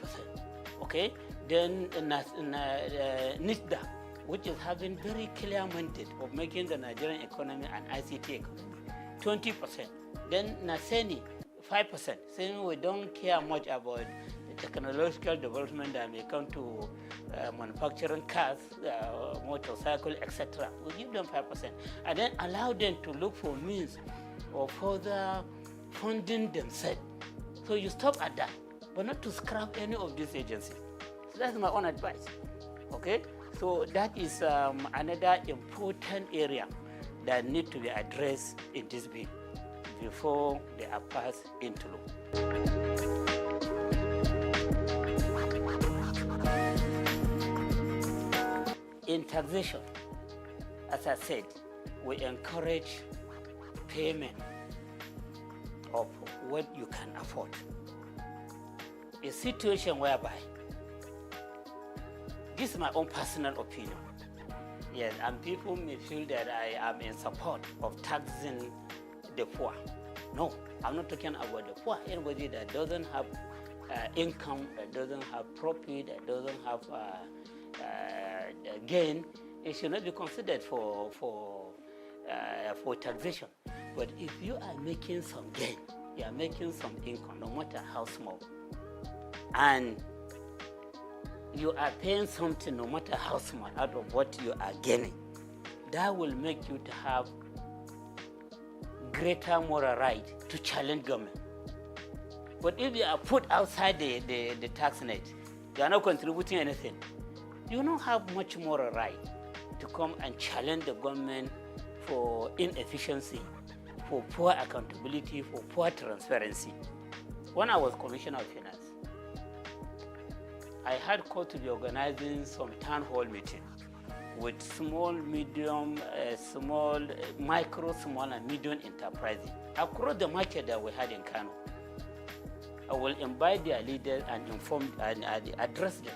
Okay? Then NISDA, which is having very clear mandate of making the Nigerian economy an ICT economy, 20%. Then NASENI, 5%, saying we don't care much about the technological development that may come to manufacturing cars, motorcycle, etc. We give them 5%. And then allow them to look for means of further funding themselves. So you stop at that, but not to scrap any of these agencies. So that's my own advice. Okay? So that is another important area that need to be addressed in this bill before they are passed into law. In taxation, as I said, we encourage payment of what you can afford. A situation whereby, this is my own personal opinion, yes, and people may feel that I am in support of taxing the poor. No, I'm not talking about the poor. Anybody that doesn't have income, that doesn't have profit, that doesn't have gain, it should not be considered for taxation. But if you are making some gain, you are making some income, no matter how small, and you are paying something, no matter how small, out of what you are gaining, that will make you to have greater moral right to challenge government. But if you are put outside the tax net, you are not contributing anything, you don't have much moral right to come and challenge the government for inefficiency, for poor accountability, for poor transparency. When I was Commissioner of Finance, I had called to be organizing some town hall meetings with small, medium, micro, small, and medium enterprises across the market that we had in Kano. I will invite their leaders and inform and address them.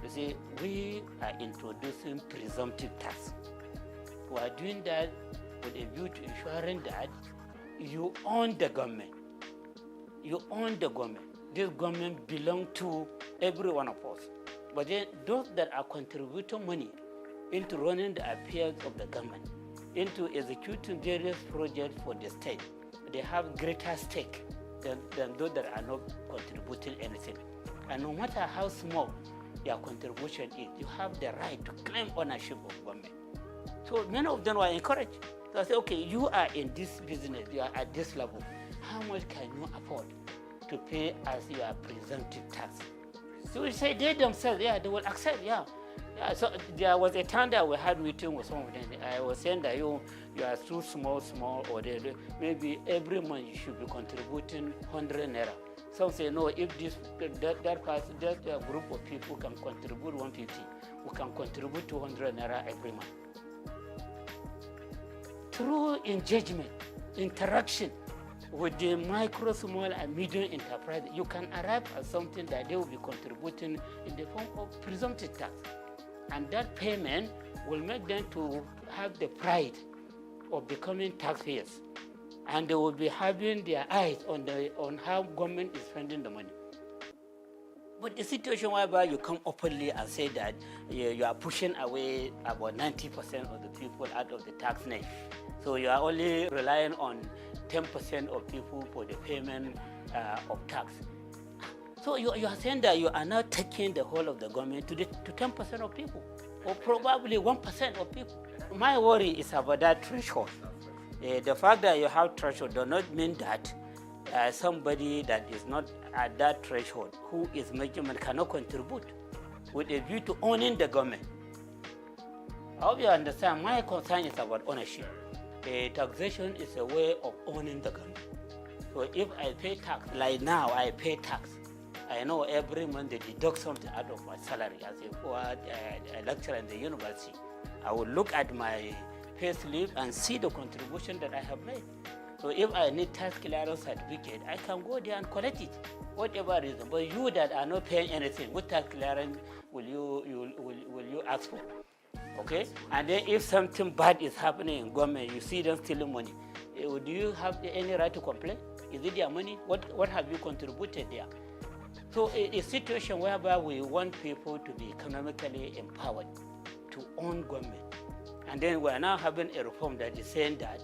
You see, we are introducing presumptive tax. We are doing that with a view to ensuring that you own the government. You own the government. This government belongs to every one of us. But then those that are contributing money into running the affairs of the government, into executing various projects for the state, they have greater stake than those that are not contributing anything. And no matter how small their contribution is, you have the right to claim ownership of government. So many of them were encouraged. So I say, okay, you are in this business, you are at this level. How much can you afford to pay as your presumptive tax. So we say they themselves, yeah, they will accept, yeah. Yeah, so there was a time that we had meeting with some of them. I was saying that you are too small, or maybe every month you should be contributing 100 naira. Some say no, if that group of people can contribute 150, we can contribute 200 naira every month. Through engagement, interaction with the micro, small, and medium enterprise, you can arrive at something that they will be contributing in the form of presumptive tax. And that payment will make them to have the pride of becoming taxpayers. And they will be having their eyes on how government is spending the money. But the situation whereby you come openly and say that you are pushing away about 90% of the people out of the tax net. So you are only relying on 10% of people for the payment of tax. So you are saying that you are now taking the whole of the government to 10% of people, or probably 1% of people. My worry is about that threshold. The fact that you have threshold does not mean that somebody that is not at that threshold, who is making money, cannot contribute with a view to owning the government. I hope you understand. My concern is about ownership. Taxation is a way of owning the government. So if I pay tax, like now I pay tax, I know every month they deduct something out of my salary as a lecturer in the university. I will look at my pay slip and see the contribution that I have made. So if I need tax clearance certificate, I can go there and collect it, whatever reason. But you that are not paying anything, what tax clearance will you ask for? Okay? And then if something bad is happening in government, you see them stealing money, do you have any right to complain? Is it their money? What have you contributed there? So a situation whereby we want people to be economically empowered, to own government. And then we are now having a reform that is saying that,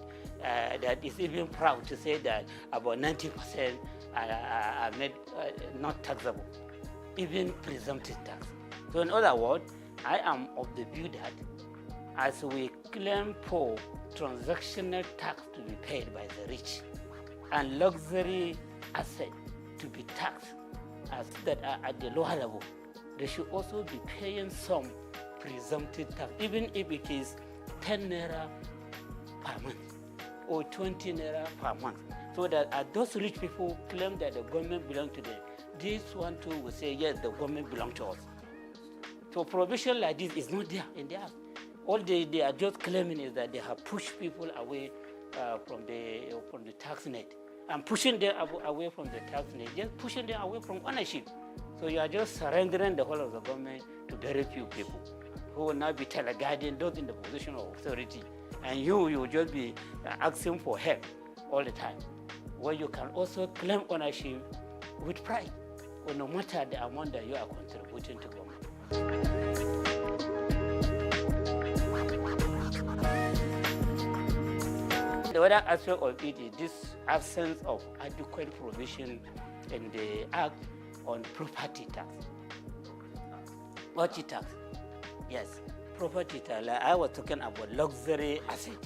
that is even proud to say that about 90% are made not taxable, even presumptive tax. So in other words, I am of the view that as we claim for transactional tax to be paid by the rich and luxury asset to be taxed as that are at the lower level, they should also be paying some presumptive tax, even if it is 10 naira per month or 20 naira per month, so that those rich people claim that the government belongs to them, this one too will say, yes, the government belongs to us. So provision like this is not there in the act. All they are just claiming is that they have pushed people away from the tax net. And pushing them away from the tax net, just pushing them away from ownership. So you are just surrendering the whole of the government to very few people who will now be teleguiding those in the position of authority. And you will just be asking for help all the time. Where you can also claim ownership with pride, or no matter the amount that you are contributing to government. The other aspect of it is this absence of adequate provision in the Act on property tax. Property tax, yes, property tax. Like I was talking about luxury asset.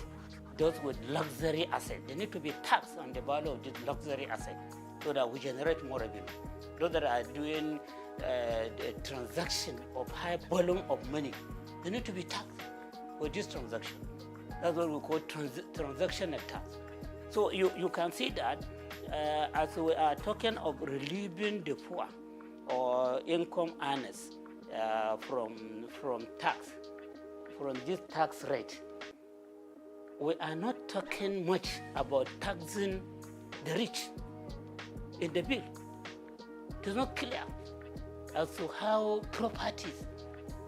Those with luxury asset, they need to be taxed on the value of this luxury asset so that we generate more revenue. Those that are doing the transaction of high volume of money, they need to be taxed for this transaction. That's what we call transactional tax. So you can see that as we are talking of relieving the poor or income earners from tax, from this tax rate, we are not talking much about taxing the rich in the bill. It is not clear as to how properties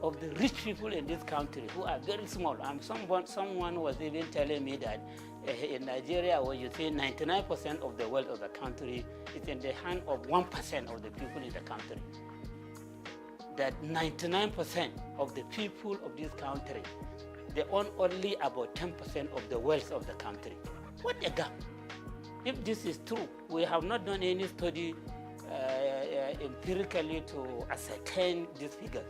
of the rich people in this country who are very small. Someone was even telling me that in Nigeria, where you say 99% of the wealth of the country is in the hand of 1% of the people in the country. That 99% of the people of this country, they own only about 10% of the wealth of the country. What a gap! If this is true, we have not done any study empirically to ascertain this figure.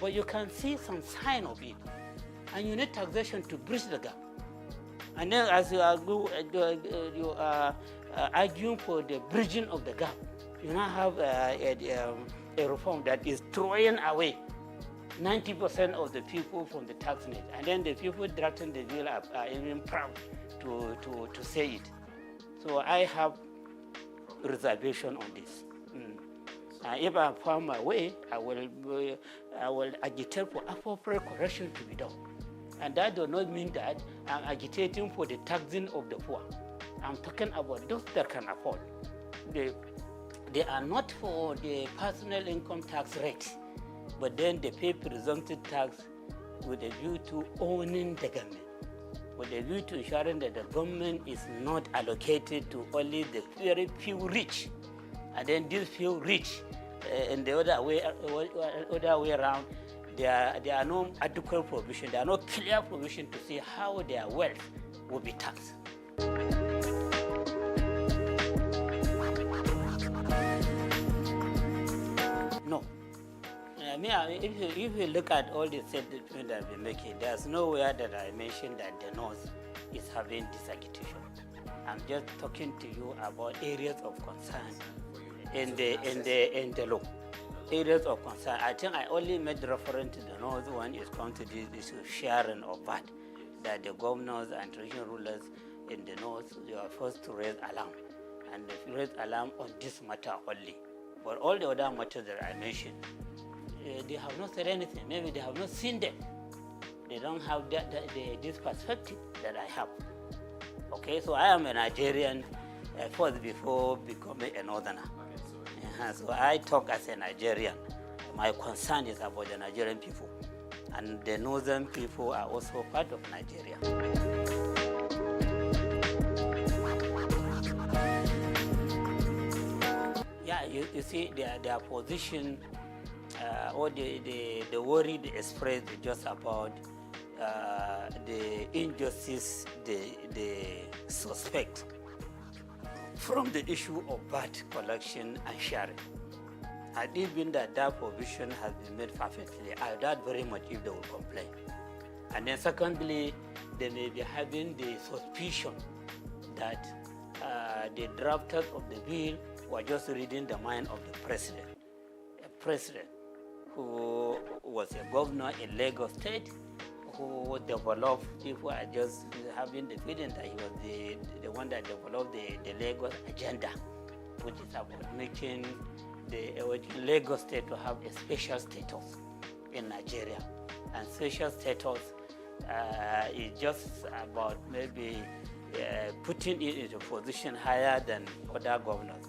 But you can see some sign of it. And you need taxation to bridge the gap. And then as you are arguing for the bridging of the gap, You now have a reform that is throwing away 90% of the people from the tax net, and then the people drafting the bill are even proud to say it. So I have reservation on this. If I find my way, I will agitate for appropriate correction to be done. And that does not mean that I'm agitating for the taxing of the poor. I'm talking about those that can afford. They are not for the personal income tax rate, but then they pay presumptive tax with a view to owning the government, with a view to ensuring that the government is not allocated to only the very few rich. And then these few rich, in the other way around, there are no adequate provision, there are no clear provision to see how their wealth will be taxed. No. If you look at all the statements that I've been making, there's nowhere that I mentioned that the North is having this agitation. I'm just talking to you about areas of concern in the law. Areas of concern. I think I only made reference to the North when it comes to this issue of sharing of VAT, that the governors and traditional rulers in the North, they are forced to raise alarm. And they raise alarm on this matter only. But all the other matters that I mentioned, they have not said anything. Maybe they have not seen them. They don't have this perspective that I have. Okay, so I am a Nigerian first before becoming a Northerner. So I talk as a Nigerian. My concern is about the Nigerian people. And the Northern people are also part of Nigeria. Yeah, you see their position, or the worry they express is just about the injustice they suspect from the issue of VAT collection and sharing. And even that provision has been made perfectly, I doubt very much if they will complain. And then secondly, they may be having the suspicion that the drafters of the bill were just reading the mind of the president. A president who was a governor in Lagos State, who developed, people are just having the feeling that he was the one that developed the Lagos agenda, which is about making the Lagos State to have a special status in Nigeria. And special status is just about maybe putting it in a position higher than other governors,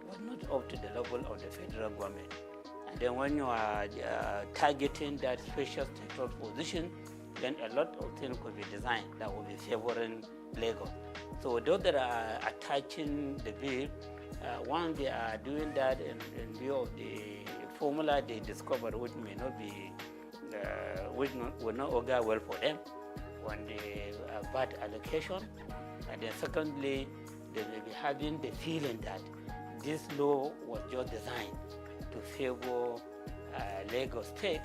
but not up to the level of the federal government. And then when you are targeting that special status position, then a lot of things could be designed that will be favoring Lagos. So those that are attaching the bill, one, they are doing that in view of the formula they discovered, which may not be, will not augur well for them on the VAT allocation. And then secondly, they may be having the feeling that this law was just designed to favor Lagos State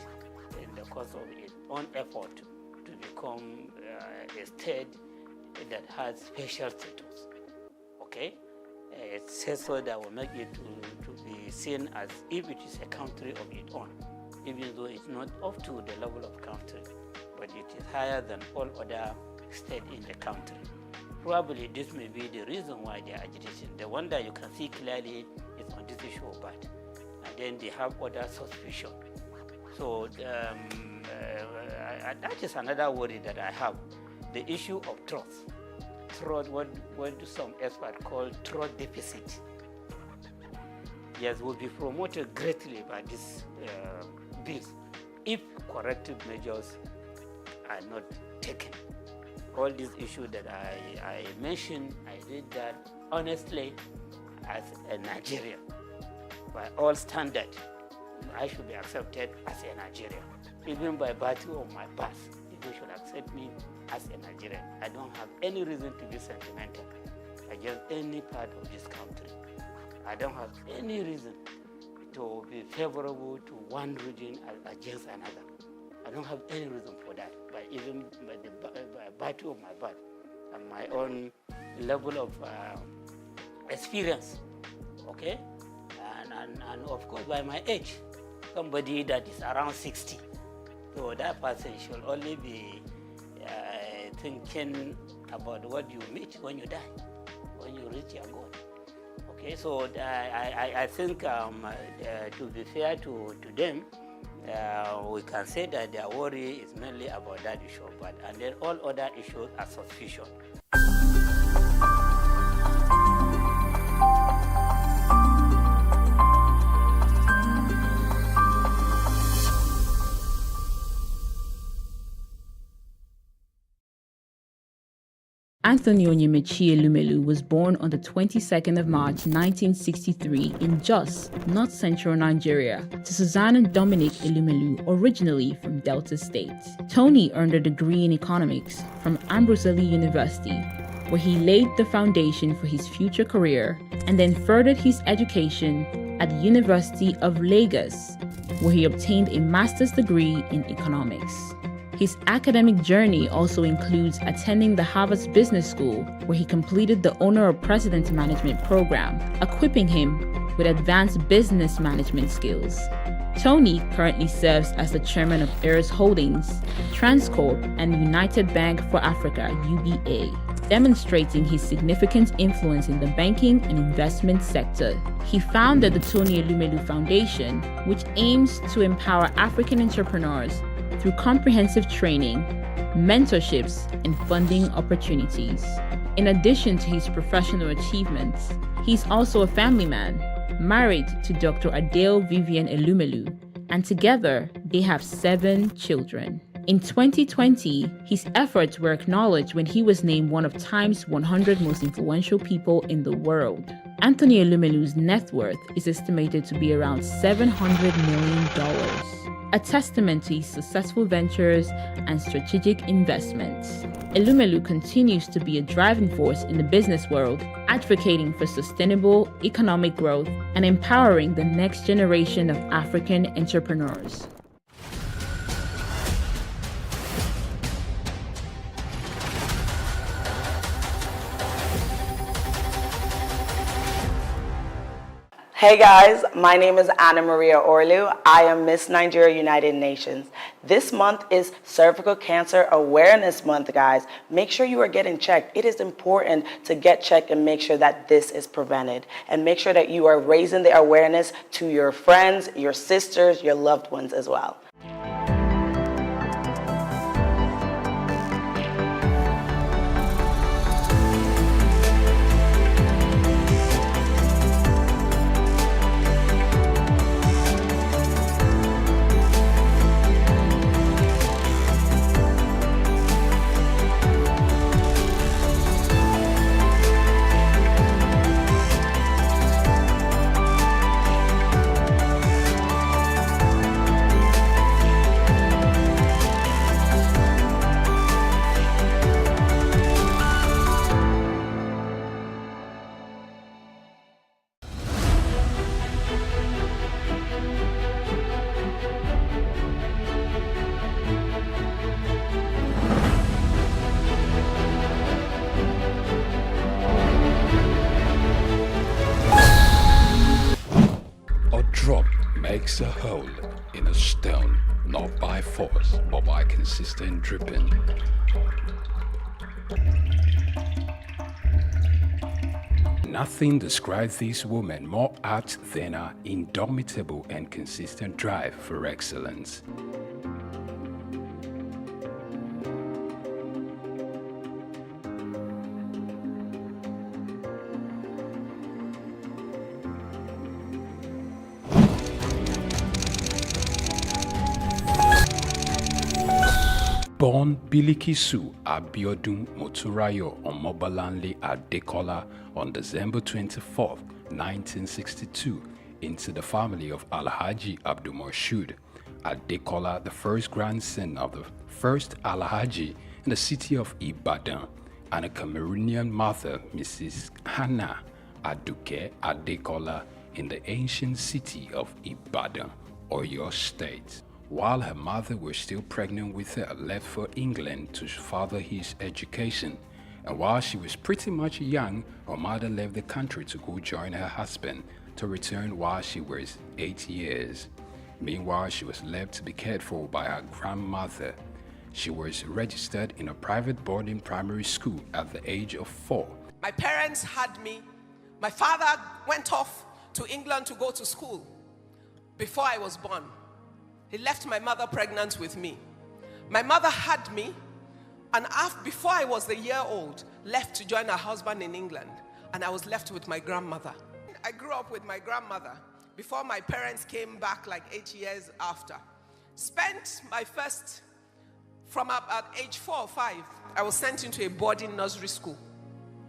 in the course of its own effort to become a state that has special status. Okay? It says so that will make it to be seen as if it is a country of its own, even though it's not up to the level of country, but it is higher than all other states in the country. Probably this may be the reason why they are agitating. The one that you can see clearly is on this issue of VAT. And then they have other suspicion. So that is another worry that I have. The issue of trust. Trust, what some experts call trust deficit. Yes, will be promoted greatly by this bill if corrective measures are not taken. All these issues that I mentioned, I did that honestly as a Nigerian. By all standards, I should be accepted as a Nigerian. Even by virtue of my birth, people should accept me as a Nigerian. I don't have any reason to be sentimental against any part of this country. I don't have any reason to be favorable to one region against another. I don't have any reason for that, but even by virtue of my birth and my own level of experience, okay? and of course by my age, somebody that is around 60. So that person should only be thinking about what you meet when you die, when you reach your goal. Okay, so I think to be fair to them, we can say that their worry is mainly about that issue, and then all other issues are suspicion. Anthony Onyemaechi Elumelu was born on the 22nd of March 1963 in Jos, North Central Nigeria, to Susanna Dominic Elumelu, originally from Delta State. Tony earned a degree in economics from Ambrose Ali University, where he laid the foundation for his future career, and then furthered his education at the University of Lagos, where he obtained a master's degree in economics. His academic journey also includes attending the Harvard Business School, where he completed the Owner of President Management program, equipping him with advanced business management skills. Tony currently serves as the chairman of Heirs Holdings, Transcorp, and United Bank for Africa, UBA, demonstrating his significant influence in the banking and investment sector. He founded the Tony Elumelu Foundation, which aims to empower African entrepreneurs through comprehensive training, mentorships, and funding opportunities. In addition to his professional achievements, he's also a family man, married to Dr. Adele Vivian Elumelu, and together they have 7 children. In 2020, his efforts were acknowledged when he was named one of Time's 100 most influential people in the world. Anthony Elumelu's net worth is estimated to be around $700 million, a testament to his successful ventures and strategic investments. Elumelu continues to be a driving force in the business world, advocating for sustainable economic growth and empowering the next generation of African entrepreneurs. Hey guys, my name is Anna Maria Orlu. I am Miss Nigeria United Nations. This month is Cervical Cancer Awareness Month, guys. Make sure you are getting checked. It is important to get checked and make sure that this is prevented. And make sure that you are raising the awareness to your friends, your sisters, your loved ones as well. Makes a hole in a stone, not by force, but by consistent dripping. Nothing describes these women more apt than her indomitable and consistent drive for excellence. Born Bilikisu Abiodun Moturayo Omobalanle Adekola on December 24, 1962, into the family of Alhaji Abdulmoshood Adekola, the first grandson of the first Alhaji in the city of Ibadan, and a Cameroonian mother, Mrs. Hannah Aduke Adekola, in the ancient city of Ibadan, Oyo State. While her mother was still pregnant with her, left for England to further his education. And while she was pretty much young, her mother left the country to go join her husband, to return while she was 8 years. Meanwhile, she was left to be cared for by her grandmother. She was registered in a private boarding primary school at the age of 4. My parents had me. My father went off to England to go to school before I was born. He left my mother pregnant with me. My mother had me, and before I was a year old, left to join her husband in England, and I was left with my grandmother. I grew up with my grandmother before my parents came back like 8 years after. Spent my first, from at age 4 or 5, I was sent into a boarding nursery school.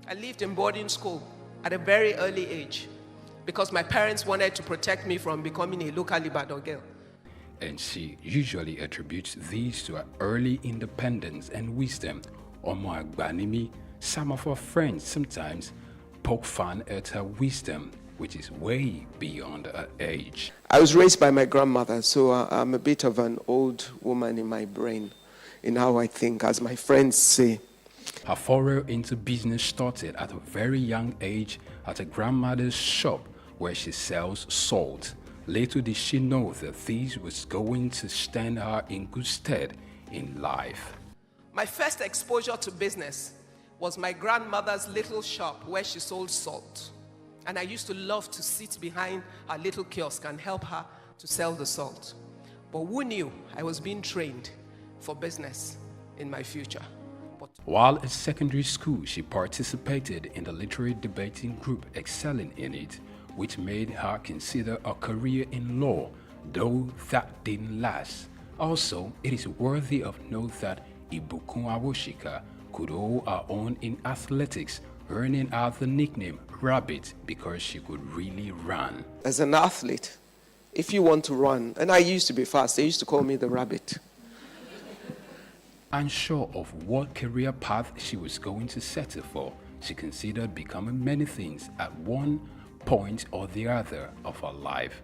I lived in boarding school at a very early age because my parents wanted to protect me from becoming a local Ibadan girl. And she usually attributes these to her early independence and wisdom. Omo Agbanimi, some of her friends sometimes poke fun at her wisdom, which is way beyond her age. I was raised by my grandmother, so I'm a bit of an old woman in my brain, in how I think, as my friends say. Her foray into business started at a very young age at her grandmother's shop where she sells salt. Little did she know that this was going to stand her in good stead in life. My first exposure to business was my grandmother's little shop where she sold salt. And I used to love to sit behind her little kiosk and help her to sell the salt. But who knew I was being trained for business in my future? While at secondary school, she participated in the literary debating group, excelling in it, which made her consider a career in law, though that didn't last. Also, it is worthy of note that Ibukun Awoshika could hold her own in athletics, earning her the nickname Rabbit because she could really run. As an athlete, if you want to run, and I used to be fast, they used to call me the Rabbit. Unsure of what career path she was going to settle for, she considered becoming many things at one point or the other of her life.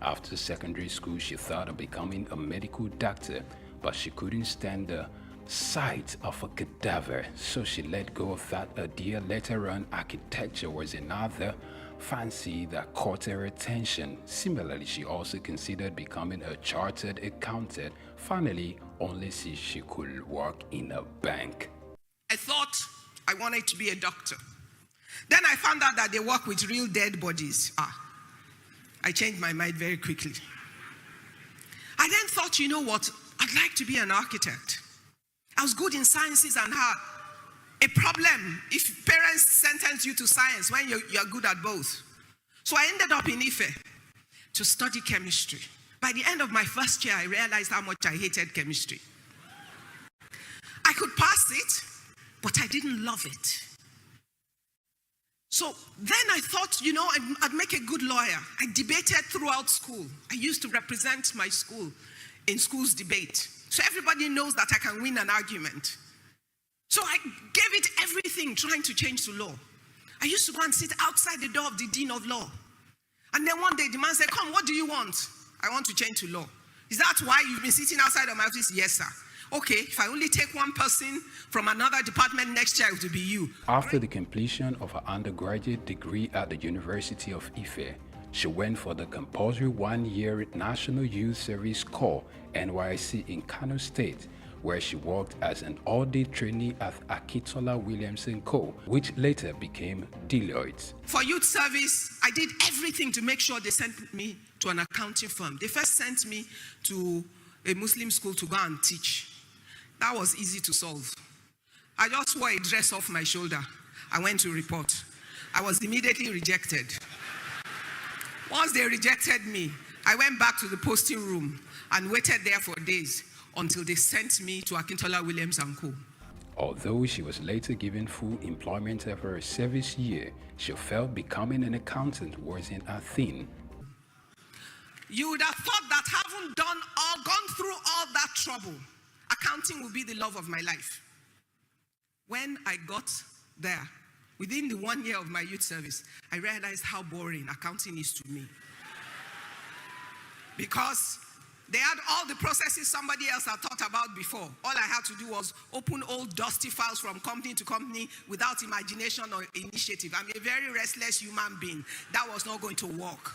After secondary school, she thought of becoming a medical doctor, but she couldn't stand the sight of a cadaver, so she let go of that idea. Later on, architecture was another fancy that caught her attention. Similarly, she also considered becoming a chartered accountant. Finally, only see she could work in a bank. I thought I wanted to be a doctor. Then I found out that they work with real dead bodies. I changed my mind very quickly. I then thought, you know what? I'd like to be an architect. I was good in sciences and had a problem if parents sentence you to science when you're good at both. So I ended up in Ife to study chemistry. By the end of my first year, I realized how much I hated chemistry. I could pass it, but I didn't love it. So then I thought, you know, I'd make a good lawyer. I debated throughout school. I used to represent my school in school's debate. So everybody knows that I can win an argument. So I gave it everything trying to change to law. I used to go and sit outside the door of the dean of law. And then one day the man said, come, what do you want? I want to change to law. Is that why you've been sitting outside of my office? Yes, sir. Okay, if I only take one person from another department next year, it will be you. After the completion of her undergraduate degree at the University of Ife, she went for the compulsory one-year National Youth Service Corps, NYSC, in Kano State, where she worked as an audit trainee at Akintola Williamson Co., which later became Deloitte. For youth service, I did everything to make sure they sent me to an accounting firm. They first sent me to a Muslim school to go and teach. That was easy to solve. I just wore a dress off my shoulder. I went to report. I was immediately rejected. Once they rejected me, I went back to the posting room and waited there for days until they sent me to Akintola Williams & Co. Although she was later given full employment after her service year, she felt becoming an accountant wasn't her thing. You would have thought that having gone through all that trouble, accounting would be the love of my life. When I got there, within the 1 year of my youth service, I realized how boring accounting is to me. Because They had all the processes somebody else had thought about before. All I had to do was open old dusty files from company to company without imagination or initiative. I'm a very restless human being. That was not going to work.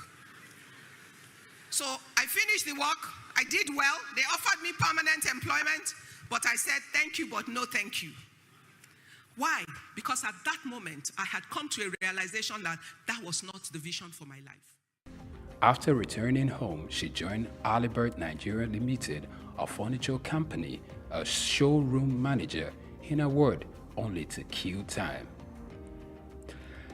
So I finished the work. I did well. They offered me permanent employment, but I said, thank you, but no thank you. Why? Because at that moment, I had come to a realization that that was not the vision for my life. After returning home, she joined Alibert Nigeria Limited, a furniture company, as showroom manager, in a word, only to kill time.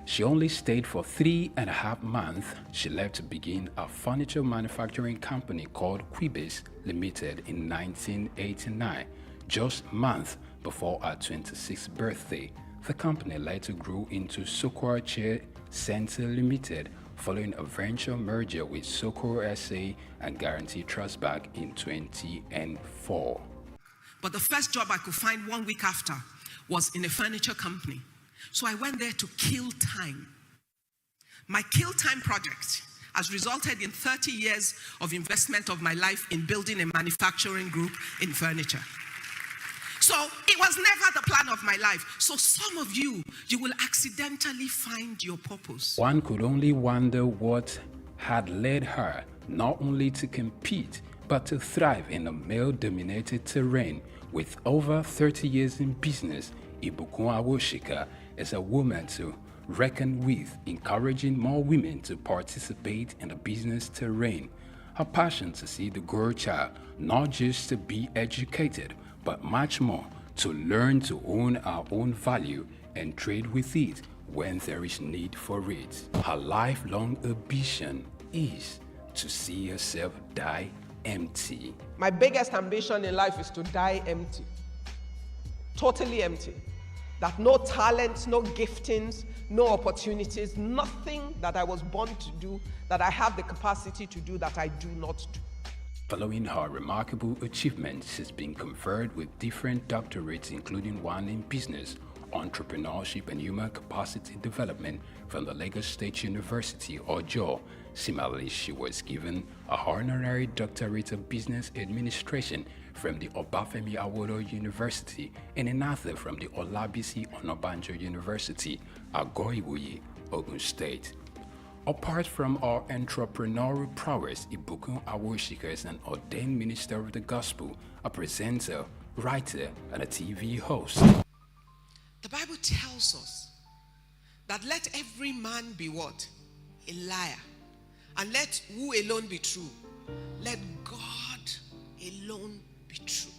She only stayed for 3.5 months. She left to begin a furniture manufacturing company called Quibis Limited in 1989, just months before her 26th birthday. The company later grew into Souq Chair Center Limited, following a venture merger with Souq SA and Guarantee Trust Bank in 2004. But the first job I could find 1 week after was in a furniture company. So I went there to kill time. My kill time project has resulted in 30 years of investment of my life in building a manufacturing group in furniture. So it was never the plan of my life. So some of you will accidentally find your purpose. One could only wonder what had led her not only to compete, but to thrive in a male-dominated terrain. With over 30 years in business, Ibukun Awoshika is a woman to reckon with, encouraging more women to participate in the business terrain. Her passion to see the girl child not just to be educated, but much more to learn to own our own value and trade with it when there is need for it. Her lifelong ambition is to see herself die empty. My biggest ambition in life is to die empty. Totally empty. That no talents, no giftings, no opportunities, nothing that I was born to do, that I have the capacity to do, that I do not do. Following her remarkable achievements, she's been conferred with different doctorates, including one in business, entrepreneurship and human capacity development from the Lagos State University, Ojo. Similarly, she was given a honorary doctorate of business administration from the Obafemi Awolowo University and another from the Olabisi Onabanjo University, Agoiwoye, Ogun State. Apart from our entrepreneurial prowess, Ibukun Awoshika is an ordained minister of the gospel, a presenter, writer, and a TV host. The Bible tells us that let every man be what? A liar. And let who alone be true? Let God alone be true.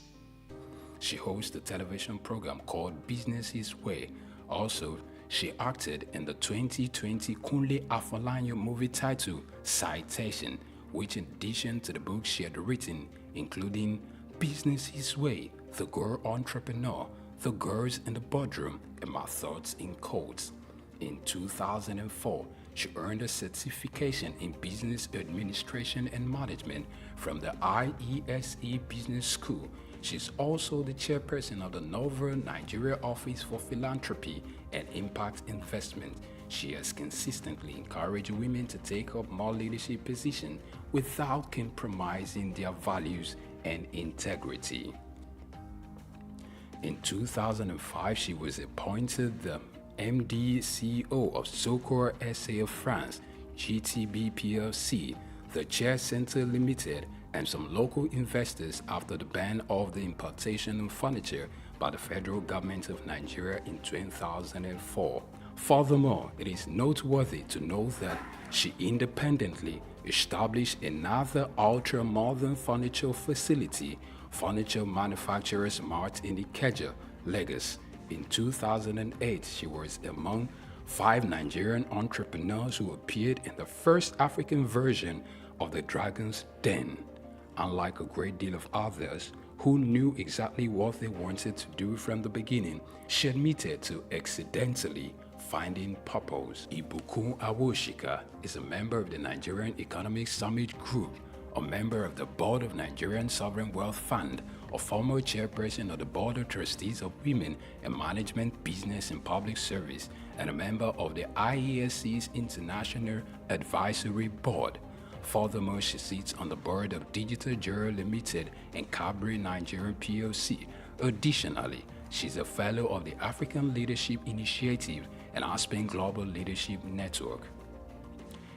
She hosts a television program called Business His Way. Also, she acted in the 2020 Kunle Afolanyo movie titled Citation, which in addition to the books she had written, including Business His Way, The Girl Entrepreneur, The Girls in the Boardroom, and My Thoughts in Codes. In 2004, she earned a certification in Business Administration and Management from the IESE Business School. She's also the chairperson of the Novel Nigeria Office for Philanthropy and Impact Investment. She has consistently encouraged women to take up more leadership positions without compromising their values and integrity. In 2005, she was appointed the MD CEO of Souq SA of France, GTB PLC, the Chair Center Limited, and some local investors after the ban of the importation of furniture by the federal government of Nigeria in 2004. Furthermore, it is noteworthy to note that she independently established another ultra-modern furniture facility, Furniture Manufacturers Mart in Ikeja, Lagos. In 2008, she was among 5 Nigerian entrepreneurs who appeared in the first African version of the Dragon's Den. Unlike a great deal of others who knew exactly what they wanted to do from the beginning, she admitted to accidentally finding purpose. Ibukun Awoshika is a member of the Nigerian Economic Summit Group, a member of the board of Nigerian Sovereign Wealth Fund, a former chairperson of the Board of Trustees of Women in Management, Business and Public Service, and a member of the IESC's International Advisory Board. Furthermore, she sits on the board of Digital Jewelry Limited and Cabri Nigeria PLC. Additionally, she's a fellow of the African Leadership Initiative and Aspen Global Leadership Network.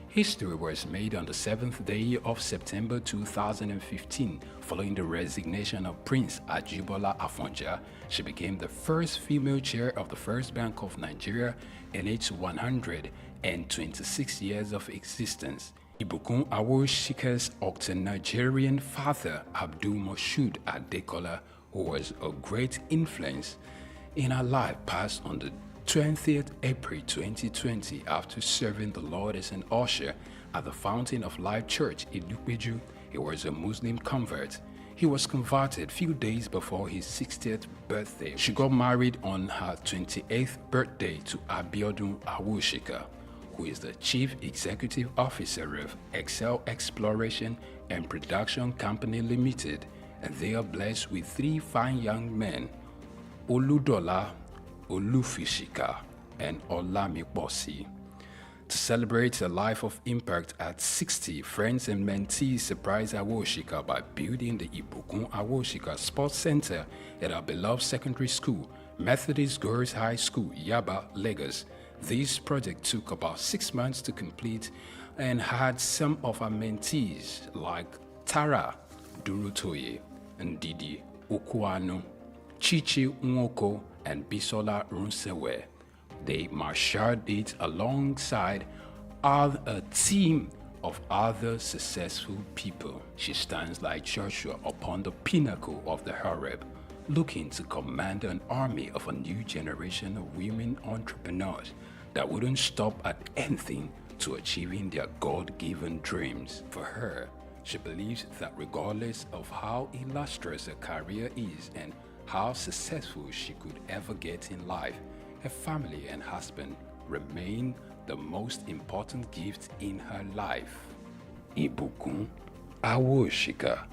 History was made on the 7th day of September 2015. Following the resignation of Prince Ajibola Afonja, she became the first female chair of the First Bank of Nigeria in its 126 years of existence. Ibukun Awosika's Octo-Nigerian father, Abdul Moshood Adekola, who was a great influence in her life, passed on the 20th April 2020 after serving the Lord as an usher at the Fountain of Life Church in Ilupeju. He was a Muslim convert. He was converted few days before his 60th birthday. She got married on her 28th birthday to Abiodun Awosika, who is the Chief Executive Officer of Excel Exploration and Production Company Limited, and they are blessed with 3 fine young men, Oludola, Olufishika, and Olamiposi. To celebrate a life of impact at 60, friends and mentees surprised Awoshika by building the Ibukun Awoshika Sports Center at our beloved secondary school, Methodist Girls High School, Yaba, Lagos. This project took about 6 months to complete and had some of our mentees like Tara Durutoye, Ndidi Okuanu, Chichi Nwoko, and Bisola Runsewe. They marshaled it alongside a team of other successful people. She stands like Joshua upon the pinnacle of the Horeb, looking to command an army of a new generation of women entrepreneurs that wouldn't stop at anything to achieving their God-given dreams. For her, she believes that regardless of how illustrious her career is and how successful she could ever get in life, her family and husband remain the most important gift in her life. Ibukun Awoshika.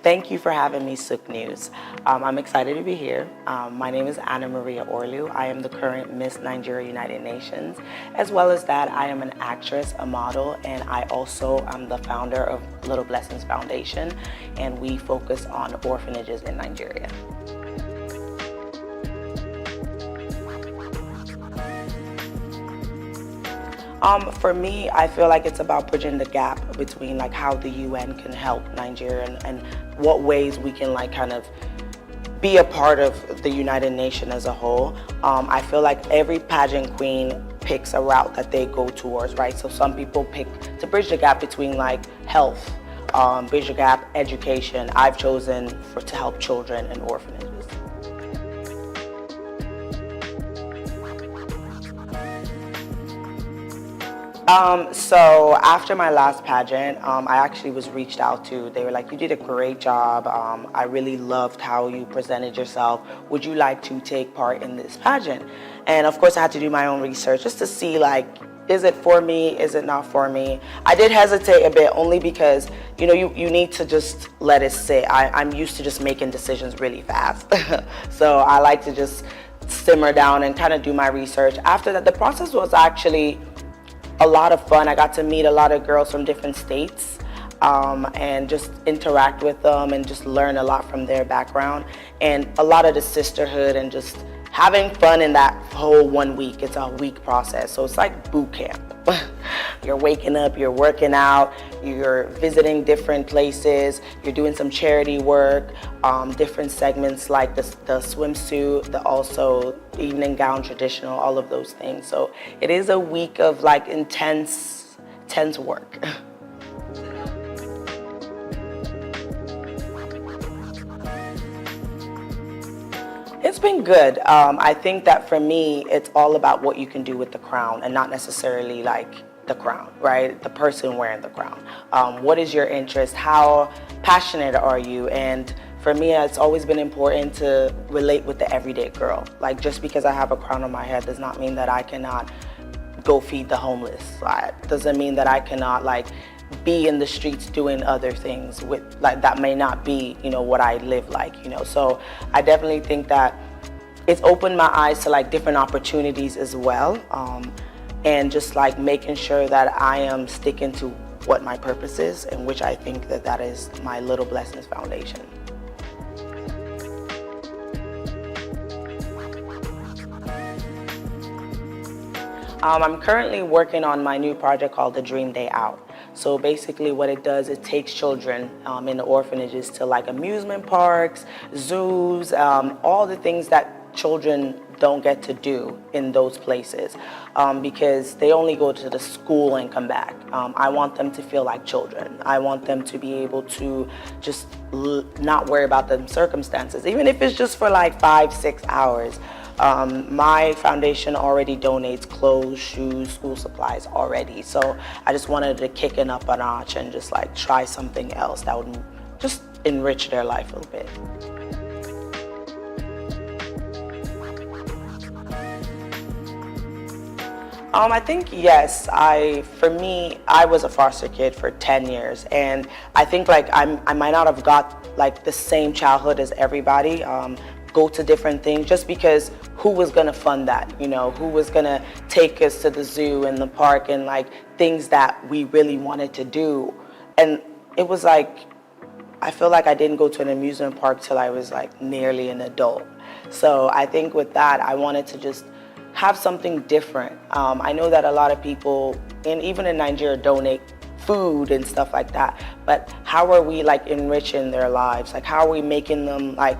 Thank you for having me, Souq News. I'm excited to be here. My name is Anna Maria Orlu. I am the current Miss Nigeria United Nations. As well as that, I am an actress, a model, and I also am the founder of Little Blessings Foundation, and we focus on orphanages in Nigeria. For me, I feel like it's about bridging the gap between like how the UN can help Nigeria and what ways we can like kind of be a part of the United Nations as a whole. I feel like every pageant queen picks a route that they go towards, right? So some people pick to bridge the gap between like health, bridge the gap, education. I've chosen to help children and orphanages. So after my last pageant, I actually was reached out to. They were like, you did a great job. I really loved how you presented yourself. Would you like to take part in this pageant? And of course I had to do my own research just to see like, is it for me? Is it not for me? I did hesitate a bit only because, you know, you need to just let it sit. I'm used to just making decisions really fast. So I like to just simmer down and kind of do my research. After that, the process was actually a lot of fun. I got to meet a lot of girls from different states and just interact with them and just learn a lot from their background and a lot of the sisterhood and just having fun in that whole 1 week. It's a week process, so it's like boot camp. You're waking up, you're working out, you're visiting different places, you're doing some charity work, different segments like the swimsuit, the also evening gown traditional, all of those things. So it is a week of like intense tend to work. It's been good. I think that for me, it's all about what you can do with the crown and not necessarily like the crown, right? The person wearing the crown. What is your interest? How passionate are you? And for me, it's always been important to relate with the everyday girl. Like, just because I have a crown on my head does not mean that I cannot go feed the homeless. Doesn't mean that I cannot like be in the streets doing other things with like that may not be, you know, what I live like, you know. So I definitely think that it's opened my eyes to like different opportunities as well, and just like making sure that I am sticking to what my purpose is, and which I think that that is my Little Blessings Foundation. I'm currently working on my new project called The Dream Day Out. So basically what it does, it takes children in the orphanages to like amusement parks, zoos, all the things that children don't get to do in those places because they only go to the school and come back. I want them to feel like children. I want them to be able to just not worry about the circumstances, even if it's just for like 5-6 hours. My foundation already donates clothes, shoes, school supplies already. So I just wanted to kick it up a notch and just like try something else that would just enrich their life a little bit. I think yes. For me, I was a foster kid for 10 years, and I think like I might not have got like the same childhood as everybody. Go to different things just because who was gonna fund that? You know, who was gonna take us to the zoo and the park and like things that we really wanted to do? And it was like, I feel like I didn't go to an amusement park till I was like nearly an adult. So I think with that, I wanted to just have something different. I know that a lot of people, and even in Nigeria, donate food and stuff like that, but how are we like enriching their lives? Like how are we making them like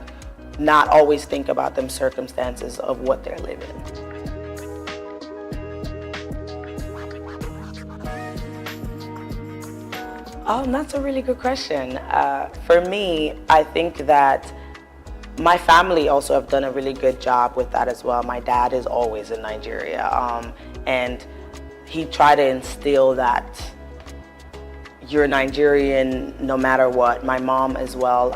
not always think about them circumstances of what they're living? That's a really good question. For me, I think that my family also have done a really good job with that as well. My dad is always in Nigeria, and he tried to instill that you're Nigerian no matter what. My mom as well.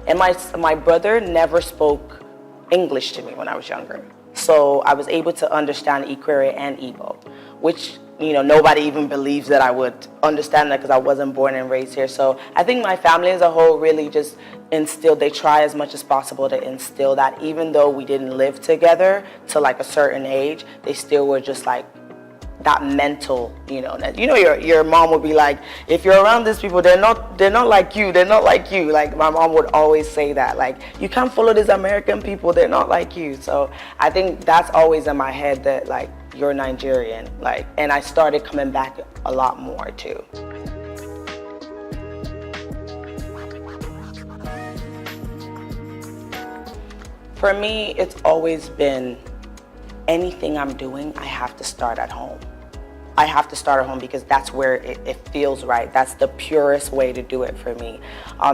And my brother never spoke English to me when I was younger. So I was able to understand Ikwere and Igbo, which, you know, nobody even believes that I would understand that because I wasn't born and raised here. So I think my family as a whole really just instilled, they try as much as possible to instill that even though we didn't live together to like a certain age, they still were just like that mental, your mom would be like, if you're around these people, they're not like you, they're not like you. Like my mom would always say that, like, you can't follow these American people, they're not like you. So I think that's always in my head that like, you're Nigerian, like, and I started coming back a lot more too. For me, it's always been anything I'm doing, I have to start at home. I have to start at home because that's where it feels right. That's the purest way to do it for me.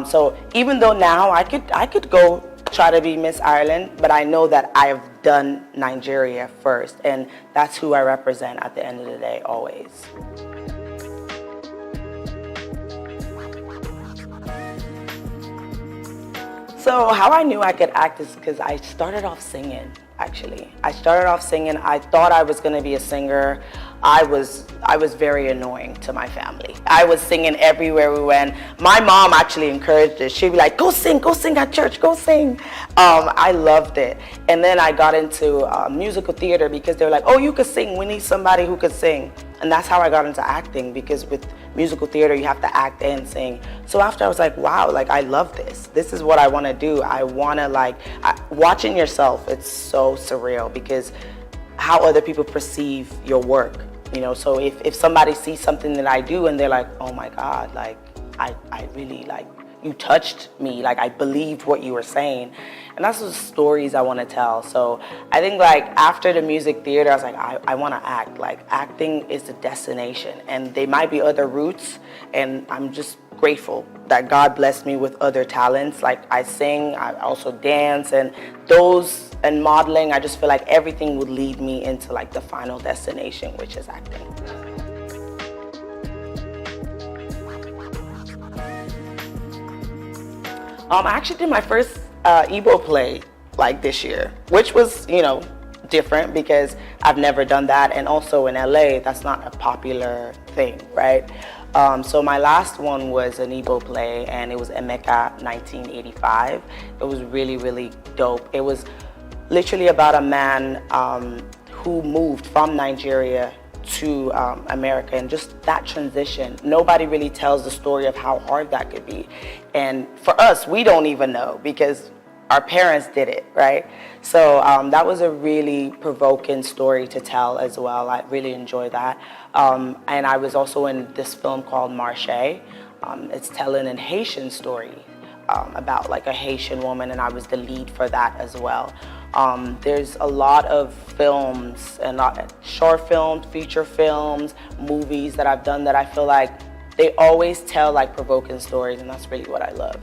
So even though now I could go try to be Miss Ireland, but I know that I've done Nigeria first, and that's who I represent at the end of the day, always. So how I knew I could act is because I started off singing, actually. I started off singing. I thought I was going to be a singer. I was very annoying to my family. I was singing everywhere we went. My mom actually encouraged it. She'd be like, go sing at church, go sing. I loved it. And then I got into musical theater because they were like, oh, you could sing. We need somebody who could sing. And that's how I got into acting, because with musical theater, you have to act and sing. So after I was like, wow, like I love this. This is what I want to do. I want to watching yourself, it's so surreal because how other people perceive your work, so if somebody sees something that I do and they're like, oh my God, like I really like you touched me, like I believed what you were saying. And that's the stories I want to tell. So I think like after the music theater, I was like, I want to act. Like acting is the destination, and there might be other routes, and I'm just grateful that God blessed me with other talents. Like I sing, I also dance, and those, and modeling. I just feel like everything would lead me into like the final destination, which is acting. I actually did my first Igbo play like this year, which was, you know, different because I've never done that, and also in LA, that's not a popular thing, right? So my last one was an Igbo play, and it was Emeka 1985. It was really, really dope. It was literally about a man who moved from Nigeria to America, and just that transition. Nobody really tells the story of how hard that could be. And for us, we don't even know because our parents did it, right? So that was a really provoking story to tell as well. I really enjoyed that. And I was also in this film called Marche. It's telling a Haitian story about like a Haitian woman, and I was the lead for that as well. There's a lot of films, and short films, feature films, movies that I've done that I feel like they always tell like provoking stories, and that's really what I love.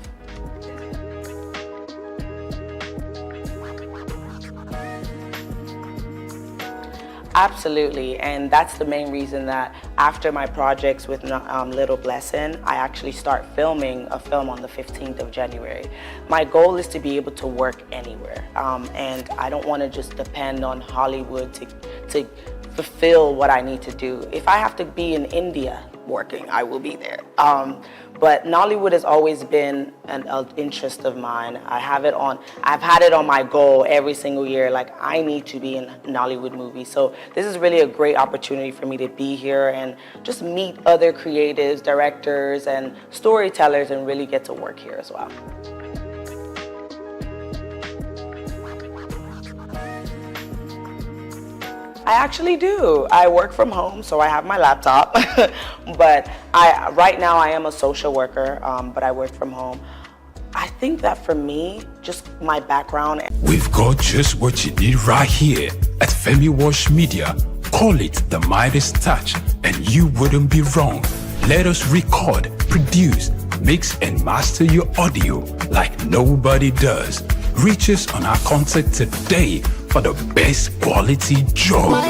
Absolutely, and that's the main reason that after my projects with Little Blessing, I actually start filming a film on the 15th of January. My goal is to be able to work anywhere, and I don't want to just depend on Hollywood to fulfill what I need to do. If I have to be in India working, I will be there. But Nollywood has always been an interest of mine. I've had it on my goal every single year, like I need to be in a Nollywood movie. So this is really a great opportunity for me to be here and just meet other creatives, directors, and storytellers, and really get to work here as well. I actually do. I work from home, so I have my laptop. But right now I am a social worker, but I work from home. I think that for me, just my background. We've got just what you need right here at Femi Wash Media. Call it the Midas touch, and you wouldn't be wrong. Let us record, produce, mix, and master your audio like nobody does. Reach us on our contact today for the best quality job.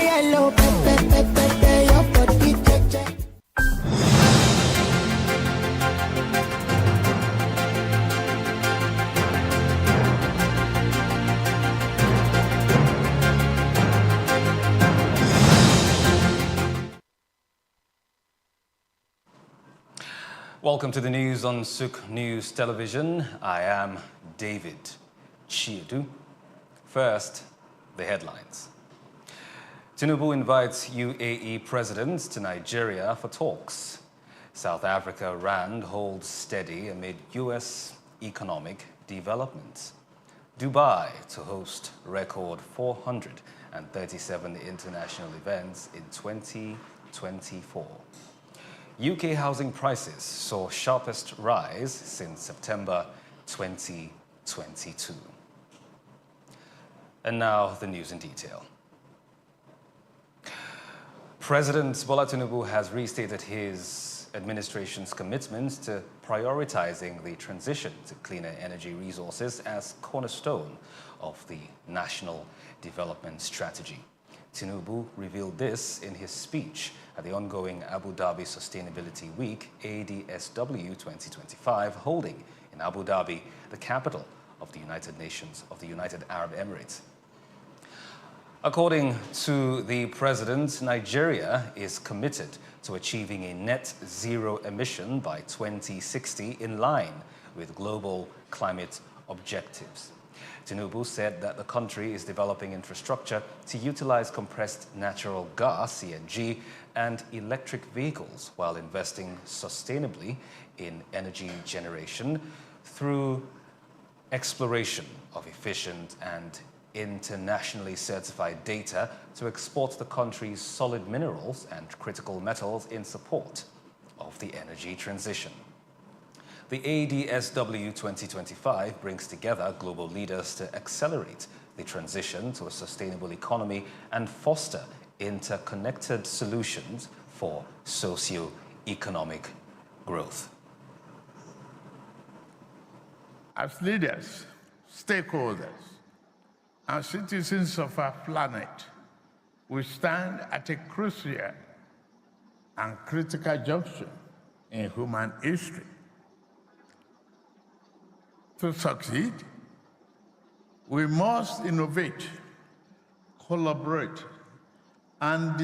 Welcome to the news on Souq News Television. I am David Chiedu. First, the headlines. Tinubu invites UAE president to Nigeria for talks. South Africa rand holds steady amid US economic developments. Dubai to host record 437 international events in 2024. UK housing prices saw sharpest rise since September 2022. And now the news in detail. President Bola Tinubu has restated his administration's commitment to prioritizing the transition to cleaner energy resources as cornerstone of the National Development Strategy. Tinubu revealed this in his speech at the ongoing Abu Dhabi Sustainability Week, ADSW 2025, holding in Abu Dhabi, the capital of the United Nations of the United Arab Emirates. According to the president, Nigeria is committed to achieving a net zero emission by 2060 in line with global climate objectives. Tinubu said that the country is developing infrastructure to utilize compressed natural gas, CNG, and electric vehicles while investing sustainably in energy generation through exploration of efficient and internationally certified data to export the country's solid minerals and critical metals in support of the energy transition. The ADSW 2025 brings together global leaders to accelerate the transition to a sustainable economy and foster interconnected solutions for socio-economic growth. As leaders, stakeholders, and citizens of our planet, we stand at a crucial and critical junction in human history. To succeed, we must innovate, collaborate, and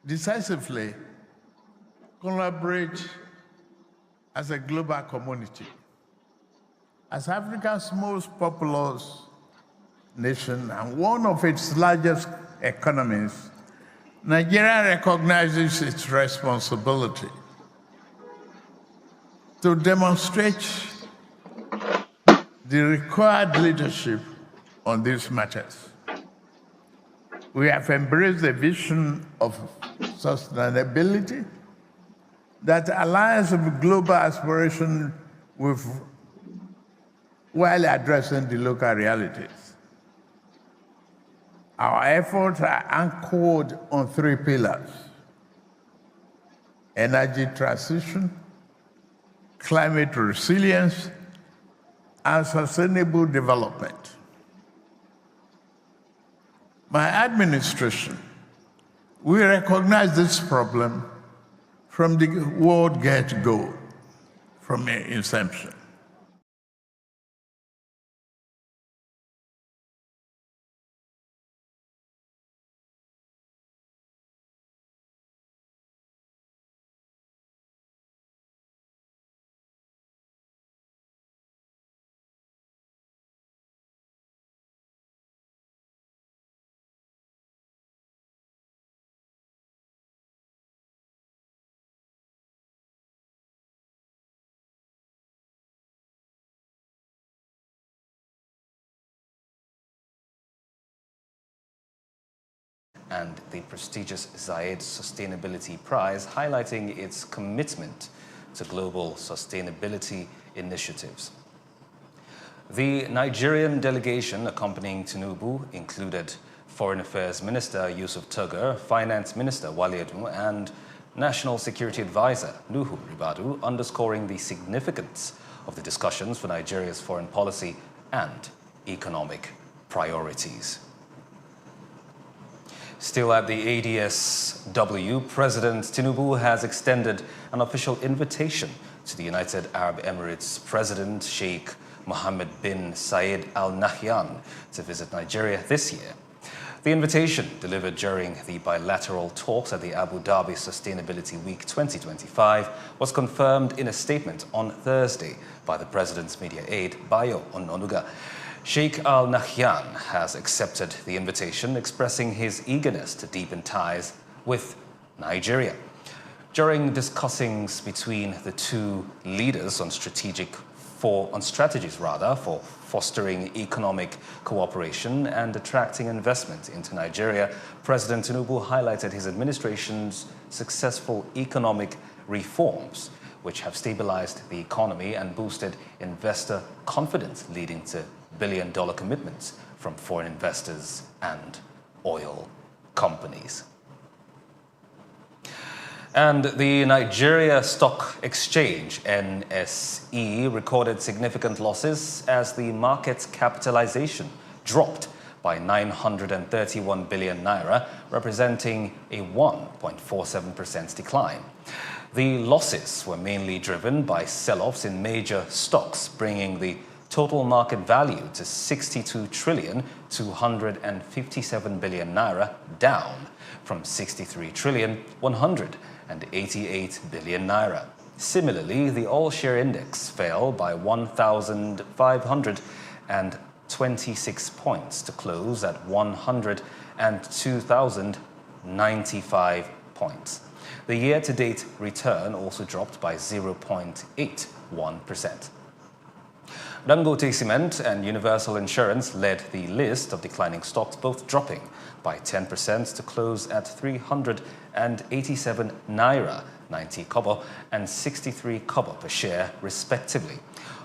decisively collaborate as a global community. As Africa's most populous nation and one of its largest economies, Nigeria recognizes its responsibility to demonstrate the required leadership on these matters. We have embraced a vision of sustainability that aligns with global aspiration while addressing the local realities. Our efforts are anchored on 3 pillars: energy transition, climate resilience, and sustainable development. My administration, we recognize this problem from the word get-go, from inception. And the prestigious Zayed Sustainability Prize, highlighting its commitment to global sustainability initiatives. The Nigerian delegation accompanying Tinubu included Foreign Affairs Minister Yusuf Tugar, Finance Minister Wale Edun, and National Security Advisor Nuhu Ribadu, underscoring the significance of the discussions for Nigeria's foreign policy and economic priorities. Still at the ADSW, President Tinubu has extended an official invitation to the United Arab Emirates President Sheikh Mohammed bin Zayed Al Nahyan to visit Nigeria this year. The invitation, delivered during the bilateral talks at the Abu Dhabi Sustainability Week 2025, was confirmed in a statement on Thursday by the President's media aide, Bayo Ononuga. Sheikh Al Nahyan has accepted the invitation, expressing his eagerness to deepen ties with Nigeria. During discussings between the two leaders on strategies for fostering economic cooperation and attracting investment into Nigeria, President Tinubu highlighted his administration's successful economic reforms, which have stabilized the economy and boosted investor confidence, leading to billion-dollar commitments from foreign investors and oil companies. And the Nigeria Stock Exchange, NSE, recorded significant losses as the market's capitalization dropped by 931 billion naira, representing a 1.47% decline. The losses were mainly driven by sell-offs in major stocks, bringing the total market value to 62,257 billion naira, down from 63,188 billion naira. Similarly, the all-share index fell by 1,526 points to close at 102,095 points. The year-to-date return also dropped by 0.81%. Dangote Cement and Universal Insurance led the list of declining stocks, both dropping by 10% to close at 387 naira 90 kobo and 63 kobo per share, respectively.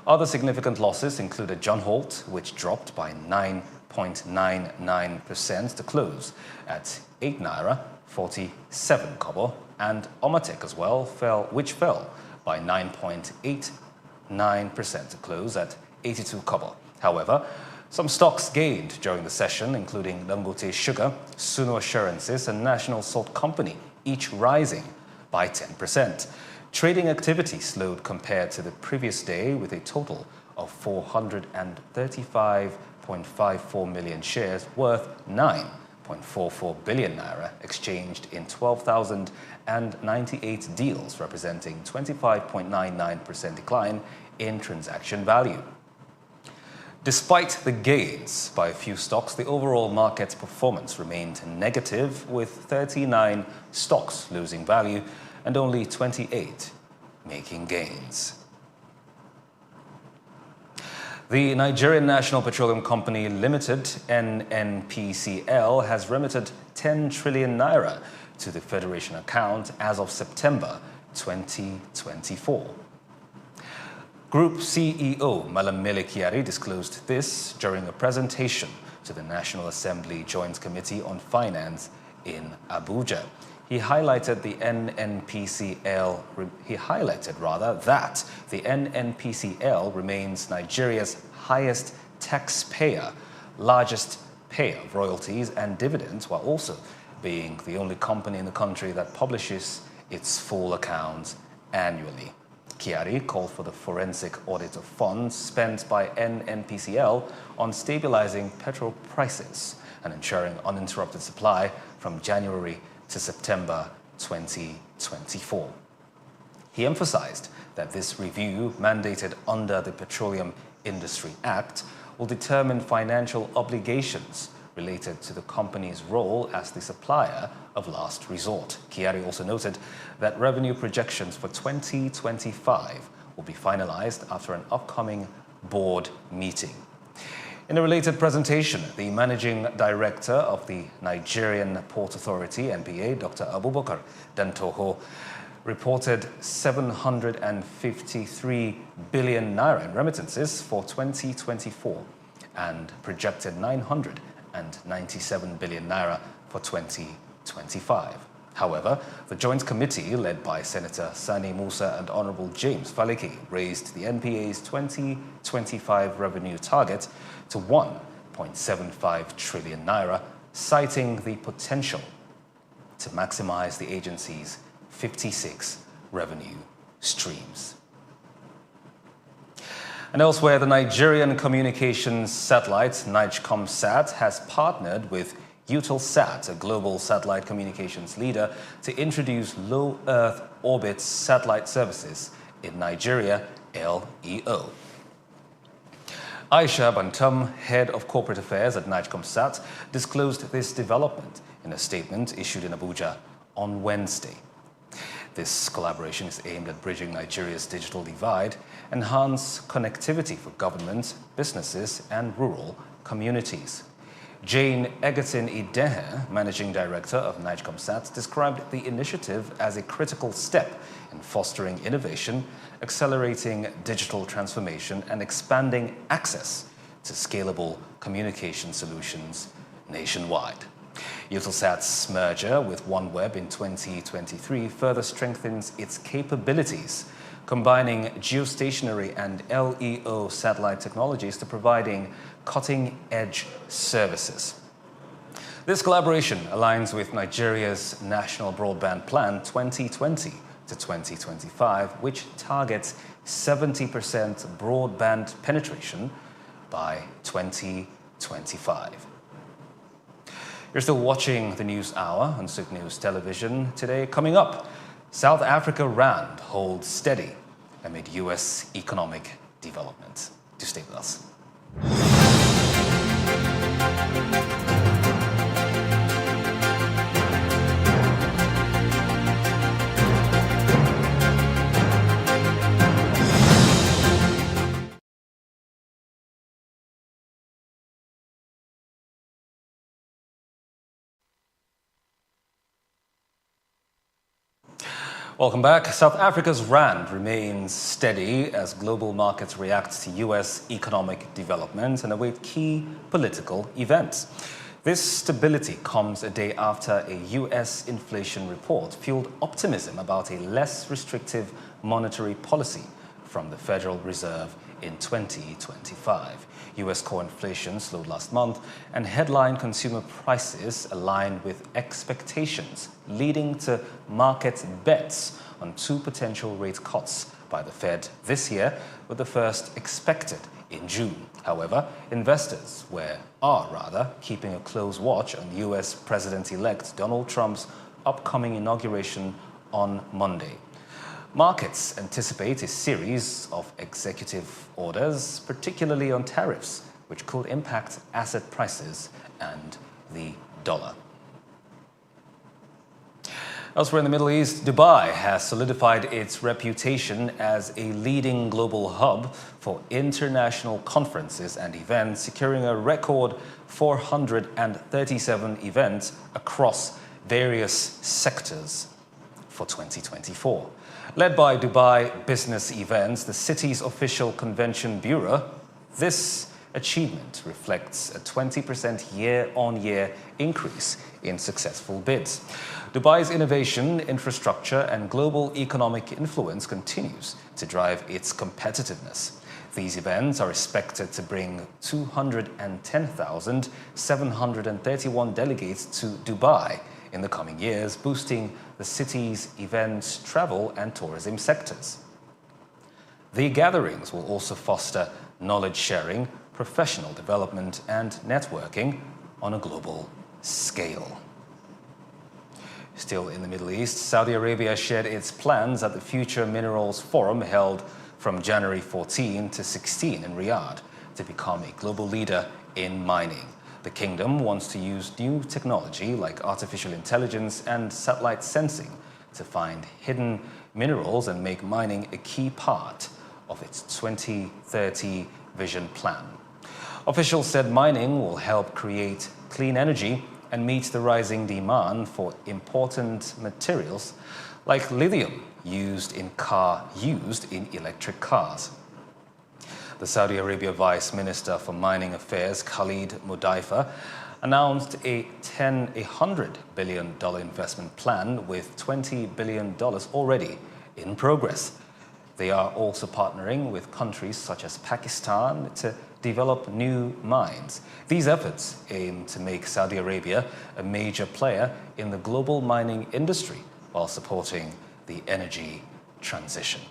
Other significant losses included John Holt, which dropped by 9.99% to close at 8 naira 47 kobo, and Omatek as well which fell by 9.89% to close at 82 kobo. However, some stocks gained during the session, including Dangote Sugar, Suno Assurances, and National Salt Company, each rising by 10%. Trading activity slowed compared to the previous day, with a total of 435.54 million shares worth 9.44 billion naira exchanged in 12,098 deals, representing 25.99% decline in transaction value. Despite the gains by a few stocks, the overall market's performance remained negative, with 39 stocks losing value and only 28 making gains. The Nigerian National Petroleum Company Limited, NNPCL, has remitted 10 trillion naira to the Federation account as of September 2024. Group CEO Malam Mele Kyari disclosed this during a presentation to the National Assembly Joint Committee on Finance in Abuja. He highlighted that the NNPCL remains Nigeria's highest taxpayer, largest payer of royalties and dividends, while also being the only company in the country that publishes its full accounts annually. Kyari called for the forensic audit of funds spent by NNPCL on stabilizing petrol prices and ensuring uninterrupted supply from January to September 2024. He emphasized that this review, mandated under the Petroleum Industry Act, will determine financial obligations related to the company's role as the supplier of last resort. Kyari also noted that revenue projections for 2025 will be finalized after an upcoming board meeting. In a related presentation, the Managing Director of the Nigerian Port Authority, NPA, Dr. Abubakar Dantoho, reported 753 billion naira in remittances for 2024 and projected 997 billion naira for 2025. However, the Joint Committee, led by Senator Sani Musa and Honorable James Faleke, raised the NPA's 2025 revenue target to 1.75 trillion naira, citing the potential to maximize the agency's 56 revenue streams. And elsewhere, the Nigerian communications satellite, NIGCOMSAT, has partnered with Eutelsat, a global satellite communications leader, to introduce low Earth orbit satellite services in Nigeria, LEO. Aisha Bantam, head of corporate affairs at NIGCOMSAT, disclosed this development in a statement issued in Abuja on Wednesday. This collaboration is aimed at bridging Nigeria's digital divide, enhance connectivity for government, businesses, and rural communities. Jane Egerton Idehe, managing director of NIGCOMSAT, described the initiative as a critical step in fostering innovation, accelerating digital transformation, and expanding access to scalable communication solutions nationwide. Eutelsat's merger with OneWeb in 2023 further strengthens its capabilities, combining geostationary and LEO satellite technologies to providing cutting-edge services. This collaboration aligns with Nigeria's National Broadband Plan 2020 to 2025, which targets 70% broadband penetration by 2025. You're still watching the News Hour on Souq News Television. Today, coming up, South Africa Rand holds steady amid U.S. economic development. Do stay with us. Welcome back. South Africa's rand remains steady as global markets react to U.S. economic development and await key political events. This stability comes a day after a U.S. inflation report fueled optimism about a less restrictive monetary policy from the Federal Reserve in 2025. U.S. core inflation slowed last month, and headline consumer prices aligned with expectations, leading to market bets on 2 potential rate cuts by the Fed this year, with the first expected in June. However, investors are keeping a close watch on U.S. President-elect Donald Trump's upcoming inauguration on Monday. Markets anticipate a series of executive orders, particularly on tariffs, which could impact asset prices and the dollar. Elsewhere in the Middle East, Dubai has solidified its reputation as a leading global hub for international conferences and events, securing a record 437 events across various sectors for 2024. Led by Dubai Business Events, the city's official convention bureau, this achievement reflects a 20% year-on-year increase in successful bids. Dubai's innovation, infrastructure, and global economic influence continues to drive its competitiveness. These events are expected to bring 210,731 delegates to Dubai in the coming years, boosting the city's events, travel, and tourism sectors. The gatherings will also foster knowledge sharing, professional development, and networking on a global scale. Still in the Middle East, Saudi Arabia shared its plans at the Future Minerals Forum held from January 14 to 16 in Riyadh to become a global leader in mining. The kingdom wants to use new technology like artificial intelligence and satellite sensing to find hidden minerals and make mining a key part of its 2030 vision plan. Officials said mining will help create clean energy and meet the rising demand for important materials like lithium used in electric cars. The Saudi Arabia Vice Minister for Mining Affairs, Khalid Mudaifa, announced a $100 billion investment plan with $20 billion already in progress. They are also partnering with countries such as Pakistan to develop new mines. These efforts aim to make Saudi Arabia a major player in the global mining industry while supporting the energy transition.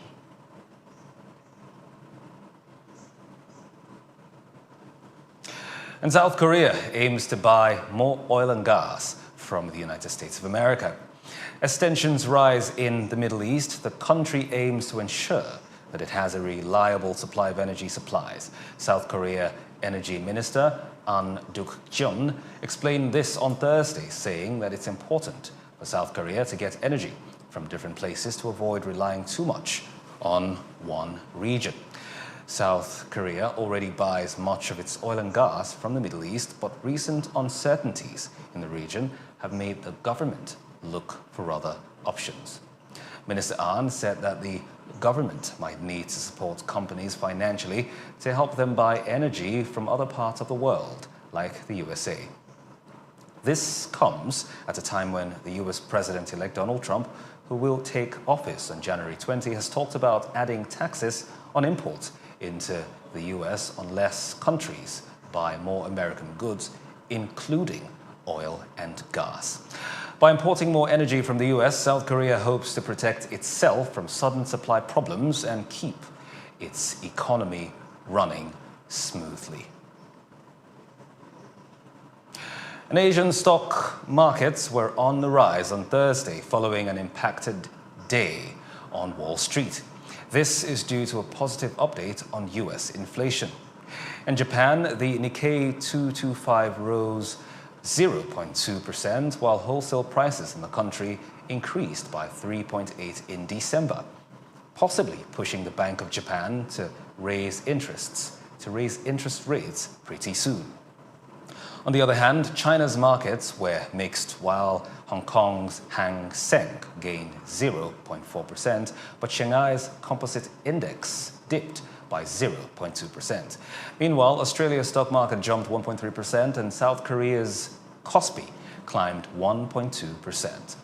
And South Korea aims to buy more oil and gas from the United States of America. As tensions rise in the Middle East, the country aims to ensure that it has a reliable supply of energy supplies. South Korea Energy Minister An Duk-jeon explained this on Thursday, saying that it's important for South Korea to get energy from different places to avoid relying too much on one region. South Korea already buys much of its oil and gas from the Middle East, but recent uncertainties in the region have made the government look for other options. Minister An said that the government might need to support companies financially to help them buy energy from other parts of the world, like the USA. This comes at a time when the US President-elect Donald Trump, who will take office on January 20, has talked about adding taxes on imports into the US unless countries buy more American goods, including oil and gas. By importing more energy from the US, South Korea hopes to protect itself from sudden supply problems and keep its economy running smoothly. And Asian stock markets were on the rise on Thursday following an impacted day on Wall Street. This is due to a positive update on US inflation. In Japan, the Nikkei 225 rose 0.2%, while wholesale prices in the country increased by 3.8% in December, possibly pushing the Bank of Japan to raise interest rates pretty soon. On the other hand, China's markets were mixed, while Hong Kong's Hang Seng gained 0.4%, but Shanghai's composite index dipped by 0.2%. Meanwhile, Australia's stock market jumped 1.3% and South Korea's Kospi climbed 1.2%.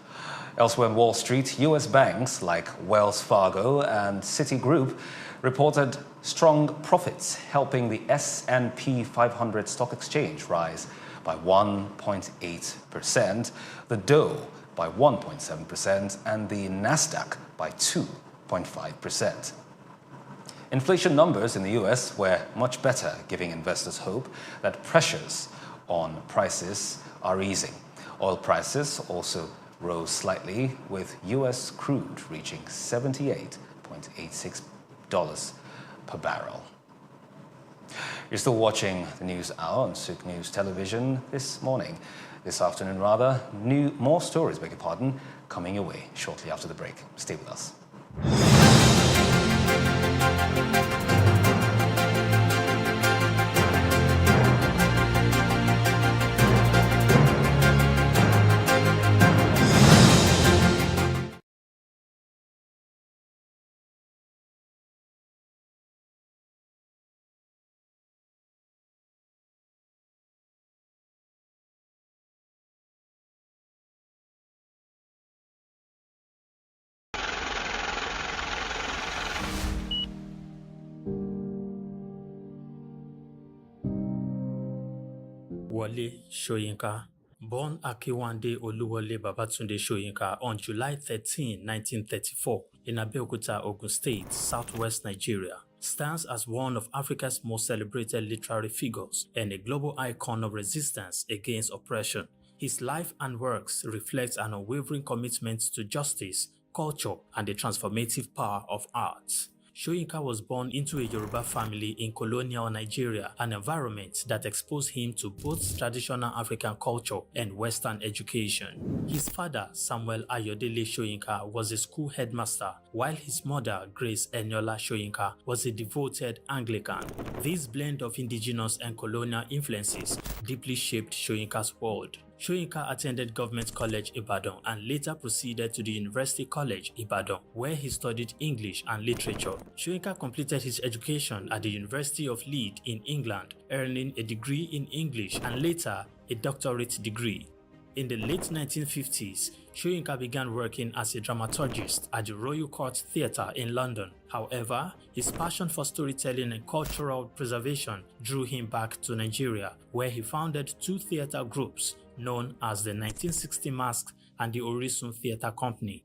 Elsewhere on Wall Street, US banks like Wells Fargo and Citigroup reported strong profits, helping the S&P 500 stock exchange rise by 1.8%, the Dow by 1.7%, and the Nasdaq by 2.5%. Inflation numbers in the US were much better, giving investors hope that pressures on prices are easing. Oil prices also rose slightly, with US crude reaching $78.86 per barrel. You're still watching the News Hour on Souq News Television this afternoon, more stories, coming your way shortly after the break. Stay with us. Wole Soyinka, born Akiwande Oluwole Babatunde Soyinka on July 13, 1934, in Abeokuta, Ogun State, southwest Nigeria, stands as one of Africa's most celebrated literary figures and a global icon of resistance against oppression. His life and works reflect an unwavering commitment to justice, culture, and the transformative power of art. Soyinka was born into a Yoruba family in colonial Nigeria, an environment that exposed him to both traditional African culture and Western education. His father, Samuel Ayodele Soyinka, was a school headmaster, while his mother, Grace Eniola Soyinka, was a devoted Anglican. This blend of indigenous and colonial influences deeply shaped Soyinka's world. Soyinka attended Government College Ibadan and later proceeded to the University College Ibadan, where he studied English and literature. Soyinka completed his education at the University of Leeds in England, earning a degree in English and later a doctorate degree. In the late 1950s, Soyinka began working as a dramaturgist at the Royal Court Theatre in London. However, his passion for storytelling and cultural preservation drew him back to Nigeria, where he founded two theatre groups known as the 1960 Masks and the Orisun Theatre Company.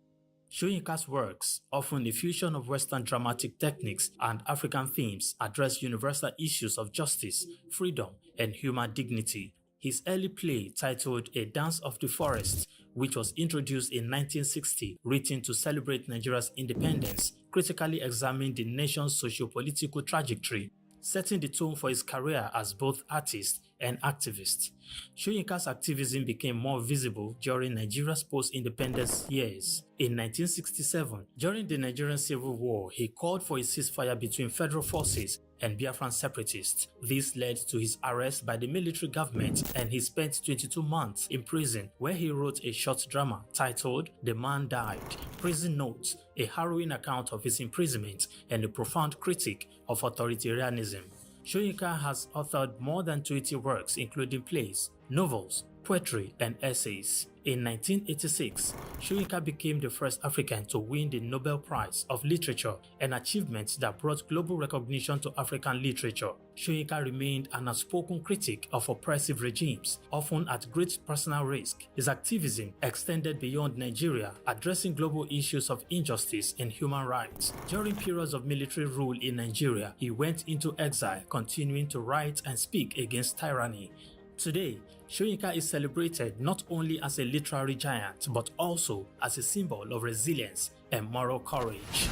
Soyinka's works, often a fusion of Western dramatic techniques and African themes, address universal issues of justice, freedom, and human dignity. His early play, titled A Dance of the Forest, which was introduced in 1960, written to celebrate Nigeria's independence, critically examined the nation's socio-political trajectory, setting the tone for his career as both artist and activist. Soyinka's activism became more visible during Nigeria's post-independence years. In 1967, during the Nigerian Civil War, he called for a ceasefire between federal forces and Biafran separatists. This led to his arrest by the military government, and he spent 22 months in prison, where he wrote a short drama titled The Man Died, Prison Notes, a harrowing account of his imprisonment and a profound critique of authoritarianism. Soyinka has authored more than 20 works, including plays, novels, poetry, and essays. In 1986, Soyinka became the first African to win the Nobel Prize of Literature, an achievement that brought global recognition to African literature. Soyinka remained an outspoken critic of oppressive regimes, often at great personal risk. His activism extended beyond Nigeria, addressing global issues of injustice and human rights. During periods of military rule in Nigeria, he went into exile, continuing to write and speak against tyranny. Today, Soyinka is celebrated not only as a literary giant, but also as a symbol of resilience and moral courage.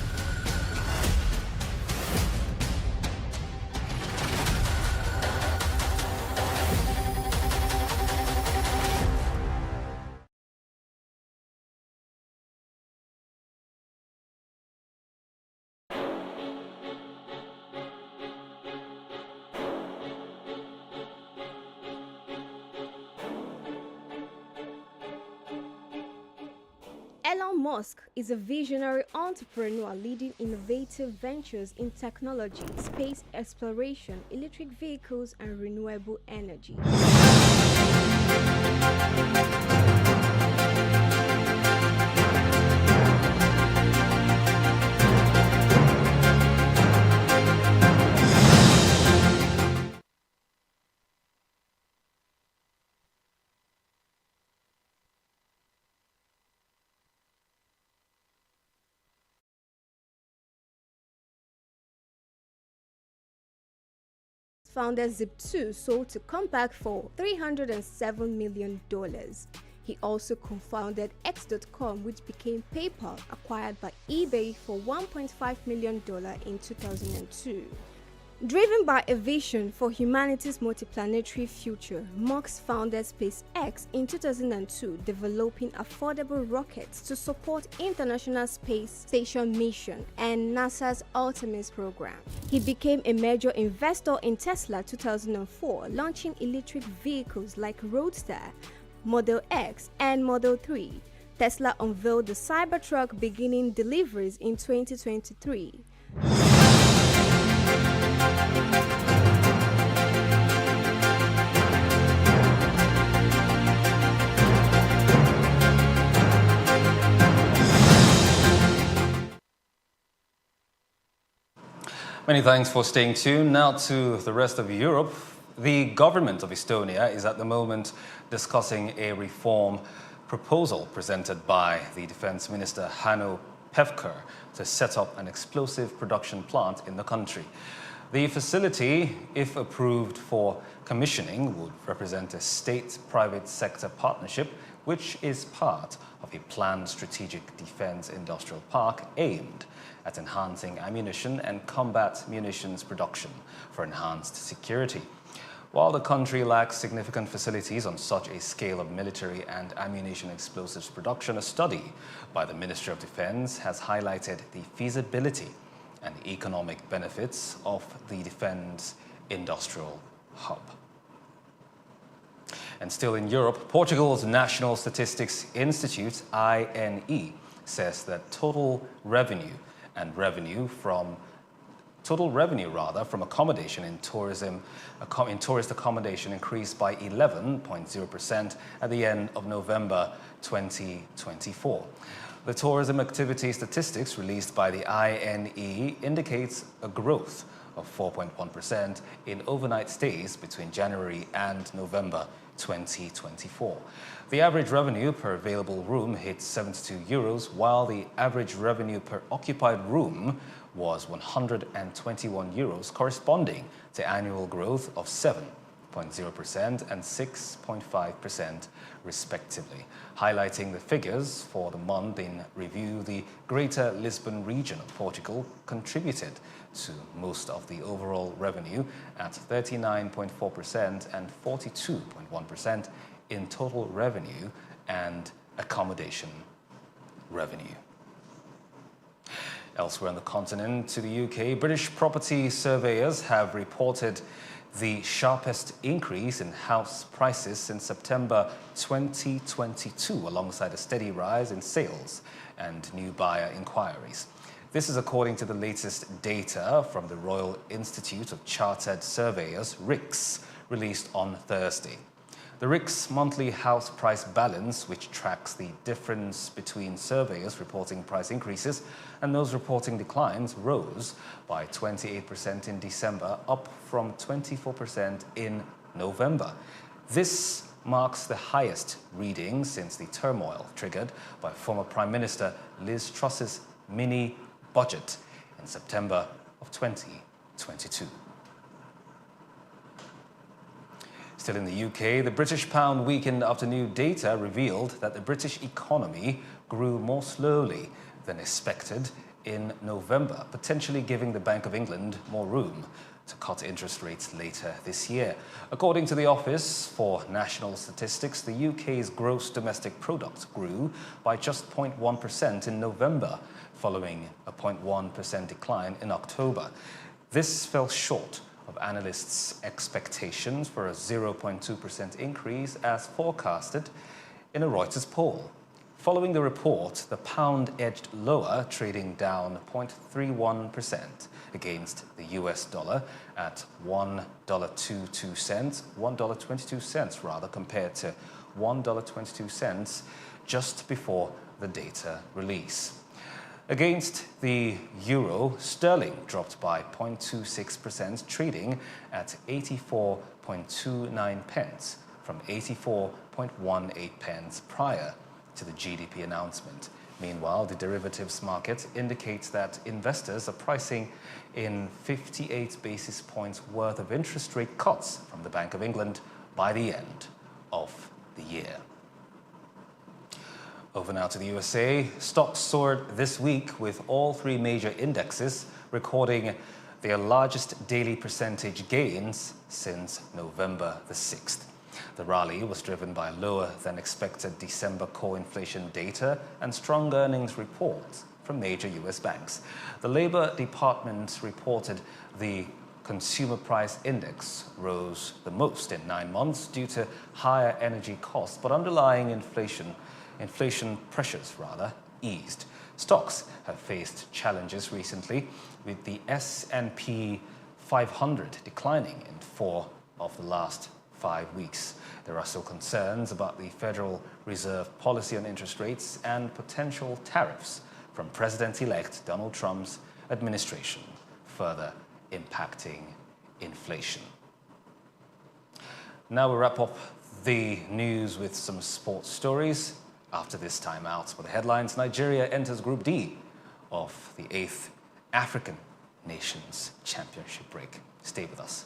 Elon Musk is a visionary entrepreneur leading innovative ventures in technology, space exploration, electric vehicles, and renewable energy. Founded Zip2 sold to Compaq for $307 million. He also co-founded X.com, which became PayPal, acquired by eBay for $1.5 million in 2002. Driven by a vision for humanity's multiplanetary future, Musk founded SpaceX in 2002, developing affordable rockets to support International Space Station mission and NASA's Artemis program. He became a major investor in Tesla 2004, launching electric vehicles like Roadster, Model X, and Model 3. Tesla unveiled the Cybertruck, beginning deliveries in 2023. Many thanks for staying tuned. Now to the rest of Europe. The government of Estonia is at the moment discussing a reform proposal presented by the Defense Minister Hanno Pevkur to set up an explosive production plant in the country. The facility, if approved for commissioning, would represent a state-private sector partnership, which is part of a planned strategic defense industrial park aimed at enhancing ammunition and combat munitions production for enhanced security. While the country lacks significant facilities on such a scale of military and ammunition explosives production, a study by the Ministry of Defense has highlighted the feasibility and economic benefits of the defense industrial hub. And still in Europe, Portugal's National Statistics Institute, INE, says that total revenue from accommodation in tourist accommodation increased by 11.0% at the end of November 2024. The tourism activity statistics released by the INE indicates a growth of 4.1% in overnight stays between January and November 2024. The average revenue per available room hit €72, while the average revenue per occupied room was €121, corresponding to annual growth of 7.0% and 6.5% respectively. Highlighting the figures for the month in review, the Greater Lisbon region of Portugal contributed to most of the overall revenue at 39.4% and 42.1% in total revenue and accommodation revenue. Elsewhere on the continent, to the UK, British property surveyors have reported the sharpest increase in house prices since September 2022, alongside a steady rise in sales and new buyer inquiries. This is according to the latest data from the Royal Institute of Chartered Surveyors, RICS, released on Thursday. The RICS monthly house price balance, which tracks the difference between surveyors reporting price increases and those reporting declines, rose by 28% in December, up from 24% in November. This marks the highest reading since the turmoil triggered by former Prime Minister Liz Truss's mini-budget in September of 2022. Still in the UK, the British pound weakened after new data revealed that the British economy grew more slowly than expected in November, potentially giving the Bank of England more room to cut interest rates later this year. According to the Office for National Statistics, the UK's gross domestic product grew by just 0.1% in November, following a 0.1% decline in October. This fell short of analysts' expectations for a 0.2% increase as forecasted in a Reuters poll. Following the report, the pound edged lower, trading down 0.31% against the US dollar at $1.22 rather, compared to $1.22 just before the data release. Against the euro, sterling dropped by 0.26%, trading at 84.29 pence from 84.18 pence prior to the GDP announcement. Meanwhile, the derivatives market indicates that investors are pricing in 58 basis points worth of interest rate cuts from the Bank of England by the end of the year. Over now to the USA. Stocks soared this week with all three major indexes recording their largest daily percentage gains since November the 6th. The rally was driven by lower than expected December core inflation data and strong earnings reports from major US banks. The Labor Department reported the Consumer Price Index rose the most in 9 months due to higher energy costs, but underlying inflation pressures eased. Stocks have faced challenges recently, with the S&P 500 declining in 4 of the last 5 weeks. There are still concerns about the Federal Reserve policy on interest rates and potential tariffs from President-elect Donald Trump's administration, further impacting inflation. Now we wrap up the news with some sports stories. After this time out, for the headlines, Nigeria enters Group D of the 8th African Nations Championship break. Stay with us.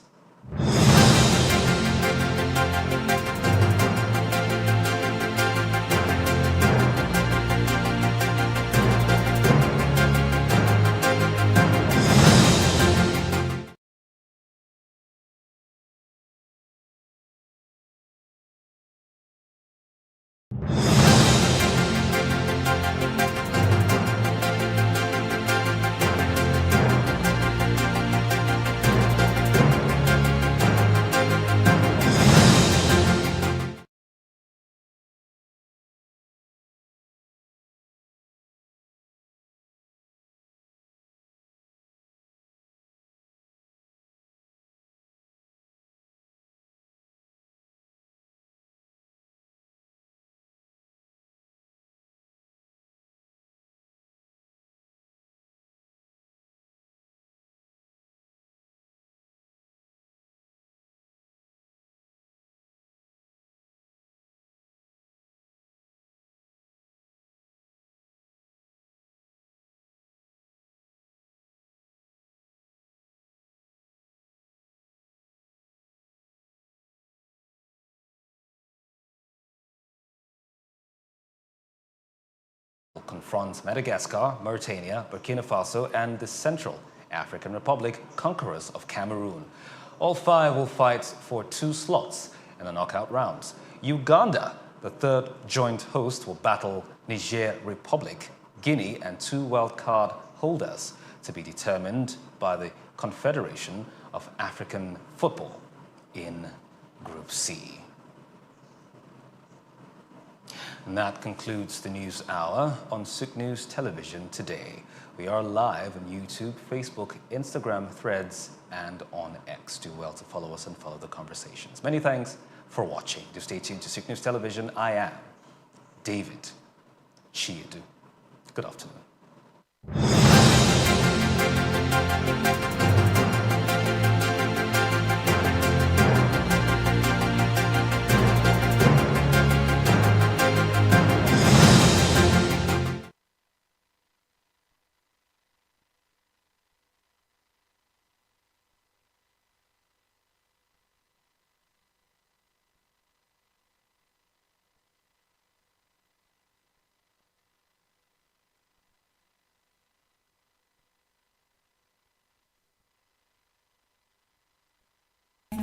Confronts Madagascar, Mauritania, Burkina Faso, and the Central African Republic, conquerors of Cameroon. All 5 will fight for 2 slots in the knockout rounds. Uganda, the 3rd joint host, will battle Niger Republic, Guinea, and 2 wildcard holders to be determined by the Confederation of African Football in Group C. And that concludes the News Hour on Souq News Television today. We are live on YouTube, Facebook, Instagram, Threads, and on X. Do well to follow us and follow the conversations. Many thanks for watching. Do stay tuned to Souq News Television. I am David Chiedu. Good afternoon.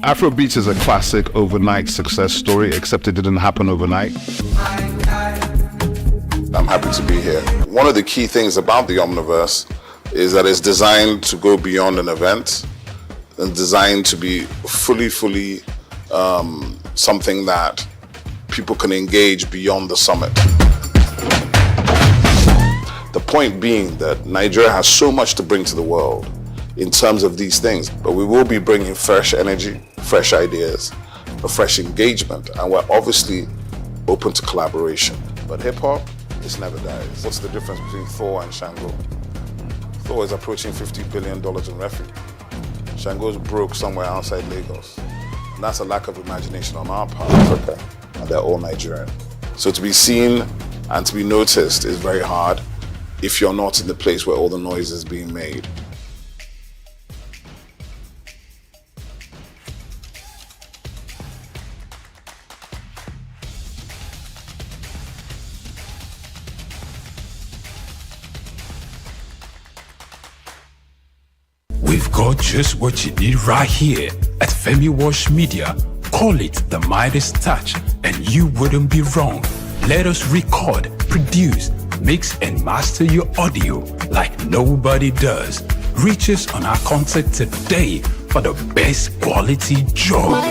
Afrobeats is a classic overnight success story, except it didn't happen overnight. I'm happy to be here. One of the key things about the Omniverse is that it's designed to go beyond an event and designed to be fully something that people can engage beyond the summit. point being that Nigeria has so much to bring to the world in terms of these things, but we will be bringing fresh energy, fresh ideas, a fresh engagement, and we're obviously open to collaboration. But hip-hop, this never dies. What's the difference between Thor and Shango? Thor is approaching $50 billion in revenue. Shango's broke somewhere outside Lagos. And that's a lack of imagination on our part, Africa, and they're all Nigerian. So to be seen and to be noticed is very hard if you're not in the place where all the noise is being made. We've got just what you need right here at Femi Wash Media. Call it the Midas Touch, and you wouldn't be wrong. Let us record, produce, mix, and master your audio like nobody does. Reach us on our contact today for the best quality job.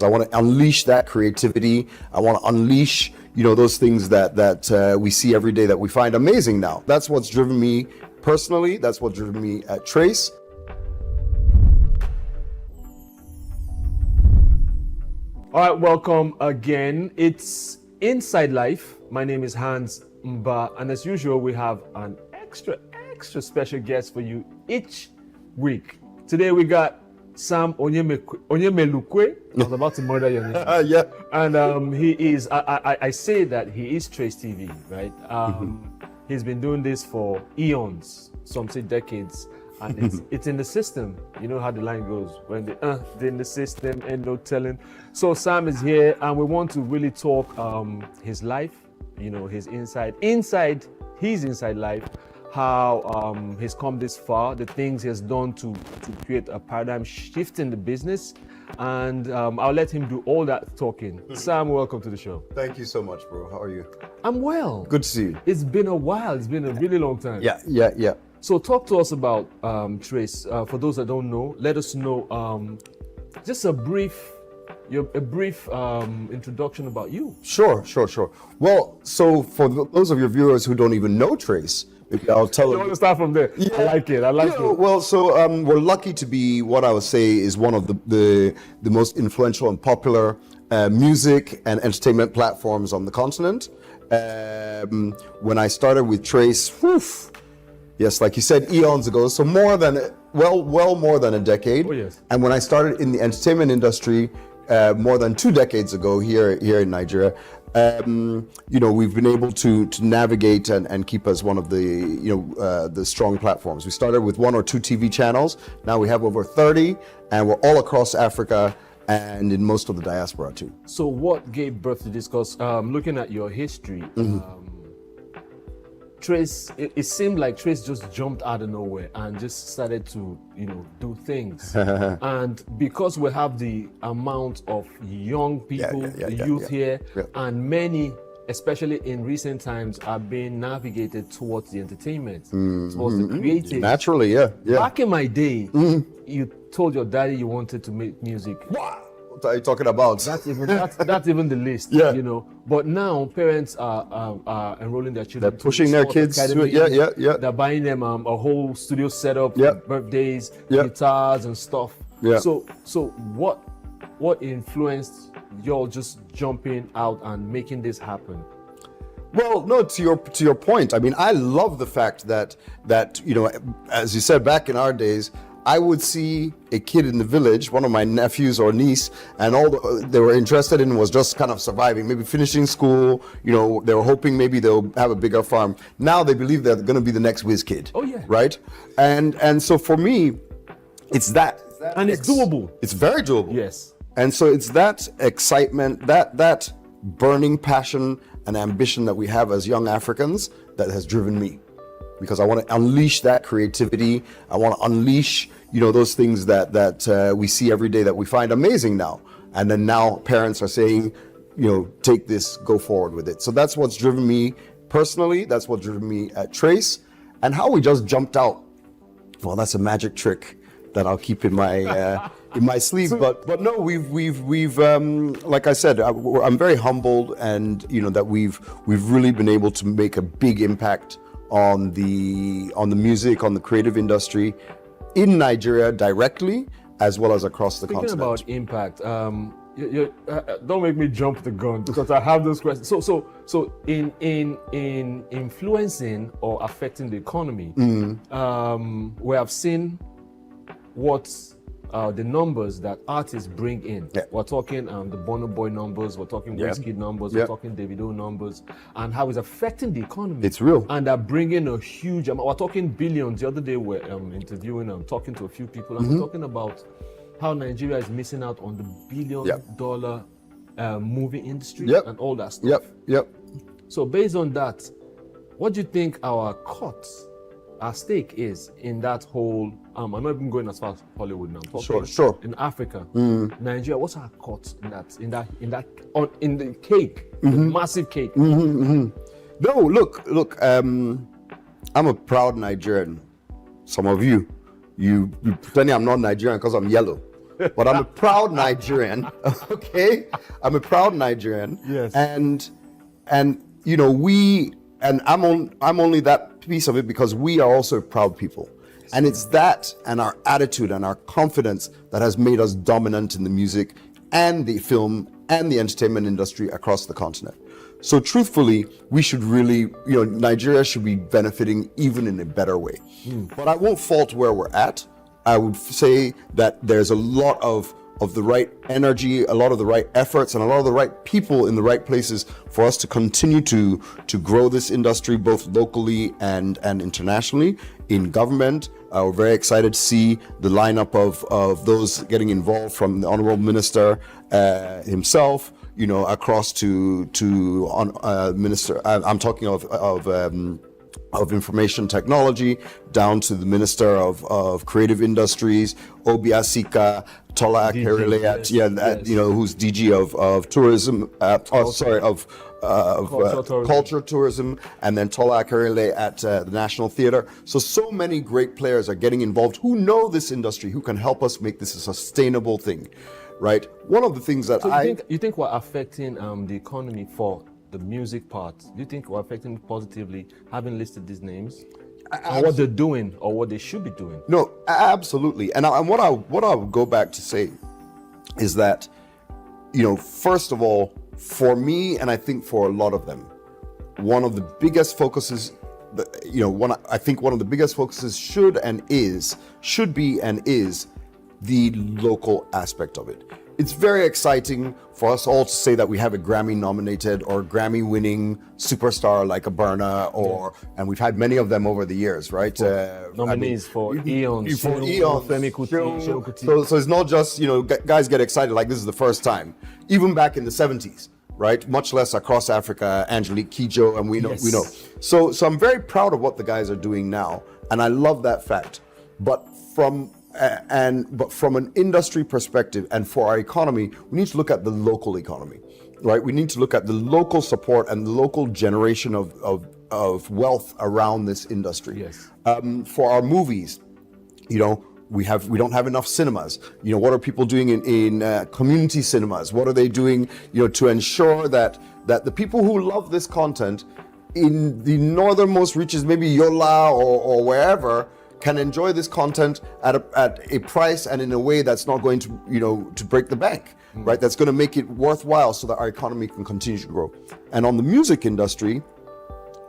I want to unleash that creativity. I want to unleash, those things that we see every day that we find amazing now. That's what's driven me personally. That's what's driven me at Trace. All right, welcome again. It's Inside Life. My name is Hans Mba, and as usual, we have an extra special guest for you each week. Today we got Sam Onyemelukwe. I was about to murder your name. Yeah. And he is, I say that he is Trace TV, right? He's been doing this for eons, some say decades. And it's in the system. You know how the line goes. When they're in the system, ain't no telling. So Sam is here, and we want to really talk his life, his inside life, how he's come this far, the things he has done to create a paradigm shift in the business. And I'll let him do all that talking. Sam, welcome to the show. Thank you so much, bro. How are you? I'm well. Good to see you. It's been a while. It's been a really long time. Yeah. So talk to us about Trace. For those that don't know, let us know just a brief introduction about you. Sure. Well, so for those of your viewers who don't even know Trace, maybe I'll tell them. You want to start from there? Yeah. I like it. Well, so we're lucky to be what I would say is one of the most influential and popular music and entertainment platforms on the continent. When I started with Trace, yes, like you said, eons ago, so more than a decade. Oh, yes. And when I started in the entertainment industry more than 2 decades ago here in Nigeria, we've been able to navigate and keep us one of the strong platforms. We started with 1 or 2 TV channels. Now we have over 30, and we're all across Africa and in most of the diaspora too. So what gave birth to this? Because looking at your history, Trace, it seemed like Trace just jumped out of nowhere and just started to, do things. And because we have the amount of young people, youth here, and many, especially in recent times, are being navigated towards the entertainment, towards the creative. Naturally, yeah. Back in my day, you told your daddy you wanted to make music. What are you talking about? That's even the list, But now parents are enrolling their children. They're pushing their kids to it. Yeah. They're buying them a whole studio setup, birthdays, guitars and stuff. Yeah. So what influenced y'all just jumping out and making this happen? Well, no, to your point. I mean, I love the fact that as you said, back in our days, I would see a kid in the village, one of my nephews or niece, and all they were interested in was just kind of surviving, maybe finishing school. They were hoping maybe they'll have a bigger farm. Now they believe they're going to be the next whiz kid. Oh yeah. Right? And so for me, it's that. And it's doable. It's very doable. Yes. And so it's that excitement, that burning passion and ambition that we have as young Africans that has driven me. Because I want to unleash that creativity. I want to unleash, those things that we see every day that we find amazing now. And then now parents are saying, take this, go forward with it. So that's what's driven me personally. That's what's driven me at Trace, and how we just jumped out. Well, that's a magic trick that I'll keep in my sleeve. But no, we've like I said, I'm very humbled, and that we've really been able to make a big impact on the music, on the creative industry in Nigeria directly, as well as across the continent. Speaking about impact, don't make me jump the gun, because I have those questions. So in influencing or affecting the economy, we have seen what the numbers that artists bring in. Yeah. We're talking the Burna Boy numbers, we're talking Wizkid numbers, we're talking Davido numbers, and how it's affecting the economy. It's real. And they're bringing a huge amount. We're talking billions. The other day we're interviewing, talking to a few people, and we're talking about how Nigeria is missing out on the billion-dollar movie industry and all that stuff. Yep. So based on that, what do you think our stake is in that whole? I'm not even going as far as Hollywood now. Sure. In Africa, Nigeria, what's our cut in the cake, the massive cake? No, look. I'm a proud Nigerian. Some of you pretending I'm not Nigerian because I'm yellow, but I'm a proud Nigerian. Okay, I'm a proud Nigerian. Yes. And I'm only that piece of it because we are also proud people. And it's that and our attitude and our confidence that has made us dominant in the music and the film and the entertainment industry across the continent. So truthfully, we should really, Nigeria should be benefiting even in a better way. But I won't fault where we're at. I would say that there's a lot of the right energy, a lot of the right efforts, and a lot of the right people in the right places for us to continue to grow this industry, both locally and internationally. In government, we're very excited to see the lineup of those getting involved, from the Honorable Minister himself, across to Minister. I'm talking of Information Technology, down to the Minister of Creative Industries, Obi Asika, Tola Akerele, who's DG of Tourism, Culture, Tourism, and then Tola Akerele at the National Theatre. So many great players are getting involved who know this industry, who can help us make this a sustainable thing, right? One of the things that you think we're affecting the economy for the music part? Do you think we're affecting it positively, having listed these names? And what they're doing or what they should be doing? No, absolutely. And what I would go back to say is that, first of all, for me, and I think for a lot of them, one of the biggest focuses, I think one of the biggest focuses should be and is the local aspect of it. It's very exciting for us all to say that we have a Grammy-nominated or Grammy-winning superstar like a Burna, and we've had many of them over the years, right? Nominees for Eons. So it's not just, guys get excited like this is the first time. Even back in the 70s, right? Much less across Africa, Angelique Kidjo, and we know. So I'm very proud of what the guys are doing now, and I love that fact. But from an industry perspective and for our economy, we need to look at the local economy, right? We need to look at the local support and the local generation of wealth around this industry. Yes. For our movies, we don't have enough cinemas. What are people doing in community cinemas? What are they doing, to ensure that the people who love this content in the northernmost reaches, maybe Yola or wherever, can enjoy this content at a price and in a way that's not going to, to break the bank, right? That's going to make it worthwhile so that our economy can continue to grow. And on the music industry,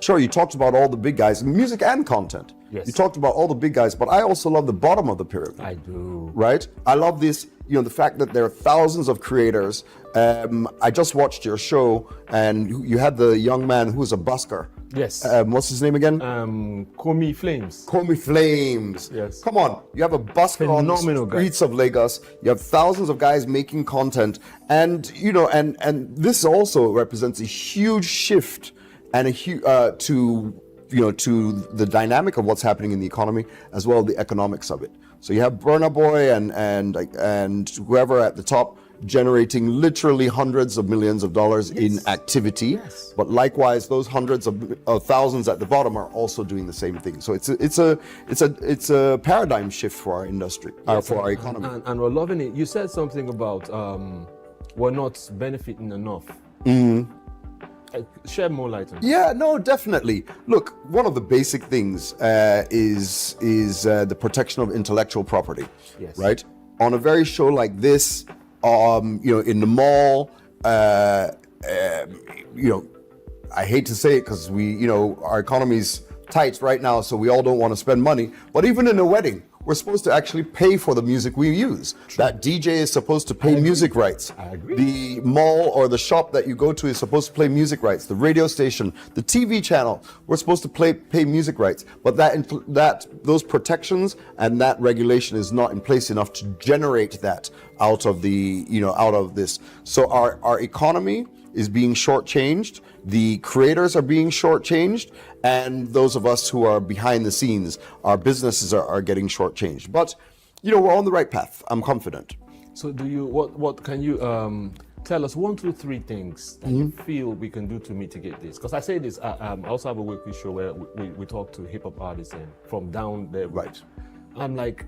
sure, you talked about all the big guys, music and content. Yes. You talked about all the big guys, but I also love the bottom of the pyramid. I do. Right? I love this, the fact that there are thousands of creators. I just watched your show, and you had the young man who was a busker. Yes. What's his name again? Komi Flames. Komi Flames. Yes. Come on. You have a busker on the streets of Lagos. You have thousands of guys making content. And, and this also represents a huge shift and to the dynamic of what's happening in the economy, as well as the economics of it. So you have Burna Boy and whoever at the top, generating literally hundreds of millions of dollars in activity. But likewise, those hundreds of thousands at the bottom are also doing the same thing. So it's a paradigm shift for our industry, for our economy. And we're loving it. You said something about we're not benefiting enough. Shed more light on that. Yeah, no, definitely. Look, one of the basic things is the protection of intellectual property. Yes. Right? On a very show like this, in the mall, I hate to say it because our economy's tight right now, so we all don't want to spend money. But even in a wedding, we're supposed to actually pay for the music we use. That DJ is supposed to pay music rights. I agree. The mall or the shop that you go to is supposed to play music rights. The radio station, the TV channel, we're supposed to pay music rights. But those protections and that regulation is not in place enough to generate that out of this. So our economy is being shortchanged. The creators are being shortchanged, and those of us who are behind the scenes, our businesses are getting shortchanged. But we're on the right path. I'm confident. So what can you tell us 1, 2, 3 things that you feel we can do to mitigate this? Because I say this, I also have a weekly show where we talk to hip hop artists and from down there. Right. I'm like,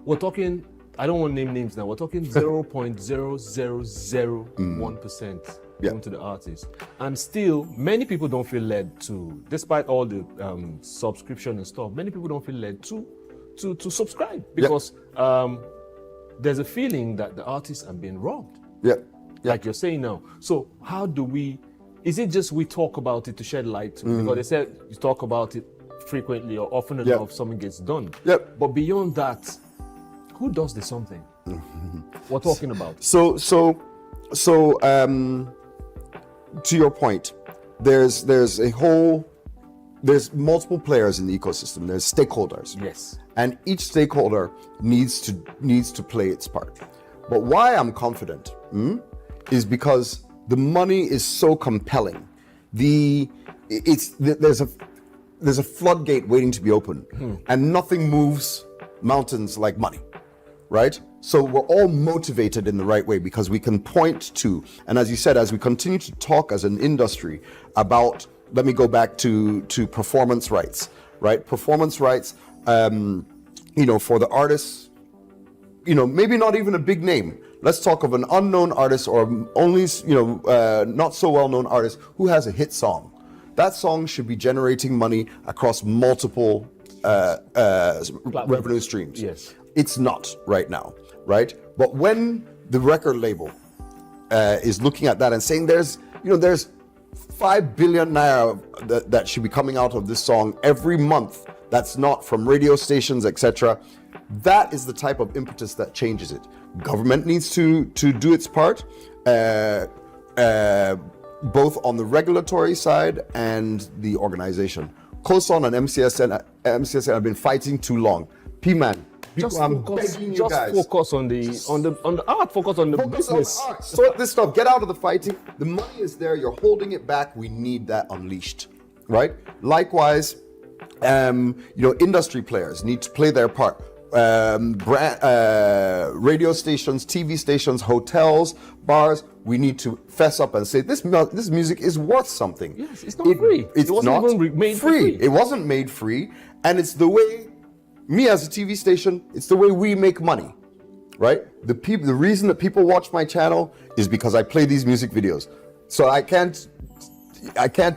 we're talking, I don't want to name names now, we're talking 0.0001% going to the artist. And still, many people don't feel led to, despite all the subscription and stuff, many people don't feel led to subscribe because there's a feeling that the artists are being robbed. Like you're saying now. So how do we, is it just we talk about it to shed light to it? Because they said you talk about it frequently or often enough, something gets done. But beyond that, who does the something? We're talking about. So to your point, there's multiple players in the ecosystem. There's stakeholders. Yes. And each stakeholder needs to play its part. But why I'm confident is because the money is so compelling. There's a floodgate waiting to be opened, and nothing moves mountains like money, right? So we're all motivated in the right way because we can point to, and as you said, as we continue to talk as an industry about, let me go back to performance rights, right? Performance rights, for the artists, maybe not even a big name. Let's talk of an unknown artist or only, not so well-known artist who has a hit song. That song should be generating money across multiple revenue streams. Yes. It's not right now, right? But when the record label is looking at that and saying there's 5 billion naira that should be coming out of this song every month, that's not from radio stations, etc. That is the type of impetus that changes it. Government needs to do its part, both on the regulatory side and the organization. COSON and MCSN have been fighting too long. P-Man, Just I'm focus, begging you just guys. focus on the art, focus on the business. On the art. Sort this stuff. Get out of the fighting. The money is there. You're holding it back. We need that unleashed, right? Likewise, industry players need to play their part. Radio stations, TV stations, hotels, bars. We need to fess up and say this music is worth something. Yes, it's not free. It wasn't not even made free. It wasn't made free, and it's the way. Me as a TV station, it's the way we make money, right? The reason that people watch my channel is because I play these music videos. So I can't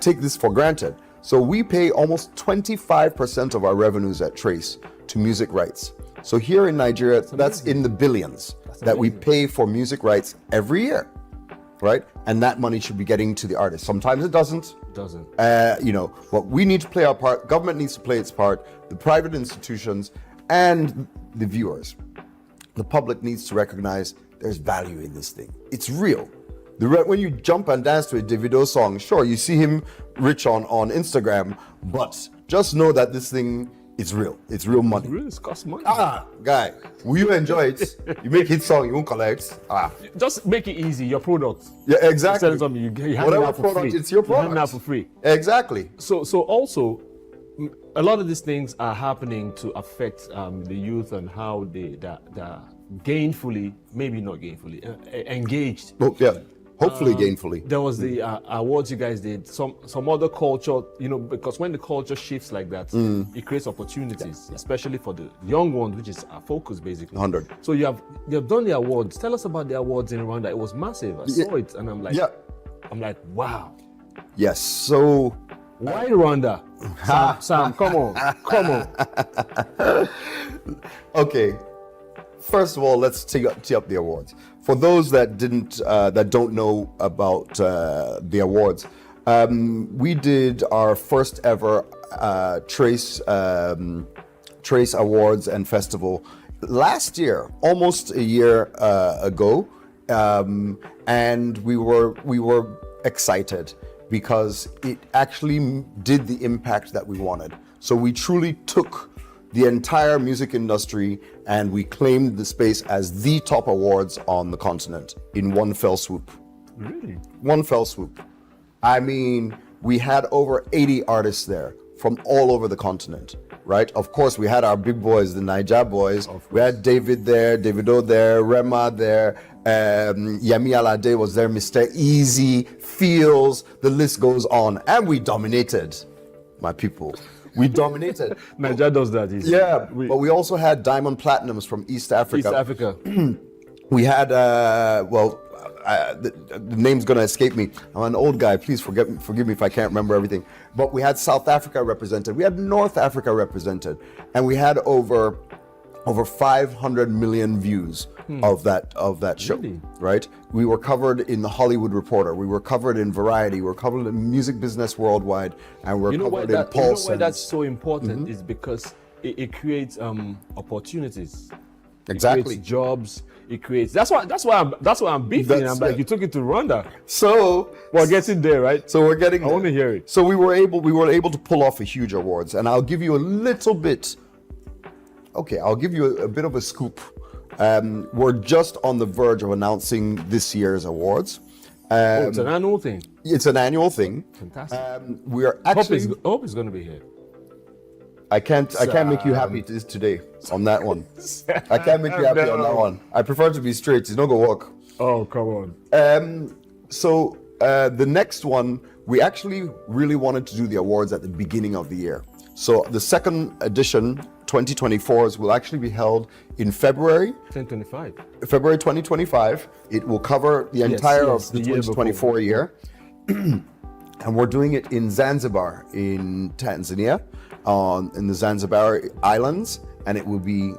take this for granted. So we pay almost 25% of our revenues at Trace to music rights. So here in Nigeria, that's in the billions that we pay for music rights every year, right? And that money should be getting to the artist. Sometimes it doesn't. But we need to play our part. Government needs to play its part. The private institutions and the viewers. The public needs to recognize there's value in this thing. It's real. When you jump and dance to a Davido song, sure, you see him rich on Instagram, but just know that this thing is real. It's real money. It really costs money. Guy, will you enjoy it? You make hit song, you won't collect. Just make it easy. Your product. Yeah, exactly. You hand whatever it out for product, free. it's your product. You hand it out for free. Exactly. So also, a lot of these things are happening to affect the youth and how the gainfully, maybe not gainfully, engaged. Well, yeah, hopefully gainfully. There was the awards you guys did. Some other culture, because when the culture shifts like that, it creates opportunities, especially for the young ones, which is our focus basically. 100. So you have done the awards. Tell us about the awards in Rwanda. It was massive. I saw it, and I'm like, wow. Yes. So why Rwanda? Sam, come on. Okay. First of all, let's tee up the awards. For those that don't know about the awards, we did our first ever Trace Awards and Festival last year, almost a year ago, and we were excited because it actually did the impact that we wanted. So we truly took the entire music industry and we claimed the space as the top awards on the continent in one fell swoop. Really? One fell swoop. I mean, we had over 80 artists there from all over the continent, right? Of course, we had our big boys, the Naija boys. We had David there, Davido there, Rema there, Yemi Alade was there, Mr. Easy, Feels, the list goes on. And we dominated, my people. We dominated. Naija does that easy. Yeah, but we also had Diamond Platinums from East Africa. East Africa. We had, the name's gonna escape me. I'm an old guy, please forgive me if I can't remember everything. But we had South Africa represented, we had North Africa represented, and we had over 500 million views of that show, really? Right? We were covered in the Hollywood Reporter, we were covered in Variety, we were covered in Music Business Worldwide, and we're covered in Pulse. Why that's so important is because it creates opportunities. Exactly. It creates jobs. It creates. That's why I'm beefing. I'm like, you took it to Rwanda. So we're getting there, right? So we're getting. I want to hear it. So we were able to pull off a huge awards, and I'll give you a little bit. Okay, I'll give you a bit of a scoop. We're just on the verge of announcing this year's awards. It's an annual thing. It's an annual thing. Fantastic. We are actually. I hope it's going to be here. I can't make you happy today on that one. I can't make you happy on that one. I prefer to be straight. It's not gonna work. Oh, come on. So the next one, we actually really wanted to do the awards at the beginning of the year. So the second edition, 2024s, will actually be held in February. 2025. February 2025. It will cover the entire of the 2024 year. And we're doing it in Zanzibar, in Tanzania. In the Zanzibar Islands, and it will be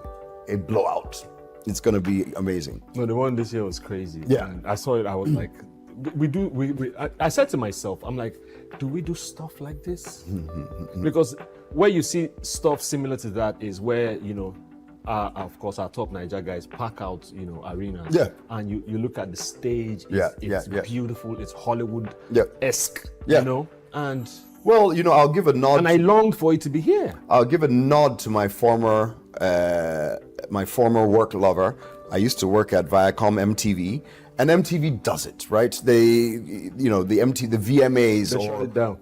a blowout. It's going to be amazing. No, the one this year was crazy. Yeah. And I saw it, I was like, I said to myself, I'm like, do we do stuff like this? Because where you see stuff similar to that is where, of course, our top Naija guys pack out, arenas. Yeah. And you look at the stage, it's beautiful, it's Hollywood-esque, and... Well, I'll give a nod. And I longed for it to be here. I'll give a nod to my former work lover. I used to work at Viacom MTV, and MTV does it, right? They, the VMAs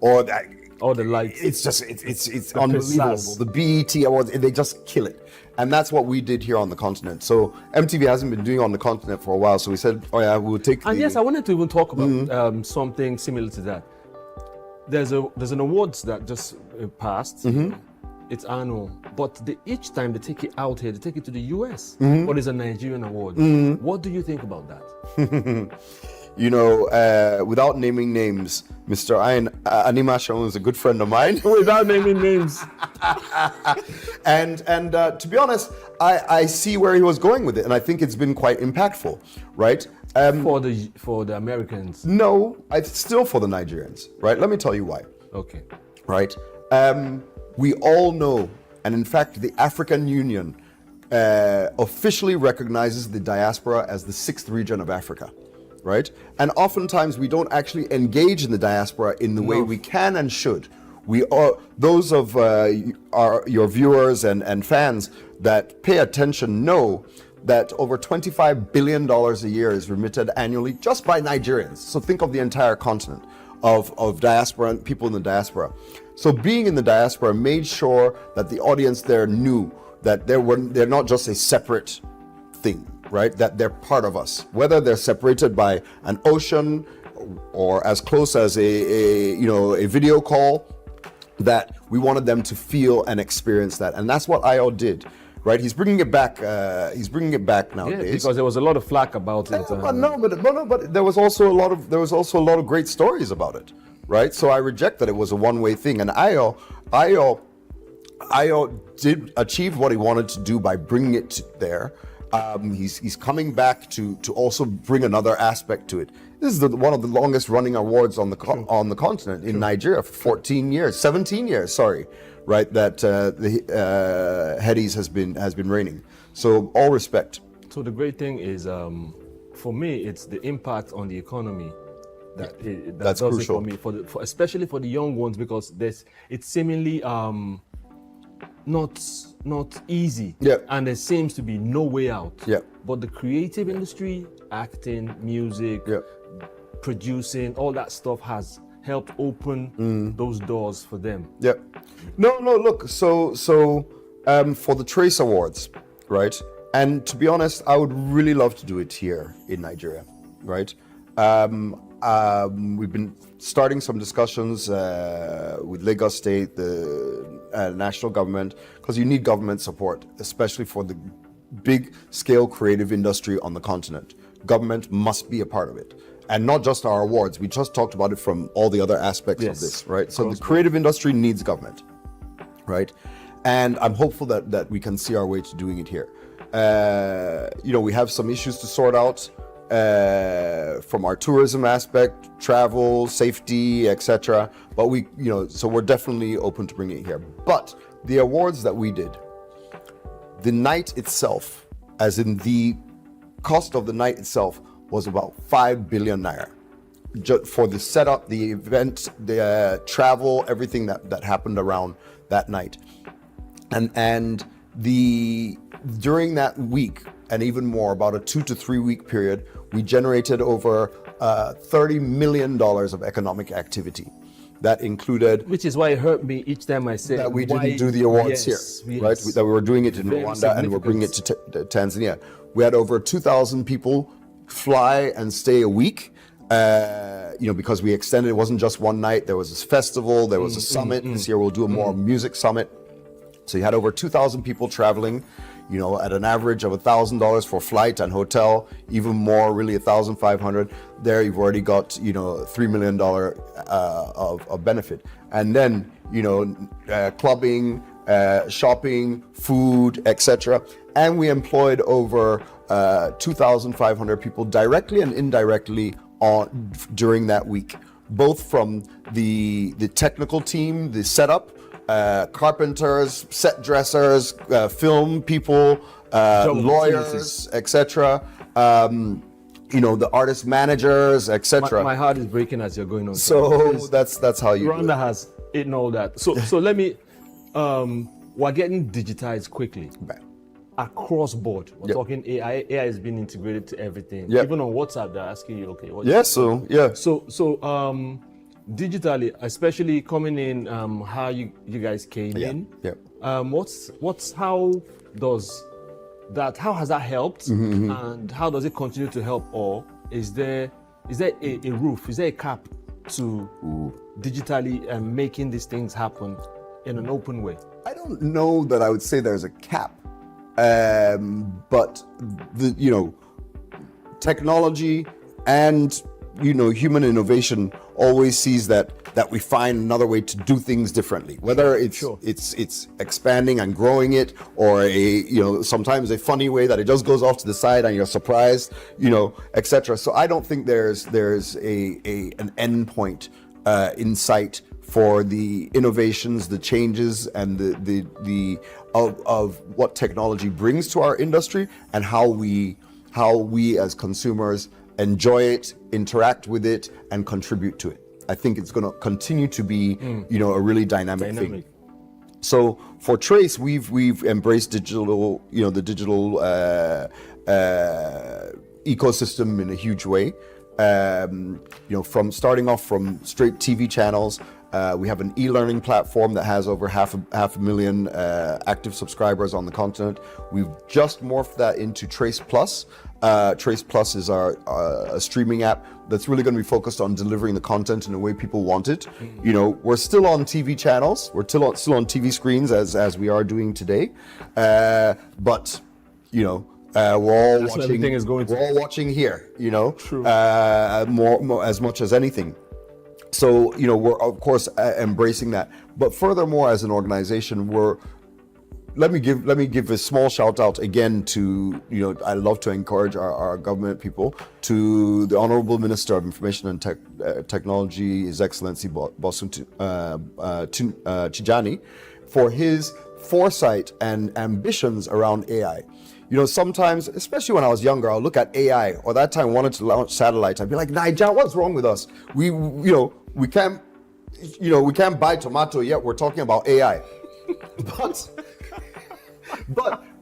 or the lights. It's unbelievable. The BET Awards, they just kill it. And that's what we did here on the continent. So MTV hasn't been doing on the continent for a while, so we said, oh yeah, we'll take. And yes, I wanted to even talk about something similar to that. There's an awards that just passed. It's annual, but each time they take it out here, they take it to the US. But it's a Nigerian award. What do you think about that? Without naming names, Mr. Anima Shaun is a good friend of mine. Without naming names. and to be honest, I see where he was going with it, and I think it's been quite impactful, right? For the Americans. No, it's still for the Nigerians, right? Let me tell you why. Okay. Right? We all know, and in fact, the African Union officially recognizes the diaspora as the 6th region of Africa, right? And oftentimes we don't actually engage in the diaspora in the way we can and should. We are, those of your viewers and fans that pay attention know that over $25 billion a year is remitted annually just by Nigerians. So think of the entire continent of diaspora and people in the diaspora. So being in the diaspora made sure that the audience there knew that they're not just a separate thing, right? That they're part of us, whether they're separated by an ocean or as close as a video call, that we wanted them to feel and experience that. And that's what IO did, right? He's bringing it back. He's bringing it back nowadays. Yeah, because there was a lot of flack about it. But there was also a lot of great stories about it, right? So I reject that it was a one-way thing. And IO did achieve what he wanted to do by bringing it there. He's coming back to also bring another aspect to it. This is one of the longest running awards on the continent in Nigeria for 17 years, sorry, right? That the Headies has been reigning. So all respect. So the great thing is, for me, it's the impact on the economy that's does crucial it for me, especially for the young ones, because it's seemingly not easy, and there seems to be no way out. But the creative industry, acting, music, producing, all that stuff has helped open those doors for them. No, look, so for the Trace Awards, right? And to be honest, I would really love to do it here in Nigeria, right? We've been starting some discussions with Lagos State, the national government, because you need government support, especially for the big scale creative industry on the continent. Government must be a part of it. And not just our awards. We just talked about it from all the other aspects of this, right? So the creative industry needs government, right? And I'm hopeful that we can see our way to doing it here. We have some issues to sort out from our tourism aspect, travel, safety, etc. But so we're definitely open to bringing it here. But the awards that we did, the night itself, as in the cost of the night itself, was about 5 billion naira for the setup, the event, the travel, everything that happened around that night. And during that week, and even more, about a 2 to 3 week period, we generated over $30 million of economic activity. That included... Which is why it hurt me each time I said... That we didn't do the awards here, right? That we were doing it in Rwanda and we're bringing it to Tanzania. We had over 2,000 people fly and stay a week, because we extended. It wasn't just one night. There was this festival, there was a summit. This year we'll do a more music summit. So you had over 2,000 people traveling, at an average of $1,000 for flight and hotel, even more, really $1,500. There you've already got, $3 million of benefit. And then, clubbing, shopping, food, etc. And we employed over 2,500 people directly and indirectly during that week, both from the technical team, the setup, carpenters, set dressers, film people, lawyers, etc. The artist managers, etc. My heart is breaking as you're going on. So that's how you. Rwanda has eaten all that. So let me. We're getting digitized quickly. Across board. We're talking AI. AI has been integrated to everything. Even on WhatsApp, they're asking you, okay, what? So digitally, especially coming in, how you guys came in. How has that helped, and how does it continue to help? Or is there a roof? Is there a cap to digitally making these things happen in an open way? I don't know that I would say there's a cap. But technology and human innovation always sees that we find another way to do things differently. Whether it's expanding and growing it, or sometimes a funny way that it just goes off to the side and you're surprised, etc. So I don't think there's an end point in sight for the innovations, the changes, and the of what technology brings to our industry, and how we as consumers enjoy it, interact with it, and contribute to it. I think it's going to continue to be, a really dynamic thing. So for Trace, we've embraced digital, the digital ecosystem in a huge way. From starting off from straight TV channels, We have an e-learning platform that has over half a million active subscribers on the continent. We've just morphed that into Trace Plus. Trace Plus is our a streaming app that's really going to be focused on delivering the content in the way people want it. You know, we're still on TV channels. We're still on TV screens as we are doing today. But you know, we're all watching. Everything is going. We're all watching here. You know, true. More as much as anything. So you know, we're of course embracing that. But furthermore, as an organization, let me give a small shout out again to, you know, I love to encourage our government people, to the Honorable Minister of Information and Technology, His Excellency Bosun Tijani, for his foresight and ambitions around AI. You know, sometimes, especially when I was younger, I'll look at AI, or that time I wanted to launch satellites. I'd be like, Niger, what's wrong with us? We can't buy tomato yet. We're talking about AI.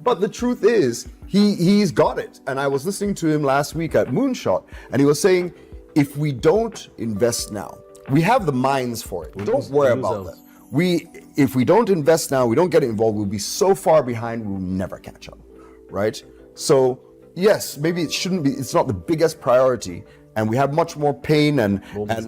But the truth is, he's got it. And I was listening to him last week at Moonshot, and he was saying, if we don't invest now, we have the minds for it. Don't worry about that. If we don't invest now, we don't get involved, we'll be so far behind, we'll never catch up, right? So yes, maybe it's not the biggest priority, and we have much more pain and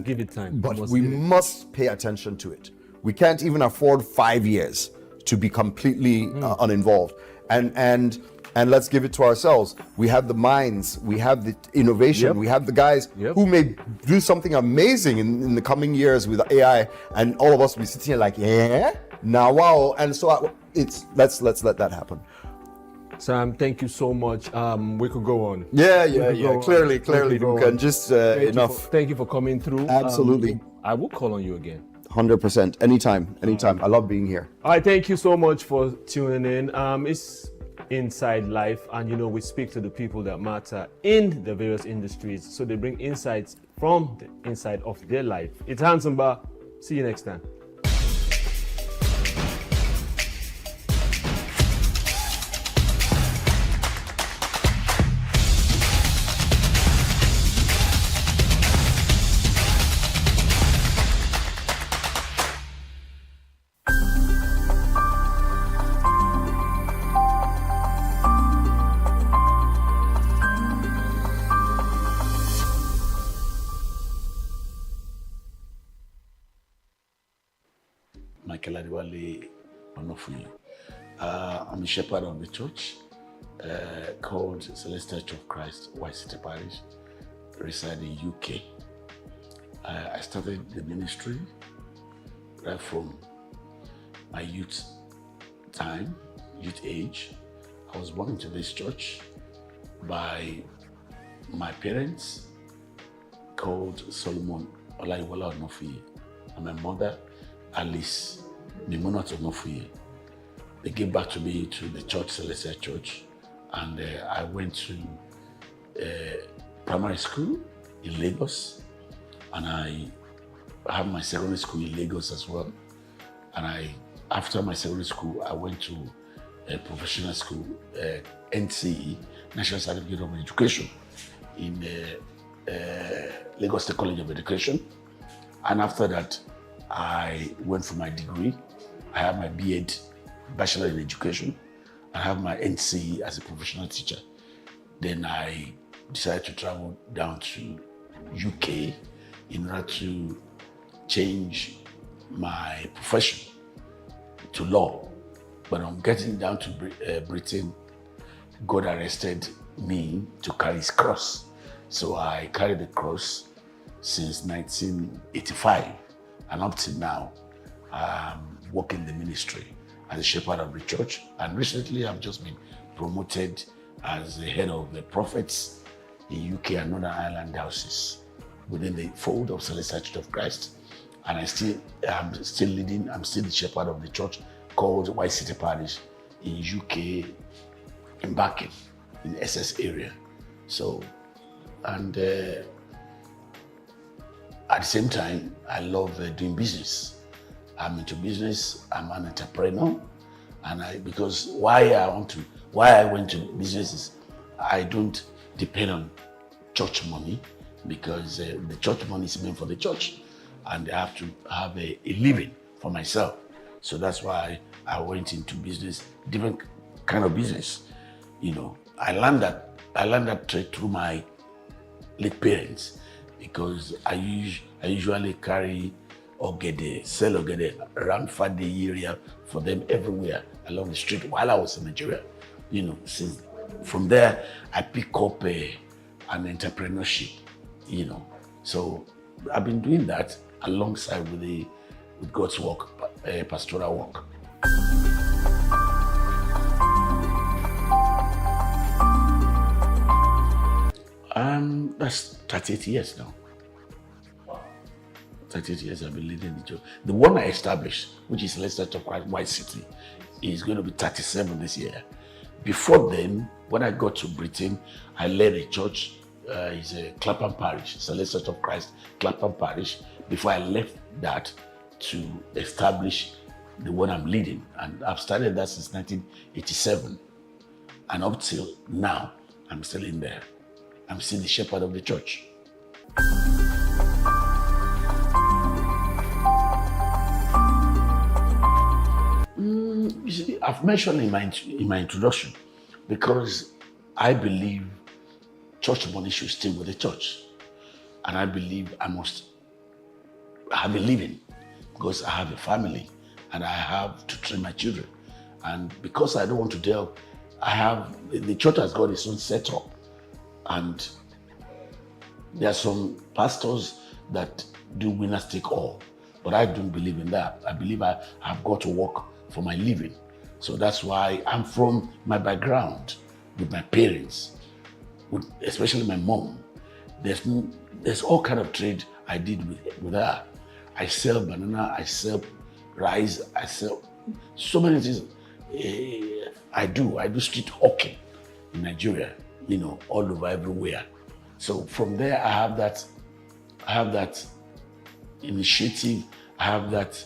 give it time. But we must pay attention to it. We can't even afford 5 years to be completely uninvolved. And let's give it to ourselves. We have the minds, we have the innovation, we have the guys who may do something amazing in the coming years with AI, and all of us will be sitting here like, now wow. And so let's let that happen. Sam, thank you so much. We could go on. Yeah. Clearly, we can just enough. Thank you for coming through. Absolutely. I will call on you again. 100%. Anytime. I love being here. All right, thank you so much for tuning in. It's Inside Life, and you know, we speak to the people that matter in the various industries, so they bring insights from the inside of their life. It's Handsome Bar. See you next time. I'm a shepherd of the church called Celestial Church of Christ, White City Parish, reside in UK. I started the ministry right from my youth age. I was born into this church by my parents called Solomon Olaiwola Onofuye and my mother Alice Nimonat Onofuye. They gave back to me to the church, Celestial Church, and I went to primary school in Lagos, and I have my secondary school in Lagos as well. And after my secondary school, I went to a professional school, NCE, National Certificate of Education, in Lagos State College of Education. And after that, I went for my degree. I have my B.Ed, Bachelor in Education. I have my NCE as a professional teacher. Then I decided to travel down to UK in order to change my profession to law. But on getting down to Britain, God arrested me to carry his cross. So I carried the cross since 1985, and up to now, I'm working the ministry as a shepherd of the church. And recently, I've just been promoted as the head of the prophets in UK and Northern Ireland dioceses within the fold of Celestial Church of Christ. And I'm still the shepherd of the church called White City Parish in UK, in Barking, in SS area. So, and at the same time, I love doing business. I'm into business, I'm an entrepreneur, and because why I went to businesses, I don't depend on church money, because the church money is meant for the church. and I have to have a living for myself. So that's why I went into business, different kind of business. You know, I learned that trade through my late parents, because I usually carry ogede, sell ogede around Fade area for them everywhere along the street while I was in Nigeria. You know, since from there I pick up an entrepreneurship. You know, so I've been doing that alongside with God's work, pastoral work. That's 38 years now. 38 years I've been leading the church. The one I established, which is Leicester Church White City, is going to be 37 this year. Before then, when I got to Britain, I led a church. It's a Clapham Parish, Celestial Church of Christ, Clapham Parish. Before I left that to establish the one I'm leading, and I've started that since 1987, and up till now, I'm still in there. I'm still the shepherd of the church. You see, I've mentioned in my introduction, because I believe church money should stay with the church, and I believe I must have a living because I have a family and I have to train my children, and because I don't want to delve, the church has got its own setup, and there are some pastors that do winners take all, but I don't believe in that. I believe I have got to work for my living. So that's why I'm from my background with my parents, especially my mom. There's all kind of trade I did with her. I sell banana, I sell rice, I sell so many things. I do street hawking in Nigeria, you know, all over everywhere. So from there, I have that initiative. I have that.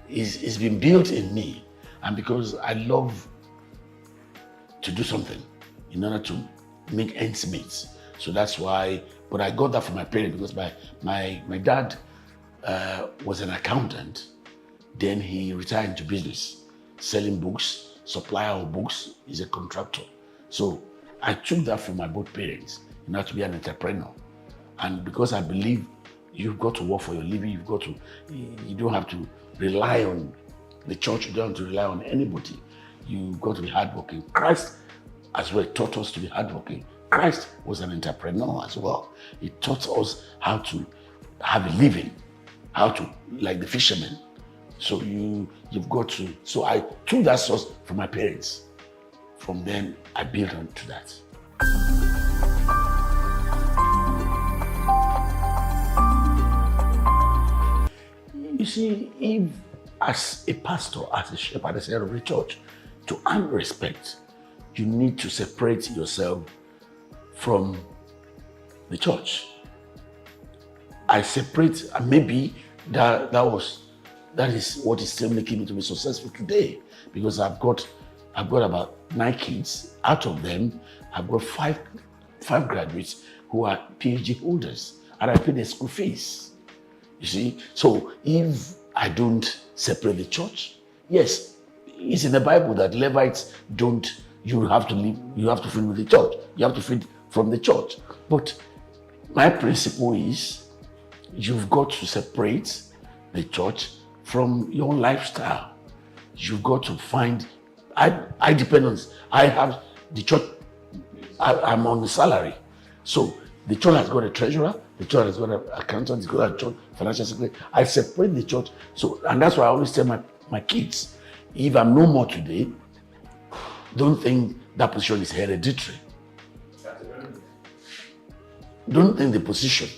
It's been built in me, and because I love to do something in order to make ends meet. So that's why. But I got that from my parents, because my dad was an accountant. Then he retired into business, selling books, supplier of books. He's a contractor. So I took that from my both parents, in order to be an entrepreneur. And because I believe you've got to work for your living, you don't have to rely on the church, you don't have to rely on anybody. You've got to be hardworking. Christ as well taught us to be hardworking. Christ was an entrepreneur as well. He taught us how to have a living, how to, like the fishermen. So you've got to, so I took that source from my parents. From then, I built onto that. You see, if as a pastor, as a shepherd, as a head of the church, to earn respect, you need to separate yourself from the church. I separate, and maybe that is what is still making me to be successful today, because I've got about 9 kids. Out of them, I've got five graduates who are PhD holders, and I pay their school fees. You see, so if I don't separate the church, yes, it's in the Bible that Levites don't. You have to live. You have to feed with the church. You have to feed from the church. But my principle is, you've got to separate the church from your lifestyle. You've got to find. I depend on. I have the church. I'm on the salary, so the church has got a treasurer. The church has got an accountant. It's got a church financial secretary. I separate the church. So, and that's why I always tell my kids, if I'm no more today, don't think that position is hereditary. Don't think the position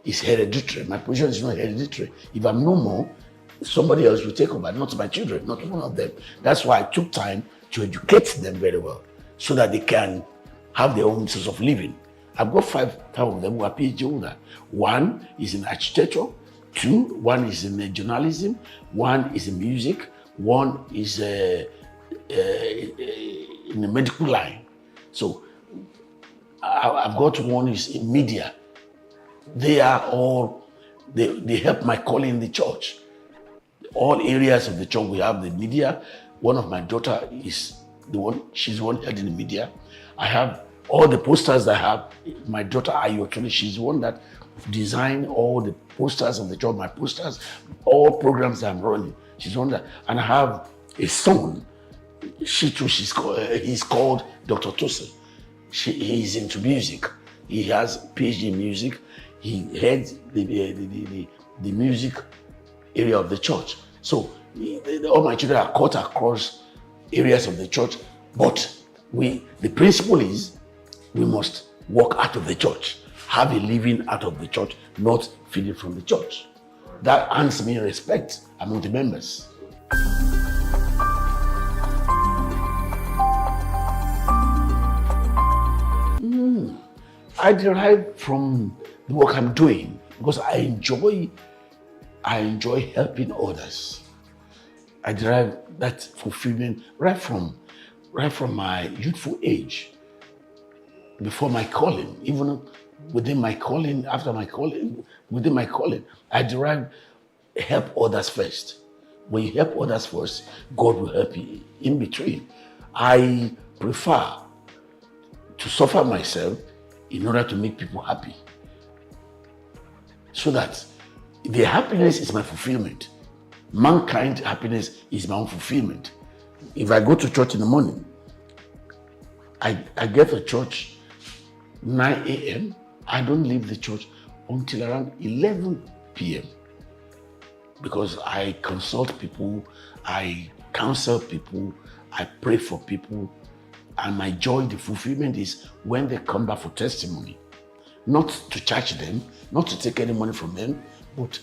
is hereditary. My position is not hereditary. If I'm no more, somebody else will take over, not my children, not one of them. That's why I took time to educate them very well, so that they can have their own source of living. I've got 5 of them who are PhD holder. 1 is in architecture, 1 is in journalism, 1 is in music, 1 is in the medical line. So I've got 1 is in media, they help my calling in the church. All areas of the church, we have the media. One of my daughter is she's the one heading the media. I have all the posters I have. My daughter Ayotole, she's the one that designed all the posters of the church, my posters, all programs I'm running. She's the one that, and I have a son. He's called Dr. Tosin. He's into music. He has PhD in music. He heads the music area of the church. So all my children are cut across areas of the church, but the principle is we must walk out of the church, have a living out of the church, not feeding from the church. That earns me respect among the members. I derive from the work I'm doing because I enjoy helping others. I derive that fulfillment right from my youthful age, before my calling, even within my calling, after my calling, within my calling, I derive help others first. When you help others first, God will help you in between. I prefer to suffer myself in order to make people happy, so that their happiness is my fulfillment. Mankind's happiness is my own fulfillment. If I go to church in the morning, I get to church 9 a.m. I don't leave the church until around 11 p.m. because I consult people, I counsel people, I pray for people, and my joy, the fulfillment is when they come back for testimony. Not to charge them, not to take any money from them, but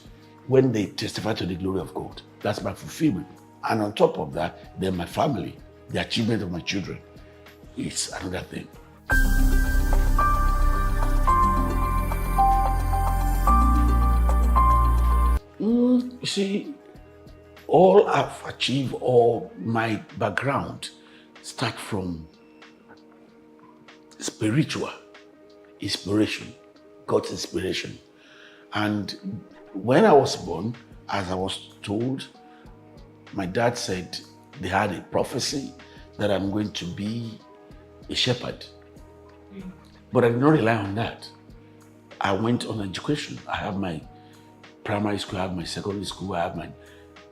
when they testify to the glory of God. That's my fulfillment. And on top of that, then my family, the achievement of my children is another thing. You see, all I've achieved, all my background start from spiritual inspiration, God's inspiration. And when I was born, as I was told, my dad said they had a prophecy that I'm going to be a shepherd. But I did not rely on that. I went on education. I have my primary school, I have my secondary school, I have my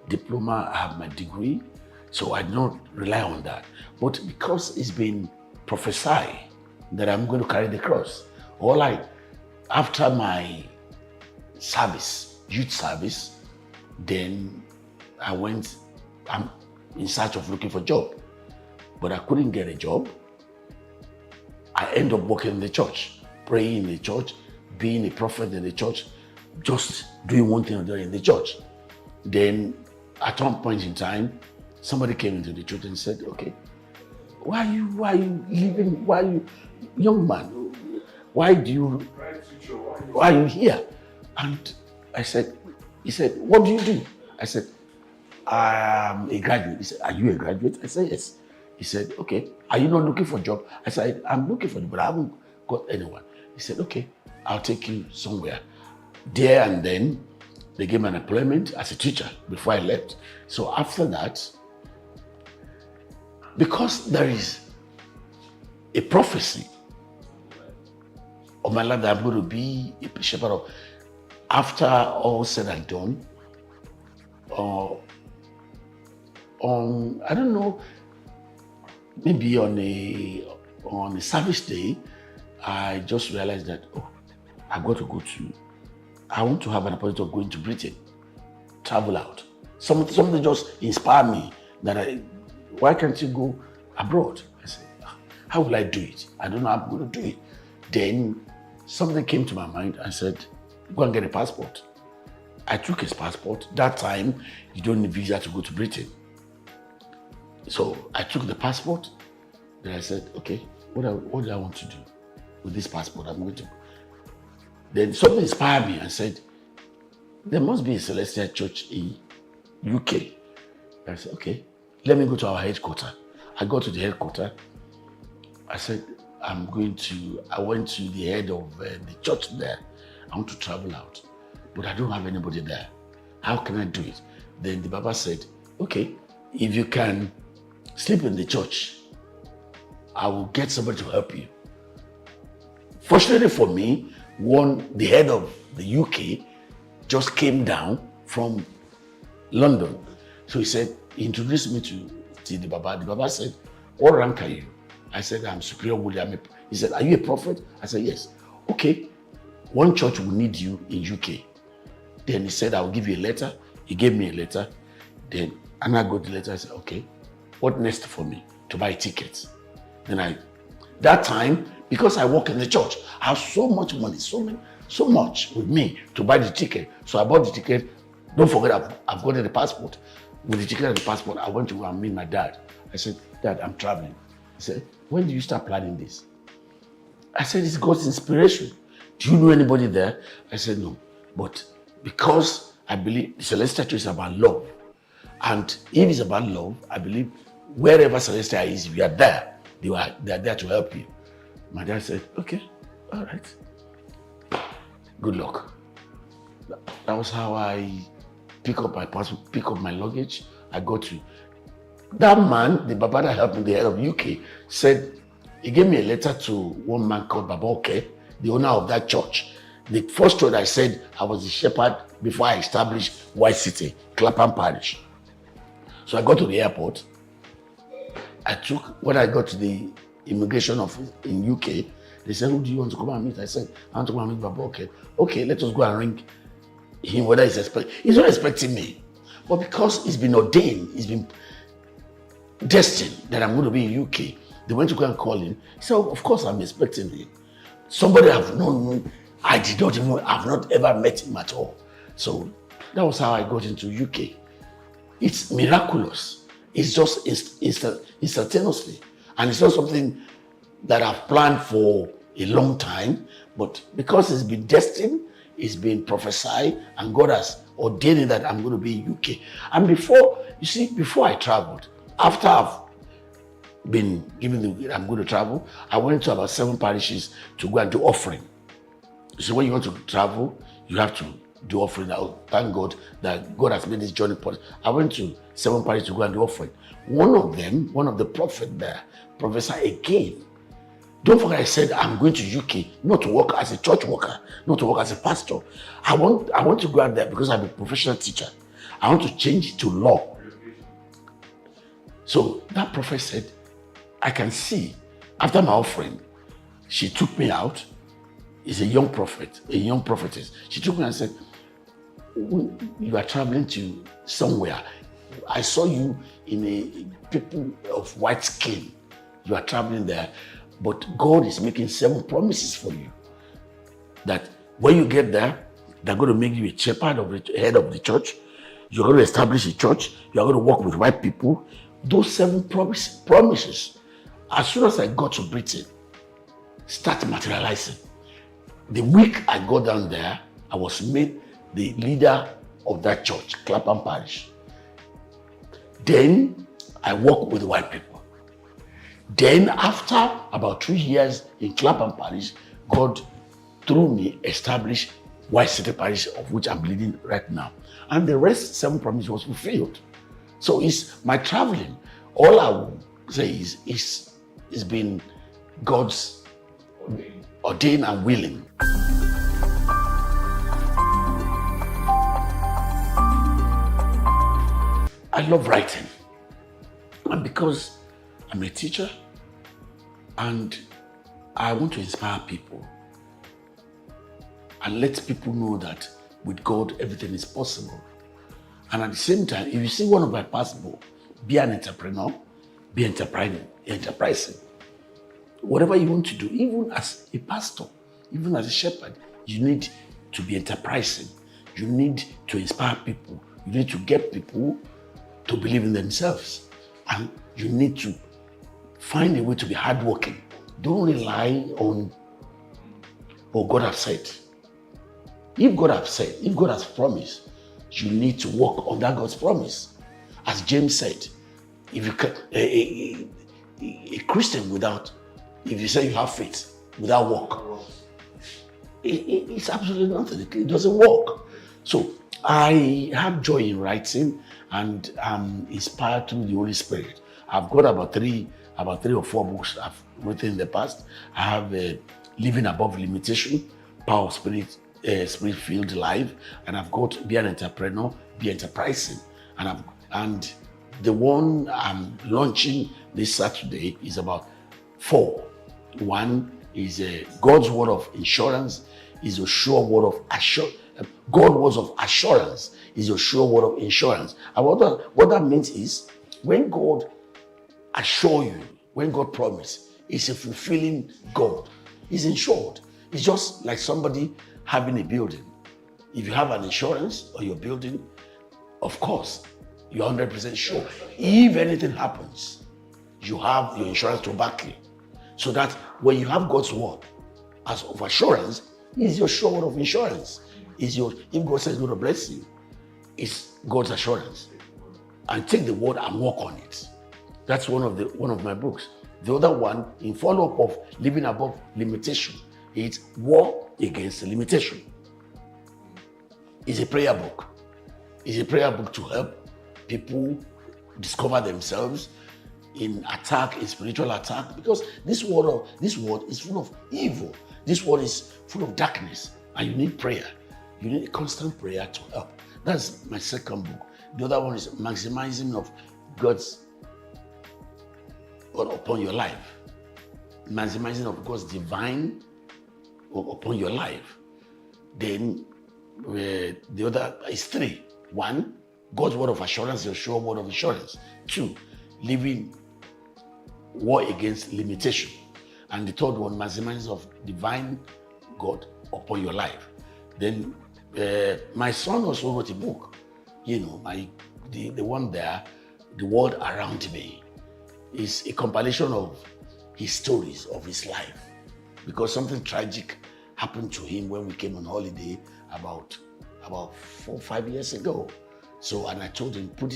diploma, I have my degree. So I did not rely on that. But because it's been prophesied that I'm going to carry the cross, after my service, youth service, then I'm in search of looking for a job. But I couldn't get a job. I ended up working in the church, praying in the church, being a prophet in the church, just doing one thing or the other in the church. Then at one point in time, somebody came into the church and said, okay, why are you leaving? Why are you, young man, why are you here? And he said, what do you do? I said, I'm a graduate. He said, are you a graduate? I said, yes. He said, okay, are you not looking for a job? I said, I'm looking for it, but I haven't got anyone. He said, okay, I'll take you somewhere. There and then, they gave me an employment as a teacher before I left. So after that, because there is a prophecy of my life that I'm going to be a shepherd of, after all said and done, I don't know, maybe on a service day, I just realized that, I want to have an opportunity of going to Britain, travel out. Something just inspired me that why can't you go abroad? I said, how will I do it? I don't know how I'm going to do it. Then something came to my mind. I said, go and get a passport. I took his passport. That time, you don't need visa to go to Britain. So I took the passport. Then I said, okay, what do I want to do with this passport? I'm going to. Then something inspired me and said, there must be a Celestial Church in UK. I said, okay, let me go to our headquarters. I got to the headquarters. I said, I went to the head of the church there. I want to travel out, but I don't have anybody there. How can I do it? Then the Baba said, okay, if you can sleep in the church, I will get somebody to help you. Fortunately for me, the head of the UK just came down from London. So he introduced me to the Baba. The Baba said, what rank are you? I said, I'm Superior William. He said, are you a prophet? I said, yes. Okay, one church will need you in UK. Then he said, I'll give you a letter. He gave me a letter. Then, and I got the letter. I said, okay, what next for me? To buy tickets. Then that time, because I work in the church, I have so much money, so much with me to buy the ticket. So I bought the ticket. Don't forget, I've got the passport. With the ticket and the passport, I went to go and meet my dad. I said, Dad, I'm traveling. He said, when do you start planning this? I said, it's God's inspiration. Do you know anybody there? I said, no. But because I believe the Celestial Church is about love. And if it's about love, I believe wherever Celestial is, if you are there, they are there to help you. My dad said, okay, all right. Good luck. That was how I pick up my passport, pick up my luggage. I got to. That man, the Baba that helped me, the head of UK, said, he gave me a letter to one man called Baba Oke, the owner of that church. The first church I said I was the shepherd before I established White City, Clapham Parish. So I got to the airport. When I got to the immigration office in UK, they said, who do you want to come and meet? I said, I want to come and meet Baba Oke. Okay, let us go and ring him whether he's not expecting me. But because it's been ordained, it's been destined that I'm going to be in UK, they went to go and call him. He said, oh, of course I'm expecting him. Somebody I've known, I've not ever met him at all. So that was how I got into UK. It's miraculous. It's just instantaneously. And it's not something that I've planned for a long time, but because it's been destined, it's been prophesied, and God has ordained that I'm going to be in UK. And before I traveled, after I've been given I'm going to travel, I went to about 7 parishes to go and do offering. So when you want to travel, you have to do offering. Now, thank God that God has made this journey possible. I went to 7 parishes to go and do offering. One of the prophets there, prophesied again. Don't forget I said I'm going to UK, not to work as a church worker, not to work as a pastor. I want to go out there because I'm a professional teacher. I want to change it to law. So that prophet said, I can see, after my offering, she took me out. It's a young prophet, a young prophetess. She took me and said, you are traveling to somewhere. I saw you in a people of white skin. You are traveling there. But God is making 7 promises for you. That when you get there, they're going to make you a shepherd of the head of the church. You're going to establish a church. You're going to work with white people. Those 7 promises, as soon as I got to Britain, start materializing. The week I got down there, I was made the leader of that church, Clapham Parish. Then I worked with white people. Then after about 3 years in Clapham Parish, God, through me, established White City Parish, of which I'm leading right now. And the rest 7 promises was fulfilled. So it's my traveling. All I will say is it's been God's ordained and willing. I love writing. And because I'm a teacher and I want to inspire people and let people know that with God, everything is possible. And at the same time, if you see one of my passports, be an entrepreneur, be enterprising. Whatever you want to do, even as a pastor, even as a shepherd, you need to be enterprising. You need to inspire people. You need to get people to believe in themselves. And you need to find a way to be hardworking. Don't rely on what God has said. If God has said, if God has promised, you need to work on that God's promise. As James said, if you can, a Christian without, if you say you have faith without work, It's absolutely nothing. It doesn't work. So I have joy in writing, and I'm inspired through the Holy Spirit. I've got about three or four books I've written in the past. I have Living Above Limitation, Power of Spirit, Spirit-Filled Life, and I've got Be an Entrepreneur, Be Enterprising, and the one I'm launching this Saturday is about 4. One is God's word of insurance is a sure word of assurance. God's words of assurance is a sure word of insurance. And what that means is when God assure you, when God promise, it's a fulfilling God. He's insured. It's just like somebody having a building. If you have an insurance on your building, of course, you're 100% sure. If anything happens, you have your insurance to back you. So that when you have God's word as of assurance, it's your sure word of insurance. If God says he's going to bless you, it's God's assurance. And take the word and work on it. That's one of my books. The other one, in follow-up of Living Above Limitation, it's War Against Limitation. It's a prayer book. It's a prayer book to help people discover themselves in spiritual attack, because this world is full of evil. This world is full of darkness, and you need prayer. You need a constant prayer to help. That's my second book. The other one is Maximizing of God's word upon your life. Maximizing of God's divine upon your life. Then the other is 3. 1, God's word of assurance, your sure word of assurance. 2, living war against limitation. And the third one, maximizing of divine God upon your life. Then my son also wrote a book. The one there, The World Around Me, is a compilation of his stories of his life, because something tragic happened to him when we came on holiday about 4 or 5 years ago. So, and I told him, put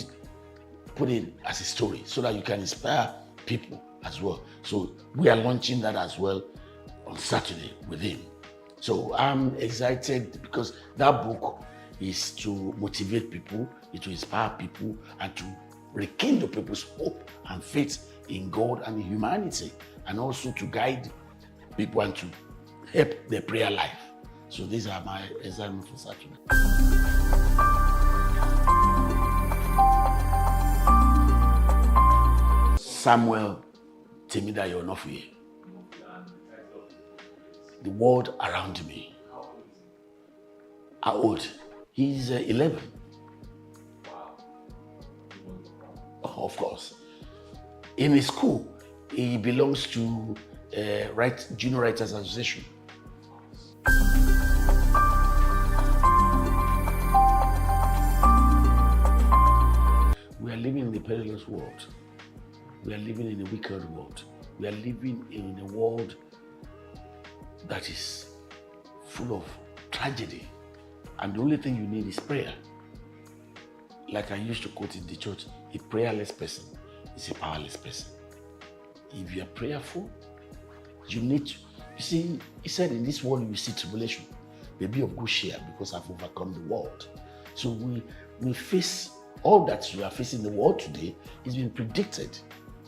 it as a story so that you can inspire people as well. So we are launching that as well on Saturday with him. So I'm excited because that book is to motivate people, is to inspire people, and to rekindle people's hope and faith in God and in humanity, and also to guide people and to help their prayer life. So these are my assignments for Saturday. Samuel Temidayo Onofie. The World Around Me. How old? He's 11. Oh, of course. In his school, he belongs to Junior Writers Association. We are living in a perilous world. We are living in a wicked world. We are living in a world that is full of tragedy. And the only thing you need is prayer. Like I used to quote in the church, a prayerless person is a powerless person. If you are prayerful, you need to. You see, he said, in this world you will see tribulation. But be of good cheer, because I've overcome the world. So we face all that you are facing in the world today is being predicted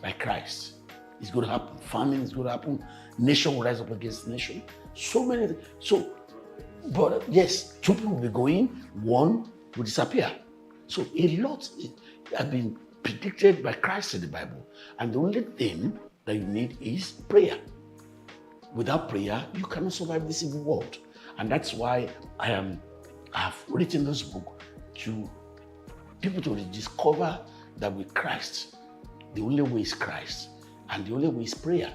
by Christ. It's going to happen. Famine is going to happen. Nation will rise up against nation. So many things. So, but yes, 2 people will be going, 1 will disappear. So a lot has been predicted by Christ in the Bible. And the only thing that you need is prayer. Without prayer, you cannot survive this evil world. And that's why I have written this book to people to discover that with Christ, the only way is Christ, and the only way is prayer.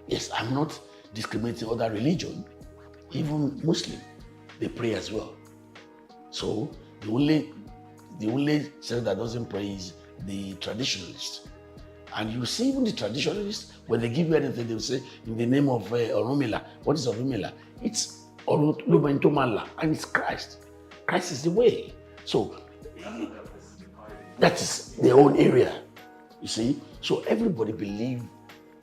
Yes, I'm not discriminating other religion, even Muslim, they pray as well. So the only sect that doesn't pray is the traditionalist. And you see even the traditionalists, when they give you anything, they will say, in the name of Orunmila. What is Orunmila? It's Olubentomala, and it's Christ. Christ is the way. So that is their own area, you see. So everybody believe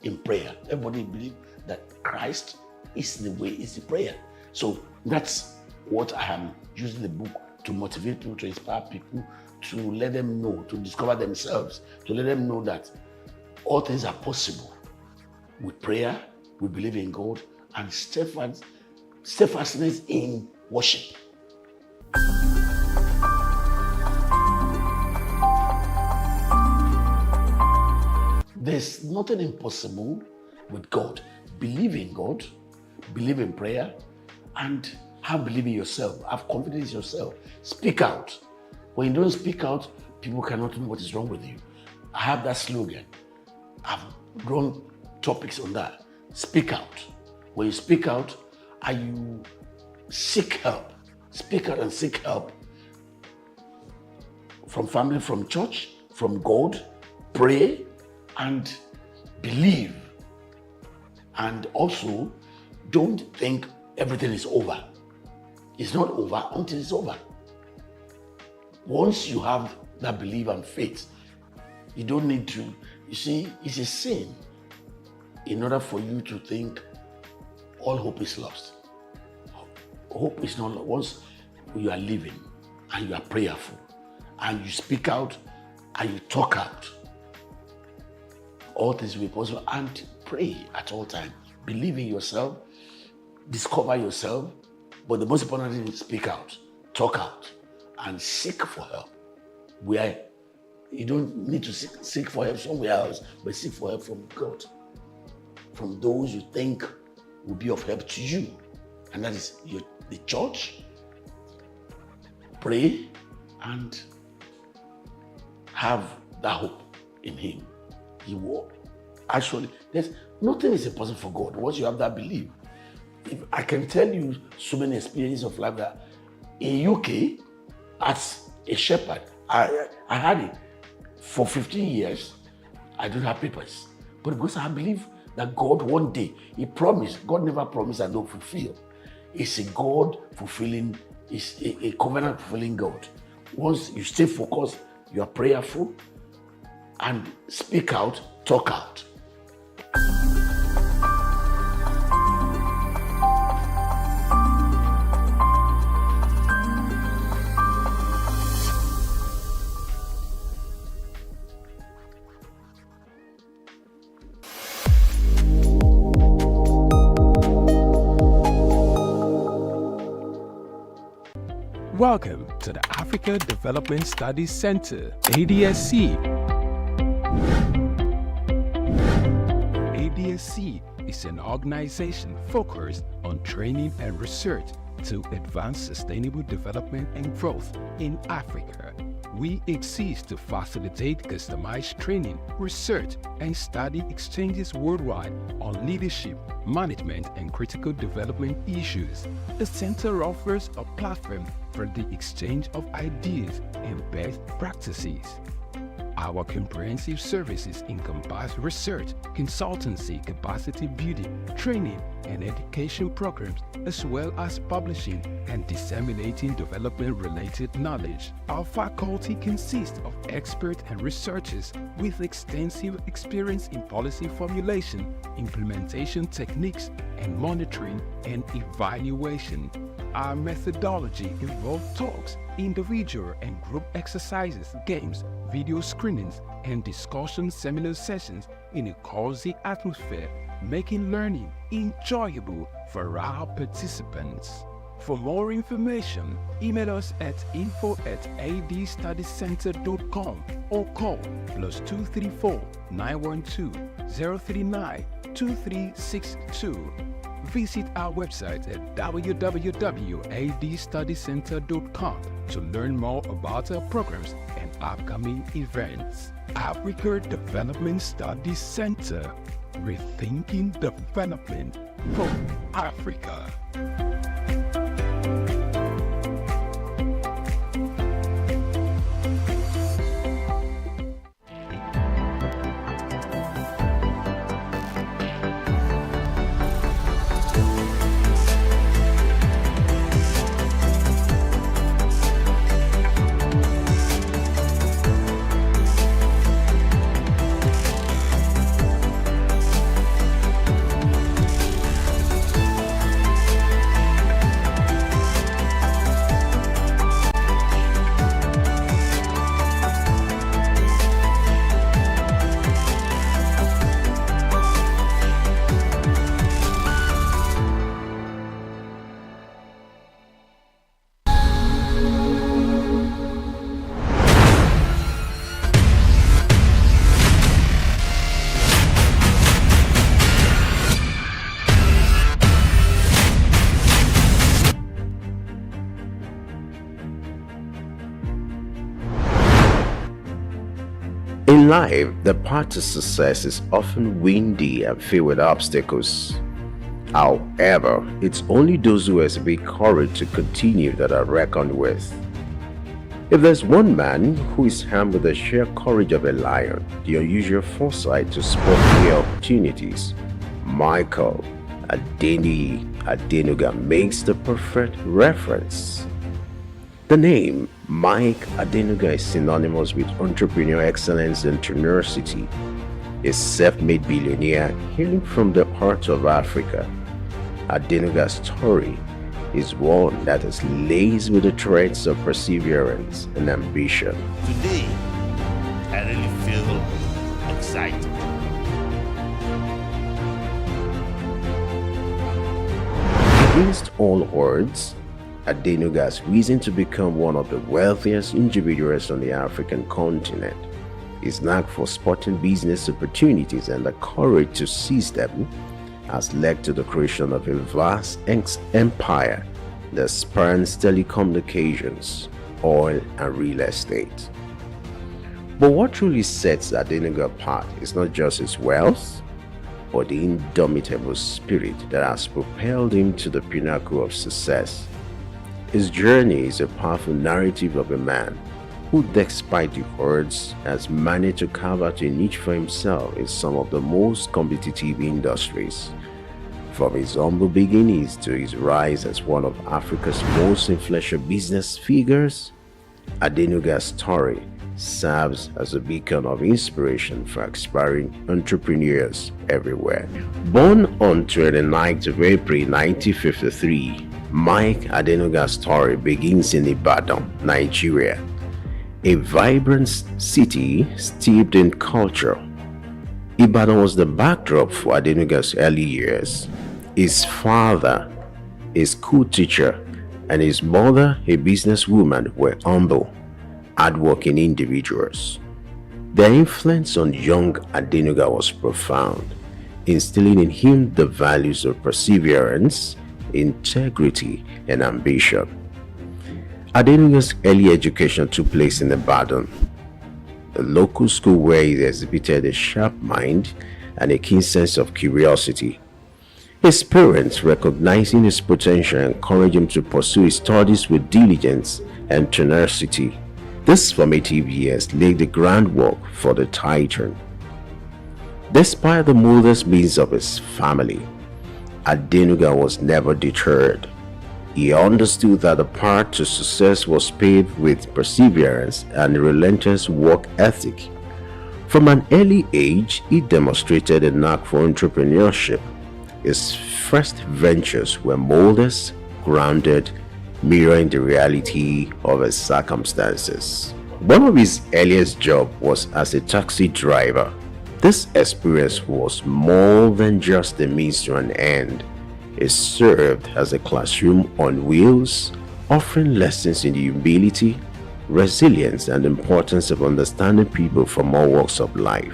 in prayer. Everybody believe that Christ is the way, is the prayer. So that's what I am using the book to motivate people, to inspire people, to let them know, to discover themselves, to let them know that all things are possible with prayer, we believe in God, and steadfastness in worship. There's nothing impossible with God. Believe in God, believe in prayer, and have belief in yourself. Have confidence in yourself. Speak out. When you don't speak out, people cannot know what is wrong with you. I have that slogan. I've drawn topics on that. Speak out. When you speak out, and you seek help. Speak out and seek help from family, from church, from God. Pray and believe. And also, don't think everything is over. It's not over until it's over. Once you have that belief and faith, you don't need to, you see, it's a sin in order for you to think all hope is lost. Hope is not lost. Once you are living and you are prayerful and you speak out and you talk out, all things will be possible. And pray at all times. Believe in yourself, discover yourself, but the most important thing is speak out, talk out, and seek for help. Where you don't need to seek for help somewhere else, but seek for help from God, from those you think will be of help to you, and that is the church. Pray and have that hope in Him. He will actually, nothing is impossible for God once you have that belief. If I can tell you so many experiences of life that in UK, as a shepherd, I had it for 15 years. I don't have papers, but because I believe that God one day, He promised. God never promised and don't fulfill. It's a God fulfilling, it's a covenant fulfilling God. Once you stay focused, you are prayerful, and speak out, talk out. Welcome to the Africa Development Studies Center, ADSC. ADSC is an organization focused on training and research to advance sustainable development and growth in Africa. We exist to facilitate customized training, research, and study exchanges worldwide on leadership, management, and critical development issues. The center offers a platform for the exchange of ideas and best practices. Our comprehensive services encompass research, consultancy, capacity building, training, and education programs, as well as publishing and disseminating development-related knowledge. Our faculty consists of experts and researchers with extensive experience in policy formulation, implementation techniques, and monitoring and evaluation. Our methodology involves talks, individual and group exercises, games, video screenings, and discussion seminar sessions in a cozy atmosphere, making learning enjoyable for our participants. For more information, email us at info@adstudiescenter.com or call +234 912 039 2362. Visit our website at www.adstudiescenter.com to learn more about our programs and upcoming events. Africa Development Studies Center, rethinking development for Africa. In life, the path to success is often windy and filled with obstacles. However, it's only those who exhibit courage to continue that are reckoned with. If there's one man who is armed with the sheer courage of a lion, the unusual foresight to spot new opportunities, Michael Adenuga makes the perfect reference. The name Mike Adenuga is synonymous with entrepreneurial excellence and tenacity. A self-made billionaire hailing from the heart of Africa, Adenuga's story is one that is laced with the threads of perseverance and ambition. Today, I really feel excited. Against all odds, Adenuga has risen to become one of the wealthiest individuals on the African continent. His knack for spotting business opportunities and the courage to seize them has led to the creation of a vast empire that spans telecommunications, oil, and real estate. But what truly sets Adenuga apart is not just his wealth, but the indomitable spirit that has propelled him to the pinnacle of success. His journey is a powerful narrative of a man who, despite the odds, has managed to carve out a niche for himself in some of the most competitive industries. From his humble beginnings to his rise as one of Africa's most influential business figures, Adenuga's story serves as a beacon of inspiration for aspiring entrepreneurs everywhere. Born on 29th of April 1953, Mike Adenuga's story begins in Ibadan, Nigeria, a vibrant city steeped in culture. Ibadan was the backdrop for Adenuga's early years. His father, a school teacher, and his mother, a businesswoman, were humble, hardworking individuals. Their influence on young Adenuga was profound, instilling in him the values of perseverance, integrity, and ambition. Adenuga's early education took place in Ibadan, a local school where he exhibited a sharp mind and a keen sense of curiosity. His parents, recognizing his potential, encouraged him to pursue his studies with diligence and tenacity. These formative years laid the groundwork for the titan. Despite the modest means of his family, Adenuga was never deterred. He understood that the path to success was paved with perseverance and relentless work ethic. From an early age, he demonstrated a knack for entrepreneurship. His first ventures were modest, grounded, mirroring the reality of his circumstances. One of his earliest jobs was as a taxi driver. This experience was more than just a means to an end. It served as a classroom on wheels, offering lessons in humility, resilience, and the importance of understanding people from all walks of life.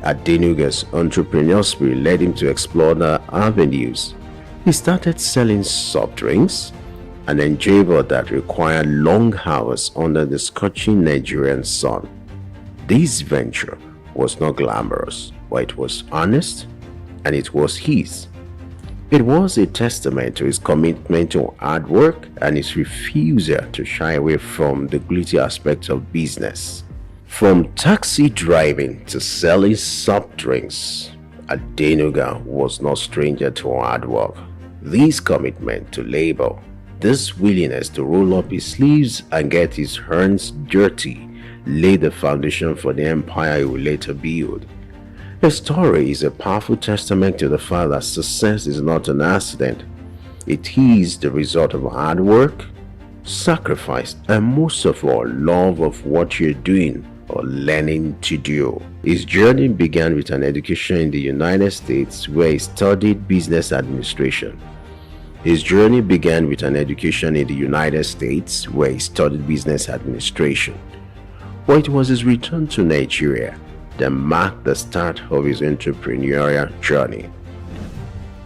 Adenuga's entrepreneurial spirit led him to explore the avenues. He started selling soft drinks, an endeavor that required long hours under the scorching Nigerian sun. This venture was not glamorous, but it was honest, and it was his. It was a testament to his commitment to hard work and his refusal to shy away from the gritty aspects of business. From taxi driving to selling soft drinks, Adenuga was no stranger to hard work. This commitment to labor, this willingness to roll up his sleeves and get his hands dirty, laid the foundation for the empire he would later build. His story is a powerful testament to the fact that success is not an accident. It is the result of hard work, sacrifice, and most of all, love of what you're doing or learning to do. His journey began with an education in the United States where he studied business administration. But it was his return to Nigeria that marked the start of his entrepreneurial journey.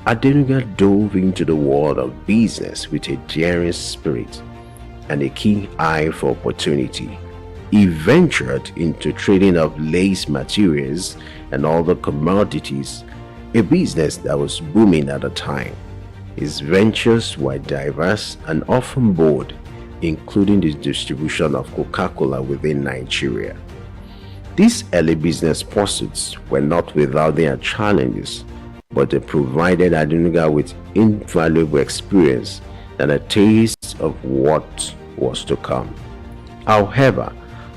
Adenuga dove into the world of business with a daring spirit and a keen eye for opportunity. He ventured into trading of lace materials and other commodities, a business that was booming at the time. His ventures were diverse and often bold, including the distribution of Coca-Cola within Nigeria. These early business pursuits were not without their challenges, but they provided Adenuga with invaluable experience and a taste of what was to come. However,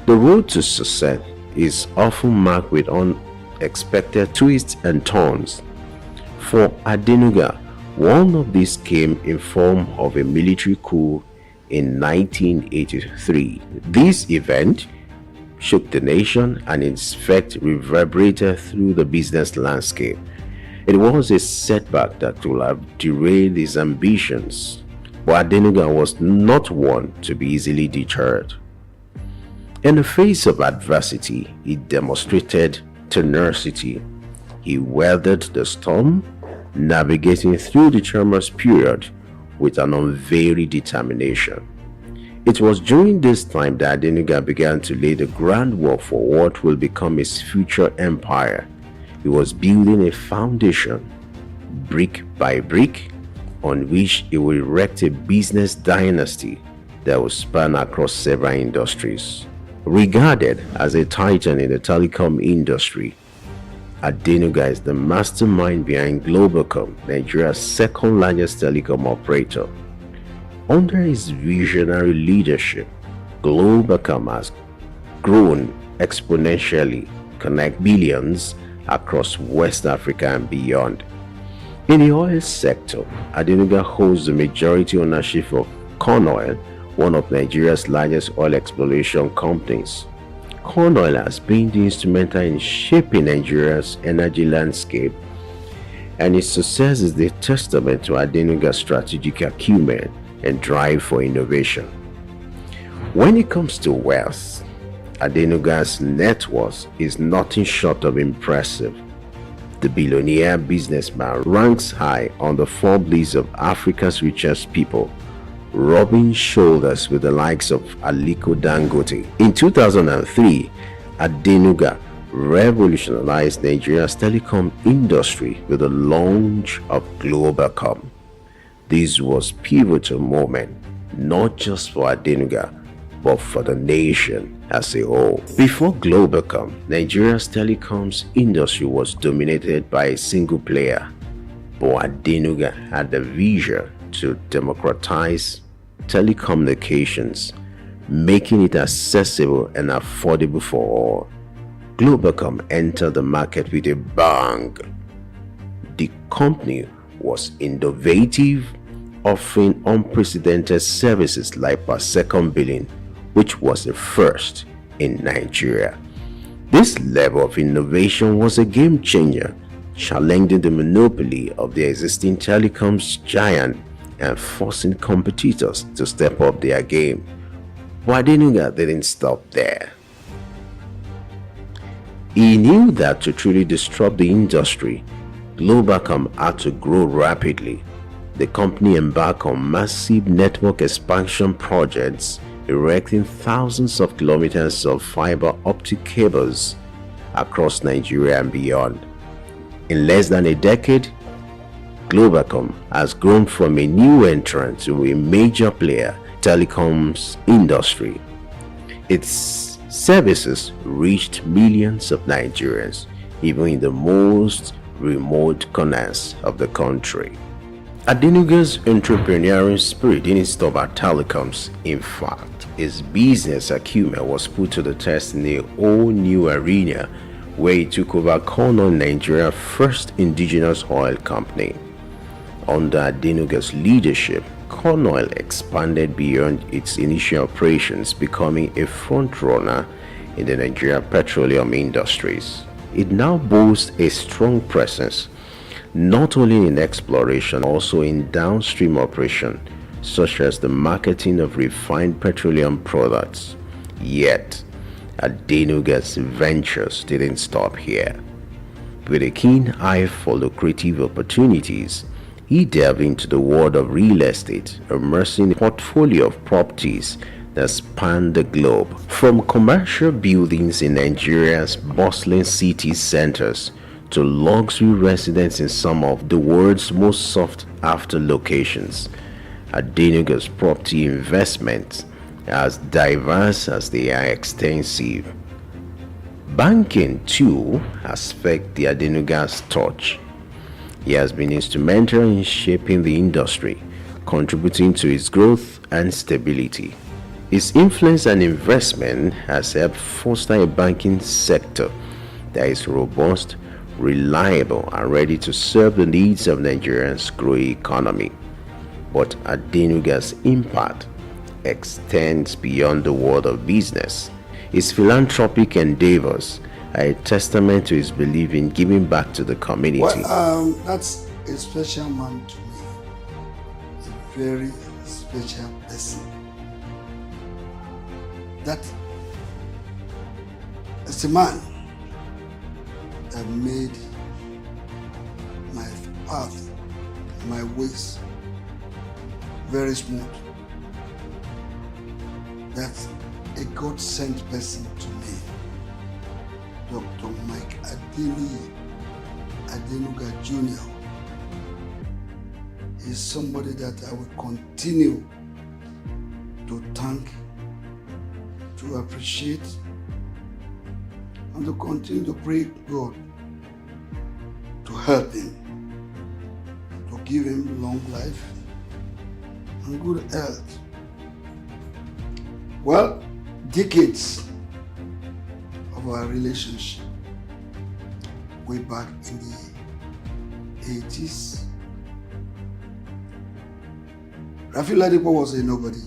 the road to success is often marked with unexpected twists and turns. For Adenuga, one of these came in form of a military coup in 1983. This event shook the nation and its effect reverberated through the business landscape. It was a setback that would have derailed his ambitions, but Adenuga was not one to be easily deterred. In the face of adversity, he demonstrated tenacity. He weathered the storm, navigating through the tumultuous period with an unvarying determination. It was during this time that Adenuga began to lay the groundwork for what will become his future empire. He was building a foundation, brick by brick, on which he will erect a business dynasty that will span across several industries. Regarded as a titan in the telecom industry, Adenuga is the mastermind behind Globacom, Nigeria's second largest telecom operator. Under his visionary leadership, Globacom has grown exponentially, connect billions across West Africa and beyond. In the oil sector, Adenuga holds the majority ownership of Corn Oil, one of Nigeria's largest oil exploration companies. Corn Oil has been instrumental in shaping Nigeria's energy landscape, and its success is a testament to Adenuga's strategic acumen and drive for innovation. When it comes to wealth, Adenuga's net worth is nothing short of impressive. The billionaire businessman ranks high on the Forbes list of Africa's richest people, rubbing shoulders with the likes of Aliko Dangote. In 2003, Adenuga revolutionized Nigeria's telecom industry with the launch of Globacom. This was a pivotal moment, not just for Adenuga, but for the nation as a whole. Before Globacom, Nigeria's telecoms industry was dominated by a single player, but Adenuga had the vision to democratize telecommunications, making it accessible and affordable for all. Globacom entered the market with a bang. The company was innovative, offering unprecedented services like per second billing, which was the first in Nigeria. This level of innovation was a game changer, challenging the monopoly of the existing telecoms giant and forcing competitors to step up their game. But Adenuga didn't stop there. He knew that to truly disrupt the industry, Globacom had to grow rapidly. The company embarked on massive network expansion projects, erecting thousands of kilometers of fiber optic cables across Nigeria and beyond. In less than a decade, Globacom has grown from a new entrant to a major player in the telecoms industry. Its services reached millions of Nigerians, even in the most remote corners of the country. Adenuga's entrepreneurial spirit didn't stop at telecoms. In fact, his business acumen was put to the test in a whole new arena where he took over Corn Oil, Nigeria's first indigenous oil company. Under Adenuga's leadership, Corn Oil expanded beyond its initial operations, becoming a front-runner in the Nigerian petroleum industries. It now boasts a strong presence, not only in exploration, also in downstream operation, such as the marketing of refined petroleum products. Yet, Adenuga's ventures didn't stop here. With a keen eye for lucrative opportunities, he delved into the world of real estate, immersing a portfolio of properties that span the globe. From commercial buildings in Nigeria's bustling city centers to luxury residences in some of the world's most sought-after locations, Adenuga's property investments are as diverse as they are extensive. Banking, too, has felt the Adenuga's touch. He has been instrumental in shaping the industry, contributing to its growth and stability. His influence and investment has helped foster a banking sector that is robust, reliable, and ready to serve the needs of Nigeria's growing economy. But Adenuga's impact extends beyond the world of business. His philanthropic endeavors are a testament to his belief in giving back to the community. Well, that's a special man to me. A very special person. That is a man that made my path, my ways very smooth. That's a God-sent person to me. Dr. Mike Adenuga Jr. is somebody that I will continue to thank, to appreciate, and to continue to pray God to help him, to give him long life and good health. Well, decades of our relationship, way back in the 80s, Rafi Ladipo was a nobody,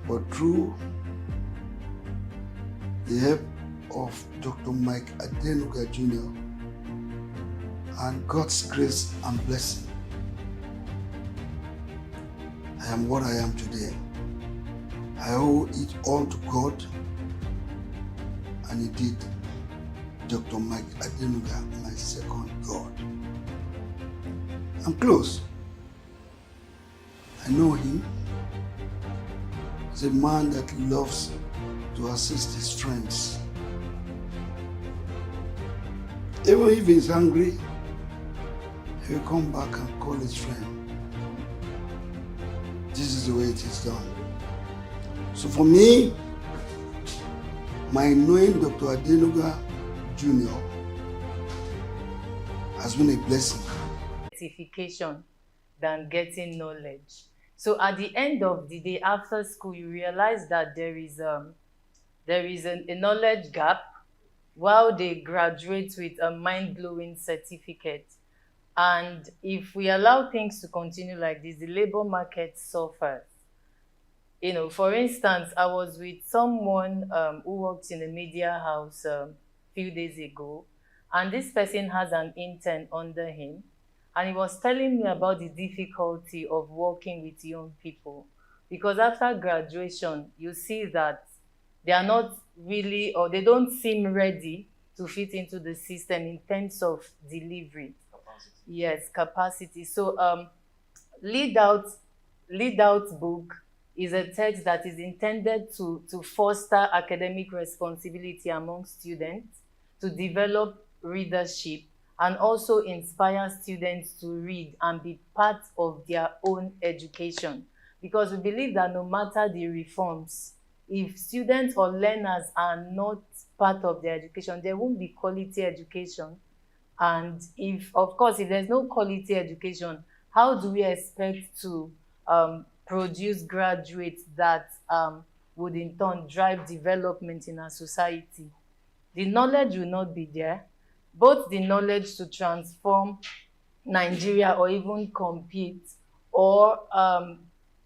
but through the help of Dr. Mike Adenuga Jr. and God's grace and blessing, I am what I am today. I owe it all to God, and indeed, Dr. Mike Adenuga, my second God. I'm close. I know him. He's a man that loves to assist his friends. Even if he's hungry, he will come back and call his friend. This is the way it is done. So for me, my knowing Dr. Adenuga Jr. has been a blessing. Certification than getting knowledge. So at the end of the day, after school, you realize that there is a knowledge gap while they graduate with a mind-blowing certificate. And if we allow things to continue like this, the labor market suffers. You know, for instance, I was with someone who works in a media house a few days ago, and this person has an intern under him, and he was telling me about the difficulty of working with young people, because after graduation, you see that they are not really, or they don't seem ready to fit into the system in terms of delivery. Capacity. Yes, capacity. So Lead Out book is a text that is intended to foster academic responsibility among students, to develop readership, and also inspire students to read and be part of their own education. Because we believe that no matter the reforms, if students or learners are not part of their education, there won't be quality education. And if there's no quality education, how do we expect to produce graduates that would in turn drive development in our society? The knowledge will not be there, both the knowledge to transform Nigeria or even compete, or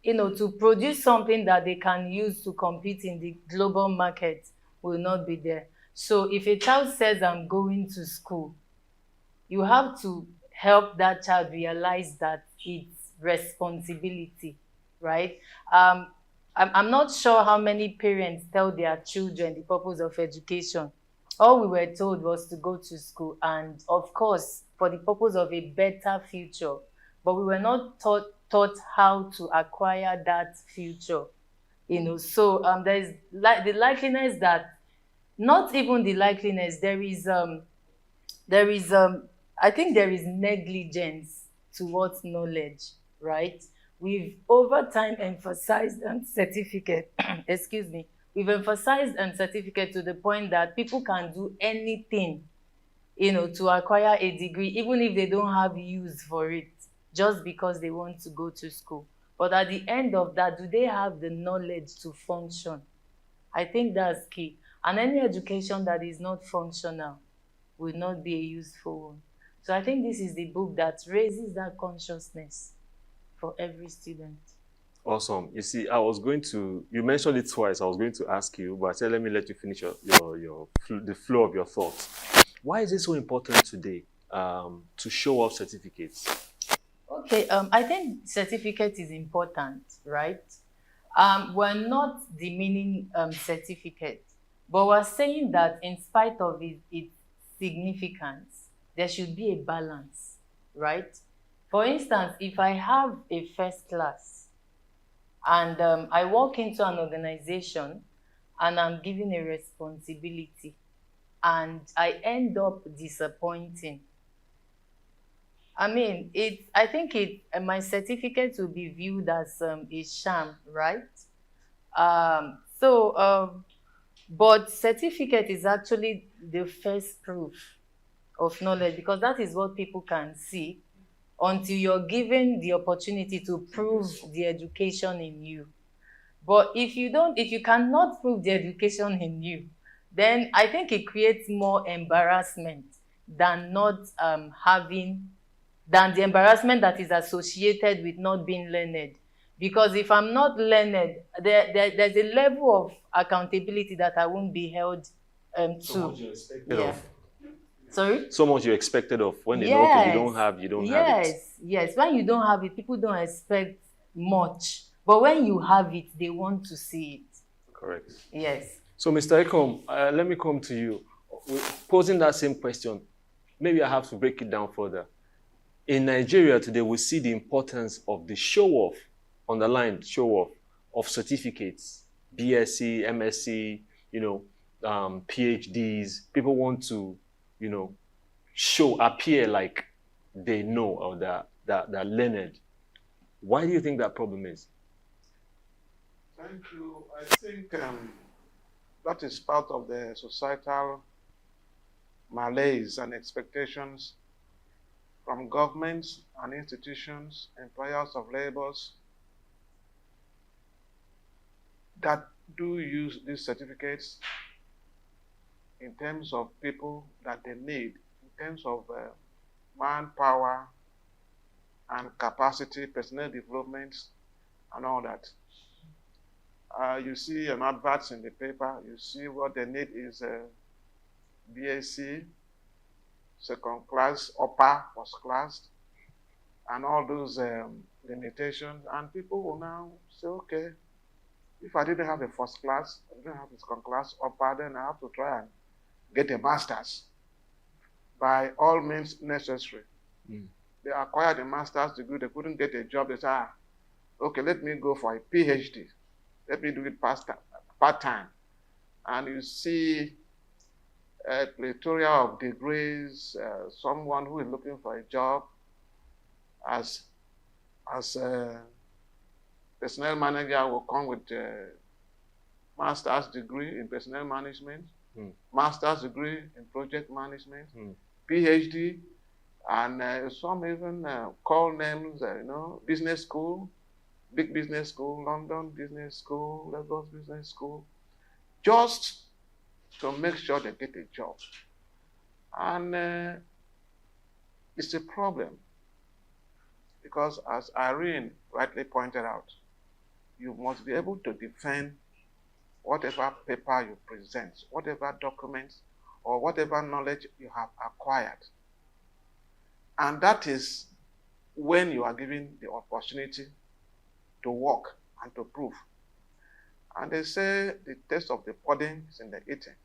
to produce something that they can use to compete in the global market will not be there. So if a child says, I'm going to school, you have to help that child realize that it's responsibility, right? I'm not sure how many parents tell their children the purpose of education. All we were told was to go to school, and of course, for the purpose of a better future. But we were not taught how to acquire that future. So there's the likeliness that, not even the likeliness, I think there is negligence towards knowledge, right? We've over time emphasized on certificate, excuse me, we've emphasized on certificate to the point that people can do anything, to acquire a degree, even if they don't have use for it, just because they want to go to school. But at the end of that, do they have the knowledge to function? I think that's key. And any education that is not functional will not be a useful one. So I think this is the book that raises that consciousness for every student. Awesome. You see, you mentioned it twice. I was going to ask you, but I said, let me let you finish the flow of your thoughts. Why is it so important today to show off certificates? Okay, I think certificate is important, right? We're not demeaning certificate, but we're saying that in spite of its significance, there should be a balance, right? For instance, if I have a first class and I walk into an organization and I'm given a responsibility and I end up disappointing, I think my certificate will be viewed as a sham, right? But certificate is actually the first proof of knowledge, because that is what people can see until you're given the opportunity to prove the education in you. But if you cannot prove the education in you, then I think it creates more embarrassment than the embarrassment that is associated with not being learned. Because if I'm not learned, there's a level of accountability that I won't be held to. So much you're expected of. Sorry? So much you're expected of. When they know, okay, you don't have it. Yes. When you don't have it, people don't expect much. But when you have it, they want to see it. Correct. Yes. So, Mr. Ekom, let me come to you. Posing that same question, maybe I have to break it down further. In Nigeria today, we see the importance of the show-off, underlined show-off, of certificates, BSc, MSc, PhDs. People want to, appear like they know or they're learned. Why do you think that problem is? Thank you. I think that is part of the societal malaise and expectations from governments and institutions, employers of labors, that do use these certificates in terms of people that they need, in terms of manpower and capacity, personnel development, and all that. You see an advert in the paper, you see what they need is BSc, second class, upper, first class, and all those limitations. And people will now say, okay, if I didn't have a first class, I didn't have a second class, upper, then I have to try and get a master's by all means necessary. They acquired a master's degree, they couldn't get a job, they said, okay, let me go for a PhD. Let me do it part-time. And you see a plethora of degrees, someone who is looking for a job as a personnel manager will come with a master's degree in personnel management, master's degree in project management, PhD, and some even call names, business school, big business school, London Business School, Lagos Business School, just to make sure they get a job. And it's a problem because, as Irene rightly pointed out, you must be able to defend whatever paper you present, whatever documents or whatever knowledge you have acquired. And that is when you are given the opportunity to work and to prove. And they say the taste of the pudding is in the eating.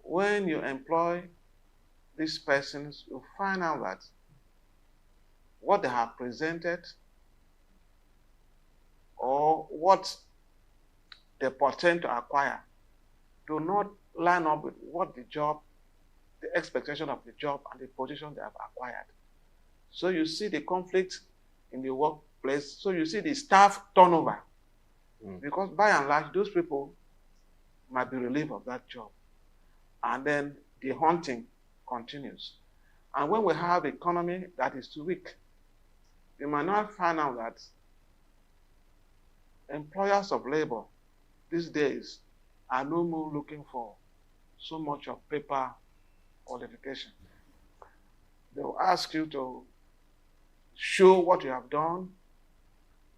When you employ these persons, you find out that what they have presented or what they portend to acquire do not line up with what the job, the expectation of the job and the position they have acquired. So you see the conflict in the workplace. So you see the staff turnover. Because by and large, those people might be relieved of that job. And then the hunting continues. And when we have an economy that is too weak, you might not find out that employers of labor these days are no more looking for so much of paper qualification. They will ask you to show what you have done,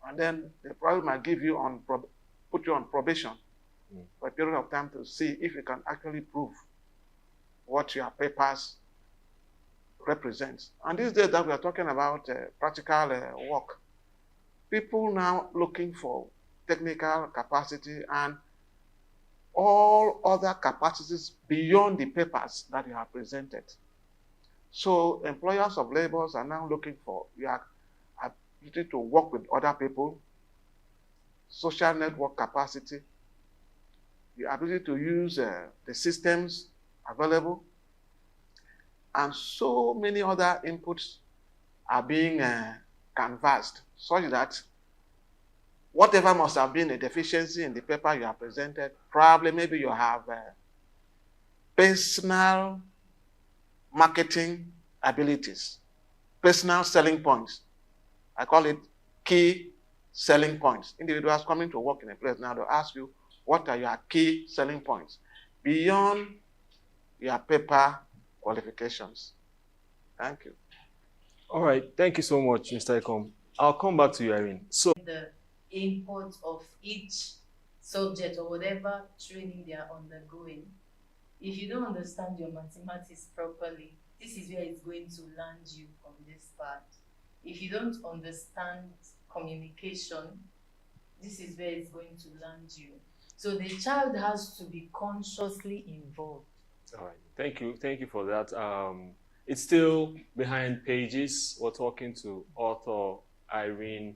and then they probably might give you put you on probation for a period of time to see if you can actually prove what your papers represent. And these days that we are talking about practical work, people now looking for technical capacity and all other capacities beyond the papers that you have presented. So employers of labor are now looking for your ability to work with other people, social network capacity, the ability to use the systems available, and so many other inputs are being canvassed such that whatever must have been a deficiency in the paper you have presented, probably maybe you have personal marketing abilities, personal selling points. I call it key selling points. Individuals coming to work in a place now, they'll ask you, what are your key selling points beyond your paper qualifications? Thank you. All right, thank you so much, Mr. Ekom. I'll come back to you, Irene. So the import of each subject or whatever training they are undergoing, if you don't understand your mathematics properly, this is where it's going to land you from this part. If you don't understand communication, this is where it's going to land you. So the child has to be consciously involved. all right, thank you for that. It's still behind pages. We're talking to author Irene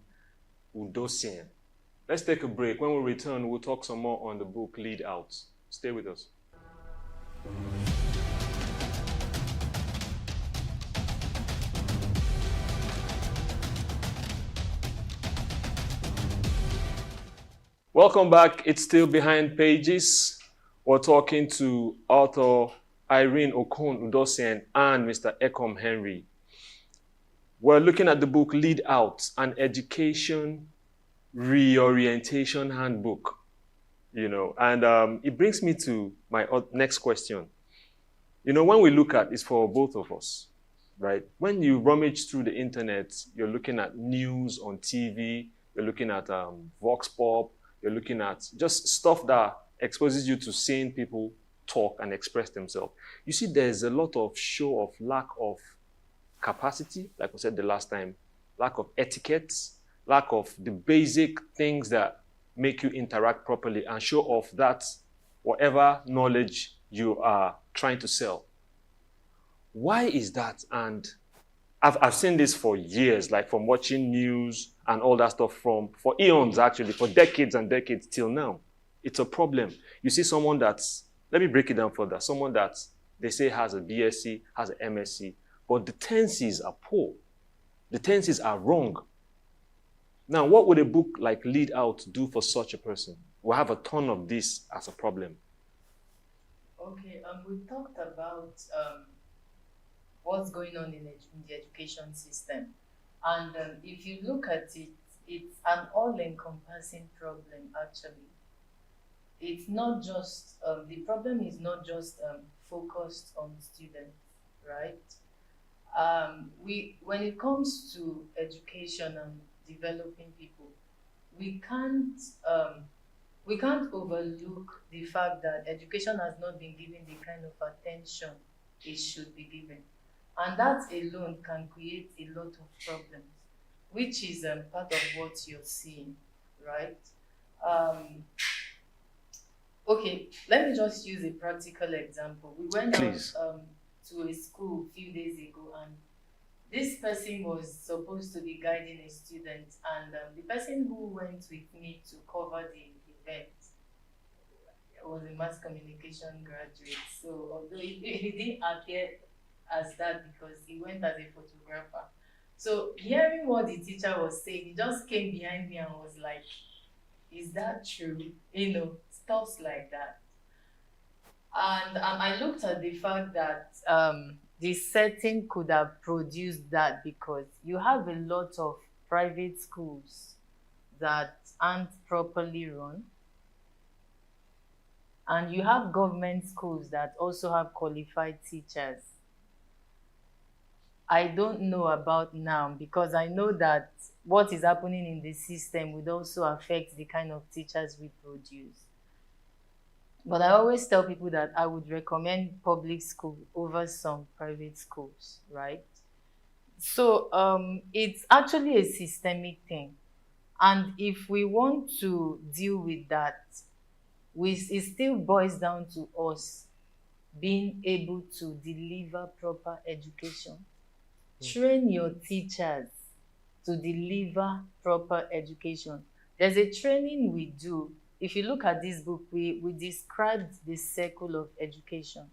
Udosian. Let's take a break. When we return, we'll talk some more on the book Lead Out. Stay with us. Welcome back. It's still behind pages. We're talking to author Irene Okon Udosian and Mr. Ekom Henry. We're looking at the book Lead Out, an education reorientation handbook. And it brings me to my next question. When we look at, it's for both of us, right? When you rummage through the internet, you're looking at news on TV, you're looking at Vox Pop, you're looking at just stuff that exposes you to seeing people talk and express themselves. You see, there's a lot of show of lack of capacity, like we said the last time, lack of etiquette, lack of the basic things that make you interact properly and show off that whatever knowledge you are trying to sell. Why is that? And I've seen this for years, like from watching news and all that stuff for eons, actually, for decades and decades till now. It's a problem. You see someone that's, let me break it down further, someone that they say has a BSc, has an MSc, but the tenses are poor. The tenses are wrong. Now, what would a book like Lead Out do for such a person? We'll have a ton of this as a problem. Okay, we talked about what's going on in the education system. And if you look at it, it's an all-encompassing problem, actually. It's not just, the problem is not just focused on students, right? When it comes to education and developing people, we can't overlook the fact that education has not been given the kind of attention it should be given. And that alone can create a lot of problems, which is part of what you're seeing, right? Okay, let me just use a practical example. We went out to a school a few days ago, and this person was supposed to be guiding a student, and the person who went with me to cover the event was a mass communication graduate. So although he didn't appear as that because he went as a photographer. So hearing what the teacher was saying, he just came behind me and was like, is that true? You know, stuffs like that. And I looked at the fact that the setting could have produced that because you have a lot of private schools that aren't properly run. And you have government schools that also have qualified teachers. I don't know about now because I know that what is happening in the system would also affect the kind of teachers we produce. But I always tell people that I would recommend public school over some private schools, right? So it's actually a systemic thing. And if we want to deal with that, it still boils down to us being able to deliver proper education. Train your teachers to deliver proper education. There's a training we do. If you look at this book, we described the circle of education.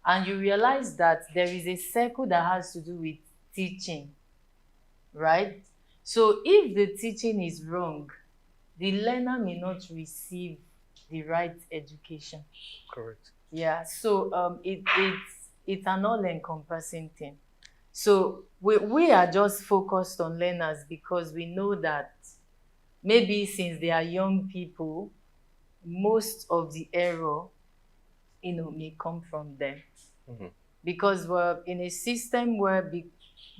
And you realize that there is a circle that has to do with teaching, right? So if the teaching is wrong, the learner may not receive the right education. Correct. Yeah, so it's an all-encompassing thing. So we are just focused on learners because we know that maybe since they are young people, most of the error, may come from them. Mm-hmm. Because we're in a system where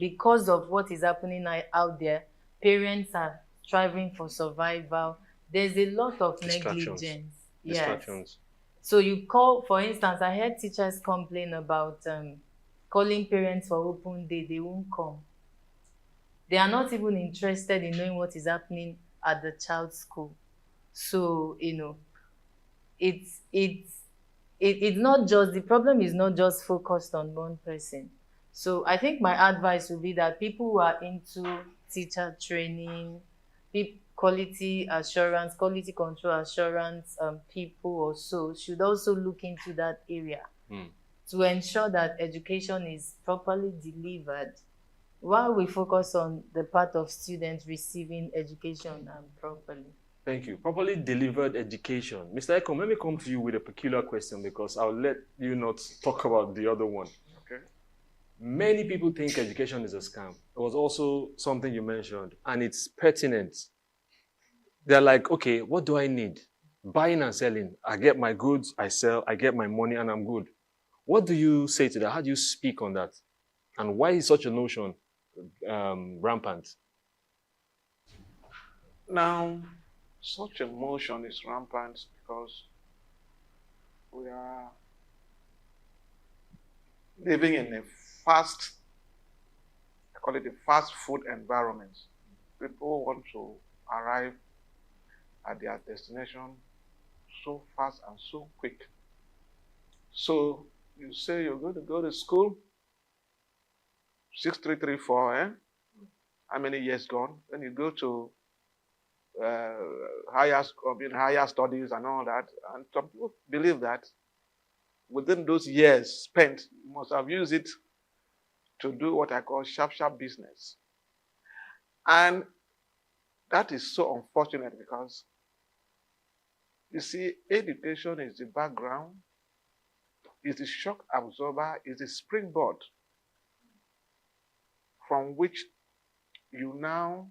because of what is happening out there, parents are striving for survival. There's a lot of negligence. Distractions. Yes. So you call, for instance, I heard teachers complain about calling parents for open day, they won't come. They are not even interested in knowing what is happening at the child's school. So, it's not just, the problem is not just focused on one person. So I think my advice would be that people who are into teacher training, quality assurance, quality control assurance, people or so should also look into that area to ensure that education is properly delivered while we focus on the part of students receiving education properly. Thank you. Properly delivered education. Mr. Ekom, let me come to you with a peculiar question because I'll let you not talk about the other one. Okay. Many people think education is a scam. It was also something you mentioned, and it's pertinent. They're like, okay, what do I need? Buying and selling. I get my goods, I sell, I get my money, and I'm good. What do you say to that? How do you speak on that? And why is such a notion rampant? Now, such a motion is rampant because we are living in a fast, I call it a fast food environment. People want to arrive at their destination so fast and so quick. So you say you're going to go to school, 6334, how many years gone? Then you go to higher studies and all that. And some people believe that within those years spent, you must have used it to do what I call sharp business. And that is so unfortunate because, you see, education is the background, is the shock absorber, is the springboard from which you now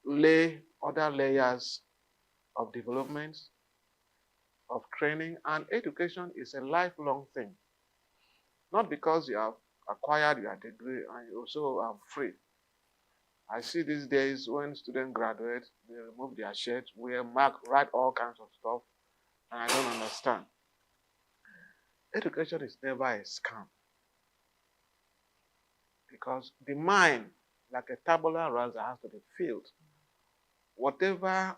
lay other layers of development, of training, and education is a lifelong thing. Not because you have acquired your degree and you also are free. I see these days when students graduate, they remove their shirt, wear mark, write all kinds of stuff, and I don't understand. Education is never a scam. Because the mind, like a tabula rasa, has to be filled. Whatever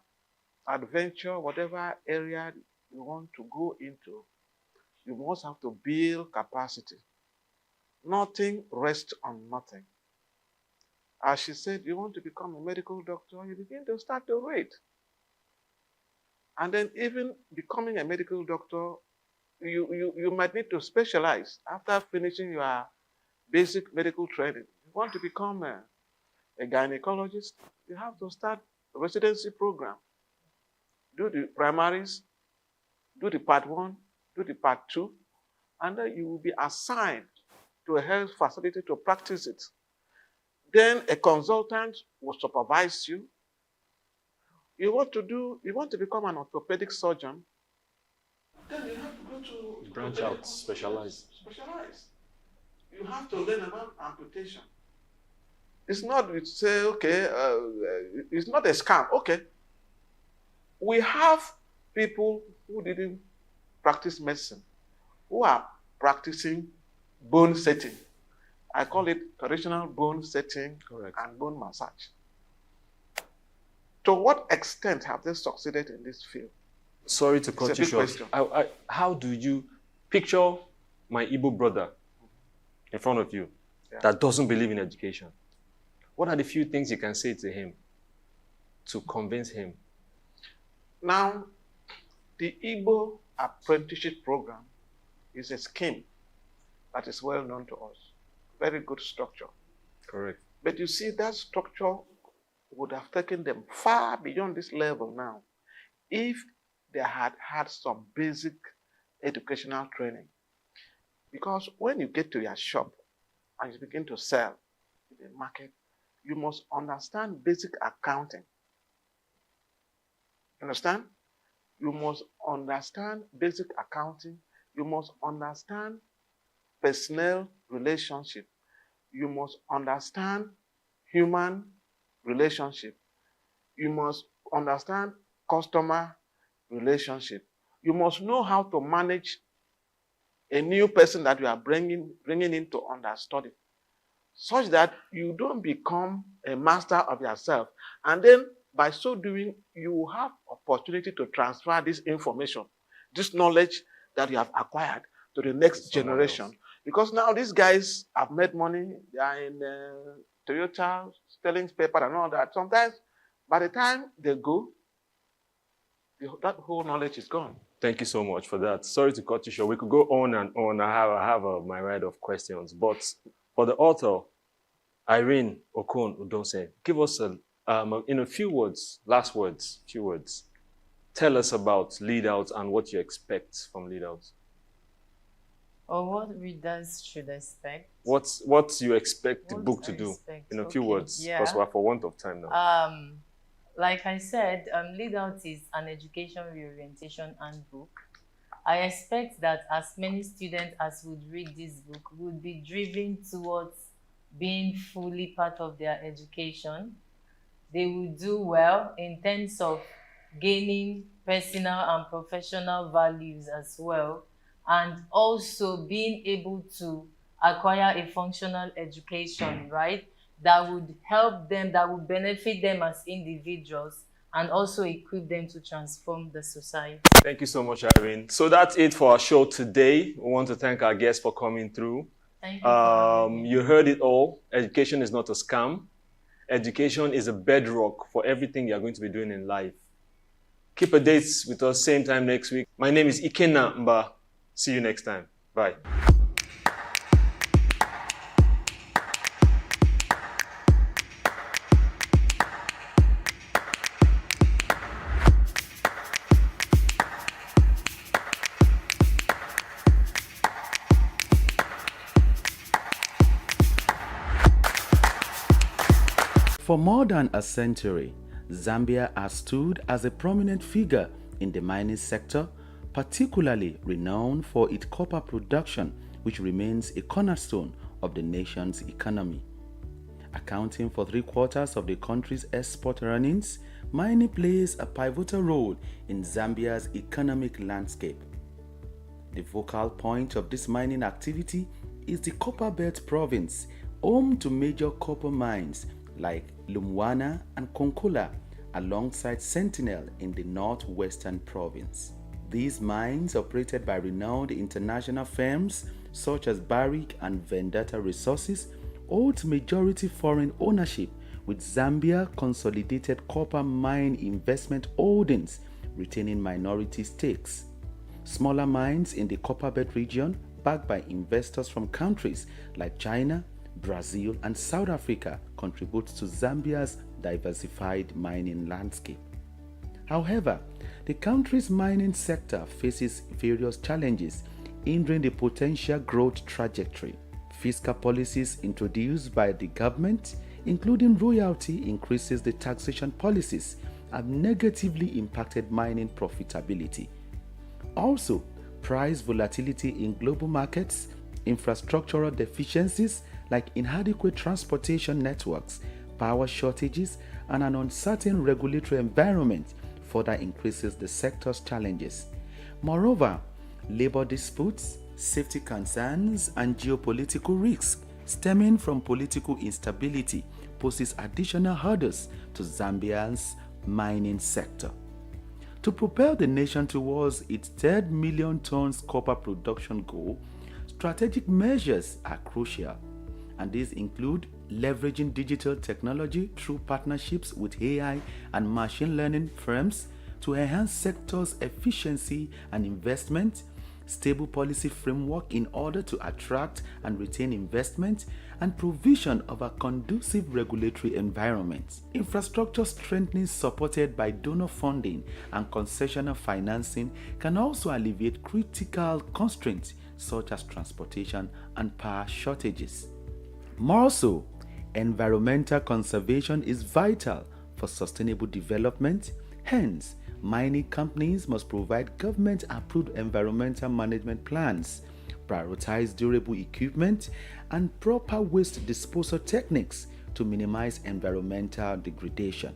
adventure, whatever area you want to go into, you must have to build capacity. Nothing rests on nothing. As she said, you want to become a medical doctor, you begin to start to read. And then even becoming a medical doctor, you might need to specialize after finishing your basic medical training. You want to become a gynecologist, you have to start a residency program. Do the primaries, do the part 1, do the part 2, and then you will be assigned to a health facility to practice it. Then a consultant will supervise you. You want to become an orthopedic surgeon, then you have to go to branch out, specialize. You have to learn about amputation. It's not we say, okay, it's not a scam. Okay. We have people who didn't practice medicine, who are practicing bone setting. I call it traditional bone setting and bone massage. To what extent have they succeeded in this field? Sorry to cut you short. How do you picture my Igbo brother in front of you that doesn't believe in education? What are the few things you can say to him to convince him? Now, the Igbo apprenticeship program is a scheme that is well known to us. Very good structure. Correct. But you see, that structure would have taken them far beyond this level now if they had had some basic educational training. Because when you get to your shop and you begin to sell in the market, you must understand basic accounting. Understand? You must understand basic accounting. You must understand personnel relationship. You must understand human relationship. You must understand customer relationship. You must know how to manage a new person that you are bringing into understudy, such that you don't become a master of yourself. And then by so doing, you have opportunity to transfer this information, this knowledge that you have acquired to the next generation. Because now these guys have made money, they are in Toyota, selling paper and all that. Sometimes by the time they go, that whole knowledge is gone. Thank you so much for that. Sorry to cut you short. We could go on and on. I have my right of questions. But for the author, Irene Okon Udose, give us in a few words, last words, few words. Tell us about Lead Out and what you expect from Lead Out. Or what readers should expect. What you expect the book to do in a few words, because we're for want of time now. Like I said, Lead Out is an education reorientation handbook. I expect that as many students as would read this book would be driven towards being fully part of their education. They will do well in terms of gaining personal and professional values as well, and also being able to acquire a functional education, right? That would help them, that would benefit them as individuals, and also equip them to transform the society. Thank you so much, Irene. So that's it for our show today. We want to thank our guests for coming through. Thank you. You heard it all. Education is not a scam. Education is a bedrock for everything you're going to be doing in life. Keep a date with us same time next week. My name is Ikenna Mba. See you next time. Bye. For more than a century, Zambia has stood as a prominent figure in the mining sector, particularly renowned for its copper production, which remains a cornerstone of the nation's economy. Accounting for 3/4 of the country's export earnings, mining plays a pivotal role in Zambia's economic landscape. The focal point of this mining activity is the Copperbelt province, home to major copper mines like Lumwana and Konkola, alongside Sentinel in the northwestern province. These mines, operated by renowned international firms such as Barrick and Vendetta Resources, hold majority foreign ownership, with Zambia Consolidated Copper Mine Investment Holdings retaining minority stakes. Smaller mines in the Copperbelt region, backed by investors from countries like China, Brazil, and South Africa, contribute to Zambia's diversified mining landscape. However, the country's mining sector faces various challenges hindering the potential growth trajectory. Fiscal policies introduced by the government, including royalty increases, the taxation policies, have negatively impacted mining profitability. Also, price volatility in global markets, infrastructural deficiencies like inadequate transportation networks, power shortages, and an uncertain regulatory environment further increases the sector's challenges. Moreover, labor disputes, safety concerns, and geopolitical risks stemming from political instability poses additional hurdles to Zambia's mining sector. To propel the nation towards its 3 million tons copper production goal, strategic measures are crucial, and these include leveraging digital technology through partnerships with AI and machine learning firms to enhance sector's efficiency and investment, stable policy framework in order to attract and retain investment, and provision of a conducive regulatory environment. Infrastructure strengthening supported by donor funding and concessional financing can also alleviate critical constraints such as transportation and power shortages. More so, environmental conservation is vital for sustainable development. Hence, mining companies must provide government-approved environmental management plans, prioritize durable equipment, and proper waste disposal techniques to minimize environmental degradation.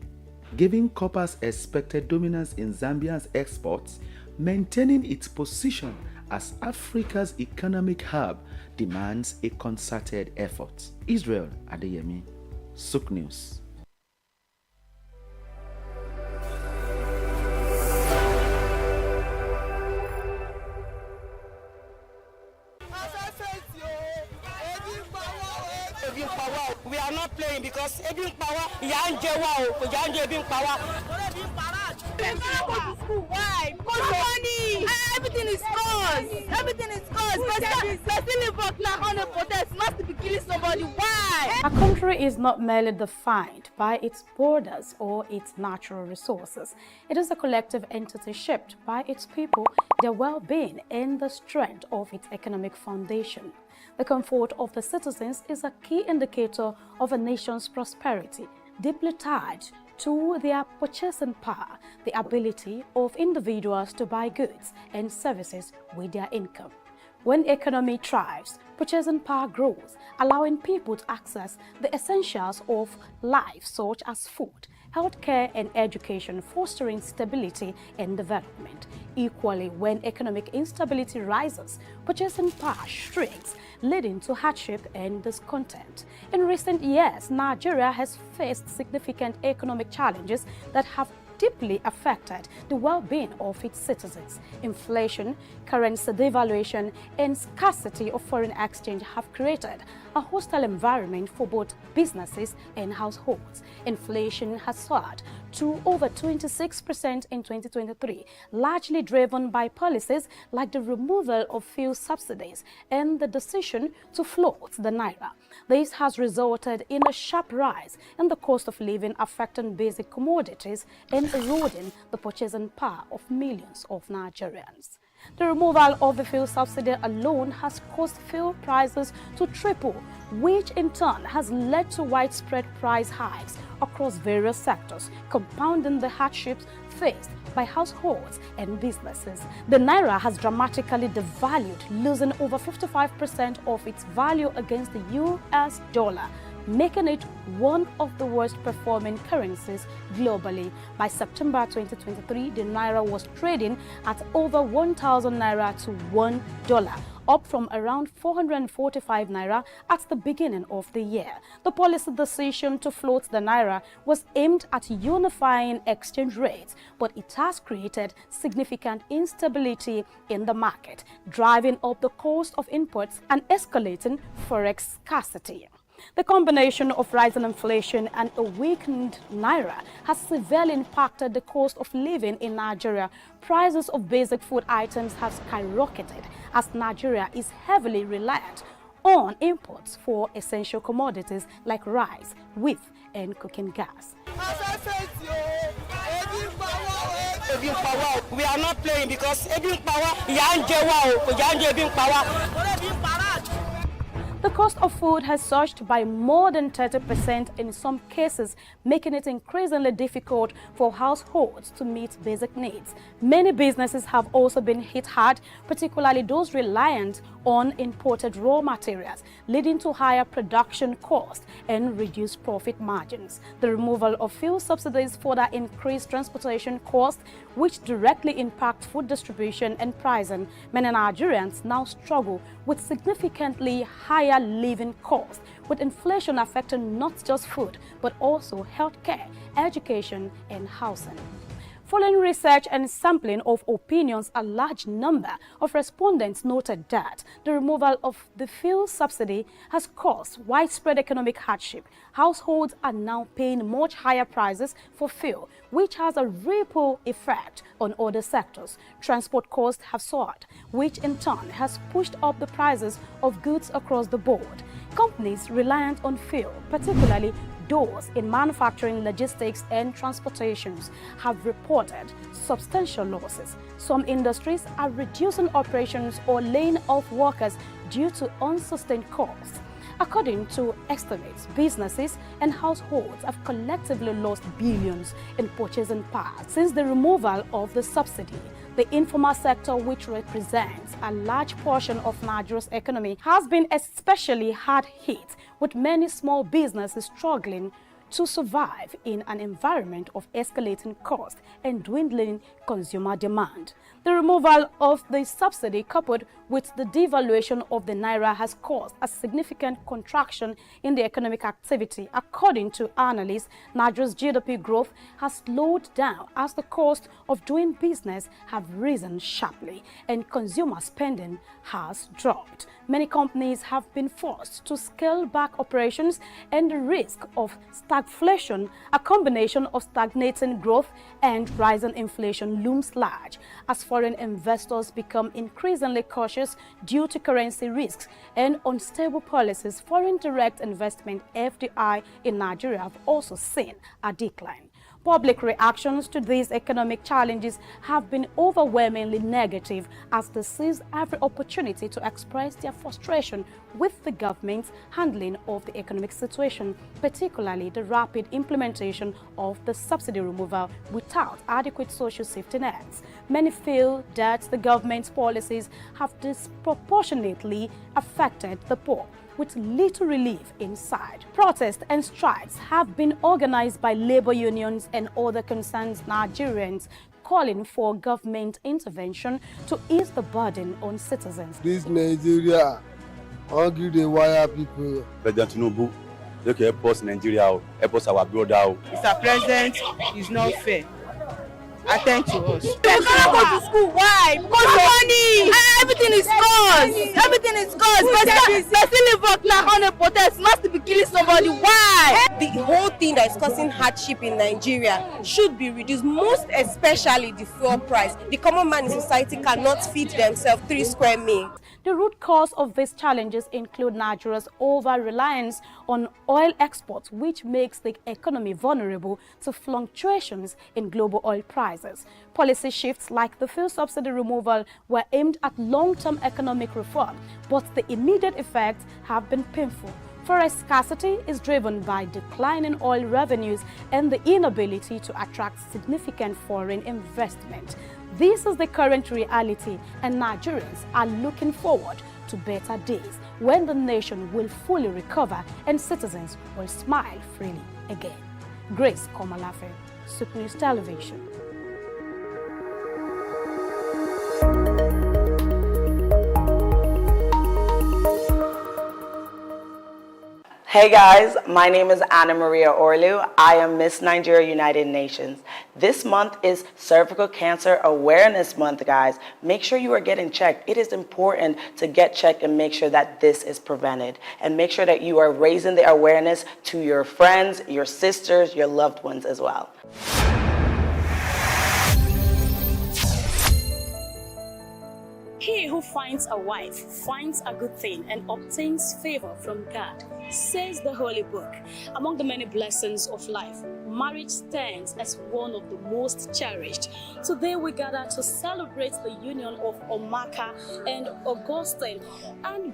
Given copper's expected dominance in Zambia's exports, maintaining its position as Africa's economic hub demands a concerted effort. Israel Adeyemi, Souq News. We are not playing because Ebin Power, Ebin Power. Why? Because money. Everything is cost. Everything is cost. But still involved now on a protest. Must be killing somebody. Why? A country is not merely defined by its borders or its natural resources. It is a collective entity shaped by its people, their well-being, and the strength of its economic foundation. The comfort of the citizens is a key indicator of a nation's prosperity, deeply tied to their purchasing power, the ability of individuals to buy goods and services with their income. When the economy thrives, purchasing power grows, allowing people to access the essentials of life such as food, healthcare, and education, fostering stability and development. Equally, when economic instability rises, purchasing power shrinks, leading to hardship and discontent. In recent years, Nigeria has faced significant economic challenges that have deeply affected the well-being of its citizens. Inflation, currency devaluation, and scarcity of foreign exchange have created a hostile environment for both businesses and households. Inflation has soared to over 26% in 2023, largely driven by policies like the removal of fuel subsidies and the decision to float the naira. This has resulted in a sharp rise in the cost of living, affecting basic commodities and eroding the purchasing power of millions of Nigerians. The removal of the fuel subsidy alone has caused fuel prices to triple, which in turn has led to widespread price hikes across various sectors, compounding the hardships faced by households and businesses. The naira has dramatically devalued, losing over 55% of its value against the US dollar, making it one of the worst performing currencies globally. By September 2023, the naira was trading at over 1,000 naira to $1, up from around 445 naira at the beginning of the year. The policy decision to float the naira was aimed at unifying exchange rates, but it has created significant instability in the market, driving up the cost of imports and escalating forex scarcity. The combination of rising inflation and a weakened naira has severely impacted the cost of living in Nigeria. Prices of basic food items have skyrocketed as Nigeria is heavily reliant on imports for essential commodities like rice, wheat, and cooking gas. We are not playing because the cost of food has surged by more than 30% in some cases, making it increasingly difficult for households to meet basic needs. Many businesses have also been hit hard, particularly those reliant on imported raw materials, leading to higher production costs and reduced profit margins. The removal of fuel subsidies further increased transportation costs, which directly impact food distribution and pricing. Many Nigerians now struggle with significantly higher living costs, with inflation affecting not just food, but also healthcare, education, and housing. Following research and sampling of opinions, a large number of respondents noted that the removal of the fuel subsidy has caused widespread economic hardship. Households are now paying much higher prices for fuel, which has a ripple effect on other sectors. Transport costs have soared, which in turn has pushed up the prices of goods across the board. Companies reliant on fuel, particularly those in manufacturing, logistics, and transportations, have reported substantial losses. Some industries are reducing operations or laying off workers due to unsustained costs. According to estimates, businesses and households have collectively lost billions in purchasing power since the removal of the subsidy. The informal sector, which represents a large portion of Nigeria's economy, has been especially hard hit, with many small businesses struggling to survive in an environment of escalating costs and dwindling consumer demand. The removal of the subsidy, coupled with the devaluation of the naira, has caused a significant contraction in the economic activity. According to analysts, Nigeria's GDP growth has slowed down as the cost of doing business have risen sharply and consumer spending has dropped. Many companies have been forced to scale back operations, and the risk of stagflation, a combination of stagnating growth and rising inflation, looms large as foreign investors become increasingly cautious due to currency risks and unstable policies. Foreign direct investment (FDI) in Nigeria have also seen a decline. Public reactions to these economic challenges have been overwhelmingly negative, as they seize every opportunity to express their frustration with the government's handling of the economic situation, particularly the rapid implementation of the subsidy removal without adequate social safety nets. Many feel that the government's policies have disproportionately affected the poor, with little relief in sight. Protests and strikes have been organized by labor unions and other concerned Nigerians, calling for government intervention to ease the burden on citizens. This Nigeria, hungry they wire people. President Tinubu, they can help us Nigeria, help us our brother. Mr. President is not fair. Attend to us. You cannot go to school. Why? Because money. Everything is cost. Everything is cost. But still work now on a protest. Must be killing somebody. Why? The whole thing that is causing hardship in Nigeria should be reduced, most especially the fuel price. The common man in society cannot feed themselves 3 square meals. The root cause of these challenges include Nigeria's over-reliance on oil exports, which makes the economy vulnerable to fluctuations in global oil prices. Policy shifts like the fuel subsidy removal were aimed at long-term economic reform, but the immediate effects have been painful. Forex scarcity is driven by declining oil revenues and the inability to attract significant foreign investment. This is the current reality, and Nigerians are looking forward to better days when the nation will fully recover and citizens will smile freely again. Grace Komalafe, Souq News Television. Hey guys, my name is Anna Maria Orlu. I am Miss Nigeria United Nations. This month is Cervical Cancer Awareness Month, guys. Make sure you are getting checked. It is important to get checked and make sure that this is prevented. And make sure that you are raising the awareness to your friends, your sisters, your loved ones as well. He who finds a wife finds a good thing and obtains favor from God, says the Holy Book. Among the many blessings of life, marriage stands as one of the most cherished. Today we gather to celebrate the union of Omaka and Augustine, and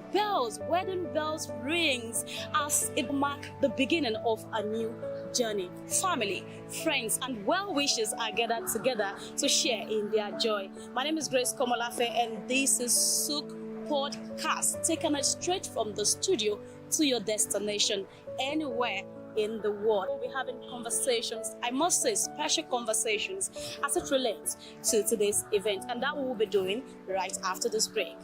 wedding bells rings as it marks the beginning of a new journey. Family, friends, and well-wishers are gathered together to share in their joy. My name is Grace Komolafe, and this is Souq Podcast, taking it straight from the studio to your destination, anywhere in the world. We'll be having conversations, I must say special conversations, as it relates to today's event, and that we will be doing right after this break.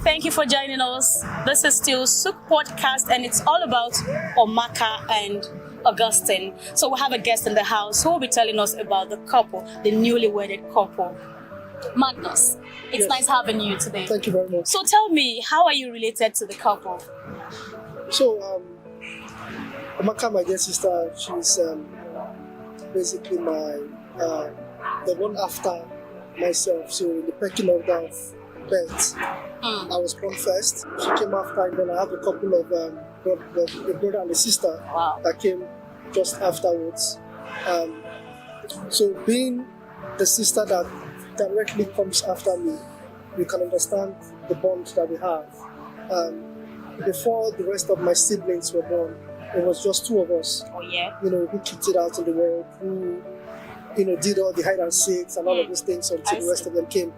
Thank you for joining us. This is still Souq Podcast, and it's all about Omaka and Augustine. So we have a guest in the house who will be telling us about the couple, the newly wedded couple. Magnus, it's nice having you today. Thank you very much. So tell me, how are you related to the couple? So, Omaka, my dear sister, she's basically the one after myself. So in the pecking order of birth, I was born first. She came after, and then I have a couple of a brother and a sister that came just afterwards. So being the sister that directly comes after me, you can understand the bond that we have. Before the rest of my siblings were born, it was just two of us. Oh yeah. Who kicked it out in the world, who did all the hide and seeks and all of those things until the rest of them came.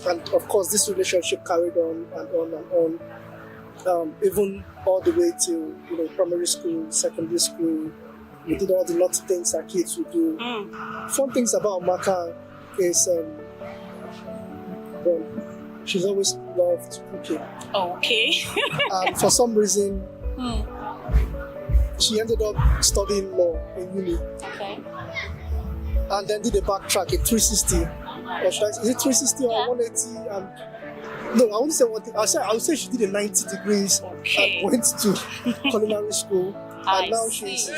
And of course, this relationship carried on and on and on, even all the way to primary school, secondary school. We did all the naughty things that kids would do. Fun things about Omaka is she's always loved cooking. Okay. For some reason, she ended up studying law in uni. Okay. And then did a backtrack in 360. Or should I say, is it 360 or 180? No, I won't say 180. I would say she did a 90 degrees and went to culinary school. And now she's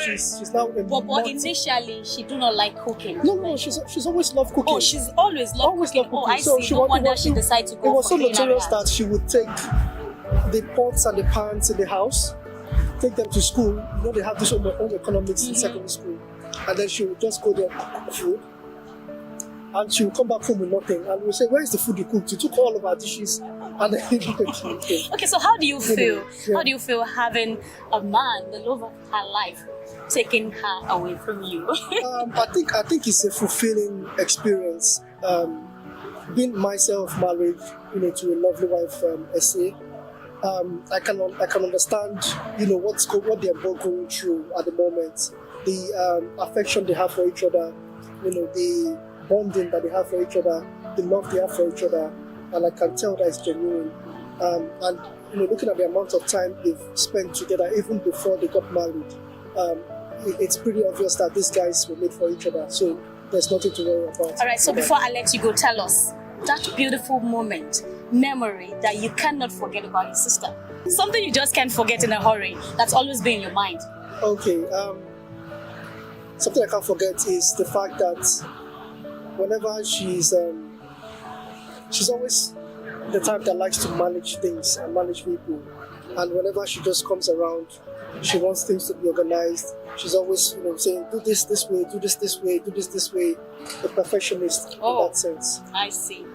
now a But initially, she do not like cooking. No, she's always loved cooking. Oh, she's always loved cooking. Oh, I so see. No wonder she decided to go for It was so culinary notorious arts. that she would take the pots and the pans in the house, take them to school. They have this home economics in secondary school. And then she would just go there and cook food. And she would come back home with nothing. And we'll say, where is the food you cooked? You took all of our dishes. And then Okay, so how do you feel? How do you feel having a man, the love of her life, taking her away from you? I think it's a fulfilling experience. Being myself married, to a lovely wife, SA. I can understand, what they are both going through at the moment. The affection they have for each other, the bonding that they have for each other, the love they have for each other, and I can tell that it's genuine. And looking at the amount of time they've spent together, even before they got married, it's pretty obvious that these guys were made for each other. So there's nothing to worry about. All right. So before I let you go, tell us that beautiful moment, memory that you cannot forget about your sister. Something you just can't forget in a hurry. That's always been in your mind. Okay. Something I can't forget is the fact that whenever she's always the type that likes to manage things and manage people. And whenever she just comes around, she wants things to be organized. She's always, saying, do this way, do this way, do this way. A perfectionist in that sense. I see.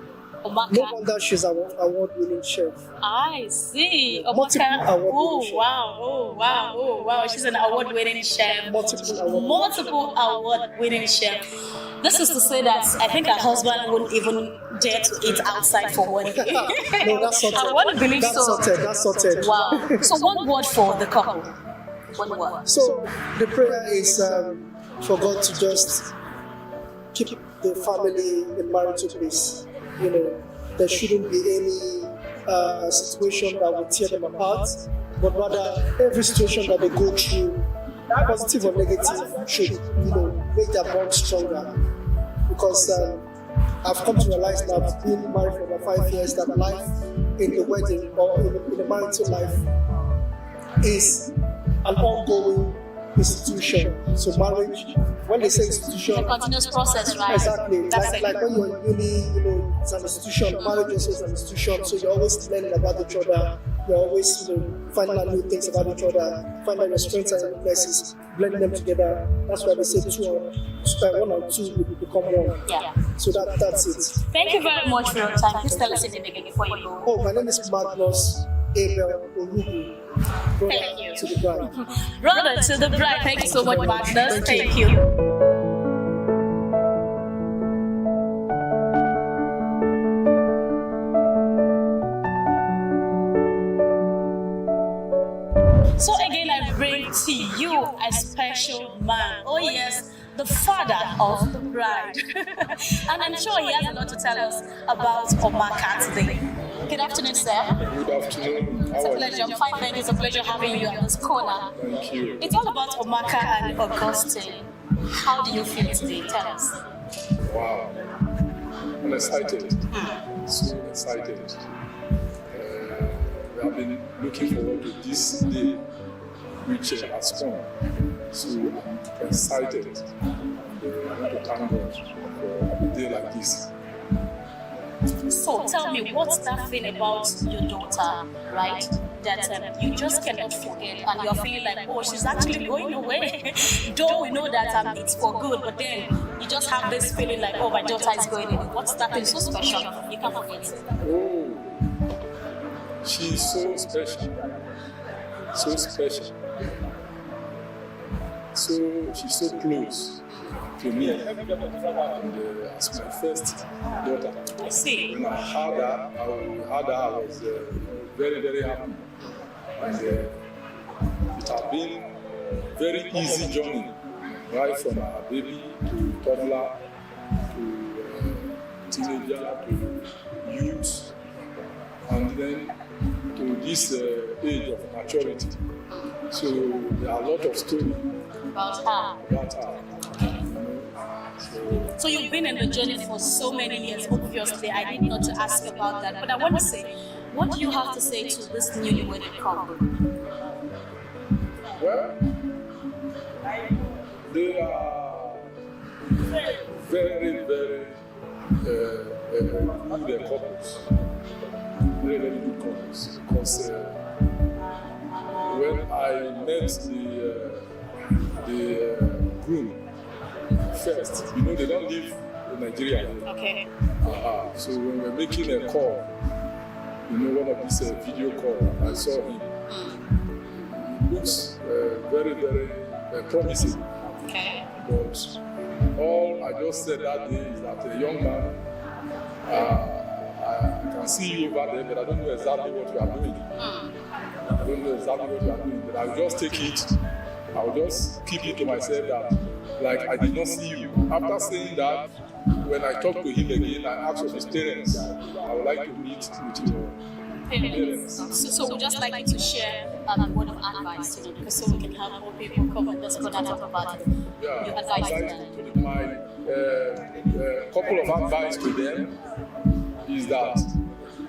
No wonder she's an award-winning chef. I see. Multiple award-winning chef. Oh, wow. She's an award-winning chef. Multiple award-winning chef. This is to say that I think her husband wouldn't even dare to eat outside for one day. No, that's sorted. I want to believe so. That's sorted. Wow. So one word for the couple. One word. So the prayer is for God to just keep the family in marital peace. There shouldn't be any situation that will tear them apart, but rather every situation that they go through, positive or negative, should make their bond stronger. Because I've come to realize now, I've been married for about 5 years, that life in the wedding or in the marital life is an ongoing institution. So marriage, when they say institution, it's a continuous process, right? Exactly. Like when you're in uni, it's an institution. Marriage also is an institution. So you're always learning about each other. You're always finding out new things about each other, finding out your strengths and weaknesses, blending them together. That's why they say one or two will become one. Yeah. So that's it. Thank you very much for your time. Please tell us your name again before you go. Oh, my name is Magnus Abel Orugu. Thank you. To the bride. Brother to the bride. Thank you so much, Magnus. Thank you. So again, I bring to you a special man. Oh yes, the father of the bride. And I'm sure he has a lot to tell us about Omaka today. Good afternoon, sir. Good afternoon. It's a pleasure. I'm fine, thank you. It's a pleasure having you at this corner. Thank you. It's all about Omaka and Augustine. How do you feel today? Tell us. Wow. I'm excited. So excited. We have been looking forward to this day, which has come. So I'm excited. I want to thank God for a day like this. So tell me, what's that thing about your daughter, right? That you just cannot forget, and you're feeling like, oh, she's actually going away. Though we know that it's for good, but then you just have this feeling like, oh, my daughter is going away. What's that thing so special? You can't forget. Oh, she's so special. So special. So she's so close to me, and as my first daughter. I see. When I had her, I was very, very happy. And it has been a very easy journey, right from a baby to toddler to teenager to youth, and then to this age of maturity. So there are a lot of stories about her. So you've been in the journey for so many years. Obviously, I need not to ask about that, but I want to say, what do you have to say to this newly-wedded couple? Well, they are very, very good couples. Very, very good couples. Because when I met the groom first, they don't live in Nigeria. Okay. So when we're making a call, one of these video call, I saw him. He looks very, very promising. Okay. But all I just said that day is that a young man, I can see you over there, but I don't know exactly what you are doing. I don't know exactly what you are doing, but I'll just take it. I'll just keep it to myself that, like, I did not see you. After saying that, when I talk to him again, I ask of his parents, I would like to meet with your parents. So we'd just like you to share a word of advice, because so we can have more people come on this corner talk about it. Yeah, Your advice to them. My couple of advice to them is that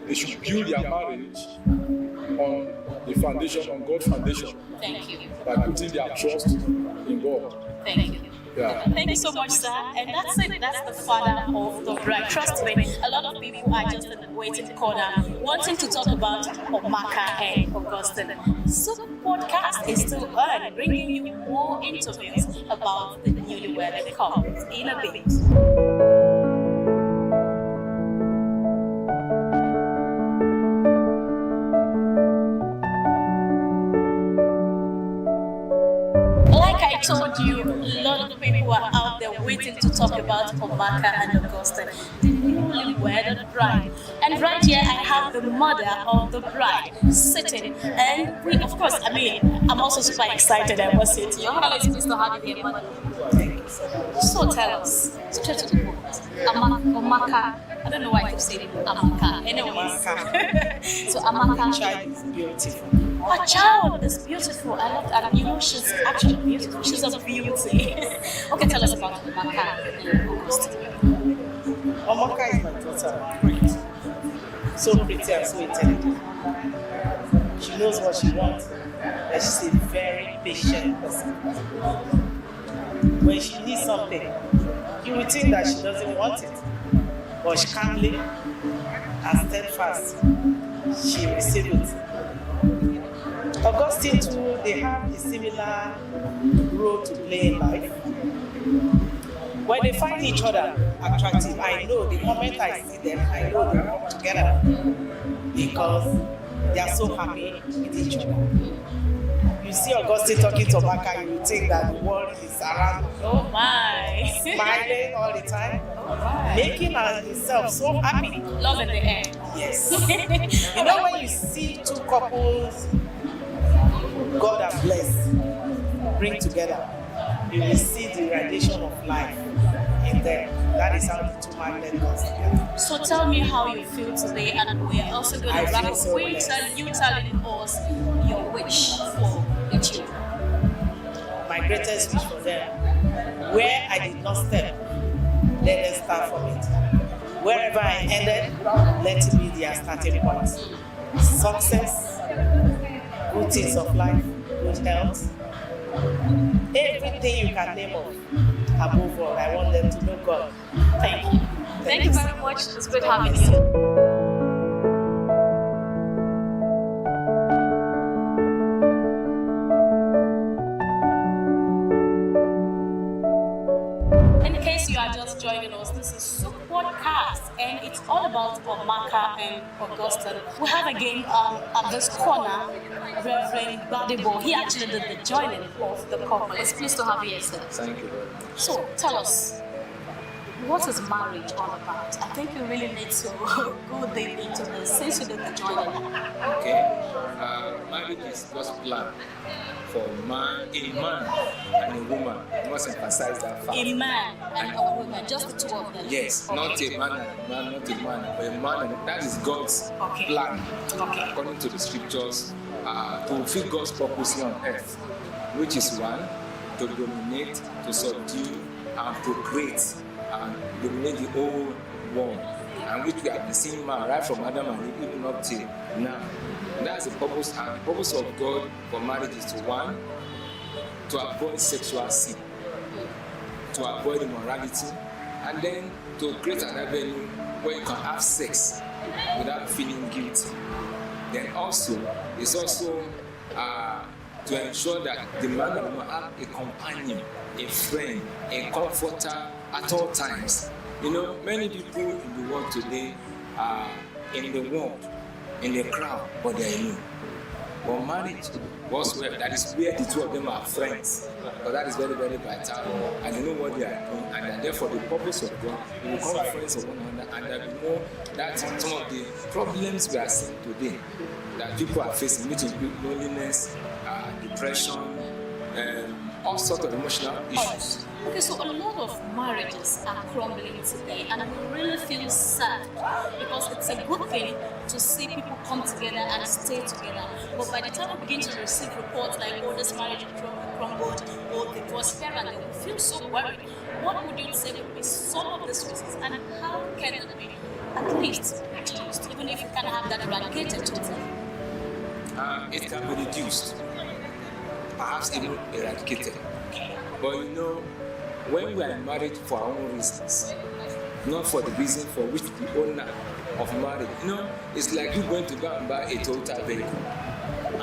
they should build their marriage on the foundation, on God's foundation. Thank you. By putting their trust in God. Thank you. Yeah. Thank you so much, sir. And that's it. That's the father of the bride. Trust me, a lot of people are just in the waiting corner, wanting to talk about Omaka and Augustine. Souq podcast is still on, bringing you more interviews about the newlywed couples in a bit. Like I told you, a lot of people are out there waiting to talk about Omaka and Augustine, the newly wedded bride. And right here, I have the mother of the bride sitting. And we, of course, I'm also super excited, I must say to you. How is it to have you here, mother? Thank you so much. So tell us, straight to the point, Omaka, I don't know why I keep saying Amaka. Anyways. So Amaka. The child is beautiful. A child is beautiful. I love that. You know, she's actually beautiful. She's a beauty. Okay, tell us about Amaka and Augustine. Omaka is my daughter. So pretty and so intelligent. She knows what she wants, and she's a very patient person. When she needs something, you would think that she doesn't want it, but she calmly and steadfast, she receives it. Augustine too, they have a similar role to play in life. When they find each other attractive, I know the moment I see them, I know they work together because they are so happy with each other. You see Augustine talking to Omaka, you will think that the world is around. Oh my! Smiling all the time, making himself so happy. Love in the air. Yes. You know when you see two couples God has blessed, bring together, you will see the radiation of life in them. That is how the two magnets comes together. So tell me how you feel today, and we are also going to wrap up with you telling us your wish for the children. My greatest wish for them, where I did not step, let them start from it. Wherever I ended, let it be their starting point. Success, good things of life, good health, everything you can name of. Above all, I want them to know God. Thank you. Thank you very much. It's good having you. Joining us. This is Souq podcast, and it's all about Omaka and Augustine. We have again at this corner Reverend Badebo. He actually did the joining of the couple. It's pleased to have you here, sir. Thank you very much. So tell us, what is marriage all about? I think you really need to go deep into this since you did the joining. Okay, marriage is God's plan for a man and a woman. I must emphasize that fact. A man and a woman, just the two of them. Yes, not a man and a man, not a man, but a man, and that is God's plan. Okay. According to the scriptures, to fulfill God's purpose here on earth, which is one, to dominate, to subdue, and procreate, and dominate the whole world, and which we have been seeing right from Adam and Eve even up till now. That's the purpose, and the purpose of God for marriage is to one, to avoid sexual sin, to avoid immorality, and then to create an avenue where you can have sex without feeling guilty. Then also, it's also to ensure that the man and woman have a companion, a friend, a comforter at all times. You know, many people in the world today are in the world, in the crowd, but they are alone. But marriage was where that is where the two of them are friends. But that is very, very vital. And they know what they are doing, and therefore the purpose of God will become friends of one another, and that we know that some of the problems we are seeing today that people are facing, which include loneliness, depression, all sorts of emotional issues. Okay, so a lot of marriages are crumbling today, and we really feel sad because it's a good thing to see people come together and stay together. But by the time we begin to receive reports like, oh, this marriage crumbled, or the divorce here and there, we feel so worried. What would you say would be some of these reasons, and how can it be at least reduced, even if you can have that eradicated totally? It can be reduced, perhaps even eradicated. But you know, when we are married for our own reasons, not for the reason for which the owner of marriage, it's like you going to go and buy a Toyota vehicle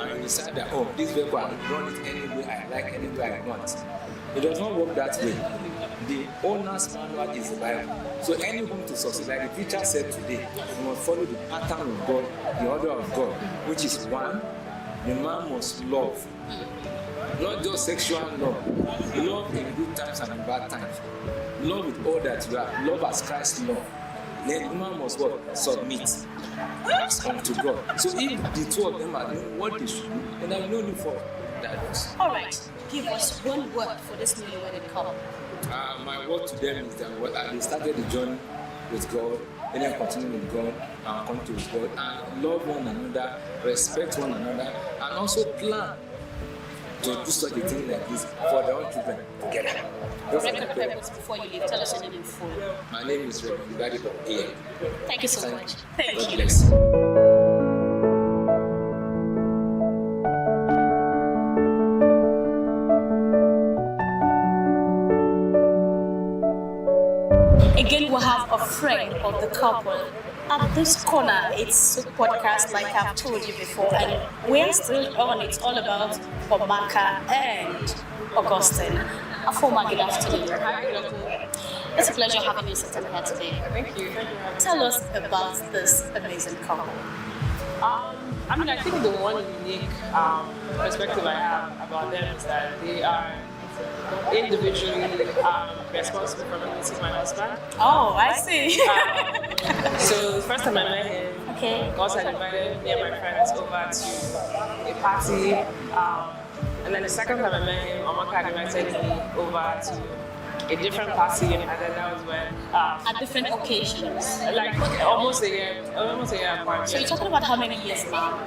and you decide that, oh, this vehicle I will run it any way I like, any way I want. It does not work that way. The owner's manual is the Bible. So any home to succeed, like the teacher said today, you must follow the pattern of God, the order of God, which is one, the man must love. Not just sexual love. Love in good times and in bad times. Love with all that you are. Love as Christ loved. Then the man must what? Submit unto God. So if the two of them are doing what they should do, then there will no need for divorce. All right, give us one word for this newlywed couple. My word to them is that they started the journey with God, and then continue with God, and come to God, and love one another, respect one another, and also plan to do such a thing like this for their own children together. Record purpose before you leave. Tell us your name in full. My name is Reverend Gadibo A. Thank you so much. Thank God you. bless. Again, we have a friend of the couple. At this corner, it's Souq podcast, like I've told you before, and we're still on. It's all about Omaka and Augustine. A former good afternoon. It's a pleasure having you sitting here today. Thank you. Tell us about this amazing couple. I think the one unique perspective I have about them is that they are individually responsible for meeting my husband. Oh, I see. So the first time I met him, God had invited me and my friends over to a party. And then the second time I met him, Omaka had invited me over to a different party, and then that was when At different occasions. like almost a year apart. So you're talking about how many years now?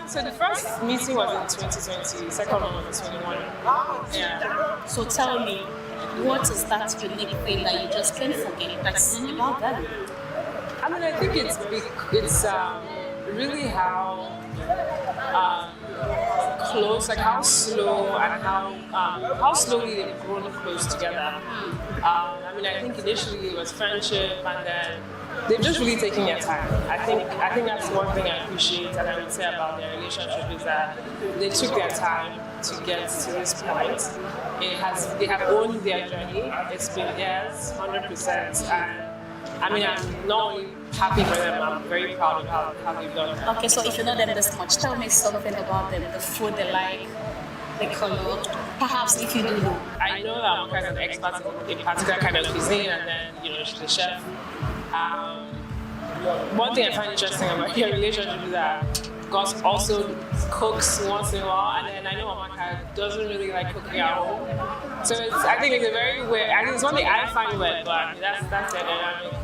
So the first meeting was in 2020, the second one was in 21. Yeah. So tell me, what is that unique thing that you just can't forget that's about them? I think it's really how close, like how slow and how slowly they've grown close together. I think initially it was friendship, and then they've just really taken their time. I think that's one thing I appreciate, and I would say about their relationship is that they took their time to get to this point. They have owned their journey. It's been years, 100%, and I'm not only happy for them, I'm very proud of how they've done it. Okay, so if you know them this much, tell me something about them, the food they like, the color, perhaps if you do know. I know that I'm kind of expert in a particular kind of cuisine, and then, she's a chef. One thing I find interesting about your relationship is that Gus also cooks once in a while, and then I know Omaka doesn't really like cooking at home. So I think it's a very weird, it's one thing I find weird, but that's it.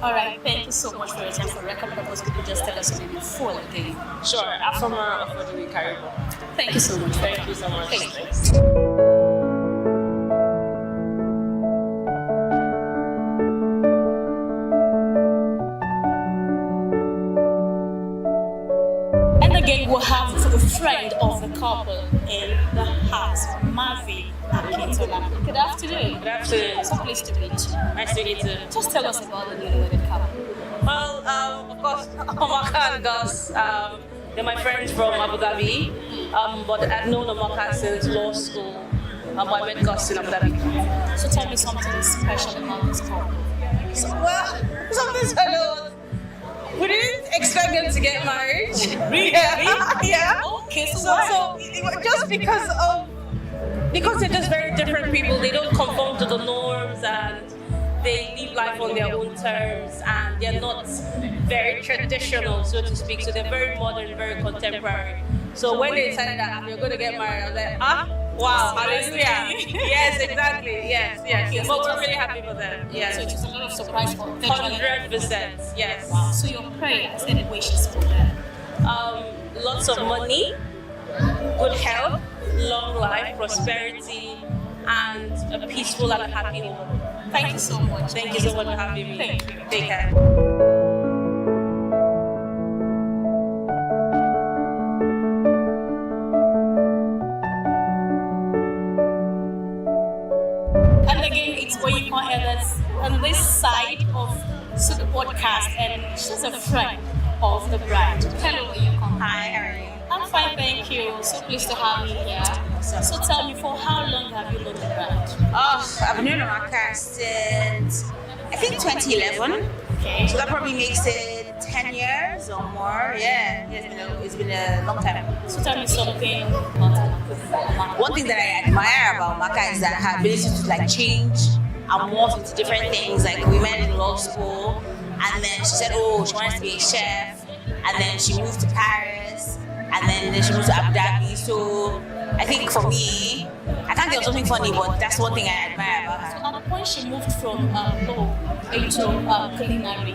All right, thank you so much for your time. For record purpose, could you just tell us your name full again? Sure, Afama Ofodili Karibo. Thank you so much. Thank you so much. Thanks. Again, we'll have a friend of the couple in the house, Mavi Akintola. Good afternoon. Good afternoon. So pleased to meet you. Nice to meet you. Just tell us about the newlywed couple. Well, of course, Omaka and Gus, they're my friends from Abu Dhabi, but I've known Omaka since law school. I met Gus in Abu Dhabi. So tell me something special about this couple. Something special. We didn't expect them to get married. Really? Yeah. Okay, So just because they're just very different people, they don't conform to the norms, and they live life on their own terms, and they're not very traditional, so to speak. So they're very modern, very contemporary. So when they decided that they're going to get married, I was like, wow, hallelujah. Yes, exactly. Yes. But we're really happy for them. Yes. So it was a lot of surprise for them. 100%. Yes. Wow. So your prayers and wishes for them? Lots of money, good health, long life, prosperity, and a peaceful and happy home. Thank you so much. Thank you so much for having me. Thank you. Take care. on this side of Souq podcast, and she's a friend of the bride. Hello, Yoko. Hi, how are you? I'm fine, thank you. So pleased to have you here. So tell me, for how long have you known the bride? Oh, I've known Amaka since I think 2011. Okay. So that probably makes it 10 years or more. Yeah, it's been a long time. So tell me something about Amaka. One thing that I admire about Amaka is that her ability to like change and morph into different things. Like we met in law school, and then she said, oh, she wants to be a chef, and then she moved to Paris, and then she moved to Abu Dhabi. So I think for me, I can't think of something funny, but that's one thing I admire about her. So at the point she moved from law into culinary,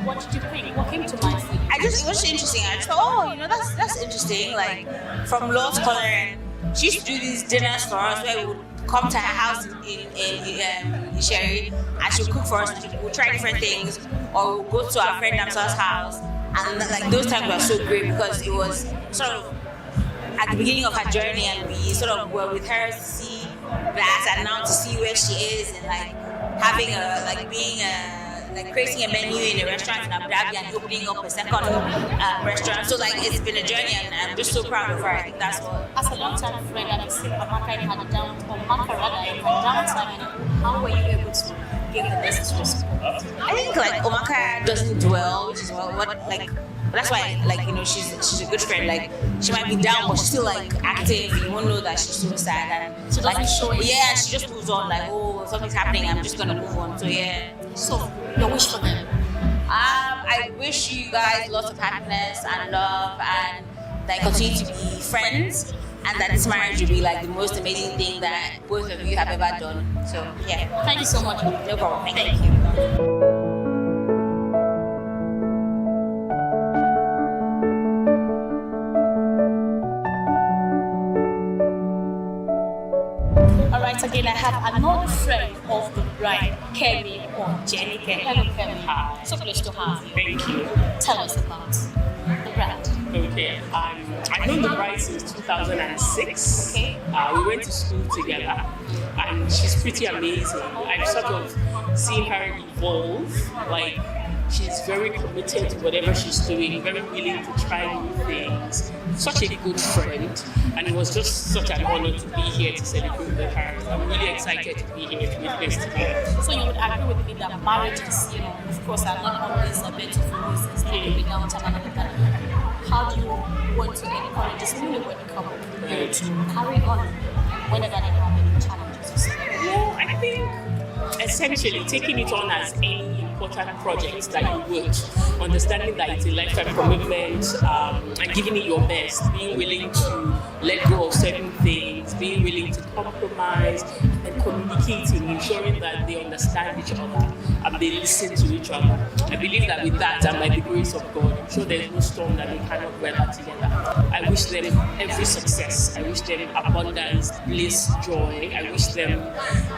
what did you think? What came to mind for you? It was interesting. I just thought, that's interesting. Like from law to culinary, she used to do these dinners for us where we would come to her house in Sherry, and she would cook for us. And we would try different things, or we'd go to our friend Namsa's house, and like those times were so great because it was sort of at the beginning of her journey, and we sort of were with her to see that, and now to see where she is, and like having creating a menu in a restaurant in Abu Dhabi and opening up a second restaurant. So like it's been a journey, and I'm just so proud of her. I think that's what. As a long-time friend, and I see Amaka in her downtime, how were you able to give the necessary support? I think like Amaka doesn't dwell, which is that's why she's a good friend. Like she might be down, but she's still like active. You won't know that she's so sad, and she doesn't show it. Yeah, she just moves on. Like, oh, something's happening, I'm just gonna move on. So yeah. So your wish for them? I wish you guys lots of happiness and love, and that you continue to be friends, and that this marriage will be like the most amazing thing that both of you have ever done. So yeah. Thank you so much. No problem. Thank you. Again, I have another friend of the bride, Kemi or Jenny. Hello, Kemi. Hi. So pleased to have you. Thank you. Tell us about the bride. Okay. I've known the bride since 2006. Okay. We went to school together, and she's pretty amazing. I've sort of seen her evolve. Like, she's very committed to whatever she's doing, very willing to try new things. Such a good friend, and it was just such an honor to be here to celebrate with her. I'm really excited to be here to witness today. So you would agree with me that marriages, of course, are not always a beautiful roses. They can be down to another time. How do you want to encourage this newlywed couple to carry on whenever they have any challenges? Well, I think essentially taking it on as any important project that you would, understanding that it's a lifetime commitment, and giving it your best, being willing to let go of certain things, being willing to compromise, and communicating, ensuring that they understand each other and they listen to each other. I believe that with that and by the grace of God, I'm sure there's no storm that they cannot weather together. I wish them every success. I wish them abundance, bliss, joy. I wish them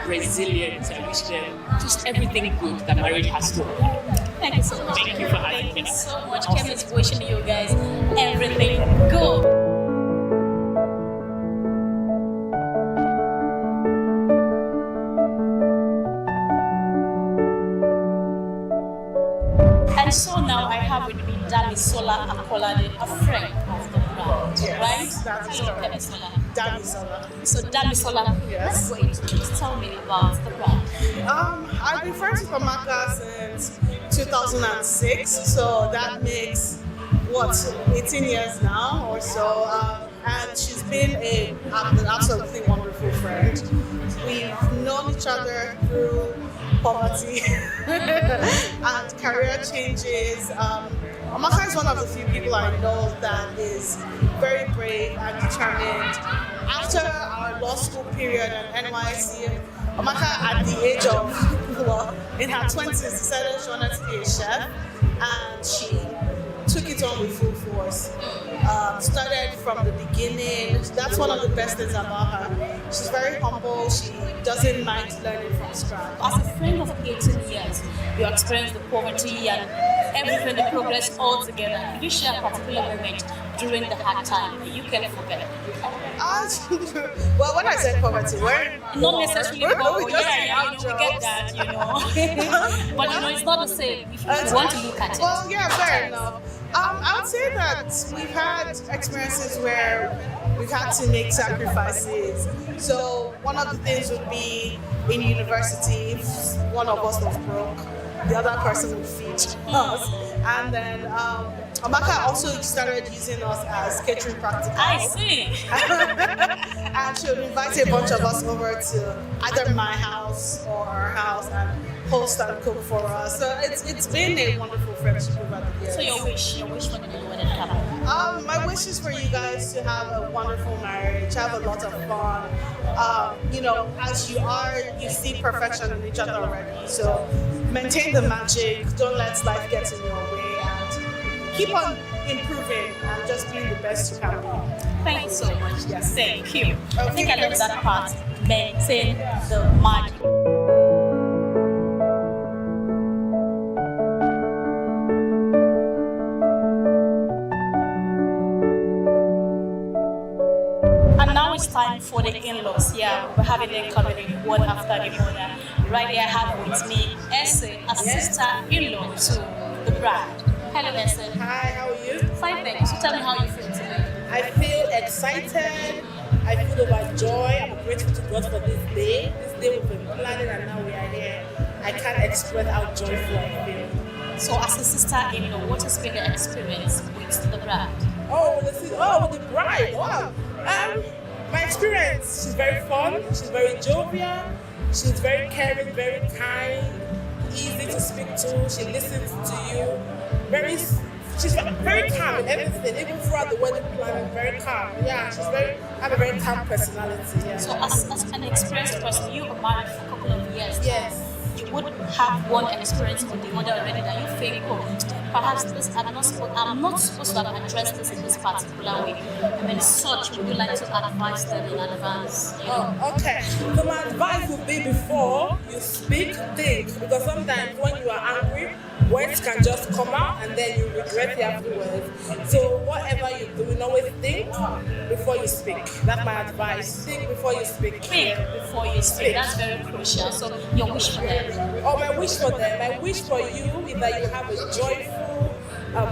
resilience. I wish them just everything good that marriage has to offer. Thank you so much. Thank you for having me. Thank you so much. Kemi is wishing you guys everything good. And so now I have with me Damisola Akolade, a friend of the bride, right? That's Damisola. Damisola. So Damisola, Yes. let's go into this. Tell me about the bride. I've been friends with Amaka since 2006, so that makes 18 years now or so. And she's been an absolutely wonderful friend. We've known each other through poverty and career changes. Amaka is one of the few people I know that is very brave and determined. After our law school period at NYC, Amaka, at the age of, in her 20s, decided she wanted to be a chef, and she took it on with full force. Started from the beginning. That's one of the best things about her. She's very humble. She doesn't mind learning from scratch. As a friend of 18 years, you experienced the poverty and everything, the progress all together. Could you share a particular moment during the hard time that you can forget? Well, when I said poverty, we're not necessarily poor. we just We get that, but it's not the same if you want to look at it. Well, yeah, fair enough. I would say that we've had experiences where we've had to make sacrifices. So one of the things would be in university, if one of us was broke, the other person would feed us. And then Amaka also started using us as catering practicals. I see. And she would invite a bunch of us over to either my house or her house and host and cook for us. So it's been a wonderful friendship over the years. So your wish for the new wedding couple? My wish is for you guys to have a wonderful marriage, have a lot of fun. As you are, you see perfection in each other already. So maintain the magic, don't let life get in your way, and keep on improving and just being the best you can be. Thank you so much. Yes. Thank you. I think I love that part. Maintain the magic. And now it's time for the in-laws. Yeah, we're having them coming in one after the other. Right here I have with me Essie, a sister-in-law to the bride. Hello, Essie. Hi, how are you? Fine, thanks. So tell me how you feel today. I feel excited. I feel overjoyed. I'm grateful to God for this day. This day we've been planning and now we are here. I can't express how joyful I feel. So as a sister-in-law, what has been the experience with the bride? With the bride. Wow. My experience, she's very fun, she's very jovial, she's very caring, very kind, easy to speak to, she listens to you, she's very calm in everything, even throughout the wedding planning, very calm. Yeah, have a very calm personality. Yeah. So as an experienced person, you were married for a couple of years. Yes. You would have one experience with the other already that you think, perhaps I'm not supposed to have addressed this in this particular way. I mean, such would you like to advise them in advance? Okay. So my advice would be before you speak, think, because sometimes when you are angry, words can just come out and then you regret it afterwards. So whatever you do, always think before you speak. That's my advice. Think before you speak. Think before you speak. That's very crucial. So your wish for them? My wish for them. My wish for you is that you have a joyful,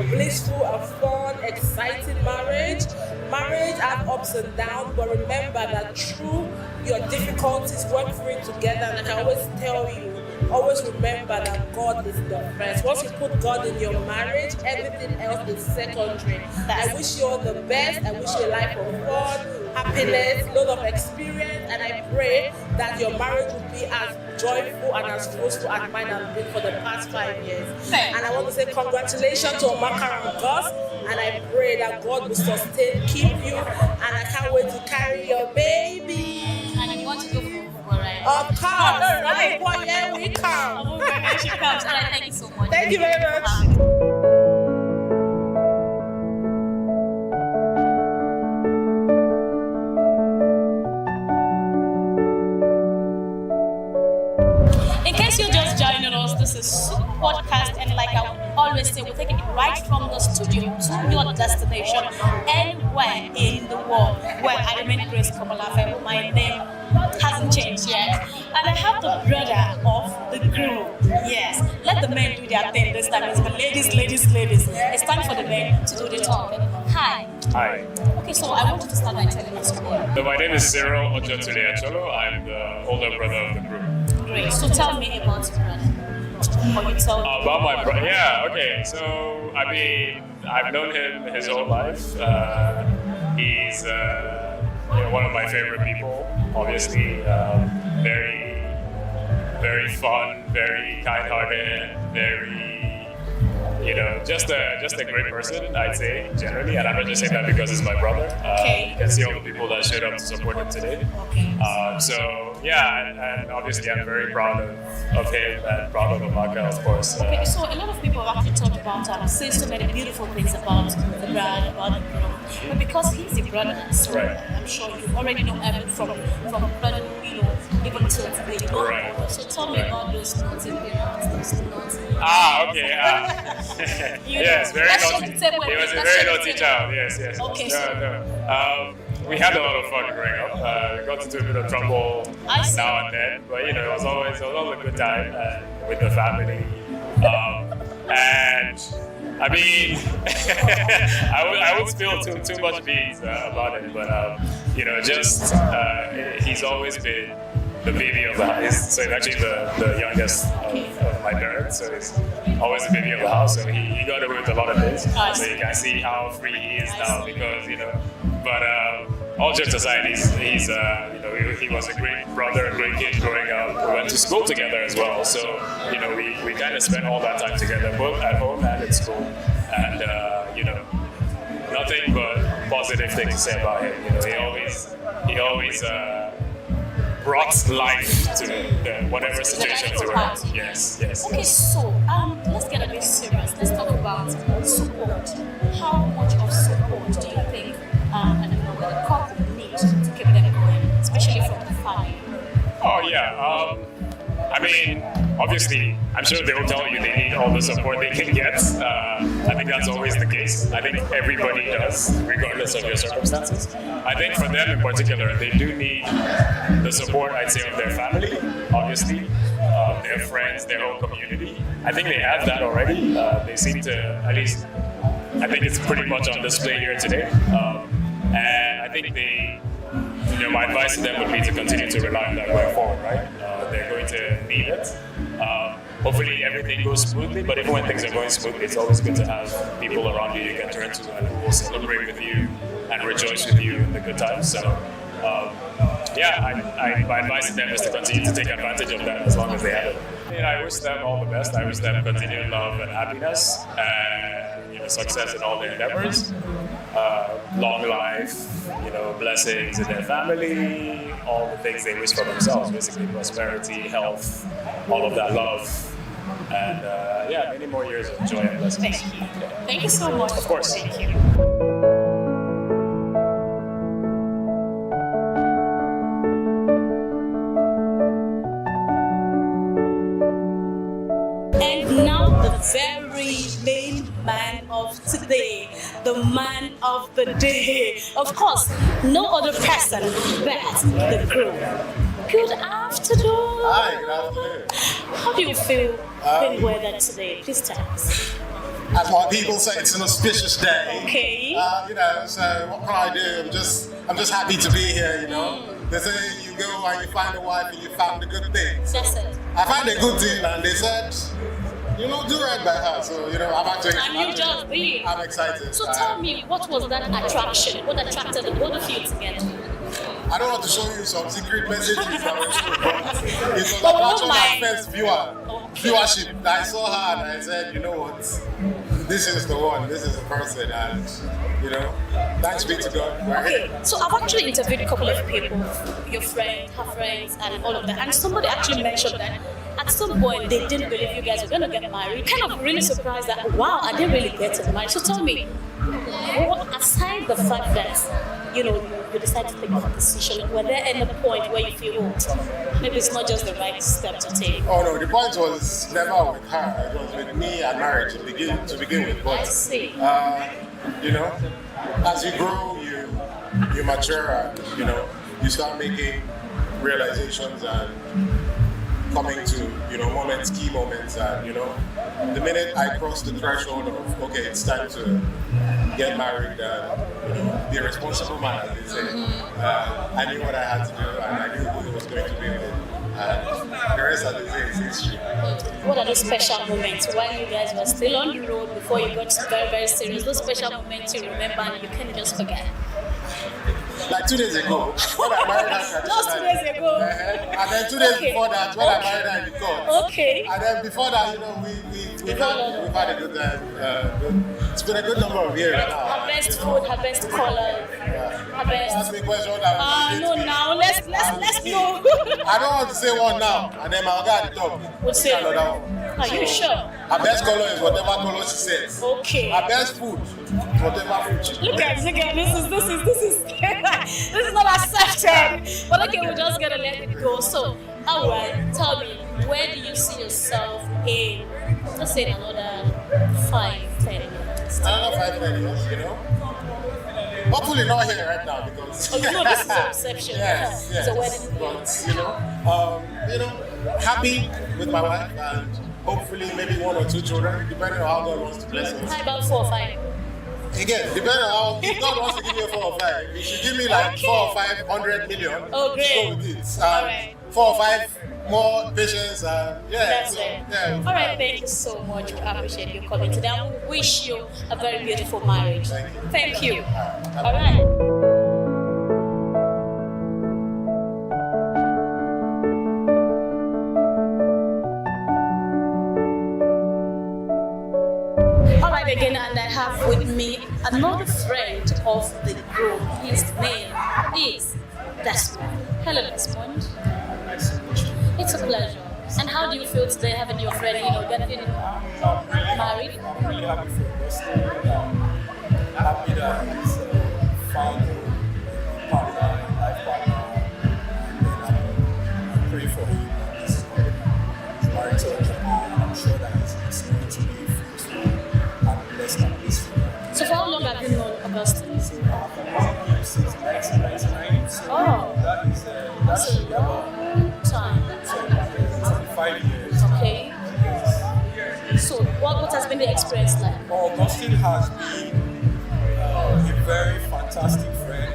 blissful, fun, exciting marriage. Marriage has ups and downs, but remember that through your difficulties, work through it together. And I can always tell you, always remember that God is the first. Once you put God in your marriage, everything else is secondary. I wish you all the best. I wish you a life of fun, happiness, lot of experience, and I pray that your marriage will be as joyful and as fruitful as mine has been for the past 5 years. And I want to say congratulations to Omaka and Gus, and I pray that God will sustain, keep you, and I can't wait to carry your baby. And you want to go for right? Of course. Right. Here we come. When she comes. All right, thank you so much. Thank you very much. In case you're just joining us, this is Souq Podcast, and like I always say, we're taking it right from the studio to your destination, anywhere in the world. Well, I remain Grace Komolafe. My name hasn't changed yet, and I have the brother of the groom. Yes, let the men do their thing this time. It's the ladies. It's time for the men to do the talking. Hi. Hi. Okay, so I want you to start by telling us your name. So my name is Cyril Ojotuleacholo. I'm the older brother of the group. Great. So tell me about your brother. Or you tell me. About my brother? Yeah, okay. So, I mean, I've known him his whole life. He's one of my favorite people. Obviously, very fun, very kind-hearted, very, just a great person, I'd say, generally. And I'm not just saying that because he's my brother. Okay. You can see all the people that showed up to support him today. Okay. And obviously I'm very proud of him and proud of Amaka, of course. Okay, so a lot of people have actually talked about say so many beautiful things about the bride, about the groom. But because he's your brother, so Right. I'm sure you already know everything from brother, even to today. Right. So tell me about those naughty parents, those naughty. Okay. You Yes, know, very let's naughty. shake the table. He was a Let's very shake the naughty table. child. Yes. Okay, No. We had a lot of fun growing up. Got into a bit of trouble I see. now and then, but it was always a good time with the family. And I mean, I won't spill too much beans about it, but he's always been the baby of the house. So he's actually the youngest of my parents, so he's always the baby of the house. So he got away with a lot of things. So you can see how free he is now because But all jokes aside, he was a great brother, a great kid growing up. We went to school together as well, so we kind of spent all that time together, both at home and at school, and nothing but positive things to say about him. He always brought life to whatever situation we were in. Yes. Okay, so let's get a bit serious. Let's talk about support. How much of support do you think the couple need to keep them going, especially from the family? Oh yeah. I mean, obviously, I'm sure they will tell you they need all the support they can get. I think that's always the case. I think everybody does, regardless of your circumstances. I think for them in particular, they do need the support, I'd say, of their family, obviously, their friends, their own community. I think they have that already. They seem to, at least, I think it's pretty much on display here today. And I think my advice to them would be to continue to rely on that going forward, right? They're going to need it. Hopefully everything goes smoothly, but even when things are going smoothly, it's always good to have people around you can turn to and who will celebrate with you and rejoice with you in the good times. So, my advice to them is to continue to take advantage of that as long as they have it. I wish them all the best. I wish them continued love and happiness and success in all their endeavors. Long life, blessings in their family, all the things they wish for themselves, basically prosperity, health, all of that love, and many more years of joy and blessings. Thank you so much. Of course. Thank you. And now the very main man of today, the man of the day. Of course, no other person but the groom. Good afternoon. Hi, good afternoon. How do you feel in weather today? Please tell us. As my people say, it's an auspicious day. Okay. So what can I do? I'm just happy to be here, They say you go and you find a wife and you found a good thing. That's it. I found a good thing and they said, do right by her. So, I'm actually I'm excited. So tell me, what was that attraction? What attracted the both of you together? I don't want to show you some secret messages that were true, but it was my first viewership. I saw her and I said, you know what? This is the one, this is the person, and thanks be to God. Okay, so I've actually interviewed a couple of people, your friend, her friends, and all of that, and somebody actually mentioned that at some point they didn't believe you guys were going to get married. Kind of really surprised that, wow, I didn't really get married. So tell me, aside the fact that, you decided to take that decision, were there any point where you feel, maybe it's not just the right step to take? Oh no, the point was never with her. It was with me and marriage to begin with. But, I see. As you grow, you mature and, you start making realizations and coming to, key moments and, the minute I crossed the threshold of, okay, it's time to get married and, be a responsible man, as they say. I knew what I had to do and I knew who it was going to be with. And the rest of the day is history. What are those special moments while you guys were still on the road before you got very, very serious? Those special moments you remember and you can't just forget? Like 2 days ago, when I married her. Just 2 days ago. And then 2 days before that, when I married her in the court. Okay. And then before that, we've had a good time. It's been a good number of years now. Her best food, her best color, her best. Ask me a question that no, now let's know. I don't want to say one now, and then my guy at the top will say another one. Are you sure? Her best color is whatever color she says. Okay. Her best food whatever food you Look at this is this is not accepted. But okay, we're just gonna let it go. So, alright, tell me, where do you see yourself in, let's say, another 5-10 years? Another 5-10 years, you know. Hopefully not here right now because. Oh, you know this is a reception. Yes, yes. It's a wedding. But you know, happy with my wife and hopefully maybe 1 or 2 children, depending on how God wants to bless us. How about 4 or 5? Again, depending on how, if God wants to give me a 4 or 5, he should give me like 4 or 500 million. Oh, great. Go with it. All right. 4 or 5 more patience and That's it. Yeah. All right, thank you so much. We appreciate you coming today. I wish you a very beautiful marriage. Thank you. All right. Again, and I have with me another friend of the group. His name is Desmond. Hello, Desmond. It's a pleasure. And how do you feel today having your friend, getting married? I'm really happy for Augustine. Happy that he's found a partner, life partner, and I pray for him. He's married to a and I'm sure that he's going to be fruitful and blessed and peaceful. So for how long have you known Augustine? Since 1999. So that's a long time. 25 years. Okay. So what has been the experience like? Augustine has been a very fantastic friend.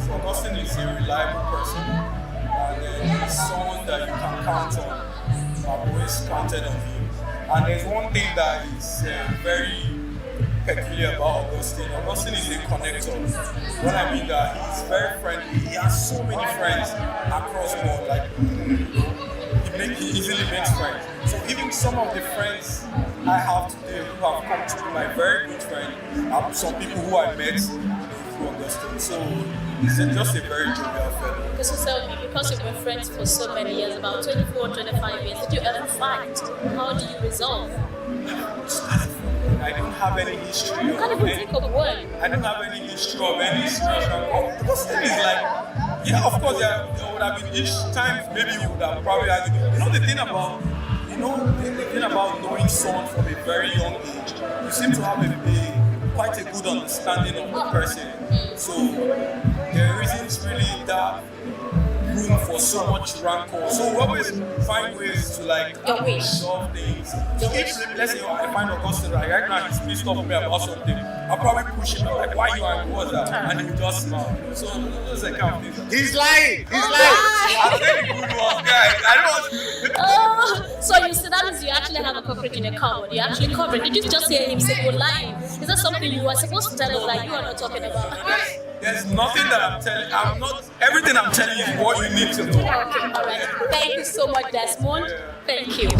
So Augustine is a reliable person and he's someone that you can count on. I've always counted on him. And there's one thing that is very peculiar about Augustine. Augustine is a connector. What I mean that he's very friendly. He has so many friends across board. Like he easily makes friends. So even some of the friends I have today who have come to be my very good friend are some people who I met through Augustine. So he's just a very jovial fellow. Because you tell me, because you've been friends for so many years, about 24, 25 years, did you ever fight? How do you resolve? I don't have any history. You can't even think of one. I don't have any history of any situation. Augustine is like, yeah, of course, there would have been each time maybe you would have probably had, the thing about, the thing about knowing someone from a very young age, you seem to have quite a good understanding of the person. So there isn't really that room for so much rancor. So we always find ways to solve things. So if let's say I find Augustine right now he's pissed off with me about something, I'll probably push him like, why you angry? What's that? And he'll just smile. So those are the kind of things. He's lying! He's lying! I'm very good one, guys. I don't want to. So you said that means you actually have a cockroach in your cupboard. You're actually covered. Did you just hear him say you're lying? Is that something you are supposed to tell us that you are not talking about? There's nothing that I'm telling. I'm not. Everything I'm telling you is what you need to know. Okay, all right. Thank you so much, Desmond. Thank you.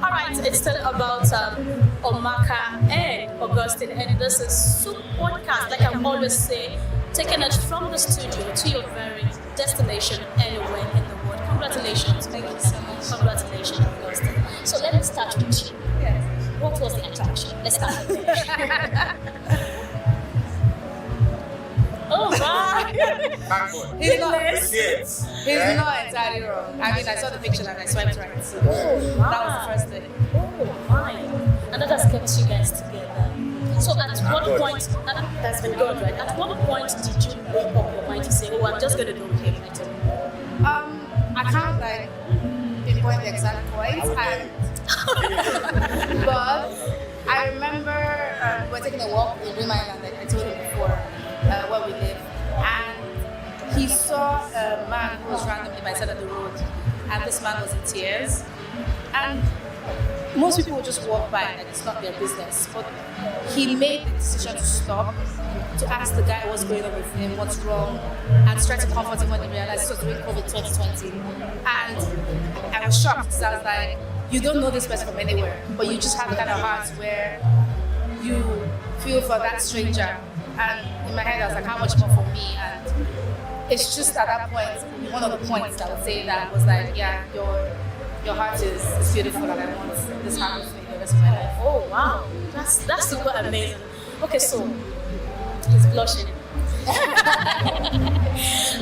All right, it's still about Omaka and Augustine, and this is Souq podcast. Like I always say, taking it from the studio to your very destination anywhere in the world. Congratulations. Thank you so much. Congratulations, Augustine. So let me start with you. Yes. What was the attraction? Let's start with there. Oh, wow. He's not entirely wrong. I mean, I saw the picture and I swiped right. So that was the first thing. Oh, my. And that has kept you guys together. So at what point, that's been good, right? At what point did you make up your mind to say, oh, I'm just going to go with him? I can't pinpoint the exact point. But I remember we were taking a walk in Green Island, like I told you before, where we live. And he saw a man who was randomly by the side of the road. And this man was in tears. And most people would just walk by and it's not their business. But he made the decision to stop, to ask the guy what's going on with him, what's wrong, and to try to comfort him when he realized this was during COVID 2020. And I was shocked because I was like, you don't know this person from anywhere, but you just have the kind of heart where you feel for that stranger. And in my head, I was like, how much more for me? And it's just at that point, one of the points I would say that was like, yeah, your heart is beautiful and I want this happen for you the rest of my life. Oh wow, that's super amazing. Okay, so he's blushing.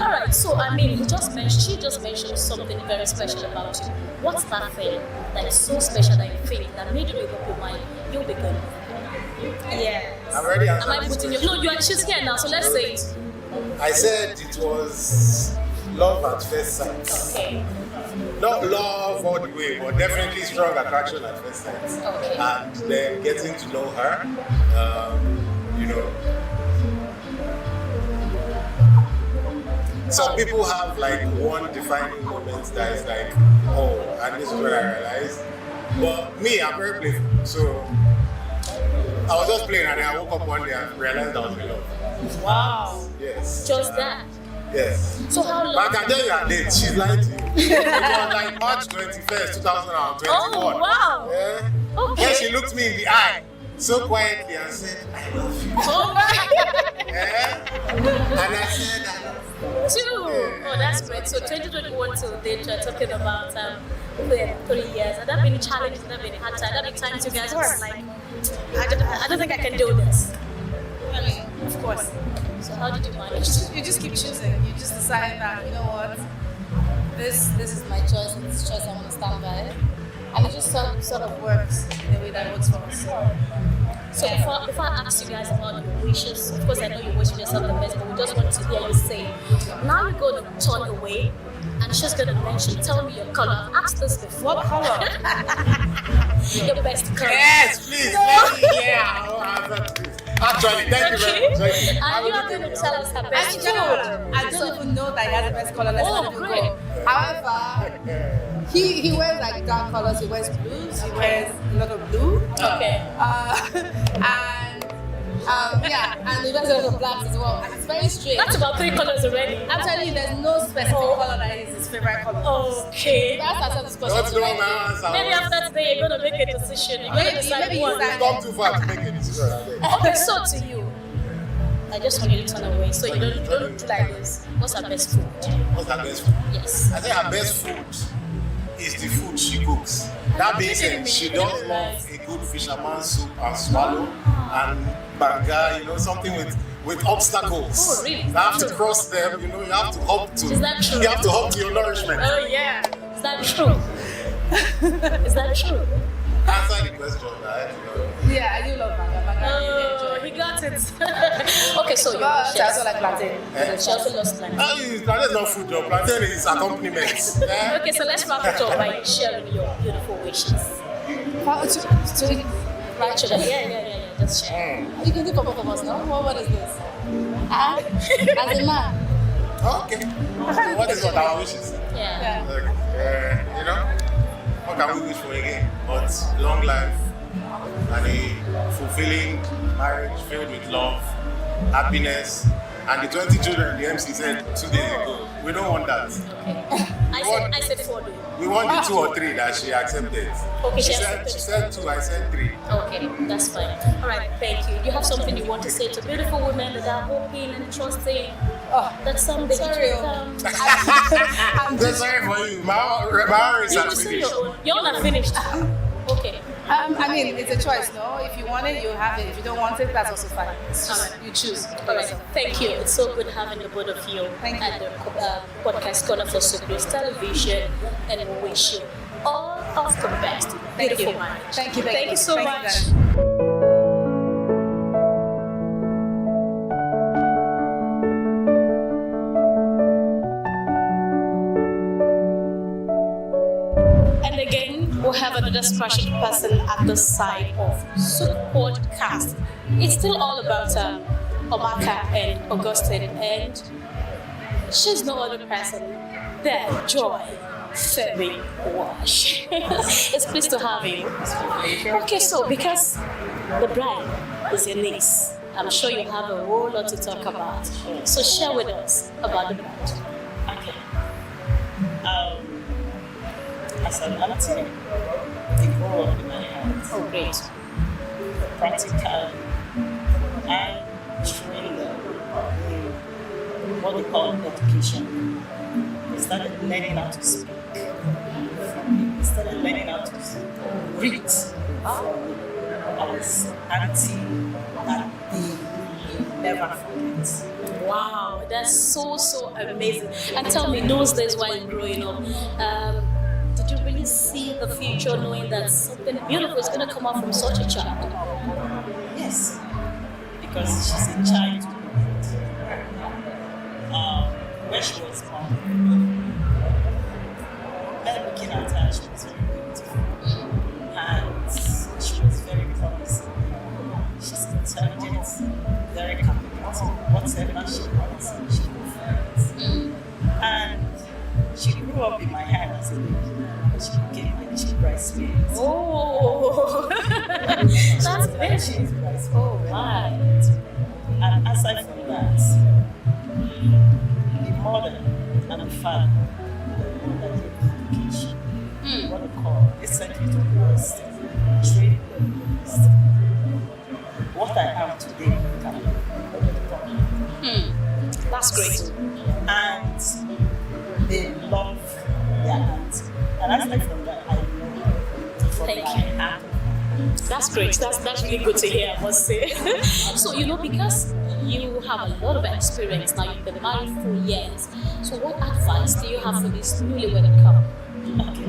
All right, so I mean, she just mentioned something very special about you. What's that thing that is so special that you think that made you make up your mind you'll be good? Yeah. I'm ready. Am I putting you? No, she's here now, so let's say it. I said it was love at first sight. Okay. Not love all the way, but definitely strong attraction at first sight. Okay. And then getting to know her, you know. Some people have like one defining moment that is like, oh, and this is what I realized. But me, I'm very playful, so I was just playing and then I woke up one day and realized I was in love. Wow. Yes. Just that. Yes. So how long? But I can tell you her date. She's lying to you. It was like March 21st, 2021. Oh wow. Yeah. Okay. Then she looked me in the eye so quietly and said, I love you. Oh my. Yeah. And I said, I love you. Oh, that's great. So 2021 till date, we're talking about 3 years. Have there been challenges? Have there been hard times? Have there been times you guys were like, I don't think I can do this? I mean, of course. So how did you manage? You just keep choosing. You just decide that, you know what, this is my choice and this choice I want to stand by it. And it just sort of works in the way that works for us. So before I ask you guys about your wishes, of course I know you're wishing yourself the best, but we just want to hear you say, now you're going to turn away and she's going to mention, tell me your color. I've asked this before. What color? Your best color. Yes, please. Actually, thank you very much. And you are going to tell us her best color. I don't even know that he has the best color. Let's not even go. However, he wears like dark colors. He wears blues. He wears a lot of blue. Okay. And he wears a lot of blacks as well. And it's very strange. That's about 3 colors already. I'm telling you, there's no specific color that is his favorite color. Okay. That's answer this question. Maybe after today you're going to make a decision. You're going to decide one. Come too far to make a decision. Okay, so to you, I just want you to turn away. So you don't do like this. What's her best food? What's her best food? Yes. I think her best food is the food she cooks. That being said, she does love a good fisherman's soup and swallow and banga, you know, something with obstacles. Oh, really? You have to cross them, you know, you have to hop to. Is that true? You have to hop to your nourishment. Oh yeah. Is that true? Is that true? Answer the question, right? Yeah, I do love banga. Oh, he got it. Okay, so you I also like plantain. She also loves plantain. Plantain is not food, though. Plantain is accompaniment. Okay, so let's wrap it up by sharing your beautiful wishes. Actually, yeah. Just share. You can do for both of us, no? What is this? As a man. Okay. So what is what our wishes? Yeah. Like, you know, what can we wish for again? But long life and a fulfilling marriage filled with love, happiness, and the 20 children the MC said 2 days ago. We don't want that. Okay. I said 4 days. We want the 2 or 3 that she accepted. Okay, she said 2, I said 3. Okay, that's fine. All right, thank you. You have something you want to say to beautiful women that are hoping and trusting that someday Sorry. will come. I'm just sorry for you. My worries are finished. Your own are finished. Okay. I mean, it's a choice, no? If you want it, you have it. If you don't want it, that's also fine. It's just, you choose. All right. Thank you. It's so good having the both of you at the podcast corner for Souq News Television, and we wish you all of the best. Beautiful marriage. Thank you. Thank you so much. And again, we'll have another special person at the side of Souq Podcast. It's still all about Omaka and Augustine, and she's no other person than Joy Femi Wash. It's pleased to have you. Okay, so because the bride is your niece, I'm sure you have a whole lot to talk about. So share with us about the bride. Okay. As an auntie, they grow up in my heart. Oh, great. Practical and showing them what they call education. They started learning how to speak. They started learning how to read from our auntie that they never forget. Wow, that's so amazing. And tell me, those days while growing up, did you really see the future knowing that something beautiful is going to come out from such a child? Yes, because she's a child. When she was born, looking at her, she was very beautiful. And she was very promising. She's intelligent, very capable. Whatever she wants, she will find. And she grew up in my hand as a baby. She became my chief bridesmaid. Oh, that's very chief bridesmaid. Oh, my. And aside from that, the mother and the father, the one that gave education, what they call essentially to the West, trained the West. What I am today can be. That's great. And they love their auntie. And aside from that, I know from my heart. That's great. That's really good to hear, I must say. So, because you have a lot of experience now, you've been married for years. So what advice do you have for this newlywed couple? Okay.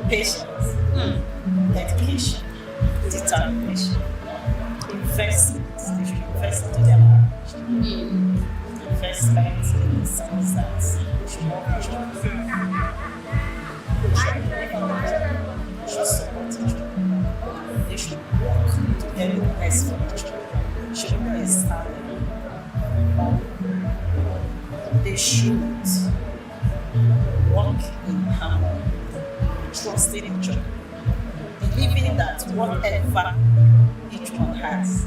Patience, dedication, determination. Investment. They should invest into their marriage. Investment in the sense that they should love each other. They should support each other. They should work to get the best for each other. They should be established. They should work in harmony, trusting each other, believing that whatever each one has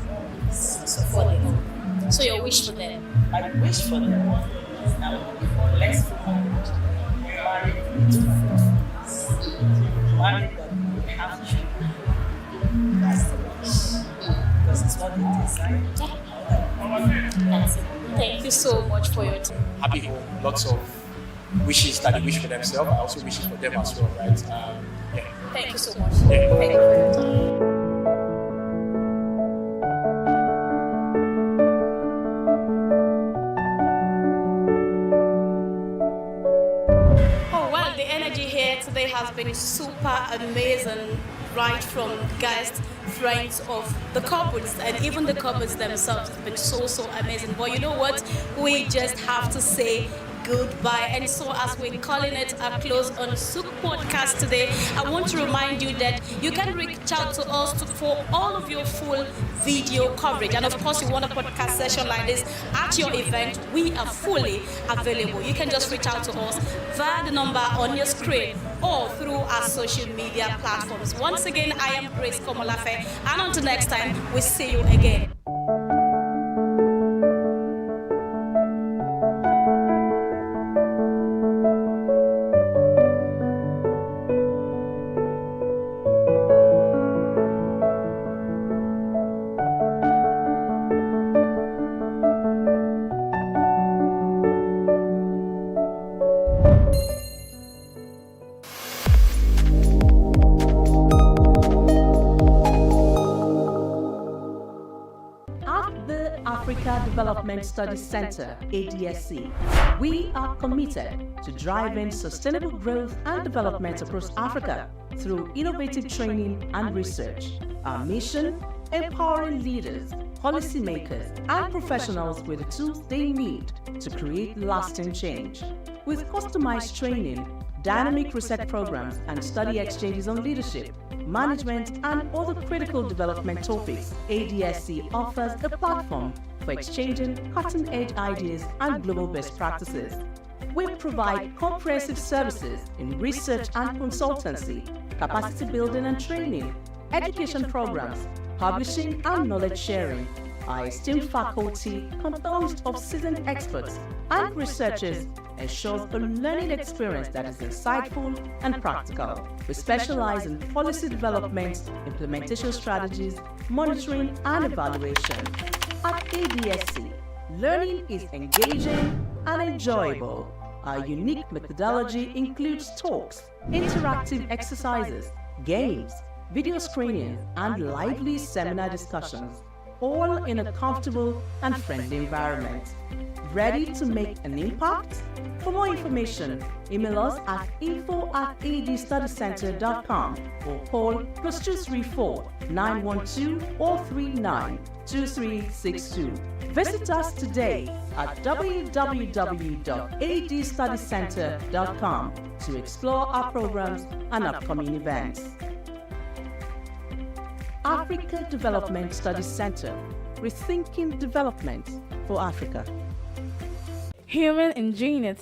is for them. So your wish for them? My wish for them is that we will be blessed for married with families, married that we will have children. That's the wish. Because it's what they desire. That's it. Thank you so much for your time. Happy home, lots of wishes that they wish for themselves. I also wish it for them as well, right? Thank you so much. Yeah. Thank you for your time. Oh, well, the energy here today has been super amazing, right from guests, friends of the couples, and even the couples themselves. It's been so amazing. But you know what? We just have to say goodbye. And so as we're calling it a close on Souq podcast today, I want to remind you that you can reach out to us for all of your full video coverage. And of course, you want a podcast session like this at your event, we are fully available. You can just reach out to us via the number on your screen or through our social media platforms. Once again, I am Grace Komolafe, and until next time, we'll see you again. Development Studies Center, ADSC. We are committed to driving sustainable growth and development across Africa through innovative training and research. Our mission: empowering leaders, policymakers, and professionals with the tools they need to create lasting change. With customized training, dynamic research programs, and study exchanges on leadership, management, and other critical development topics, ADSC offers a platform for exchanging cutting-edge ideas and global best practices. We provide comprehensive services in research and consultancy, capacity building and training, education programs, publishing and knowledge sharing. Our esteemed faculty, composed of seasoned experts and researchers, ensures a learning experience that is insightful and practical. We specialize in policy development, implementation strategies, monitoring, and evaluation. At ADSC, learning is engaging, and enjoyable. Our unique methodology includes talks, interactive exercises, games, video screenings, and lively seminar discussions, all in a comfortable and friendly environment. Ready to make an impact? For more information, email us at info@adstudycenter.com or call +234 912 039 2362. Visit us today at www.adstudycenter.com to explore our programs and upcoming events. Africa Development Studies Center, rethinking development for Africa. Human ingenuity